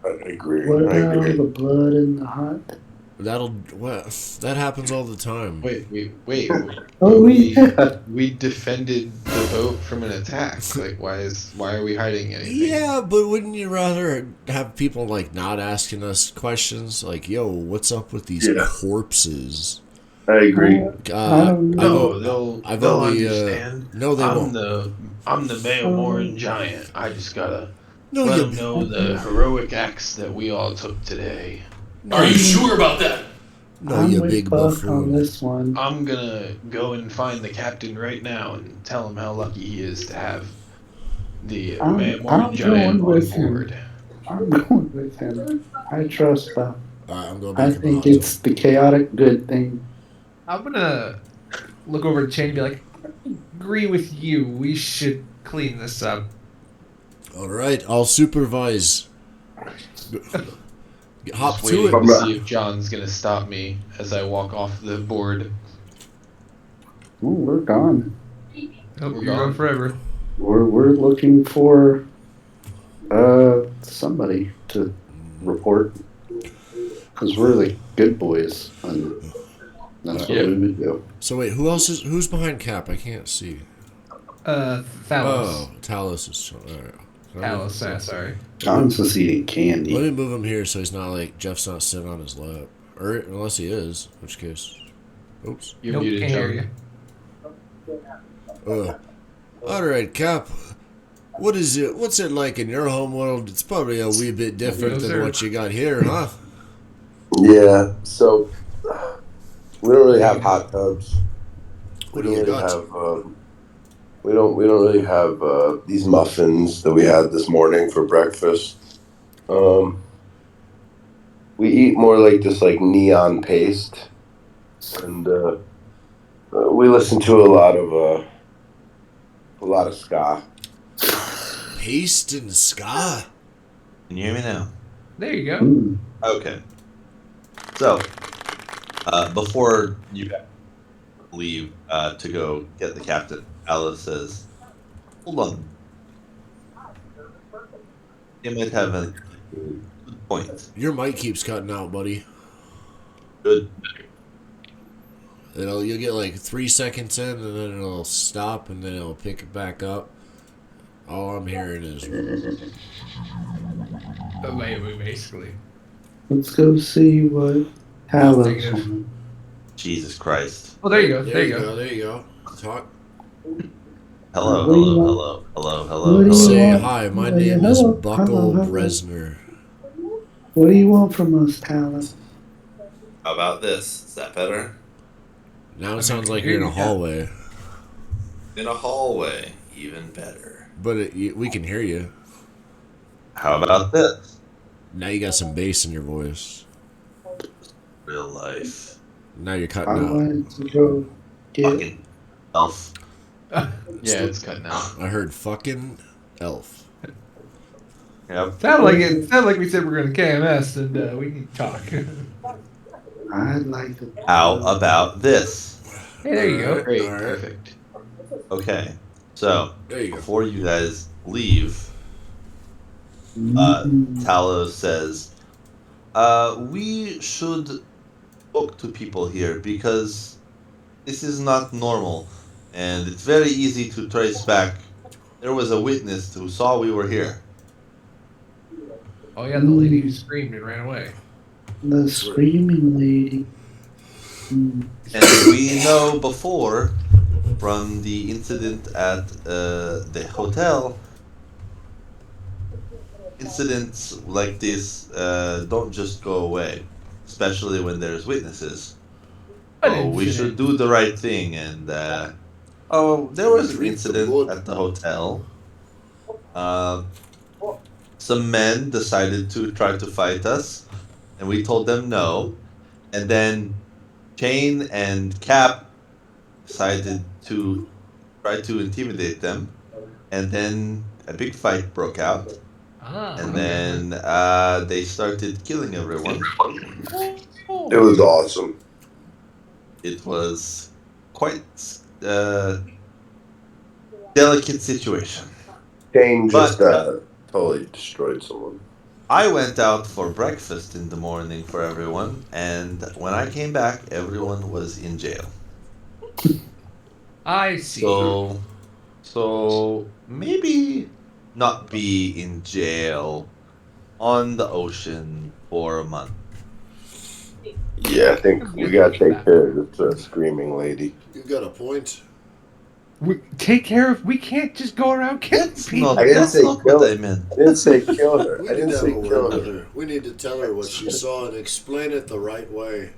I agree. What I about all agree. the blood in the hot tub? That happens all the time. Wait. Oh, But we defended the boat from an attack. Like, why are we hiding anything? Yeah, but wouldn't you rather have people like not asking us questions? Like, yo, what's up with these Yeah. corpses? I agree. I don't know. They'll understand. No, they won't. I'm the male Morin giant. I just gotta No, let you. them know the heroic acts that we all took today. Are you sure about that? No, I'm you with big Buck on buffoon. this one. I'm gonna go and find the captain right now and tell him how lucky he is to have the male Morin I'm giant going on with board. him. I'm going with him. I trust Buck. Alright, I'm going I back in the think hot it's the chaotic good thing. I'm gonna look over at Shane and be like, agree with you. We should clean this up. Alright, I'll supervise. Hop Just to waiting it. to see if John's gonna stop me as I walk off the board. Ooh, we're gone. Hope We're you're gone. gone forever. We're looking for somebody to report because we're the good boys and that's what we would do. So wait, who's behind Cap? I can't see. Talos. Oh, Talos is. Alright. Talos, sorry. John's just eating candy. Let me move him here so he's not like Jeff's not sitting on his lap, or unless he is, in which case, oops. You're Nope, muted, can't hear John. you. All right, Cap. What's it like in your home world? It's probably a wee bit different than what you got here, huh? Yeah. So we don't really have hot tubs. What do you got? We don't really have these muffins that we had this morning for breakfast. We eat more like this like neon paste, and we listen to a lot of ska. Paste and ska. Can you hear me now? There you go. Ooh. Okay. So, before you guys leave to go get the captain, Alice says, "Hold on. You might have a good point. Your mic keeps cutting out, buddy. Good. You'll get like 3 seconds in, and then it'll stop, and then it'll pick it back up. All I'm hearing is. Basically. Let's go see what Talos Negative. wants. Jesus Christ. Oh, there you go. There you go. There you go. Talk. Hello, What do you hello, want? hello, hello, What hello, do you hello. Say want? hi. My Yeah, name is hello, Buckle hello. Bresner. What do you want from us, Talos? How about this? Is that better? Now it sounds like you're in a hallway, In a hallway, even better. but we can hear you. How about this? Now you got some bass in your voice. Real life. Now you're I cutting out. wanted to go get. Fucking elf. Yeah, it's cutting out. I heard fucking elf. Yep. Sounded like we said we're going to KMS and we can talk. I'd like to. How about this? Hey, there you go. Great, All right. perfect. Okay. So, There you go. before you guys leave, Mhm. Talos says, we should talk to people here because this is not normal. And it's very easy to trace back. There was a witness who saw we were here. Oh, yeah, the lady who screamed and ran away. The screaming lady. Mm. And we know before from the incident at the hotel, incidents like this don't just go away, especially when there's witnesses. Oh, we should do the right thing. And there was an incident at the hotel. Some men decided to try to fight us, and we told them no. And then Chain and Cap decided to try to intimidate them, and then a big fight broke out, and then they started killing everyone. It was awesome. It was quite delicate situation. Kane just But totally destroyed someone. I went out for breakfast in the morning for everyone, and when I came back, everyone was in jail. I see. So maybe not be in jail on the ocean for a month. Yeah, I think we gotta take care of this screaming lady. You got a point. Take care of. We can't just go around killing people. I didn't say kill what her. I meant. I didn't say kill her. We I need didn't to have say a kill word with her. her. We need to tell her what she saw and explain it the right way.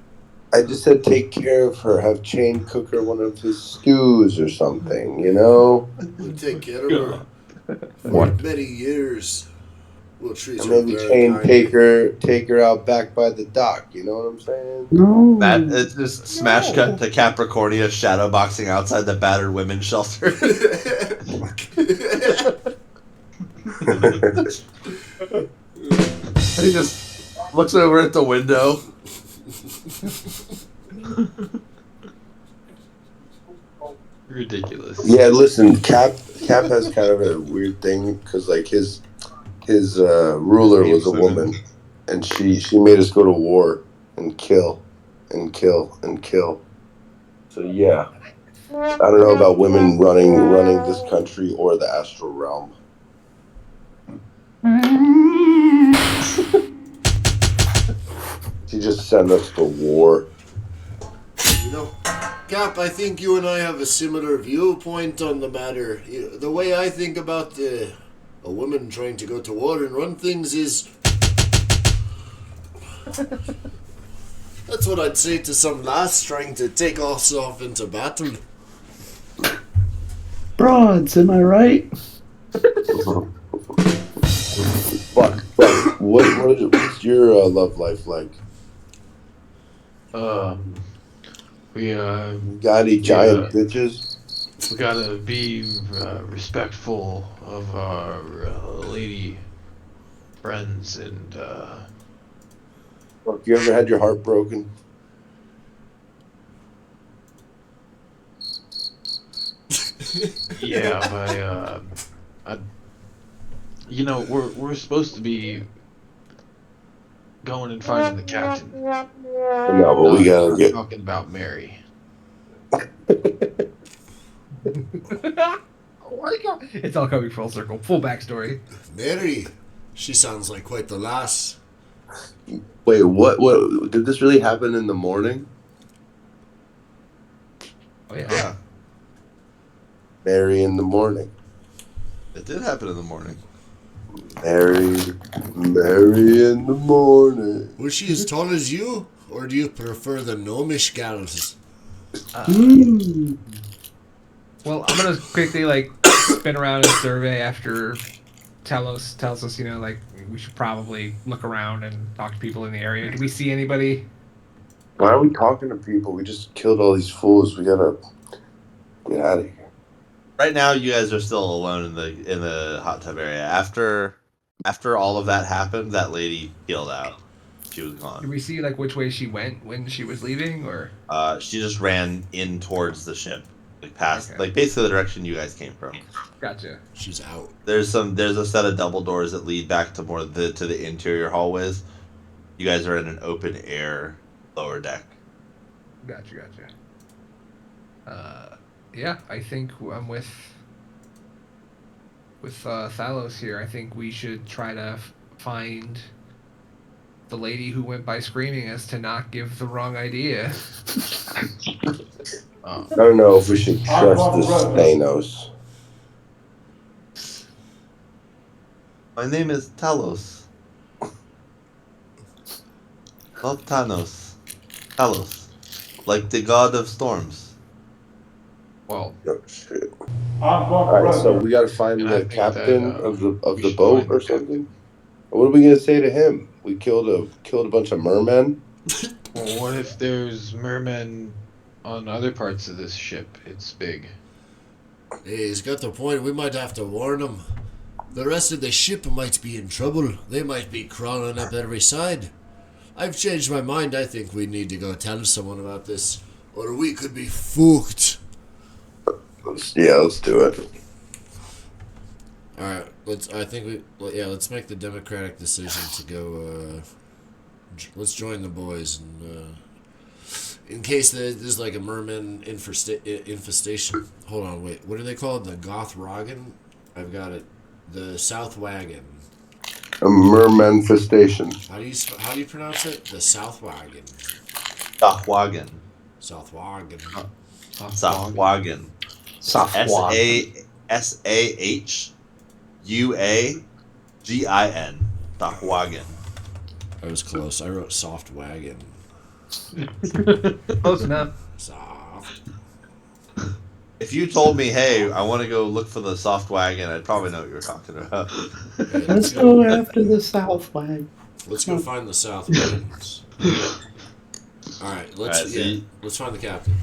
I just said take care of her. Have Chain cook her one of his stews or something, you know? We'll take care of her for many years. We'll treat And her maybe very Chain kindly. take her out back by the dock, you know what I'm saying? No. That it's just smash cut to Capricornia shadowboxing outside the battered women's shelter. He just looks over at the window. Ridiculous. Yeah, listen, Cap has kind of a weird thing because like his ruler was a woman, and she made us go to war and kill and kill and kill. So yeah, I don't know about women running this country or the astral realm. She just sent us to war. You know, Cap, I think you and I have a similar viewpoint on the matter. The way I think about a woman trying to go to war and run things is... That's what I'd say to some lass trying to take us off into battle. Broads, am I right? Fuck. What's your love life like? We Got any giant bitches? we gotta be respectful of our lady friends and Fuck, you ever had your heart broken? yeah, you know, we're supposed to be going and finding the captain. No, but we gotta get. Talking about Mary. Oh my god! It's all coming full circle. Full backstory. Mary, she sounds like quite the lass. Wait, what? Did this really happen in the morning? Oh yeah. Mary in the morning. It did happen in the morning. Mary in the morning. Was she as tall as you, or do you prefer the gnomish gals? Well, I'm gonna quickly spin around and survey after Talos tells us, we should probably look around and talk to people in the area. Do we see anybody? Why are we talking to people? We just killed all these fools. We gotta get out of here. Right now, you guys are still alone in the hot tub area. After all of that happened, that lady peeled out. She was gone. Do we see which way she went when she was leaving, or? She just ran in towards the ship, past, Okay. basically the direction you guys came from. Gotcha. She's out. There's a set of double doors that lead back to to the interior hallways. You guys are in an open air lower deck. Gotcha. Yeah, I think I'm with Thalos here. I think we should try to find the lady who went by screaming us to not give the wrong idea. I don't know if we should trust this Thanos. My name is Talos. Not Thanos. Talos. Like the god of storms. Well, Oh, shit. Alright, so we gotta find And I the think captain that, of we the should boat find or the captain. something. What are we gonna say to him? We killed a bunch of mermen. Well, what if there's mermen on other parts of this ship? It's big. Hey, he's got the point. We might have to warn him. The rest of the ship might be in trouble. They might be crawling up every side. I've changed my mind. I think we need to go tell someone about this, or we could be fucked. Let's do it. All right, let's make the democratic decision to go. Let's join the boys, and in case there's like a merman infestation. Hold on, wait. What are they called? The Goth Wagon? I've got it. The South Wagon. A merman infestation. How do you pronounce it? The South Wagon. Southwagen. South Wagon. Southwagen. Southwagen. Sauagin. Southwagen. I was close. I wrote soft wagon. Close enough. Soft. If you told me, hey, I want to go look for the soft wagon, I'd probably know what you were talking about. Hey, Let's go after the South flag. Let's go find the South Wagons. All right, let's find the captain.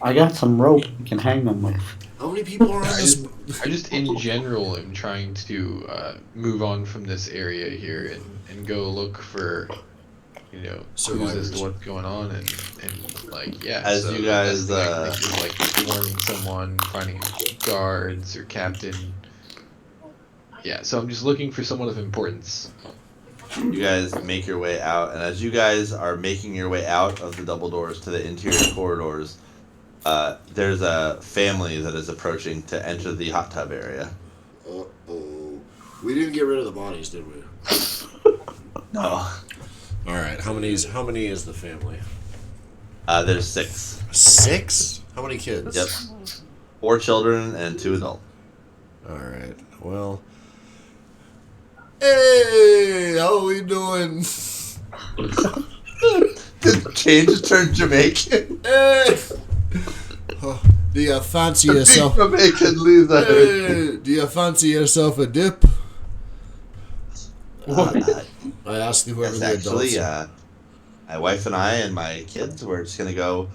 I got some rope we can hang them with. How many people are on this? I just in general am trying to move on from this area here and go look for, clues as Survivors. to what's going on and like, yeah. As so you the guys, best thing I can think is like warning someone, finding guards or captain. Yeah, so I'm just looking for someone of importance. You guys make your way out, and as you guys are making your way out of the double doors to the interior corridors, there's a family that is approaching to enter the hot tub area. Uh-oh. We didn't get rid of the bodies, did we? No. All right. How many is the family? There's 6. 6? How many kids? Yep. 4 children and 2 adults. All right. Well. Hey, how we doing? Did Change turn Jamaican? Hey. Oh, do you fancy yourself? Jamaican loser. Hey, do you fancy yourself a dip? I asked whoever the Actually, adults. my wife and I and my kids, we're just gonna go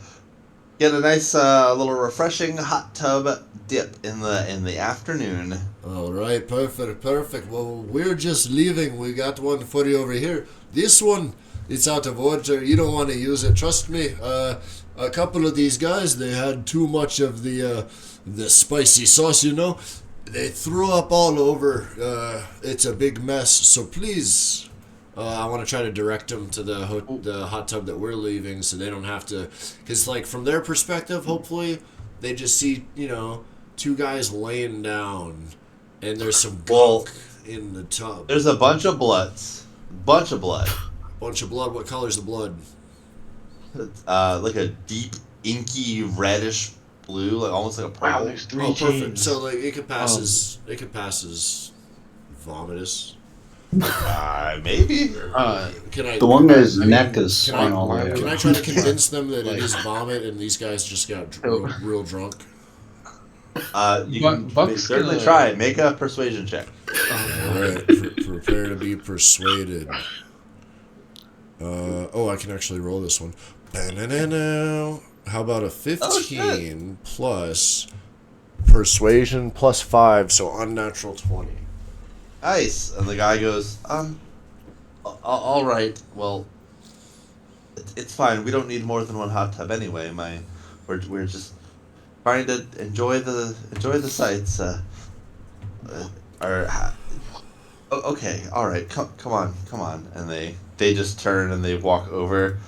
get a nice little refreshing hot tub dip in the afternoon. All right, perfect. Well, we're just leaving. We got one for you over here. This one, it's out of order. You don't want to use it. Trust me. A couple of these guys, they had too much of the spicy sauce. They threw up all over. It's a big mess. So please, I want to try to direct them to the hot tub that we're leaving, so they don't have to. Because like from their perspective, hopefully they just see 2 guys laying down, and there's some gunk in the tub. There's a bunch of bloods. Bunch of blood. Bunch of blood. What color's the blood? Like a deep, inky, reddish blue, like almost like a purple. Wow, there's 3 Perfect. chains. So like it could pass as vomitous. Maybe. Can I? The one guy's neck is Can spun all I, the way can I around. try to convince them that it is vomit and these guys just got real drunk? You can Buck's certainly gonna- try. Make a persuasion check. All right, prepare to be persuaded. I can actually roll this one. Ba-na-na-na. How about a 15 plus persuasion plus 5, so unnatural 20. Nice. And the guy goes, all right. Well, it's fine. We don't need more than one hot tub anyway. We're just trying to enjoy the sights. Okay. All right. Come on. And they just turn and they walk over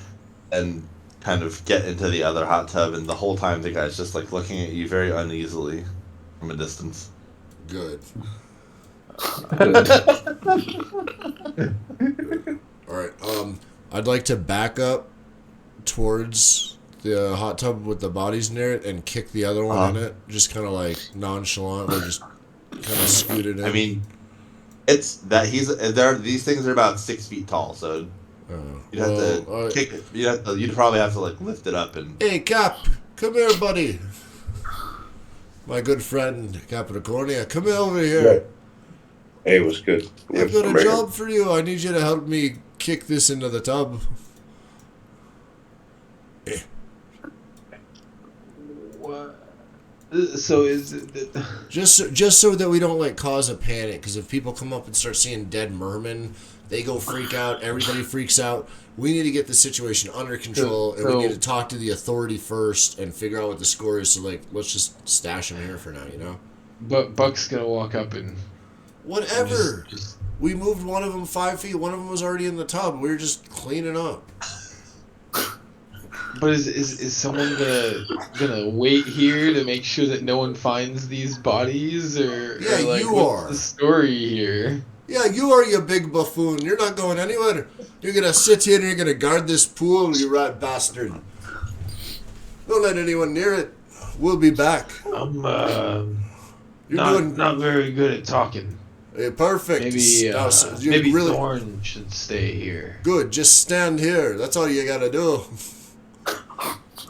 and kind of get into the other hot tub, and the whole time the guy's just like looking at you very uneasily from a distance. Good. All right. I'd like to back up towards the hot tub with the bodies near it and kick the other one in it, just kind of like nonchalantly, just kind of scoot it in. I mean, it's that these things are about 6 feet tall, so you'd have to kick it. You'd probably have to like lift it up and. Hey, Cap, come here, buddy. My good friend Capricornia, come over here. Yeah. Hey, what's good? I've got a job for you. I need you to help me kick this into the tub. So is it, Just so that we don't like cause a panic, because if people come up and start seeing dead mermen, they go freak out. Everybody freaks out. We need to get the situation under control, and we need to talk to the authority first and figure out what the score is. So like, let's just stash him here for now, you know. but Buck's gonna walk up and whatever. We moved one of them 5 feet. One of them was already in the tub. We were just cleaning up. But is someone gonna wait here to make sure that no one finds these bodies, or like, you what's are the story here? Yeah, you are, you big buffoon. You're not going anywhere. You're gonna sit here and you're gonna guard this pool, you rat bastard. Don't let anyone near it. We'll be back. I'm not very good at talking. Hey, perfect. Maybe Thorn should stay here. Good, just stand here. That's all you gotta do.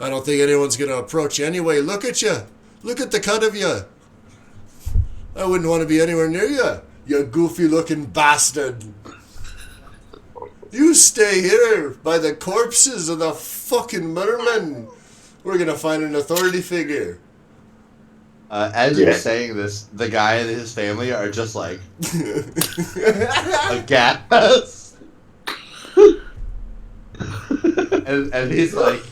I don't think anyone's gonna approach you anyway. Look at you. Look at the cut of you. I wouldn't want to be anywhere near you, you goofy-looking bastard. You stay here by the corpses of the fucking mermen. We're gonna find an authority figure. As you're saying this, the guy and his family are just like aghast. and he's like,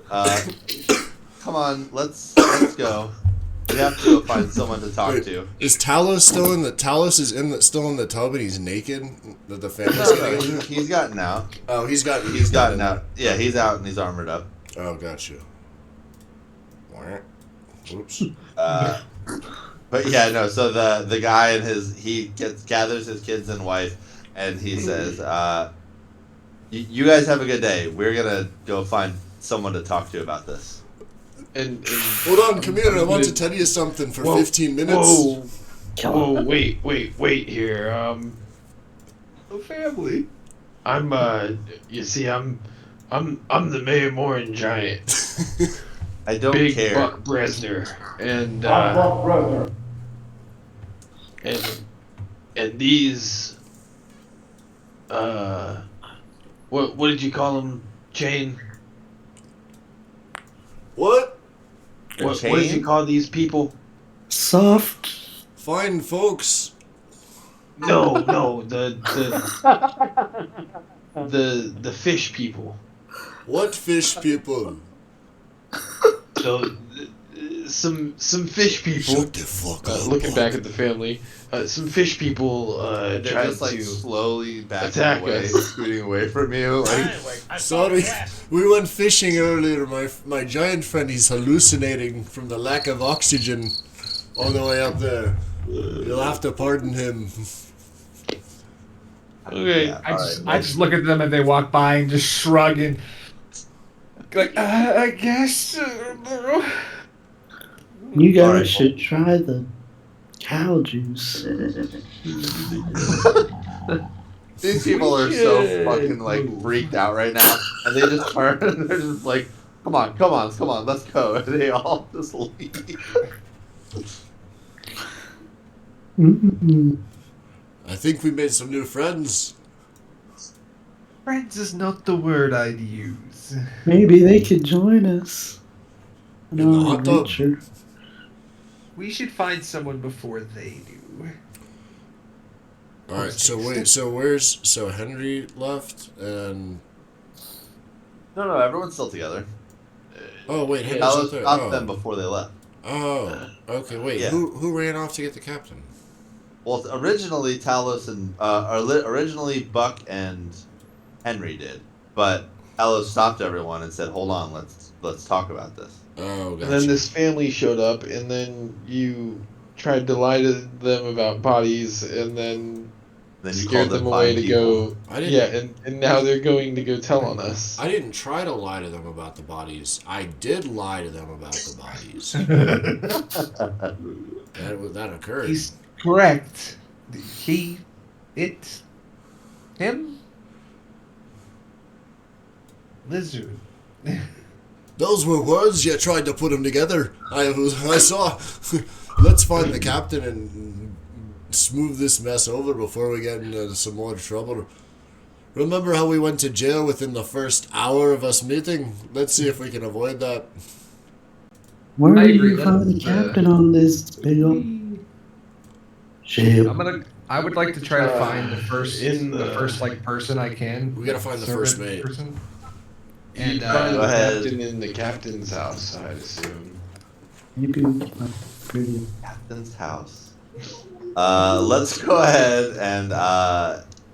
come on, let's go. We have to go find someone to talk to. Is Talos still in the still in the tub and he's naked? That the family's he's gotten out. Oh, he's gotten out. Yeah, he's out and he's armored up. Oh, got you. Oops. But yeah, no. So the guy and he gathers his kids and wife, and he says, "You guys have a good day. We're gonna go find someone to talk to about this." And hold on, come here. I want to tell you something for 15 minutes. Whoa, wait here. Family. You see, I'm the Mayor Morin Giant. I don't Big care. Buck Bresner, and I'm Buck Bresner. and these what did you call them, Jane? What? What did you call these people? Soft. Fine folks. No, the fish people. What fish people? So, some fish people. Shut the fuck up. Looking back at the family, some fish people they're tried just like to slowly backing attack away, us. scooting away from you. Like, Sorry, we went fishing earlier. My giant friend, he's hallucinating from the lack of oxygen all the way up there. You'll have to pardon him. Okay, Yeah, I just look at them and they walk by and just shrug and like, I guess. You guys Alright. should try the cow juice. these people are so fucking like freaked out right now, and they just turn and they're just like, "Come on, let's go." And they all just leave. I think we made some new friends. Friends is not the word I'd use. Maybe they could join us on In the our hot tub. adventure. We should find someone before they do. All right. So wait. So Henry left and. No, everyone's still together. Oh wait, Henry's I up was there. got them before they left. Oh. Okay. Wait. Yeah. Who ran off to get the captain? Well, originally Talos and originally Buck and Henry did, but Talos stopped everyone and said, "Hold on, let's talk about this." Oh, gotcha. And then this family showed up, and then you tried to lie to them about bodies, and then you scared called them them away fine to people. go. I didn't- Yeah, and now they're going to go tell on us. I didn't try to lie to them about the bodies. I did lie to them about the bodies. that occurred. He's correct. Him? Lizard. Those were words you tried to put them together. I saw. Let's find the captain and smooth this mess over before we get into some more trouble. Remember how we went to jail within the first hour of us meeting? Let's see if we can avoid that. Where I do agree. you find the Let's. captain on this big old ship? I would like to try to find the first like person I can. We gotta Like find the first servant mate. person. You'd And find Go the ahead. captain in the captain's house, I'd assume. Maybe we can find pretty. Captain's house. Let's go ahead and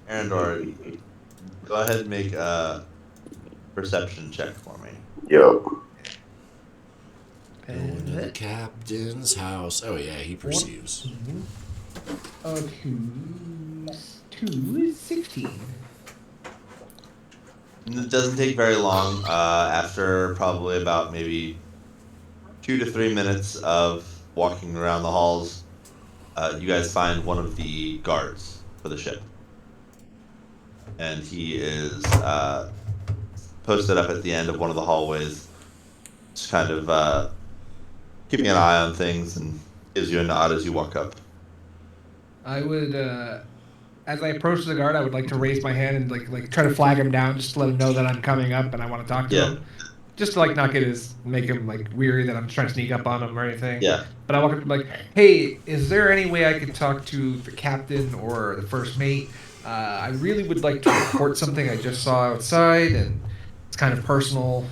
Arendor, go ahead and make a perception check for me. Yo. Going to the captain's house. Oh yeah, he perceives. Two is 16. And it doesn't take very long. After probably about maybe 2 to 3 minutes of walking around the halls, you guys find one of the guards for the ship, and he is posted up at the end of one of the hallways, just kind of keeping an eye on things, and gives you a nod as you walk up. I would, as I approach the guard, I would like to raise my hand and like try to flag him down, just to let him know that I'm coming up and I want to talk to Yeah. him. Just to like not make him like weary that I'm trying to sneak up on him or anything. Yeah. But I walk up and be like, hey, is there any way I could talk to the captain or the first mate? I really would like to report something I just saw outside, and it's kind of personal.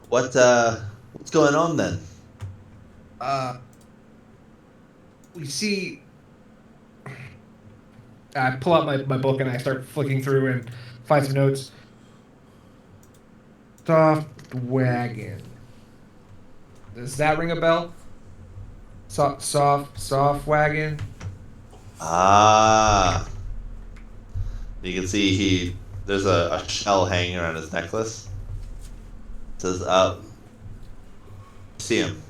What's going on then? We see. I pull out my book and I start flicking through and find some notes. Soft wagon. Does that ring a bell? Soft wagon. Ah. You can see there's a shell hanging around his necklace. It says, see him.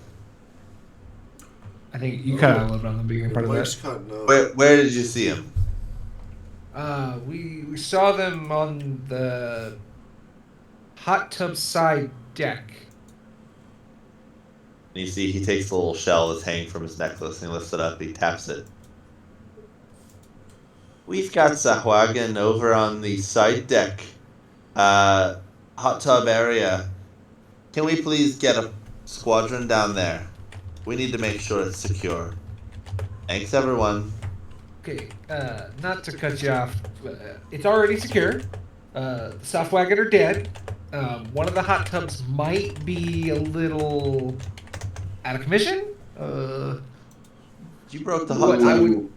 I think you cut out a little bit on the beginning part of Mike's that. cutting out. Where did you see him? We saw them on the hot tub side deck. And you see he takes the little shell that's hanging from his necklace and he lifts it up, he taps it. We've got Sahwagan over on the side deck, hot tub area. Can we please get a squadron down there? We need to make sure it's secure. Thanks, everyone. Okay, not to cut you off, it's already secure. The soft wagon are dead. One of the hot tubs might be a little out of commission. You broke the hot I tub. would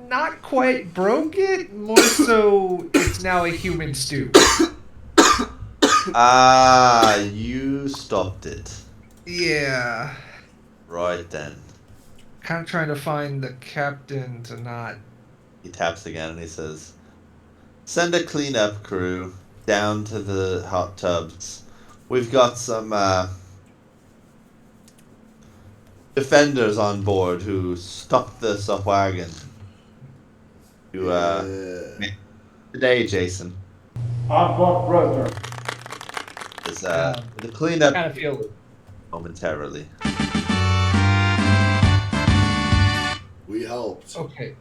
not quite broke it. More so, it's now a human stew. Ah, you stopped it. Yeah. Right then. Kind of trying to find the captain to not. He taps again and he says, send a cleanup crew down to the hot tubs. We've got some defenders on board who stopped the wagon. Today, Jason. Abba, brother. Is the cleanup Kind of feel. momentarily. We helped. Okay.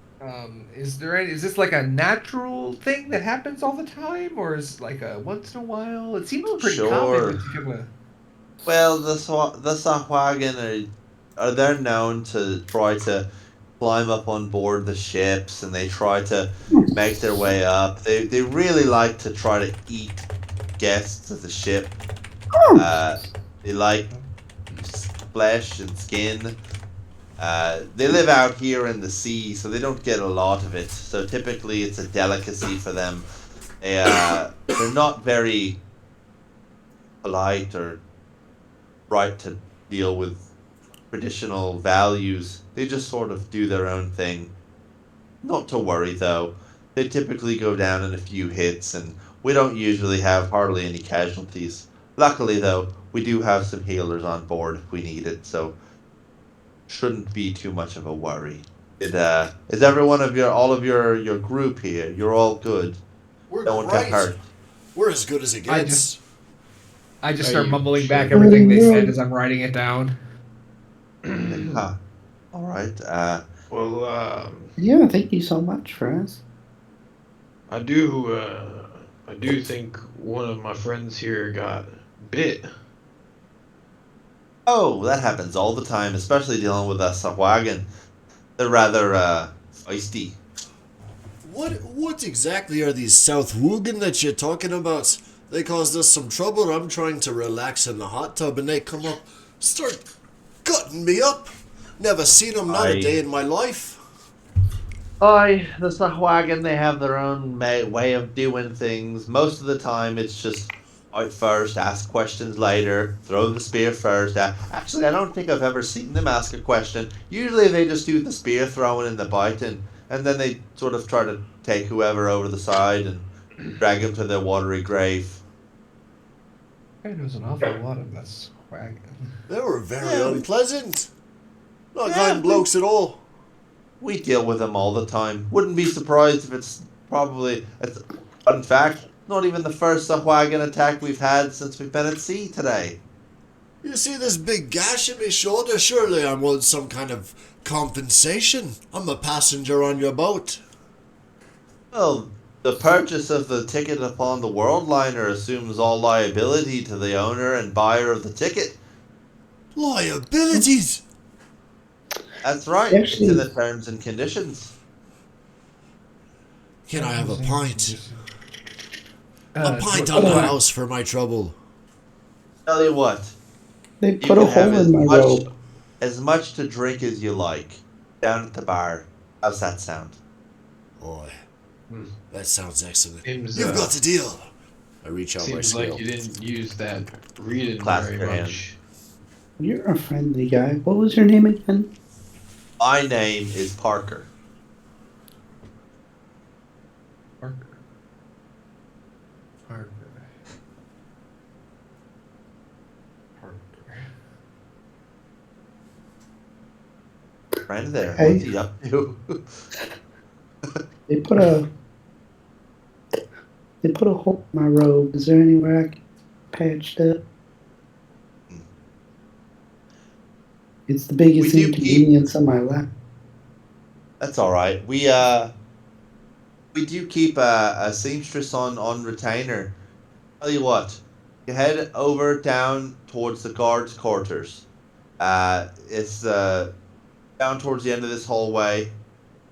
Is this like a natural thing that happens all the time, or is it like a once in a while? It seems pretty Sure. common. But you can, Well, the Sahwagan are they're known to try to climb up on board the ships, and they try to make their way up. They really like to try to eat guests of the ship. They like flesh and skin. They live out here in the sea, so they don't get a lot of it. So typically, it's a delicacy for them. They're not very polite or right to deal with traditional values. They just sort of do their own thing. Not to worry though. They typically go down in a few hits, and we don't usually have hardly any casualties. Luckily though, we do have some healers on board if we need it, so shouldn't be too much of a worry. Is every one of all of your group here? You're all good. We're No one got great. hurt. We're as good as it gets. I just Are start you mumbling sure? back everything they said as I'm writing it down. Huh. All right. Well, Yeah, thank you so much, friends. I do think one of my friends here got bit. Oh, that happens all the time, especially dealing with a Sahuagin. They're rather feisty. What exactly are these South Woogan that you're talking about? They caused us some trouble. I'm trying to relax in the hot tub and they come up, start cutting me up. Never seen them, not a day in my life. Aye, the Sahuagin, they have their own way of doing things. Most of the time, it's just out first, ask questions later, throw the spear first. Actually, I don't think I've ever seen them ask a question. Usually, they just do the spear throwing and the biting, and then they sort of try to take whoever over the side and drag him to their watery grave. Hey, there's an awful lot of us wagon. They were very Yeah, unpleasant. Not yeah, kind blokes at all. we deal with them all the time. Wouldn't be surprised if it's in fact, not even the first Sahuagin attack we've had since we've been at sea today. You see this big gash in my shoulder? Surely I want some kind of compensation. I'm a passenger on your boat. Well, the purchase of the ticket upon the World Liner assumes all liability to the owner and buyer of the ticket. Liabilities? That's right. It's in the terms and conditions. Can I have a pint? A pint on the house for my trouble. Tell you what, They you put a can have hole in my robe. as much to drink as you like down at the bar. How's that sound? Boy, that sounds excellent. Seems, You've got a deal. I reach out my Seems scale. like you didn't use that reading Clasp very your hand. much. You're a friendly guy. What was your name again? My name is Parker. Parker. Parker. Right there. Hey. What's he up to? They put a hole in my robe. Is there anywhere I can patched up? It's the biggest We do keep- inconvenience of my life. That's all right. We do keep a seamstress on retainer. Tell you what, you head over down towards the guards' quarters. It's down towards the end of this hallway.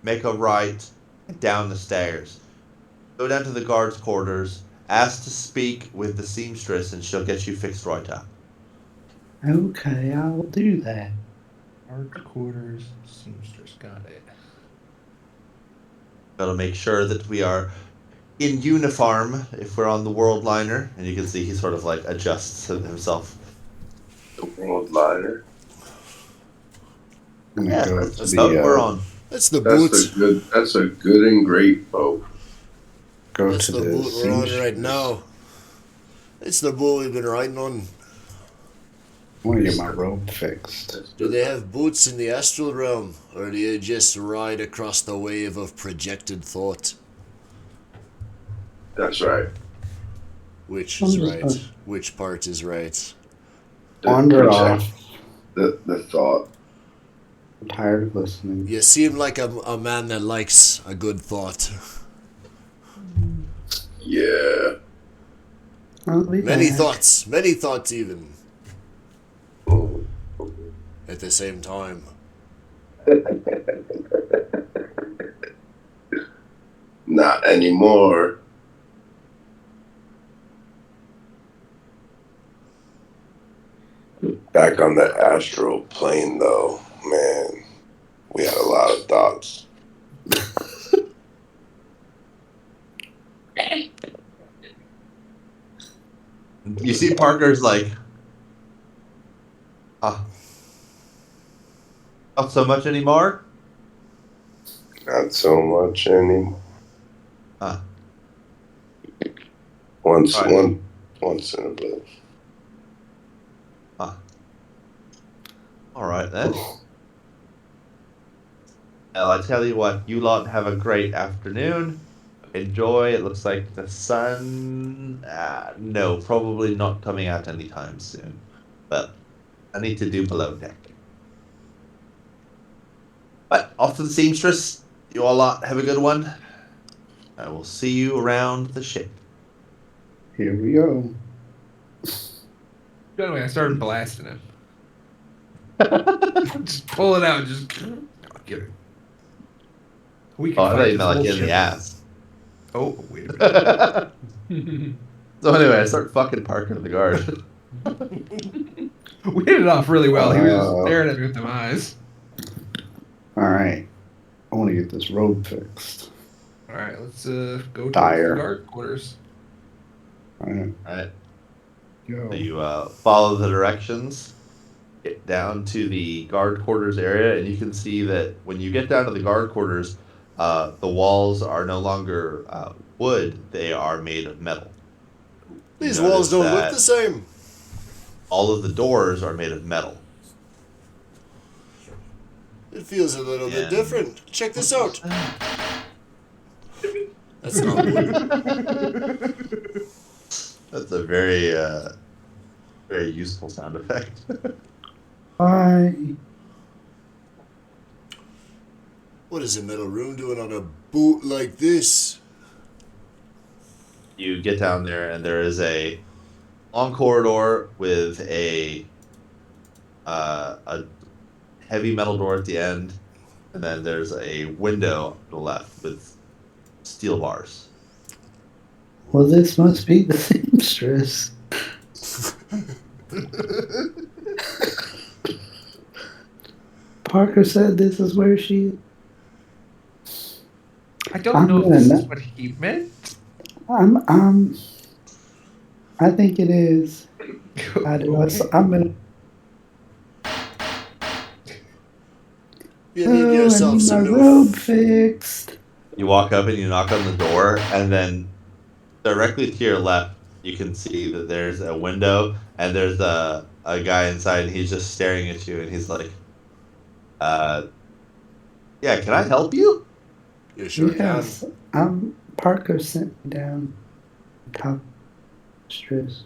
Make a right, and down the stairs. Go down to the guards' quarters. Ask to speak with the seamstress, and she'll get you fixed right up. Okay, I'll do that. Art quarters, seamstress, got it. Gotta make sure that we are in uniform if we're on the world liner, and you can see he sort of like adjusts himself. The World Liner. I'm gonna Yeah, go that's to the boat we're the on. That's the boat. That's a good and great boat. go That's to the the boat we're on right seamstress. now. It's the boat we've been riding on. I want to get my robe fixed. Do they have boots in the astral realm, or do you just ride across the wave of projected thought? That's right. Which is I'm just right? gonna- Which part is right? Wander Project- off. The thought. I'm tired of listening. You seem like a man that likes a good thought. Yeah. I'll be Many back. thoughts even. At the same time. Not anymore. Back on the astral plane, though, man, we had a lot of thoughts. You see Parker's like, not so much anymore? Not so much anymore. Huh. Once Right. once in a blue. Alright then. Well, I tell you what, you lot have a great afternoon. Enjoy. It looks like the sun. No, probably not coming out anytime soon. But I need to do below deck. But off to the seamstress. You all lot have a good one. I will see you around the ship. Here we go. Anyway, I started blasting him. Just pull it out. Just get it. We can Oh, I thought fight you this meant like whole in the ship. ass. Oh, wait a minute. So anyway, I start fucking Parker the guard. We hit it off really well. He was Uh, staring at me with them eyes. All right. I want to get this road fixed. All right, let's go towards Tire. the guard quarters. All right. Alright. Go. So you follow the directions, get down to the guard quarters area, and you can see that when you get down to the guard quarters, the walls are no longer wood, they are made of metal. You These walls notice don't look that the same. all of the doors are made of metal. It feels a little bit And- different. Check this out. That's not wood. That's a very, very useful sound effect. Bye. What is a metal room doing on a boat like this? You get down there, and there is a long corridor with a heavy metal door at the end, and then there's a window to the left with steel bars. Well, this must be the seamstress. Parker said this is where she. I don't I'm know if gonna this is not- what he meant. I think it is. I'm gonna. You need Oh, I yourself need my some new. road fixed. You walk up and you knock on the door, and then directly to your left, you can see that there's a window, and there's a guy inside, and he's just staring at you, and he's like, yeah, can I help you? You sure Yes, Parker sent me down. Top stress.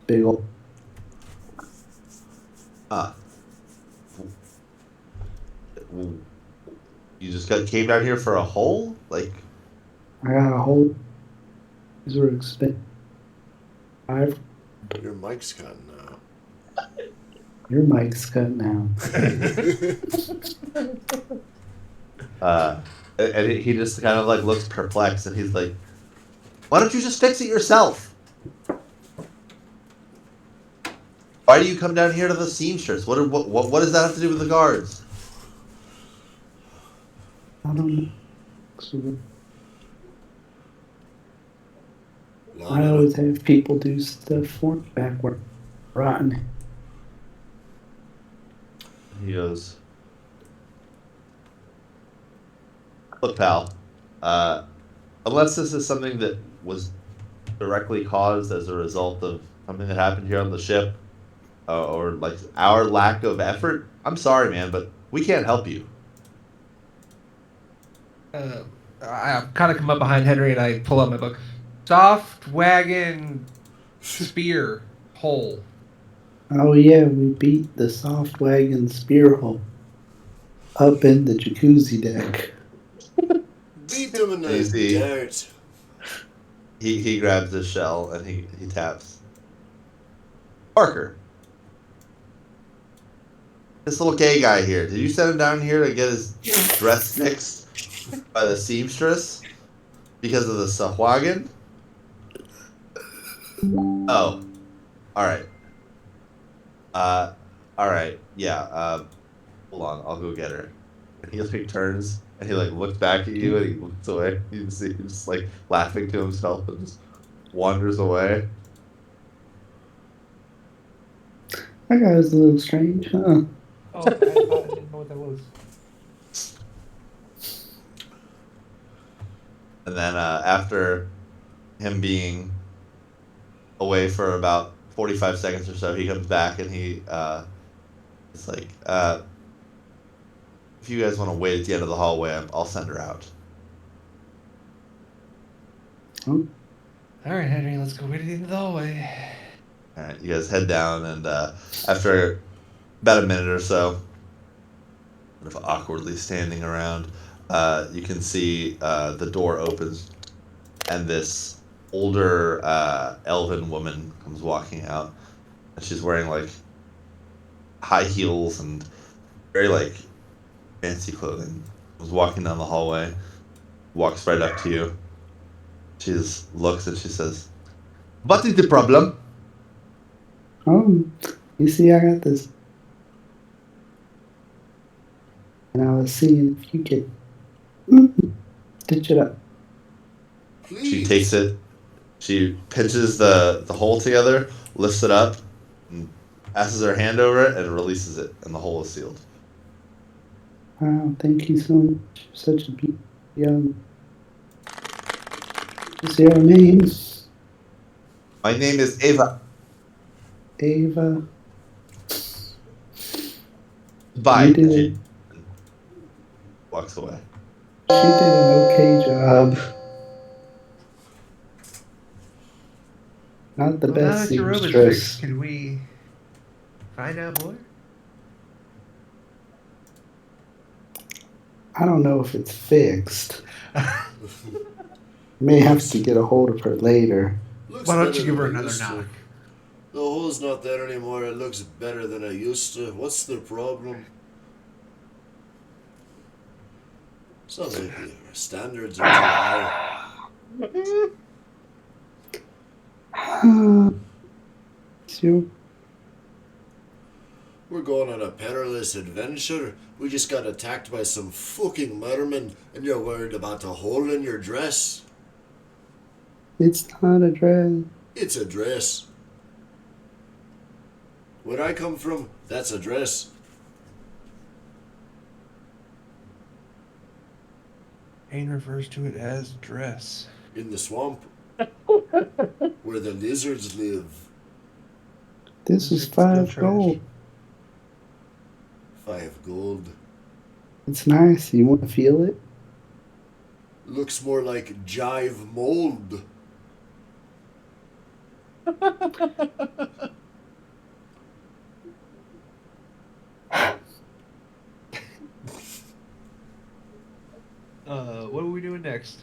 Big old. You just came down here for a hole? Like, I got a whole. These were expensive. can. Your mic's cutting out. Your mic's cut now. and he just kind of like looks perplexed, and he's like, why don't you just fix it yourself? Why do you come down here to the seamstress? What does that have to do with the guards? I don't know. I always have people do stuff for me backward. Rotten. He goes, look, pal, unless this is something that was directly caused as a result of something that happened here on the ship, or like our lack of effort, I'm sorry, man, but we can't help you. I kind of come up behind Henry and I pull out my book. Soft wagon spear hole. Oh yeah, we beat the soft wagon spear hole up in the jacuzzi deck. Beat them in the Easy. dirt. He grabs his shell and he taps. Parker. This little gay guy here. Did you send him down here to get his dress fixed by the seamstress? Because of the Sahwagan? Oh. Alright. Alright. Yeah, hold on, I'll go get her. And he like turns and he like looks back at you and he looks away. You can see he's just like laughing to himself and just wanders away. That guy was a little strange, huh? Oh, I didn't know what that was. And then after him being away for about 45 seconds or so, he comes back and he is like, if you guys want to wait at the end of the hallway, I'll send her out. All right, Henry, let's go wait at the end of the hallway. All right, you guys head down, and after about a minute or so, sort of awkwardly standing around, you can see the door opens, and this older elven woman comes walking out, and she's wearing like high heels and very like fancy clothing. Was walking down the hallway, walks right up to you. She just looks and she says, "What is the problem?" Oh, you see, I got this. And I was seeing if you could stitch it up. She takes it. She pinches the hole together, lifts it up, and passes her hand over it, and releases it, and the hole is sealed. Wow, thank you so much. You're such a young. Is your name? My name is Ava. Ava. Bye. You did And it. she walks away. She did an okay job. Not the Well, now best that your robe is seamstress. fixed, can we find out more? I don't know if it's fixed. May have to get a hold of her later. Looks Why don't better you give her than I another used to. knock? The hole's not there anymore. It looks better than I used to. What's the problem? Sounds like the standards are too high. So, We're going on a perilous adventure. We just got attacked by some fucking mermen, and you're worried about a hole in your dress? it's not a dress. It's a dress. Where I come from, that's a dress. Ain refers to it as dress. In the swamp, where the lizards live. This is 5 gold. 5 gold. It's nice. You want to feel it? Looks more like jive mold. What are we doing next?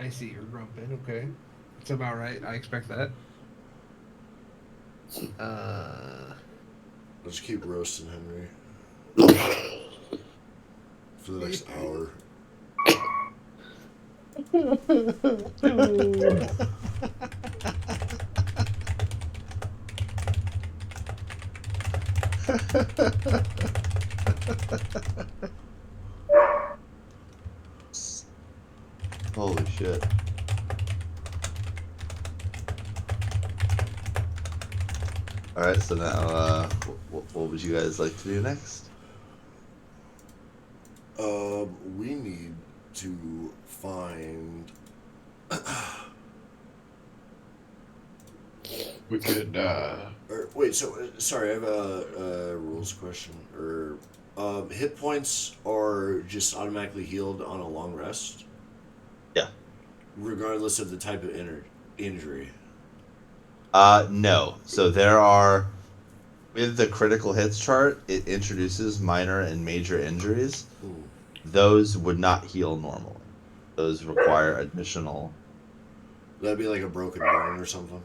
I see you're grumping. Okay, that's about right. I expect that. Let's keep roasting Henry for the next hour. Holy shit. Alright, so now, what would you guys like to do next? We need to find. We could. Wait, so sorry, I have a rules question. Hit points are just automatically healed on a long rest? Yeah. Regardless of the type of injury. No. So there are, with the critical hits chart, it introduces minor and major injuries. Ooh. Those would not heal normally. Those require additional. That'd be like a broken bone or something.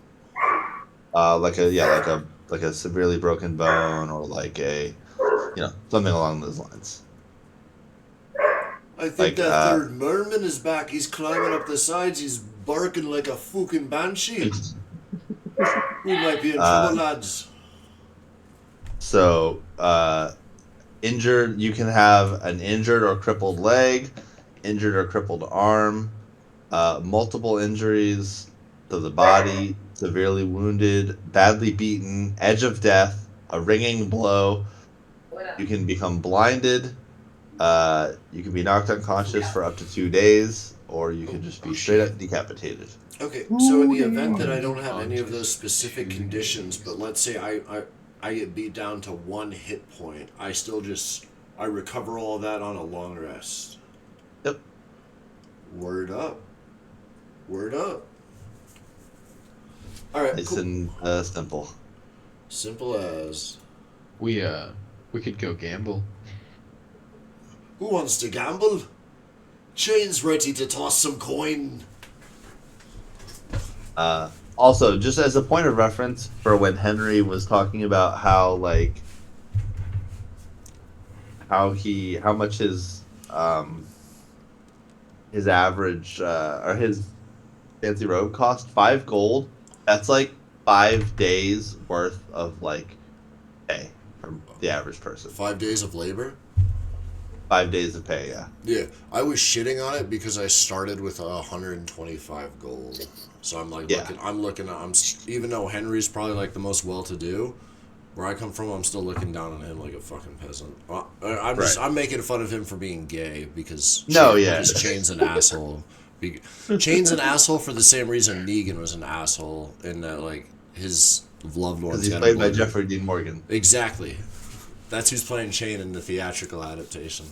Like a severely broken bone, or like a, something along those lines. I think Like, that third Mermen is back. He's climbing up the sides. He's barking like a fucking banshee. We might be in trouble, lads. So, injured, you can have an injured or crippled leg, injured or crippled arm, multiple injuries to the body, severely wounded, badly beaten, edge of death, a ringing blow. You can become blinded. You can be knocked unconscious for up to 2 days, or you can just be straight up decapitated. Okay, so in the event that I don't have any of those specific conditions, but let's say I get beat down to 1 hit point, I recover all of that on a long rest. Yep. Word up. Word up. Alright, Nice cool. and simple. Simple as. We could go gamble. Who wants to gamble? Chain's ready to toss some coin. Also, just as a point of reference for when Henry was talking about how like how much his average or his fancy robe cost 5 gold. That's like 5 days worth of like pay from the average person. 5 days of labor. 5 days of pay, yeah. Yeah, I was shitting on it because I started with 125 gold. So I'm like, Yeah. even though Henry's probably like the most well-to-do, where I come from, I'm still looking down on him like a fucking peasant. I'm making fun of him for being gay because because Chain's an asshole. Chain's an asshole for the same reason Negan was an asshole in that like his loved ones. Because he's played by Jeffrey Dean Morgan. Exactly. That's who's playing Chain in the theatrical adaptation.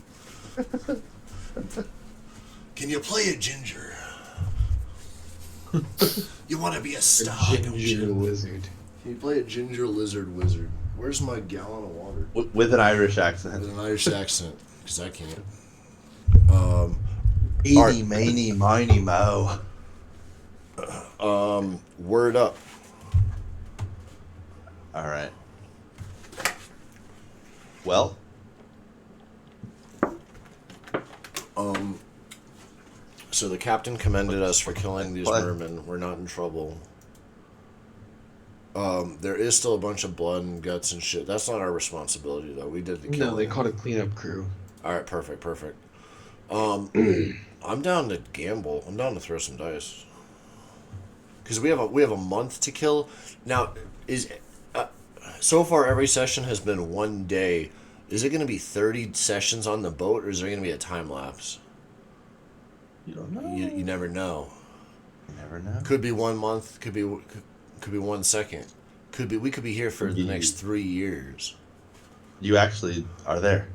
Can you play a ginger? You want to be a star, don't you? Lizard. Can you play a ginger lizard wizard? Where's my gallon of water? With an Irish accent. With an Irish accent, because I can't. Eeny, meeny, miny, mo. Word up. All right. Well. So the captain commended us for killing these mermen. We're not in trouble. There is still a bunch of blood and guts and shit. That's not our responsibility, though. We did the killing. No, they called a cleanup crew. All right, perfect. I'm down to gamble. I'm down to throw some dice. Because we have a month to kill. Now, so far every session has been 1 day. Is it going to be 30 sessions on the boat, or is there going to be a time lapse? You don't know. You never know. You never know. Could be 1 month. Could be 1 second. We could be here for the next 3 years. You actually are there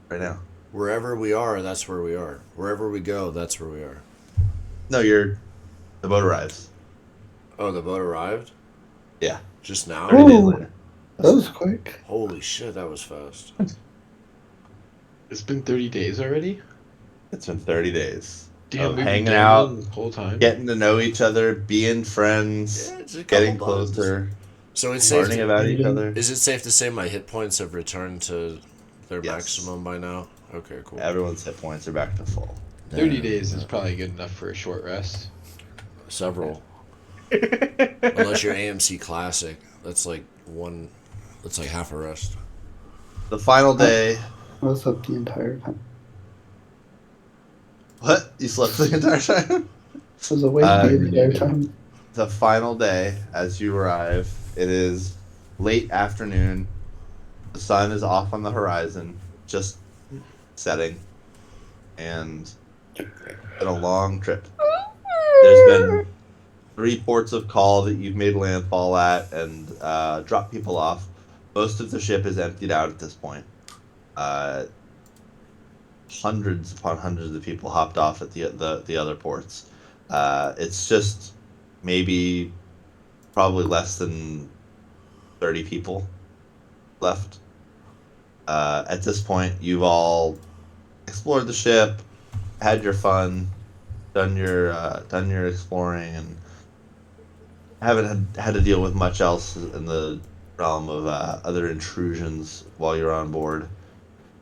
right now. Wherever we are, that's where we are. Wherever we go, that's where we are. No, the boat arrives. Oh, the boat arrived? Yeah. Just now? 30 days later. That was quick. Holy shit, that was fast. It's been 30 days already? It's been 30 days. Damn, of we've hanging been out the whole time. Getting to know each other, being friends, getting closer, So it's learning about each other. Is it safe to say my hit points have returned to their maximum by now? Okay, cool. Everyone's hit points are back to full. 30 days is probably good enough for a short rest. Several. Unless you're AMC Classic. That's like half a rest. The final day. I was up the entire time. What? You slept the entire time? I was awake the entire time. The final day, as you arrive, it is late afternoon. The sun is off on the horizon, just setting. And it's been a long trip. There's been 3 ports of call that you've made landfall at and dropped people off. Most of the ship is emptied out at this point. Hundreds upon hundreds of people hopped off at the other ports. It's just probably less than 30 people left. At this point, you've all explored the ship, had your fun, done your exploring, and haven't had to deal with much else in the realm of other intrusions while you're on board.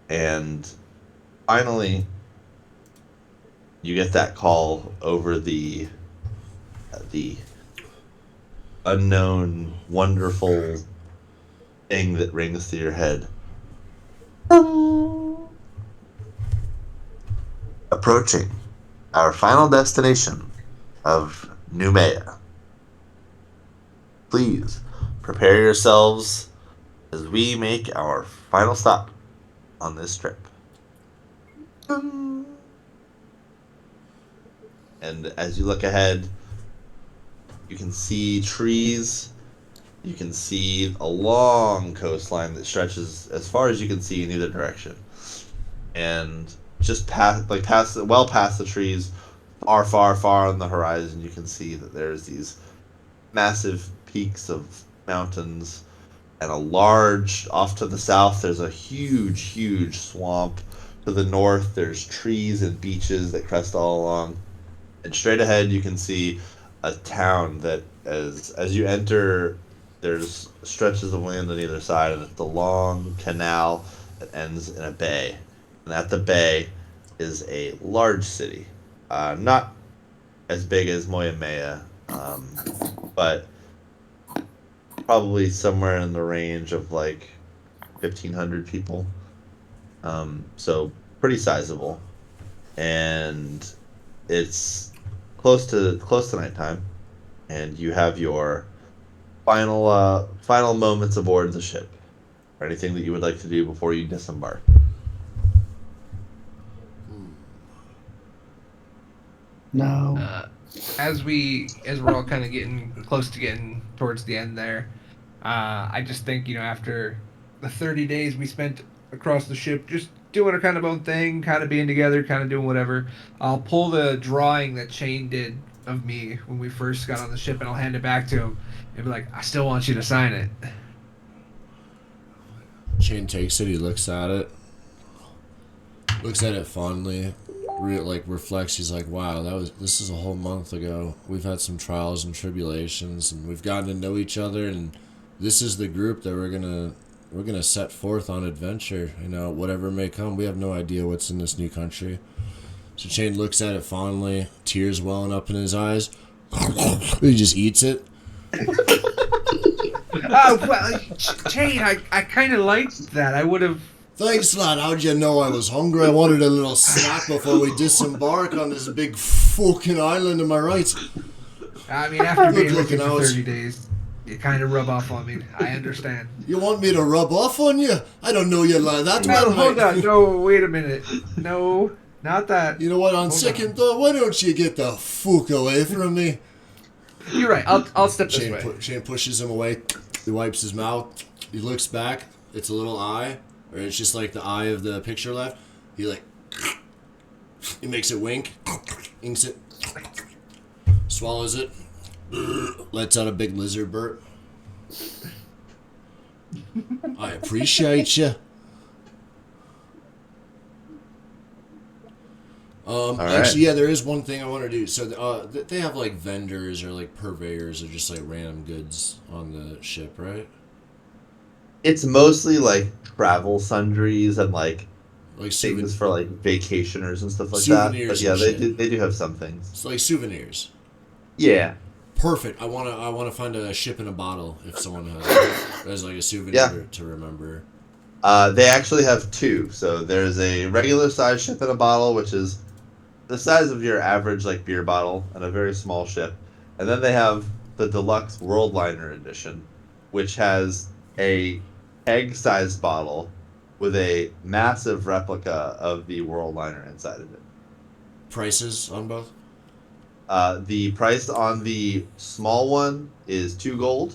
And finally, you get that call over the unknown, wonderful thing that rings through your head. Approaching our final destination of Numea. Please prepare yourselves as we make our final stop on this trip. And as you look ahead, you can see trees. You can see a long coastline that stretches as far as you can see in either direction. And just past the trees, far on the horizon, you can see that there's these massive peaks of mountains, and off to the south, there's a huge swamp. To the north, there's trees and beaches that crest all along. And straight ahead, you can see a town that as you enter, there's stretches of land on either side, and it's a long canal that ends in a bay. And at the bay is a large city, not as big as Moyamea, but probably somewhere in the range of like 1,500 people. So pretty sizable, and it's close to nighttime, and you have your final moments aboard the ship. Or anything that you would like to do before you disembark? No. As we're all kind of getting close to getting towards the end there, I just think after the 30 days we spent across the ship, just doing our kind of own thing, kind of being together, kind of doing whatever, I'll pull the drawing that Shane did of me when we first got on the ship, and I'll hand it back to him and be like, I still want you to sign it. Shane takes it. He looks at it fondly. Reflects. He's like, wow, this is a whole month ago. We've had some trials and tribulations, and we've gotten to know each other, and this is the group that we're gonna set forth on adventure. Whatever may come. We have no idea what's in this new country. So Shane looks at it fondly, tears welling up in his eyes. He just eats it. Oh, well, Shane, I kind of liked that. I would have... Thanks, lad. How'd you know I was hungry? I wanted a little snack before we disembark on this big fucking island, am I right? I mean, after being with you for 30 days, you kind of rub off on me. I understand. You want me to rub off on you? I don't know you like that. No, hold on. No, wait a minute. No, not that. You know what? On second thought, why don't you get the fuck away from me? You're right. I'll step this way. Shane pushes him away. He wipes his mouth. He looks back. It's a little eye. Or it's just like the eye of the picture left. He makes it wink. Inks it. Swallows it. Lets out a big lizard burp. I appreciate you. Actually, yeah, there is one thing I want to do. So, they have like vendors or like purveyors or just like random goods on the ship, right? It's mostly like travel sundries and like things for like vacationers and stuff like souvenirs. That. But yeah, they do have some things. It's like souvenirs. Yeah. Perfect. I wanna find a ship in a bottle if someone has like a souvenir to remember. They actually have two. So there's a regular size ship in a bottle, which is the size of your average like beer bottle, and a very small ship. And then they have the deluxe Worldliner edition, which has a egg-sized bottle with a massive replica of the Worldliner inside of it. Prices on both? The price on the small one is 2 gold,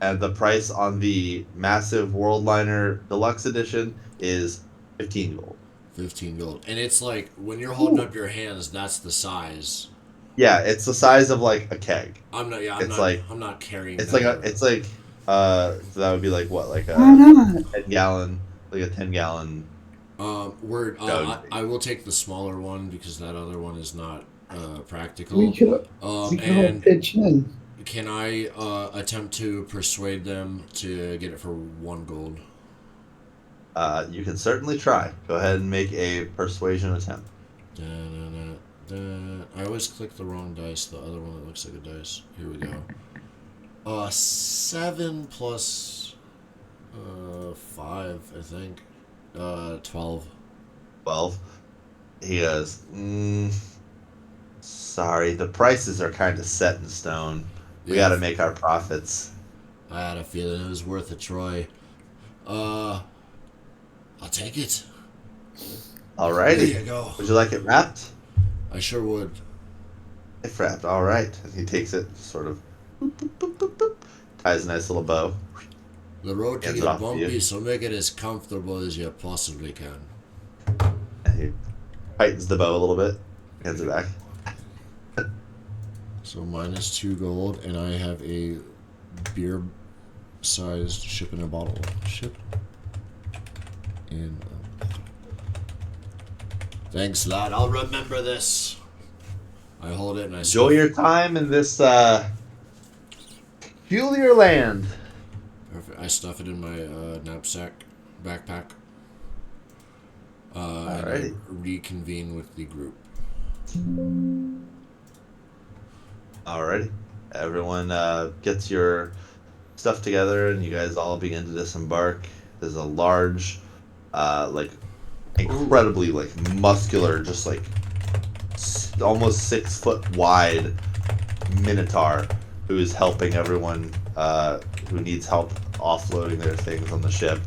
and the price on the massive Worldliner Deluxe Edition is 15 gold. 15 gold. And it's like, when you're holding up your hands, that's the size. Yeah, it's the size of like a keg. I'm not carrying It's that. So that would be like what? Like a 10 gallon, like a 10 gallon. Word. I will take the smaller one because that other one is not practical. We could all pitch in. Can I attempt to persuade them to get it for 1 gold? You can certainly try. Go ahead and make a persuasion attempt. I always click the wrong dice. The other one that looks like a dice. Here we go. 7 plus 5, I think. 12. 12. He goes, sorry, the prices are kind of set in stone. We got to make our profits. I had a feeling it was worth a try. I'll take it. Alrighty. There you go. Would you like it wrapped? I sure would. If wrapped, alright. And he takes it, sort of, boop, boop, boop, boop, boop, ties a nice little bow. The road can get bumpy, so make it as comfortable as you possibly can. And he tightens the bow a little bit, hands it back. So minus 2 gold, and I have a beer-sized ship in a bottle. Ship in a... Thanks, lad. I'll remember this. I hold it and I Enjoy stuff. your time in this peculiar land. Perfect. I stuff it in my knapsack, backpack. And I Alrighty. reconvene with the group. Alrighty. Everyone gets your stuff together, and you guys all begin to disembark. There's a large, like, incredibly like muscular, just like almost 6 foot wide minotaur who is helping everyone who needs help offloading their things on the ship.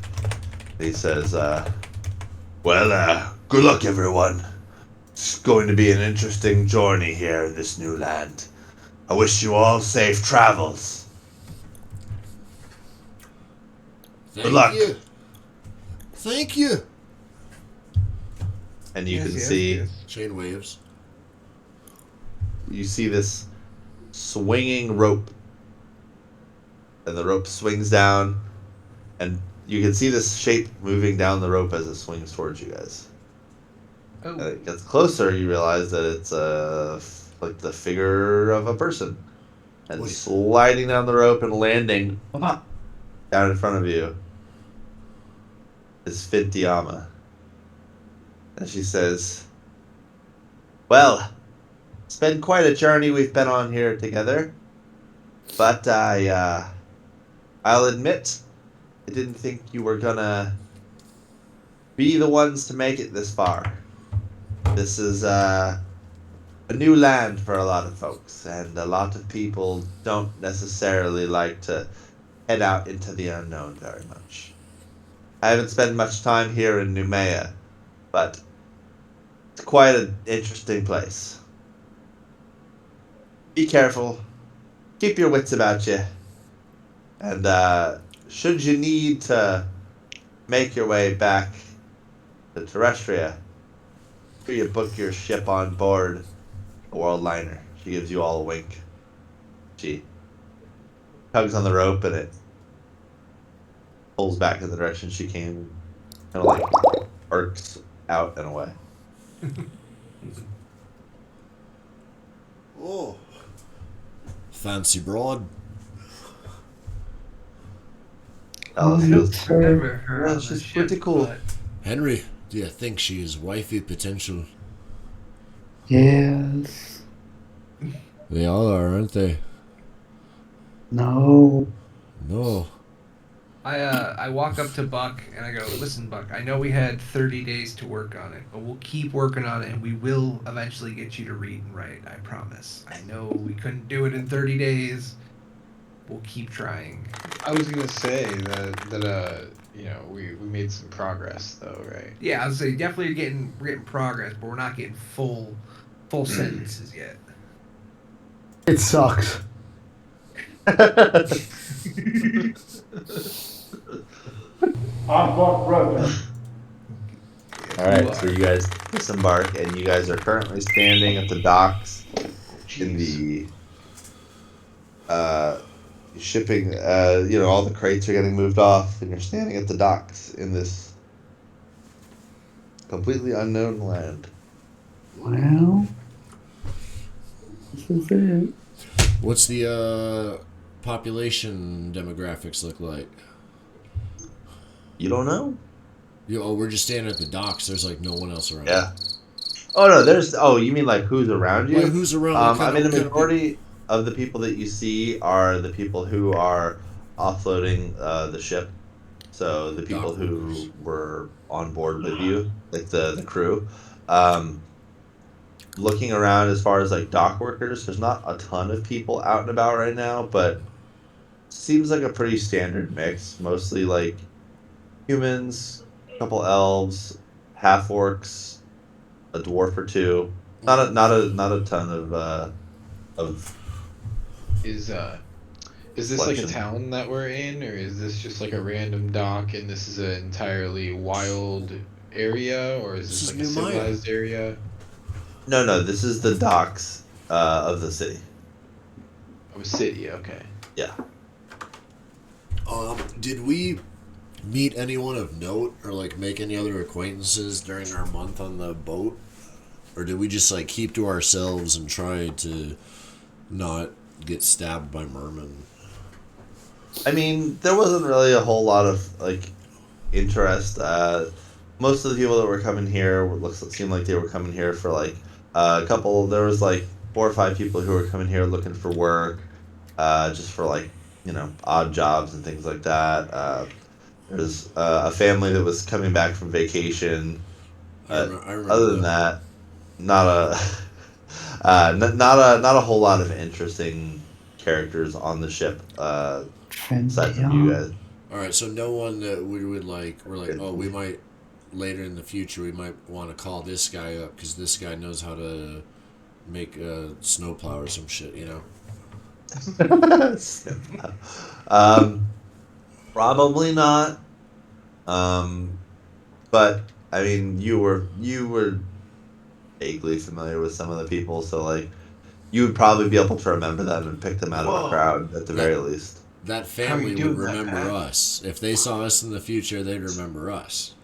And he says, "Well, good luck, everyone. It's going to be an interesting journey here in this new land. I wish you all safe travels. Good luck." Thank you. And you can see Chain waves. you see this swinging rope, and the rope swings down, and you can see this shape moving down the rope as it swings towards you guys. Oh. And it gets closer, you realize that it's like the figure of a person, and Wait. sliding down the rope and landing down in front of you is Fintiyama. And she says, "Well, it's been quite a journey we've been on here together, but I'll admit, I didn't think you were gonna be the ones to make it this far. This is a new land for a lot of folks, and a lot of people don't necessarily like to head out into the unknown very much. I haven't spent much time here in Numea, but it's quite an interesting place. Be careful. Keep your wits about you. And should you need to make your way back to Terrestria, you book your ship on board a world liner." She gives you all a wink. She tugs on the rope and it pulls back in the direction she came, kind of like arcs out and away. Oh. Fancy broad. Alice goes, Never heard "Yeah, of she's a ship, pretty cool." but Henry, do you think she is wifey potential? Yes. They all are, aren't they? No. No. I walk up to Buck and I go, "Listen, Buck, I know we had 30 days to work on it, but we'll keep working on it and we will eventually get you to read and write, I promise. I know we couldn't do it in 30 days. We'll keep trying." I was gonna say that we made some progress though, right? Yeah, I was saying definitely we're getting progress, but we're not getting full sentences yet. It sucks. I'm Buck Brother. Alright, so you guys disembark, and you guys are currently standing at the docks in the shipping, all the crates are getting moved off, and you're standing at the docks in this completely unknown land. Well, this is it. What's the population demographics look like? You don't know? We're just standing at the docks. There's like no one else around. Yeah. Oh no, you mean like who's around you? Like who's around? I mean, the majority of the people that you see are the people who are offloading the ship. So the people who were on board with you, like the crew. Looking around as far as like dock workers, there's not a ton of people out and about right now, but seems like a pretty standard mix. Mostly like humans, a couple elves, half orcs, a dwarf or two. Not a ton of. Is this like a town that we're in, or is this just like a random dock and this is an entirely wild area, or is this like a civilized area? No, this is the docks of the city. Of a city, okay. Yeah. Did we meet anyone of note or like make any other acquaintances during our month on the boat? Or did we just like keep to ourselves and try to not get stabbed by mermen? I mean, there wasn't really a whole lot of like interest. Most of the people that were coming here seemed like they were coming here for like a couple. There was like 4 or 5 people who were coming here looking for work, just for like odd jobs and things like that. There's a family that was coming back from vacation. I remember Other than that, not a not a whole lot of interesting characters on the ship. Aside from you guys. All right, so no one that we would like. We're like, oh, we might later in the future we might want to call this guy up because this guy knows how to make a snowplow or some shit, Probably not. But I mean, you were vaguely familiar with some of the people, so like you would probably be able to remember them and pick them out of the crowd at the very least. That family would remember us. If they saw us in the future, they'd remember us.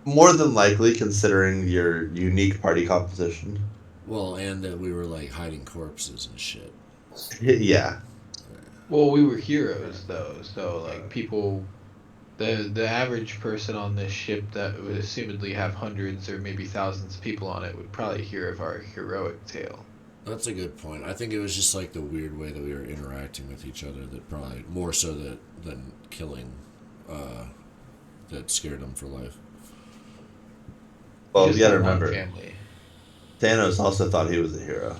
More than likely, considering your unique party composition. Well, and that we were like hiding corpses and shit. Yeah. Well, we were heroes though, so like people, the average person on this ship that would assumedly have hundreds or maybe thousands of people on it would probably hear of our heroic tale. That's a good point. I think it was just like the weird way that we were interacting with each other that probably more so than killing, that scared them for life. Well, you gotta remember, Thanos also thought he was a hero.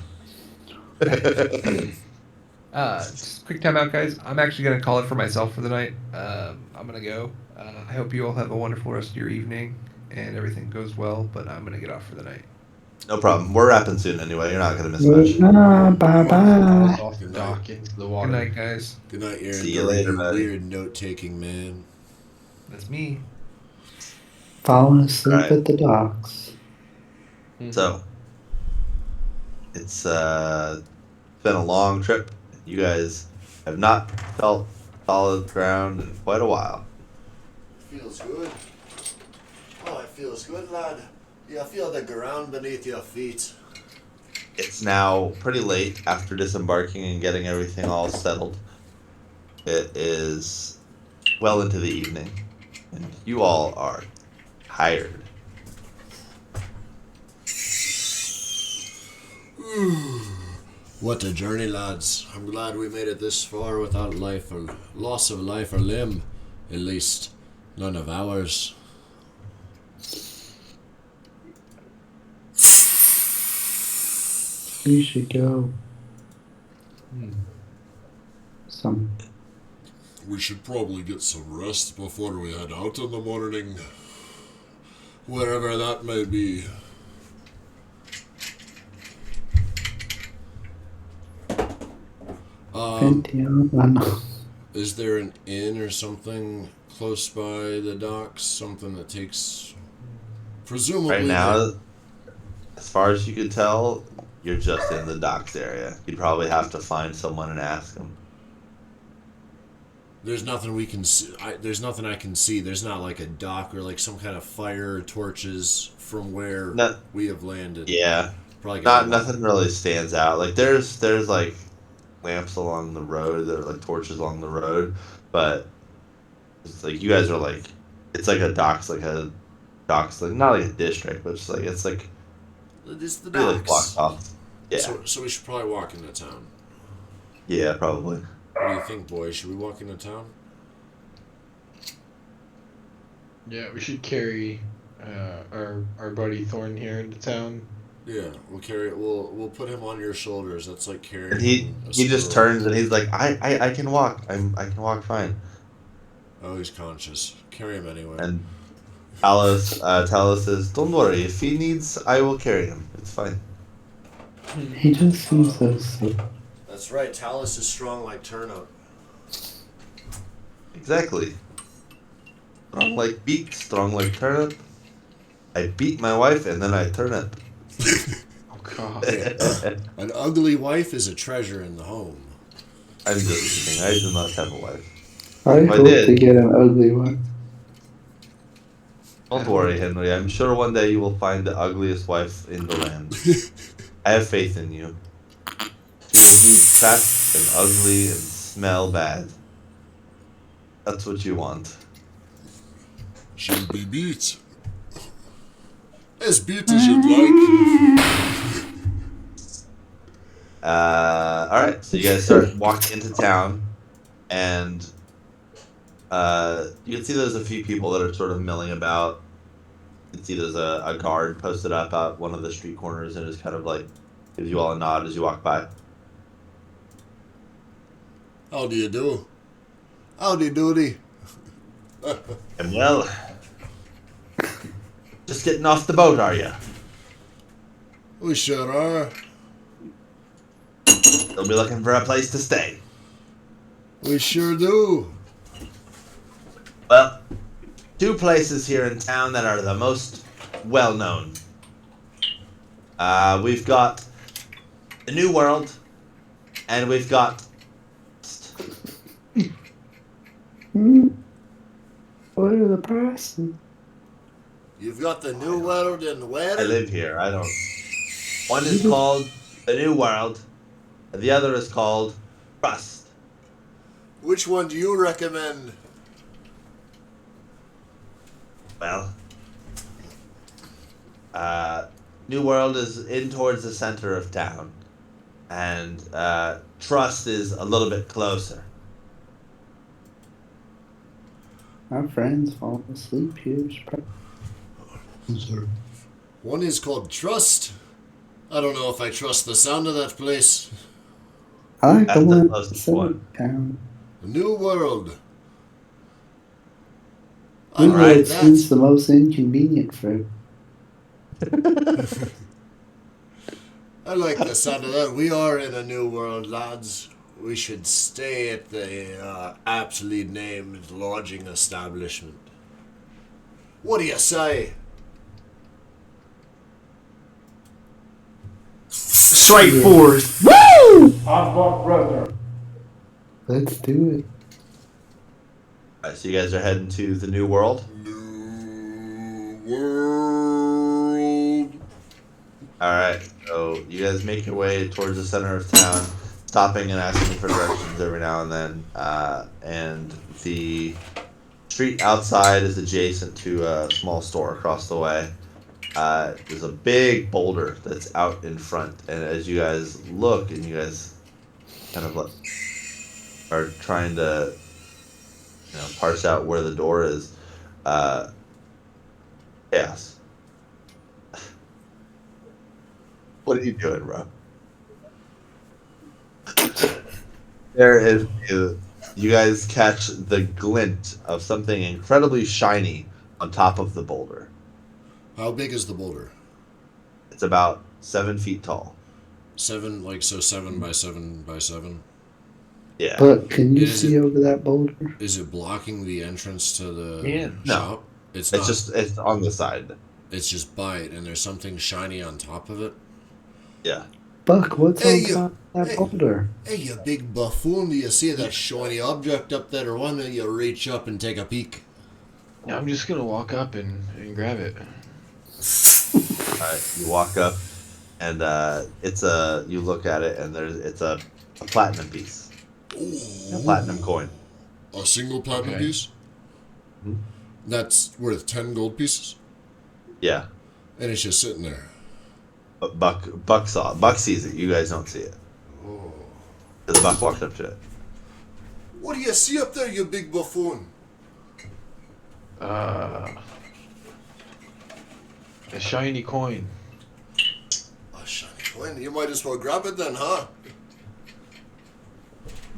Just quick time out, guys. I'm actually gonna call it for myself for the night. I'm gonna go. I hope you all have a wonderful rest of your evening and everything goes well. But I'm gonna get off for the night. No problem. We're wrapping soon anyway. You're not gonna miss much. Bye. Off the dock into the water. Good night, guys. Good night, Aaron. See you later, buddy. Weird note-taking man. That's me. Falling asleep Right. at the docks. So it's been a long trip. You guys have not felt solid ground in quite a while. Feels good. Oh, it feels good, lad. You feel the ground beneath your feet. It's now pretty late after disembarking and getting everything all settled. It is well into the evening, and you all are tired. What a journey, lads. I'm glad we made it this far without life or loss of life or limb. At least none of ours. We should go. We should probably get some rest before we head out in the morning. Wherever that may be. Is there an inn or something close by the docks? Something that takes... Presumably... Right now, as far as you can tell, you're just in the docks area. You'd probably have to find someone and ask them. There's nothing we can see. There's nothing I can see. There's not like a dock or like some kind of fire or torches from where we have landed. Yeah. Probably Nothing really stands out. Like there's like lamps along the road, there are like torches along the road, but it's like you guys are like, it's like a docks, like not like a district, but it's like it's the really docks. blocked off. Yeah. So we should probably walk into town. Yeah, probably. What do you think, boys? Should we walk into town? Yeah, we should carry our buddy Thorn here into town. Yeah, we'll carry it. We'll put him on your shoulders. That's like carrying. And he just turns and he's like, I can walk. I can walk fine. Oh, he's conscious. Carry him anyway. And Talos says, don't worry. If he needs, I will carry him. It's fine. He just seems so sick. That's right. Talos is strong like turnip. Exactly. Strong like beet, strong like turnip. I beat my wife and then I turnip. Oh God. An ugly wife is a treasure in the home. I'm just kidding. I do not have a wife. I hope to get an ugly one. Don't worry, Henry. I'm sure one day you will find the ugliest wife in the land. I have faith in you. She will be fat and ugly and smell bad. That's what you want. She'll be beat. As beat as you'd like. Alright, so you guys start walking into town, and you can see there's a few people that are sort of milling about. You can see there's a guard posted up at one of the street corners and just kind of like gives you all a nod as you walk by. How do you do? Howdy doody. And well, just getting off the boat, are you? We sure are. You'll be looking for a place to stay. We sure do. Well, two places here in town that are the most well-known. We've got the New World, and we've got... What are the prices? You've got the New World and where? I live here, I don't... One is called the New World, and the other is called Trust. Which one do you recommend? Well, New World is in towards the center of town, and Trust is a little bit closer. My friends fall asleep here. One is called Trust. I don't know if I trust the sound of that place. I like That's the the one closest in one. The town. New World. New I Alright. World seems the most inconvenient for. I like the sound of that. We are in a new world, lads. We should stay at the aptly named lodging establishment. What do you say? Strike force. Woo! I'm Buck Brother. Let's do it. Alright, so you guys are heading to the New World. New World. Alright, so you guys make your way towards the center of town, stopping and asking for directions every now and then. And the street outside is adjacent to a small store across the way. There's a big boulder that's out in front, and as you guys look and you guys kind of are trying to parse out where the door is, chaos. What are you doing, bro? There is you guys catch the glint of something incredibly shiny on top of the boulder. How big is the boulder? It's about 7 feet tall. 7 by 7 by 7. Yeah. But can you Is see it- over that boulder? Is it blocking the entrance to the No. shop? It's not. It's on the side. It's just by it, and there's something shiny on top of it. Yeah. Buck, what's Hey, on top of that hey. boulder? Hey, you big buffoon! Do you see that shiny object up there? Why don't you reach up and take a peek? Yeah, I'm just gonna walk up and grab it. Alright, you walk up and you look at it and it's a platinum piece. A platinum coin. A single platinum Okay. piece? Hmm? That's worth 10 gold pieces? Yeah. And it's just sitting there. But Buck saw it. Buck sees it. You guys don't see it. Oh. Because Buck walked up to it. What do you see up there, you big buffoon? A shiny coin. A shiny coin? You might as well grab it then, huh?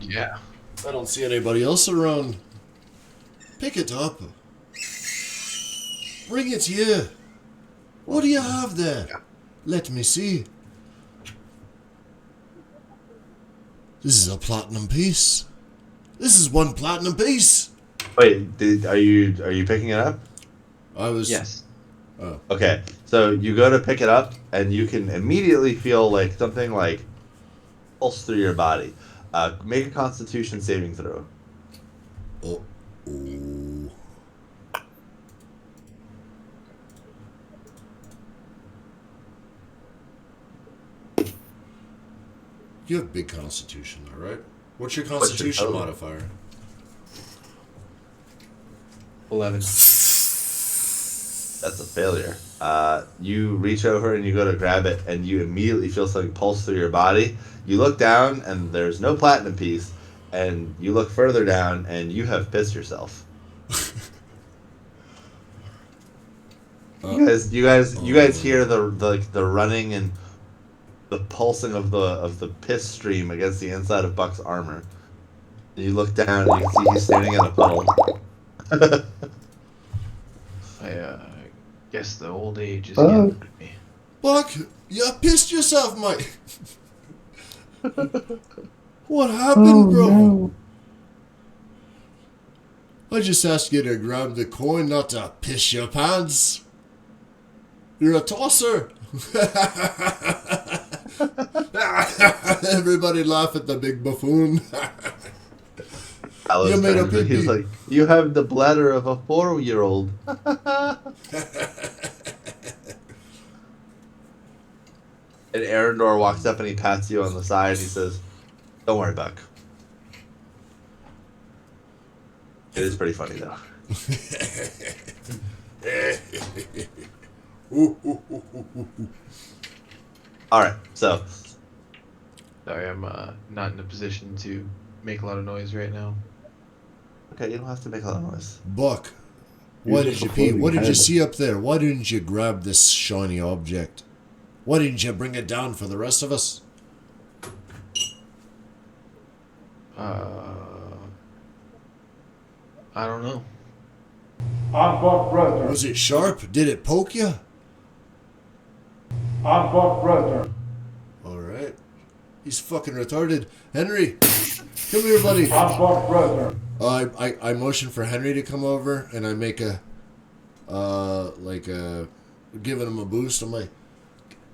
Yeah. I don't see anybody else around. Pick it up. Bring it here. What do you have there? Let me see. This is a platinum piece. This is one platinum piece. Wait, are you picking it up? I was. Yes. Oh. Okay, so you go to pick it up, and you can immediately feel like something like pulse through your body. Make a Constitution saving throw. Oh. Oh. You have big constitution, though, right? What's your your constitution total? modifier? 11. That's a failure. You reach over and you go to grab it, and you immediately feel something pulse through your body. You look down, and there's no platinum piece. And you look further down, and you have pissed yourself. You guys hear the running and the pulsing of the piss stream against the inside of Buck's armor. And you look down, and you can see he's standing in a puddle. I guess the old age is getting to me. Buck, you pissed yourself, mate. What happened, bro? No. I just asked you to grab the coin, not to piss your pants. You're a tosser. Everybody laugh at the big buffoon. Alice You made a turns and he's pee-pee. like, "You have the bladder of a 4-year-old." And Arendor walks up and he pats you on the side and he says, "Don't worry, Buck. It is pretty funny though." All right, so Sorry, I'm not in a position to make a lot of noise right now. okay, you don't have to make a lot of noise. Buck, why You're did just you a pee? floating What did you head. see up there? Why didn't you grab this shiny object? Why didn't you bring it down for the rest of us? I don't know. I'm Buck Brother. Was it sharp? Did it poke you? I'm Buck Brother. Alright. He's fucking retarded. Henry, come here, buddy. I'm Buck Brother. I motion for Henry to come over, and I make giving him a boost. I'm like,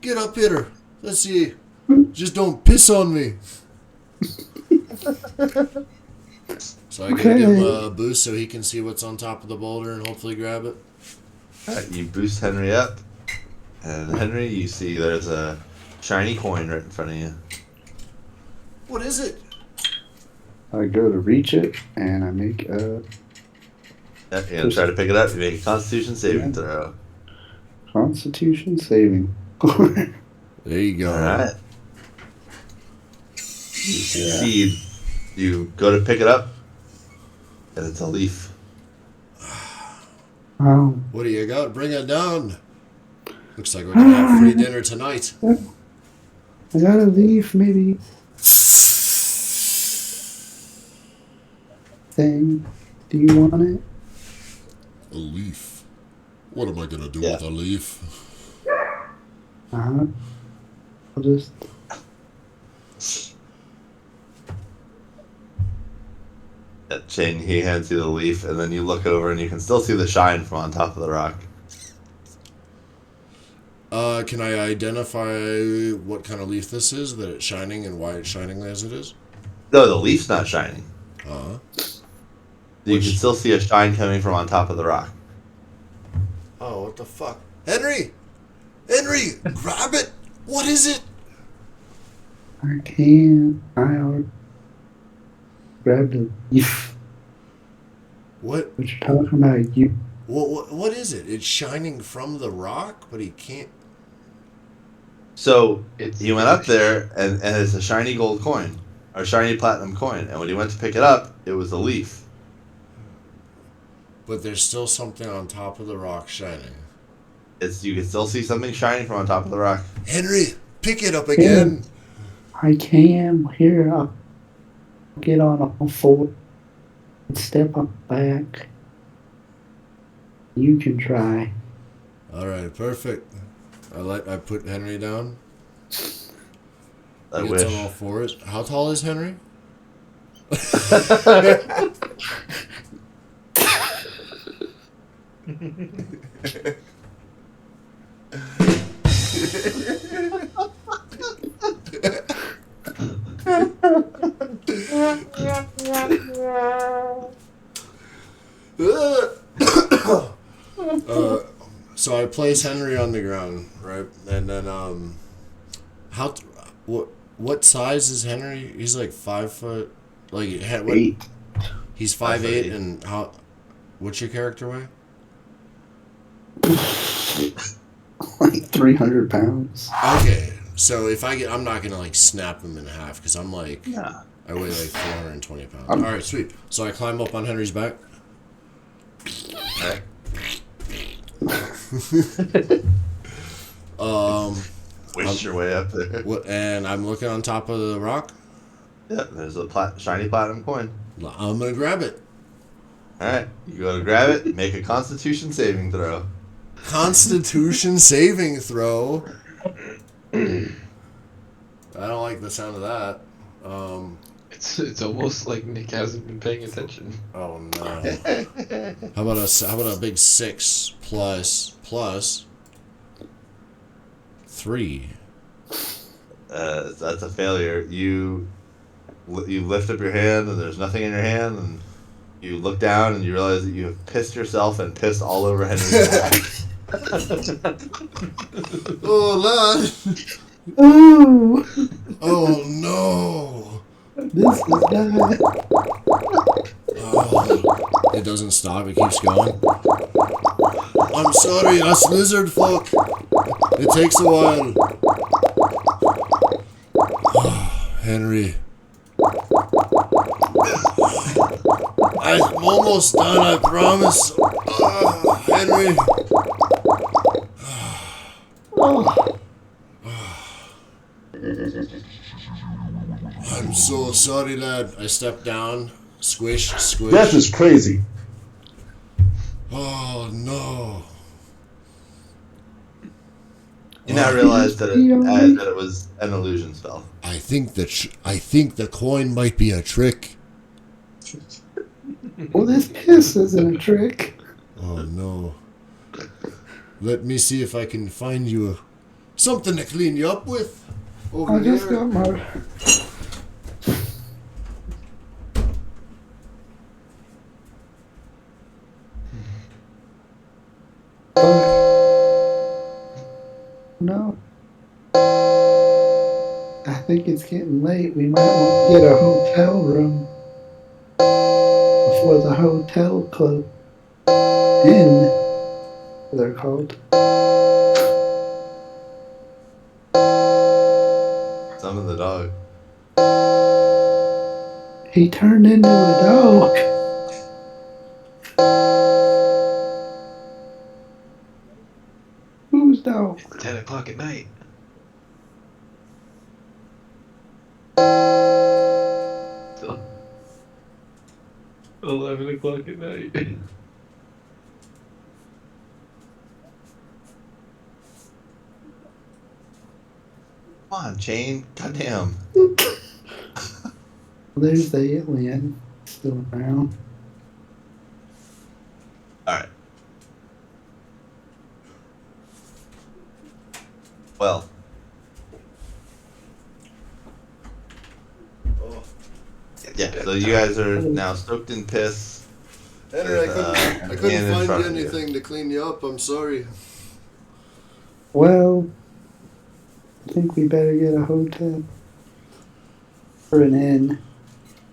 get up here. Let's see. Just don't piss on me. So I gotta give him a boost so he can see what's on top of the boulder and hopefully grab it. All right, you boost Henry up, and Henry, you see there's a shiny coin right in front of you. What is it? I go to reach it, and I make a Yep, you're gonna try to pick it up. You make a Constitution saving throw. Constitution saving. There you go. All right. You succeed. You go to pick it up, and it's a leaf. Oh, What do you got? Bring it down. Looks like we're gonna have free dinner tonight. I gotta leave, maybe. Thing. Do you want it? A leaf. What am I gonna do Yeah. with a leaf? Uh-huh. I'll just... That chain, he hands you the leaf, and then you look over and you can still see the shine from on top of the rock. Can I identify what kind of leaf this is, that it's shining, and why it's shining as it is? No, the leaf's not shining. Uh-huh. You can still see a shine coming from on top of the rock. Oh, what the fuck? Henry! Henry! Grab it! What is it? I can't. I already grabbed a leaf. What? What you talking about? You... What is it? It's shining from the rock, but he can't... So It's he went up there, and it's a shiny gold coin, or shiny platinum coin. And when he went to pick it up, it was a leaf. But there's still something on top of the rock shining. You can still see something shining from on top of the rock. Henry, pick it up again! I can. Here, I'll get on all four and step on back. You can try. Alright, perfect. I put Henry down. I He wish. gets on all fours. How tall is Henry? So I place Henry on the ground, right? And then, what What size is Henry? He's like 5 foot. Like what? 8. He's 5'8", 5'8". and how? What's your character weigh? Like 300 pounds. Okay, so if I'm not gonna like snap him in half because I'm like, Nah. I weigh like 420 pounds. I'm- All right, sweet. So I climb up on Henry's back. Alright. Wish your way up there. What? And I'm looking on top of the rock. Yeah, there's a shiny platinum coin. I'm gonna grab it. Alright, you go to grab it, make a constitution saving throw. Constitution saving throw. I don't like the sound of that. It's almost like Nick hasn't been paying attention. Oh no. How about a big 6 plus 3? That's a failure. You lift up your hand and there's nothing in your hand, and you look down and you realize that you have pissed yourself and pissed all over Henry's back. Oh lord. Ooh! Oh no. This is bad. Oh, it doesn't stop. It keeps going. I'm sorry, us lizard folk. It takes a while. Henry. I'm almost done, I promise. Henry. I'm so sorry, lad. I stepped down. Squish, squish. Death is crazy. Oh no. You now realize that it was an illusion spell. I think the coin might be a trick. Well, this piss isn't a trick. Oh no. Let me see if I can find you something to clean you up with. Over I just here. got my. No. I think it's getting late. We might want to get a hotel room before the hotel club inn. They're called. Summon the dog. He turned into a dog. Whose dog? It's 10 o'clock at night. So, 11 o'clock at night. Come on, Chain. Goddamn. There's the alien still around. Alright. Well. Yeah, so you guys are now soaked in piss. Henry, I couldn't hand in find front of you. anything to clean you up. I'm sorry. Well, I think we better get a hotel or an inn.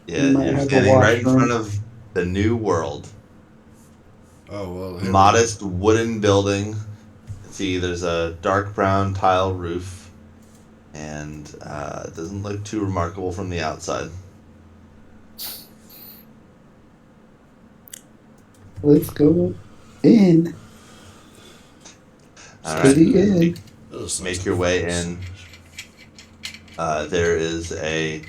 Yeah, We might you're have a standing right in washroom. front of the new world. Oh well. Henry. Modest wooden building. See, there's a dark brown tile roof, and it doesn't look too remarkable from the outside. Let's go in. All To right. the inn. Make your way in. There is a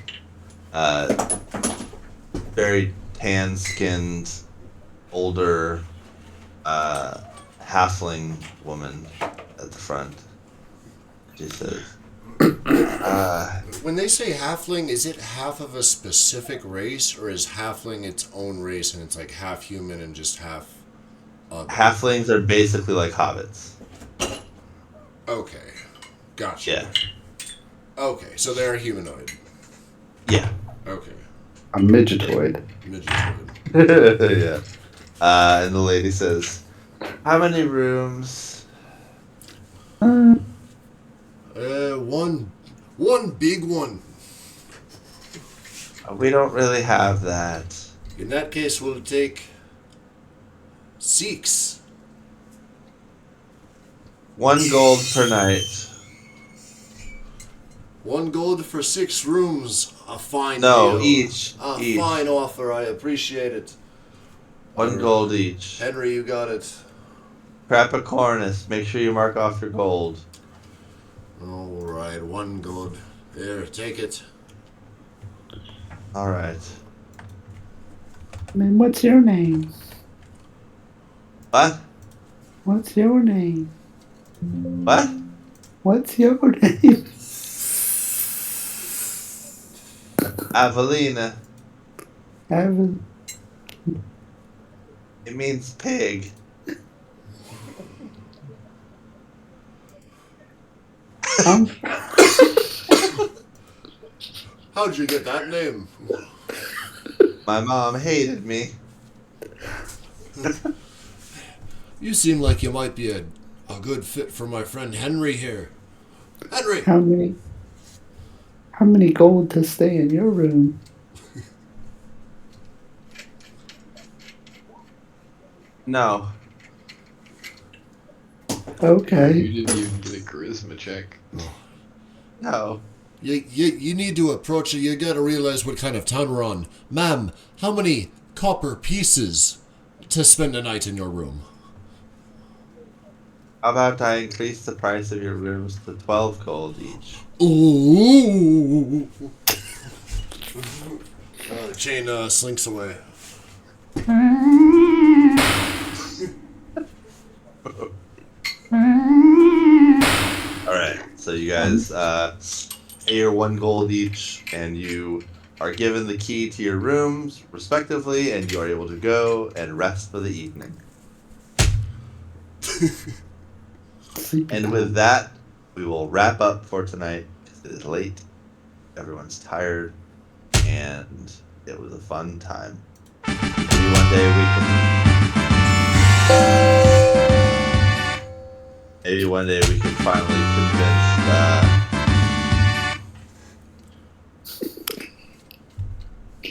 very tan-skinned, older halfling woman at the front. She says, When they say halfling, is it half of a specific race, or is halfling its own race and it's like half human and just half other? halflings are basically like hobbits. Okay. Gotcha. Yeah. Okay, so they're humanoid. Yeah. Okay. A midgetoid. Midgetoid. Yeah. And the lady says, how many rooms? One One big one. We don't really have that. In that case, we'll take 6. 1 gold per night. 1 gold for 6 rooms. A fine No, deal. each. A Each. fine offer. I appreciate it. 1 gold each. Henry, you got it. Crapicornis, make sure you mark off your gold. All right, 1 gold. There, take it. All right. Man, what's your name? What? What's your name? What? What's your name? Avelina. Evan. It means pig. How'd you get that name? My mom hated me. You seem like you might be a good fit for my friend Henry here. Henry! How many gold to stay in your room? No. Okay. You didn't even get a charisma check. No. You need to approach it. You gotta realize what kind of town we're on. Ma'am, how many copper pieces to spend a night in your room? How about I increase the price of your rooms to 12 gold each? Ooh! The chain slinks away. Alright, so you guys pay your 1 gold each, and you are given the key to your rooms, respectively, and you are able to go and rest for the evening. And with that, we will wrap up for tonight, because it is late, everyone's tired, and it was a fun time. Maybe one day we can finally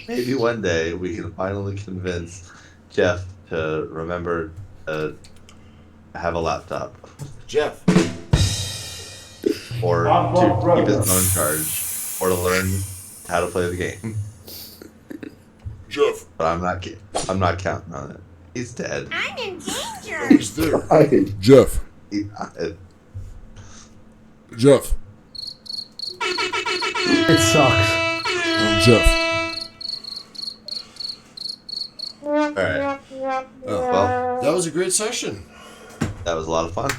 maybe one day we can finally convince Jeff to remember to have a laptop. Jeff. Or to keep his phone charged. Or to learn how to play the game. Jeff. But I'm not counting on it. He's dead. I'm in danger. He's there. Jeff. Jeff. It sucks. Jeff. Alright. Oh, Well, that was a great session. that was a lot of fun.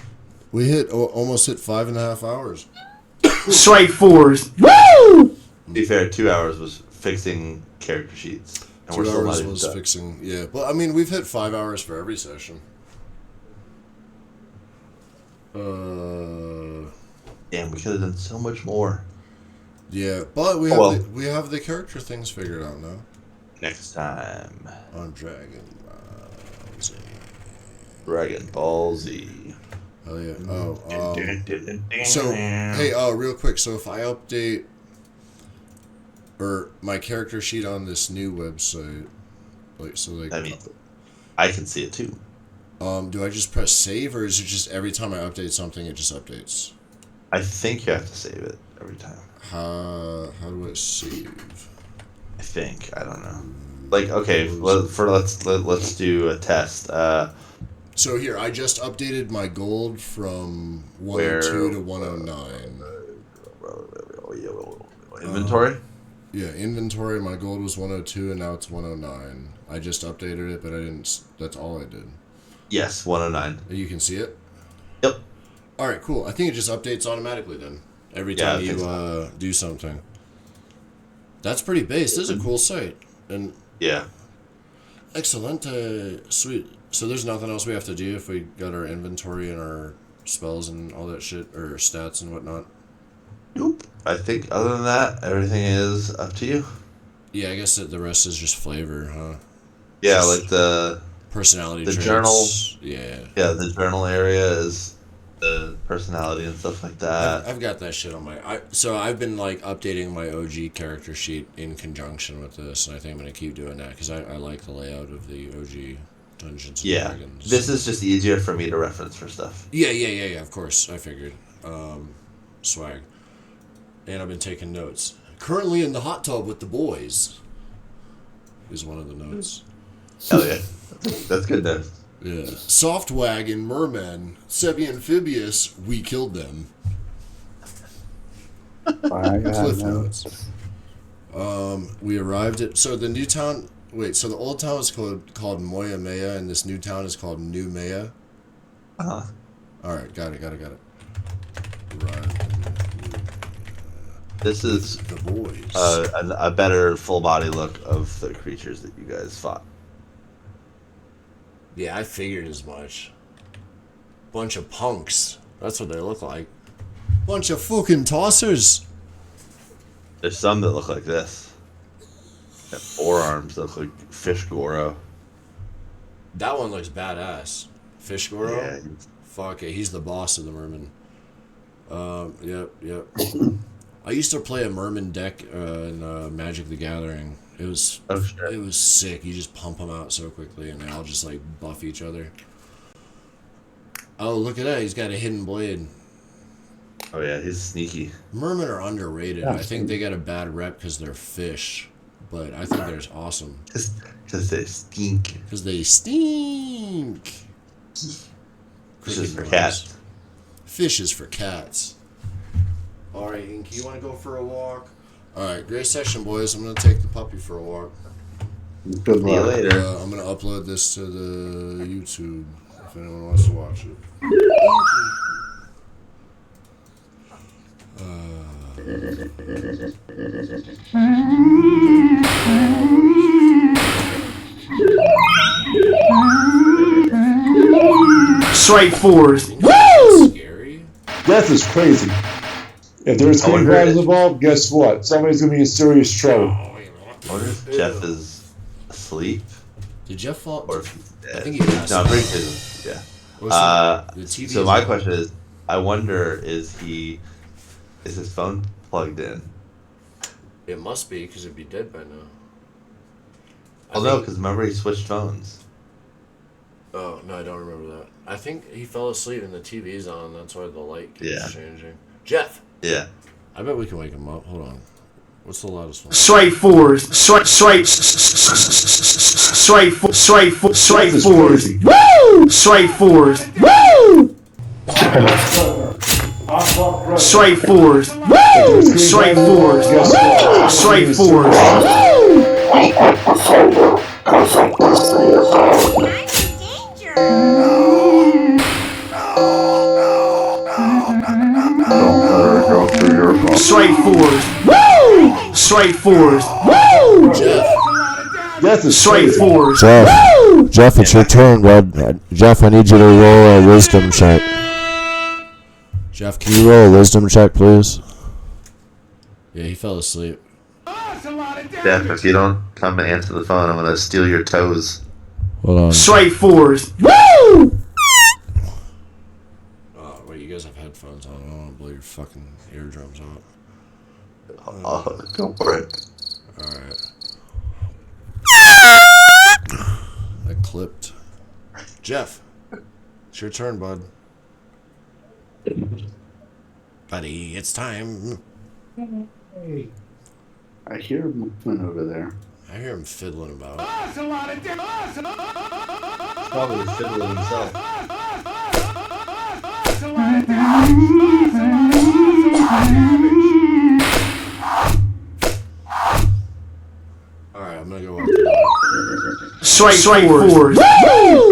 We almost hit 5.5 hours. Straight 4s. Woo! To be fair, 2 hours was fixing character sheets. And 2 we're still not hours even was done. fixing, yeah. But I mean, we've hit 5 hours for every session. Damn, we could have done so much more. Yeah, but we have the character things figured out now. Next time On Dragon Z. Dragon Ball Z. Hell yeah. So, hey, real quick. So if I update or my character sheet on this new website, I mean, I can see it too. do I just press save, or is it just every time I update something, it just updates? I think you have to save it every time. How do I save? I think, I don't know. Like, okay, let's do a test. So here, I just updated my gold from 102 to 109. Inventory? Yeah, inventory. My gold was 102, and now it's 109. I just updated it, but I didn't. That's all I did. Yes, 109. You can see it. Yep. All right, cool. I think it just updates automatically then. Every time you do something. That's pretty base. This is a cool site. And yeah. Excellent. Sweet. So there's nothing else we have to do if we got our inventory and our spells and all that shit, or stats and whatnot. Nope. I think other than that, everything is up to you. Yeah, I guess that the rest is just flavor, huh? Yeah, Just like the personality the traits. journal. Yeah. Yeah, the journal area is the personality and stuff like that. I've got that shit on my. So I've been like updating my OG character sheet in conjunction with this, and I think I'm gonna keep doing that because I like the layout of the OG Dungeons and Dragons. This is just easier for me to reference for stuff. Yeah. Of course, I figured. Swag. And I've been taking notes. Currently in the hot tub with the boys. Is one of the notes. Hell yeah, that's good then. Yeah. Softwag and Mermen, Semi-amphibious, we killed them. Cliff notes. We arrived at the new town. Wait, so the old town is called Moya Maya, and this new town is called New Maya. All right, got it. Arrived. This is the boys. A better full body look of the creatures that you guys fought. Yeah, I figured as much. Bunch of punks. That's what they look like. Bunch of fucking tossers. There's some that look like this. They have forearms that look like Fish Goro. That one looks badass. Fish Goro? Yeah. Fuck it, he's the boss of the Mermen. Yep. I used to play a Merman deck in Magic the Gathering. It was it was sick. You just pump them out so quickly, and they all just like buff each other. Oh, look at that! He's got a hidden blade. Oh yeah, he's sneaky. Mermen are underrated. I think they got a bad rep because they're fish, but I think they're awesome. Because they stink. Because they stink. Fish is for cats. Fish is for cats. All right, Inky, you want to go for a walk? All right, great session, boys. I'm gonna take the puppy for a walk. Good luck. See you later. I'm gonna upload this to the YouTube if anyone wants to watch it. Straight forward. Woo! Scary. Death is crazy. If there's green flags involved, guess what? Somebody's gonna be in serious trouble. I wonder if Jeff is asleep. Did Jeff fall? Or if he's dead. I think he passed No, I'm out. pretty sure. Yeah. The TV So is my on. question is, I wonder, is his phone plugged in? It must be because it'd be dead by now. Well, no, because remember he switched phones. Oh no, I don't remember that. I think he fell asleep and the TV's on. That's why the light keeps changing. Jeff. Yeah. I bet we can wake him up. Hold on. What's the loudest one? Straight forward. Straight forward. Woo! Straight forward. Woo! Straight forward. Woo! Straight forward. Straight forward. Straight forward. Woo! Straight forward. Woo! Death is Straight crazy. forward. Jeff, it's your turn, bud. Jeff, I need you to roll a wisdom check. Jeff, can you roll a wisdom check, please? Yeah, he fell asleep. Jeff, if you don't come and answer the phone, I'm gonna steal your toes. Hold on. Straight forward. Woo! Oh, wait, you guys have headphones on. I don't want to blow your fucking eardrums out. Oh, go for it. Alright. I clipped. Jeff, it's your turn, bud. Buddy, it's time. I hear movement over there. I hear him fiddling about. Probably fiddling himself. Alright, I'm gonna go walk the dog. Straight forward. Woo!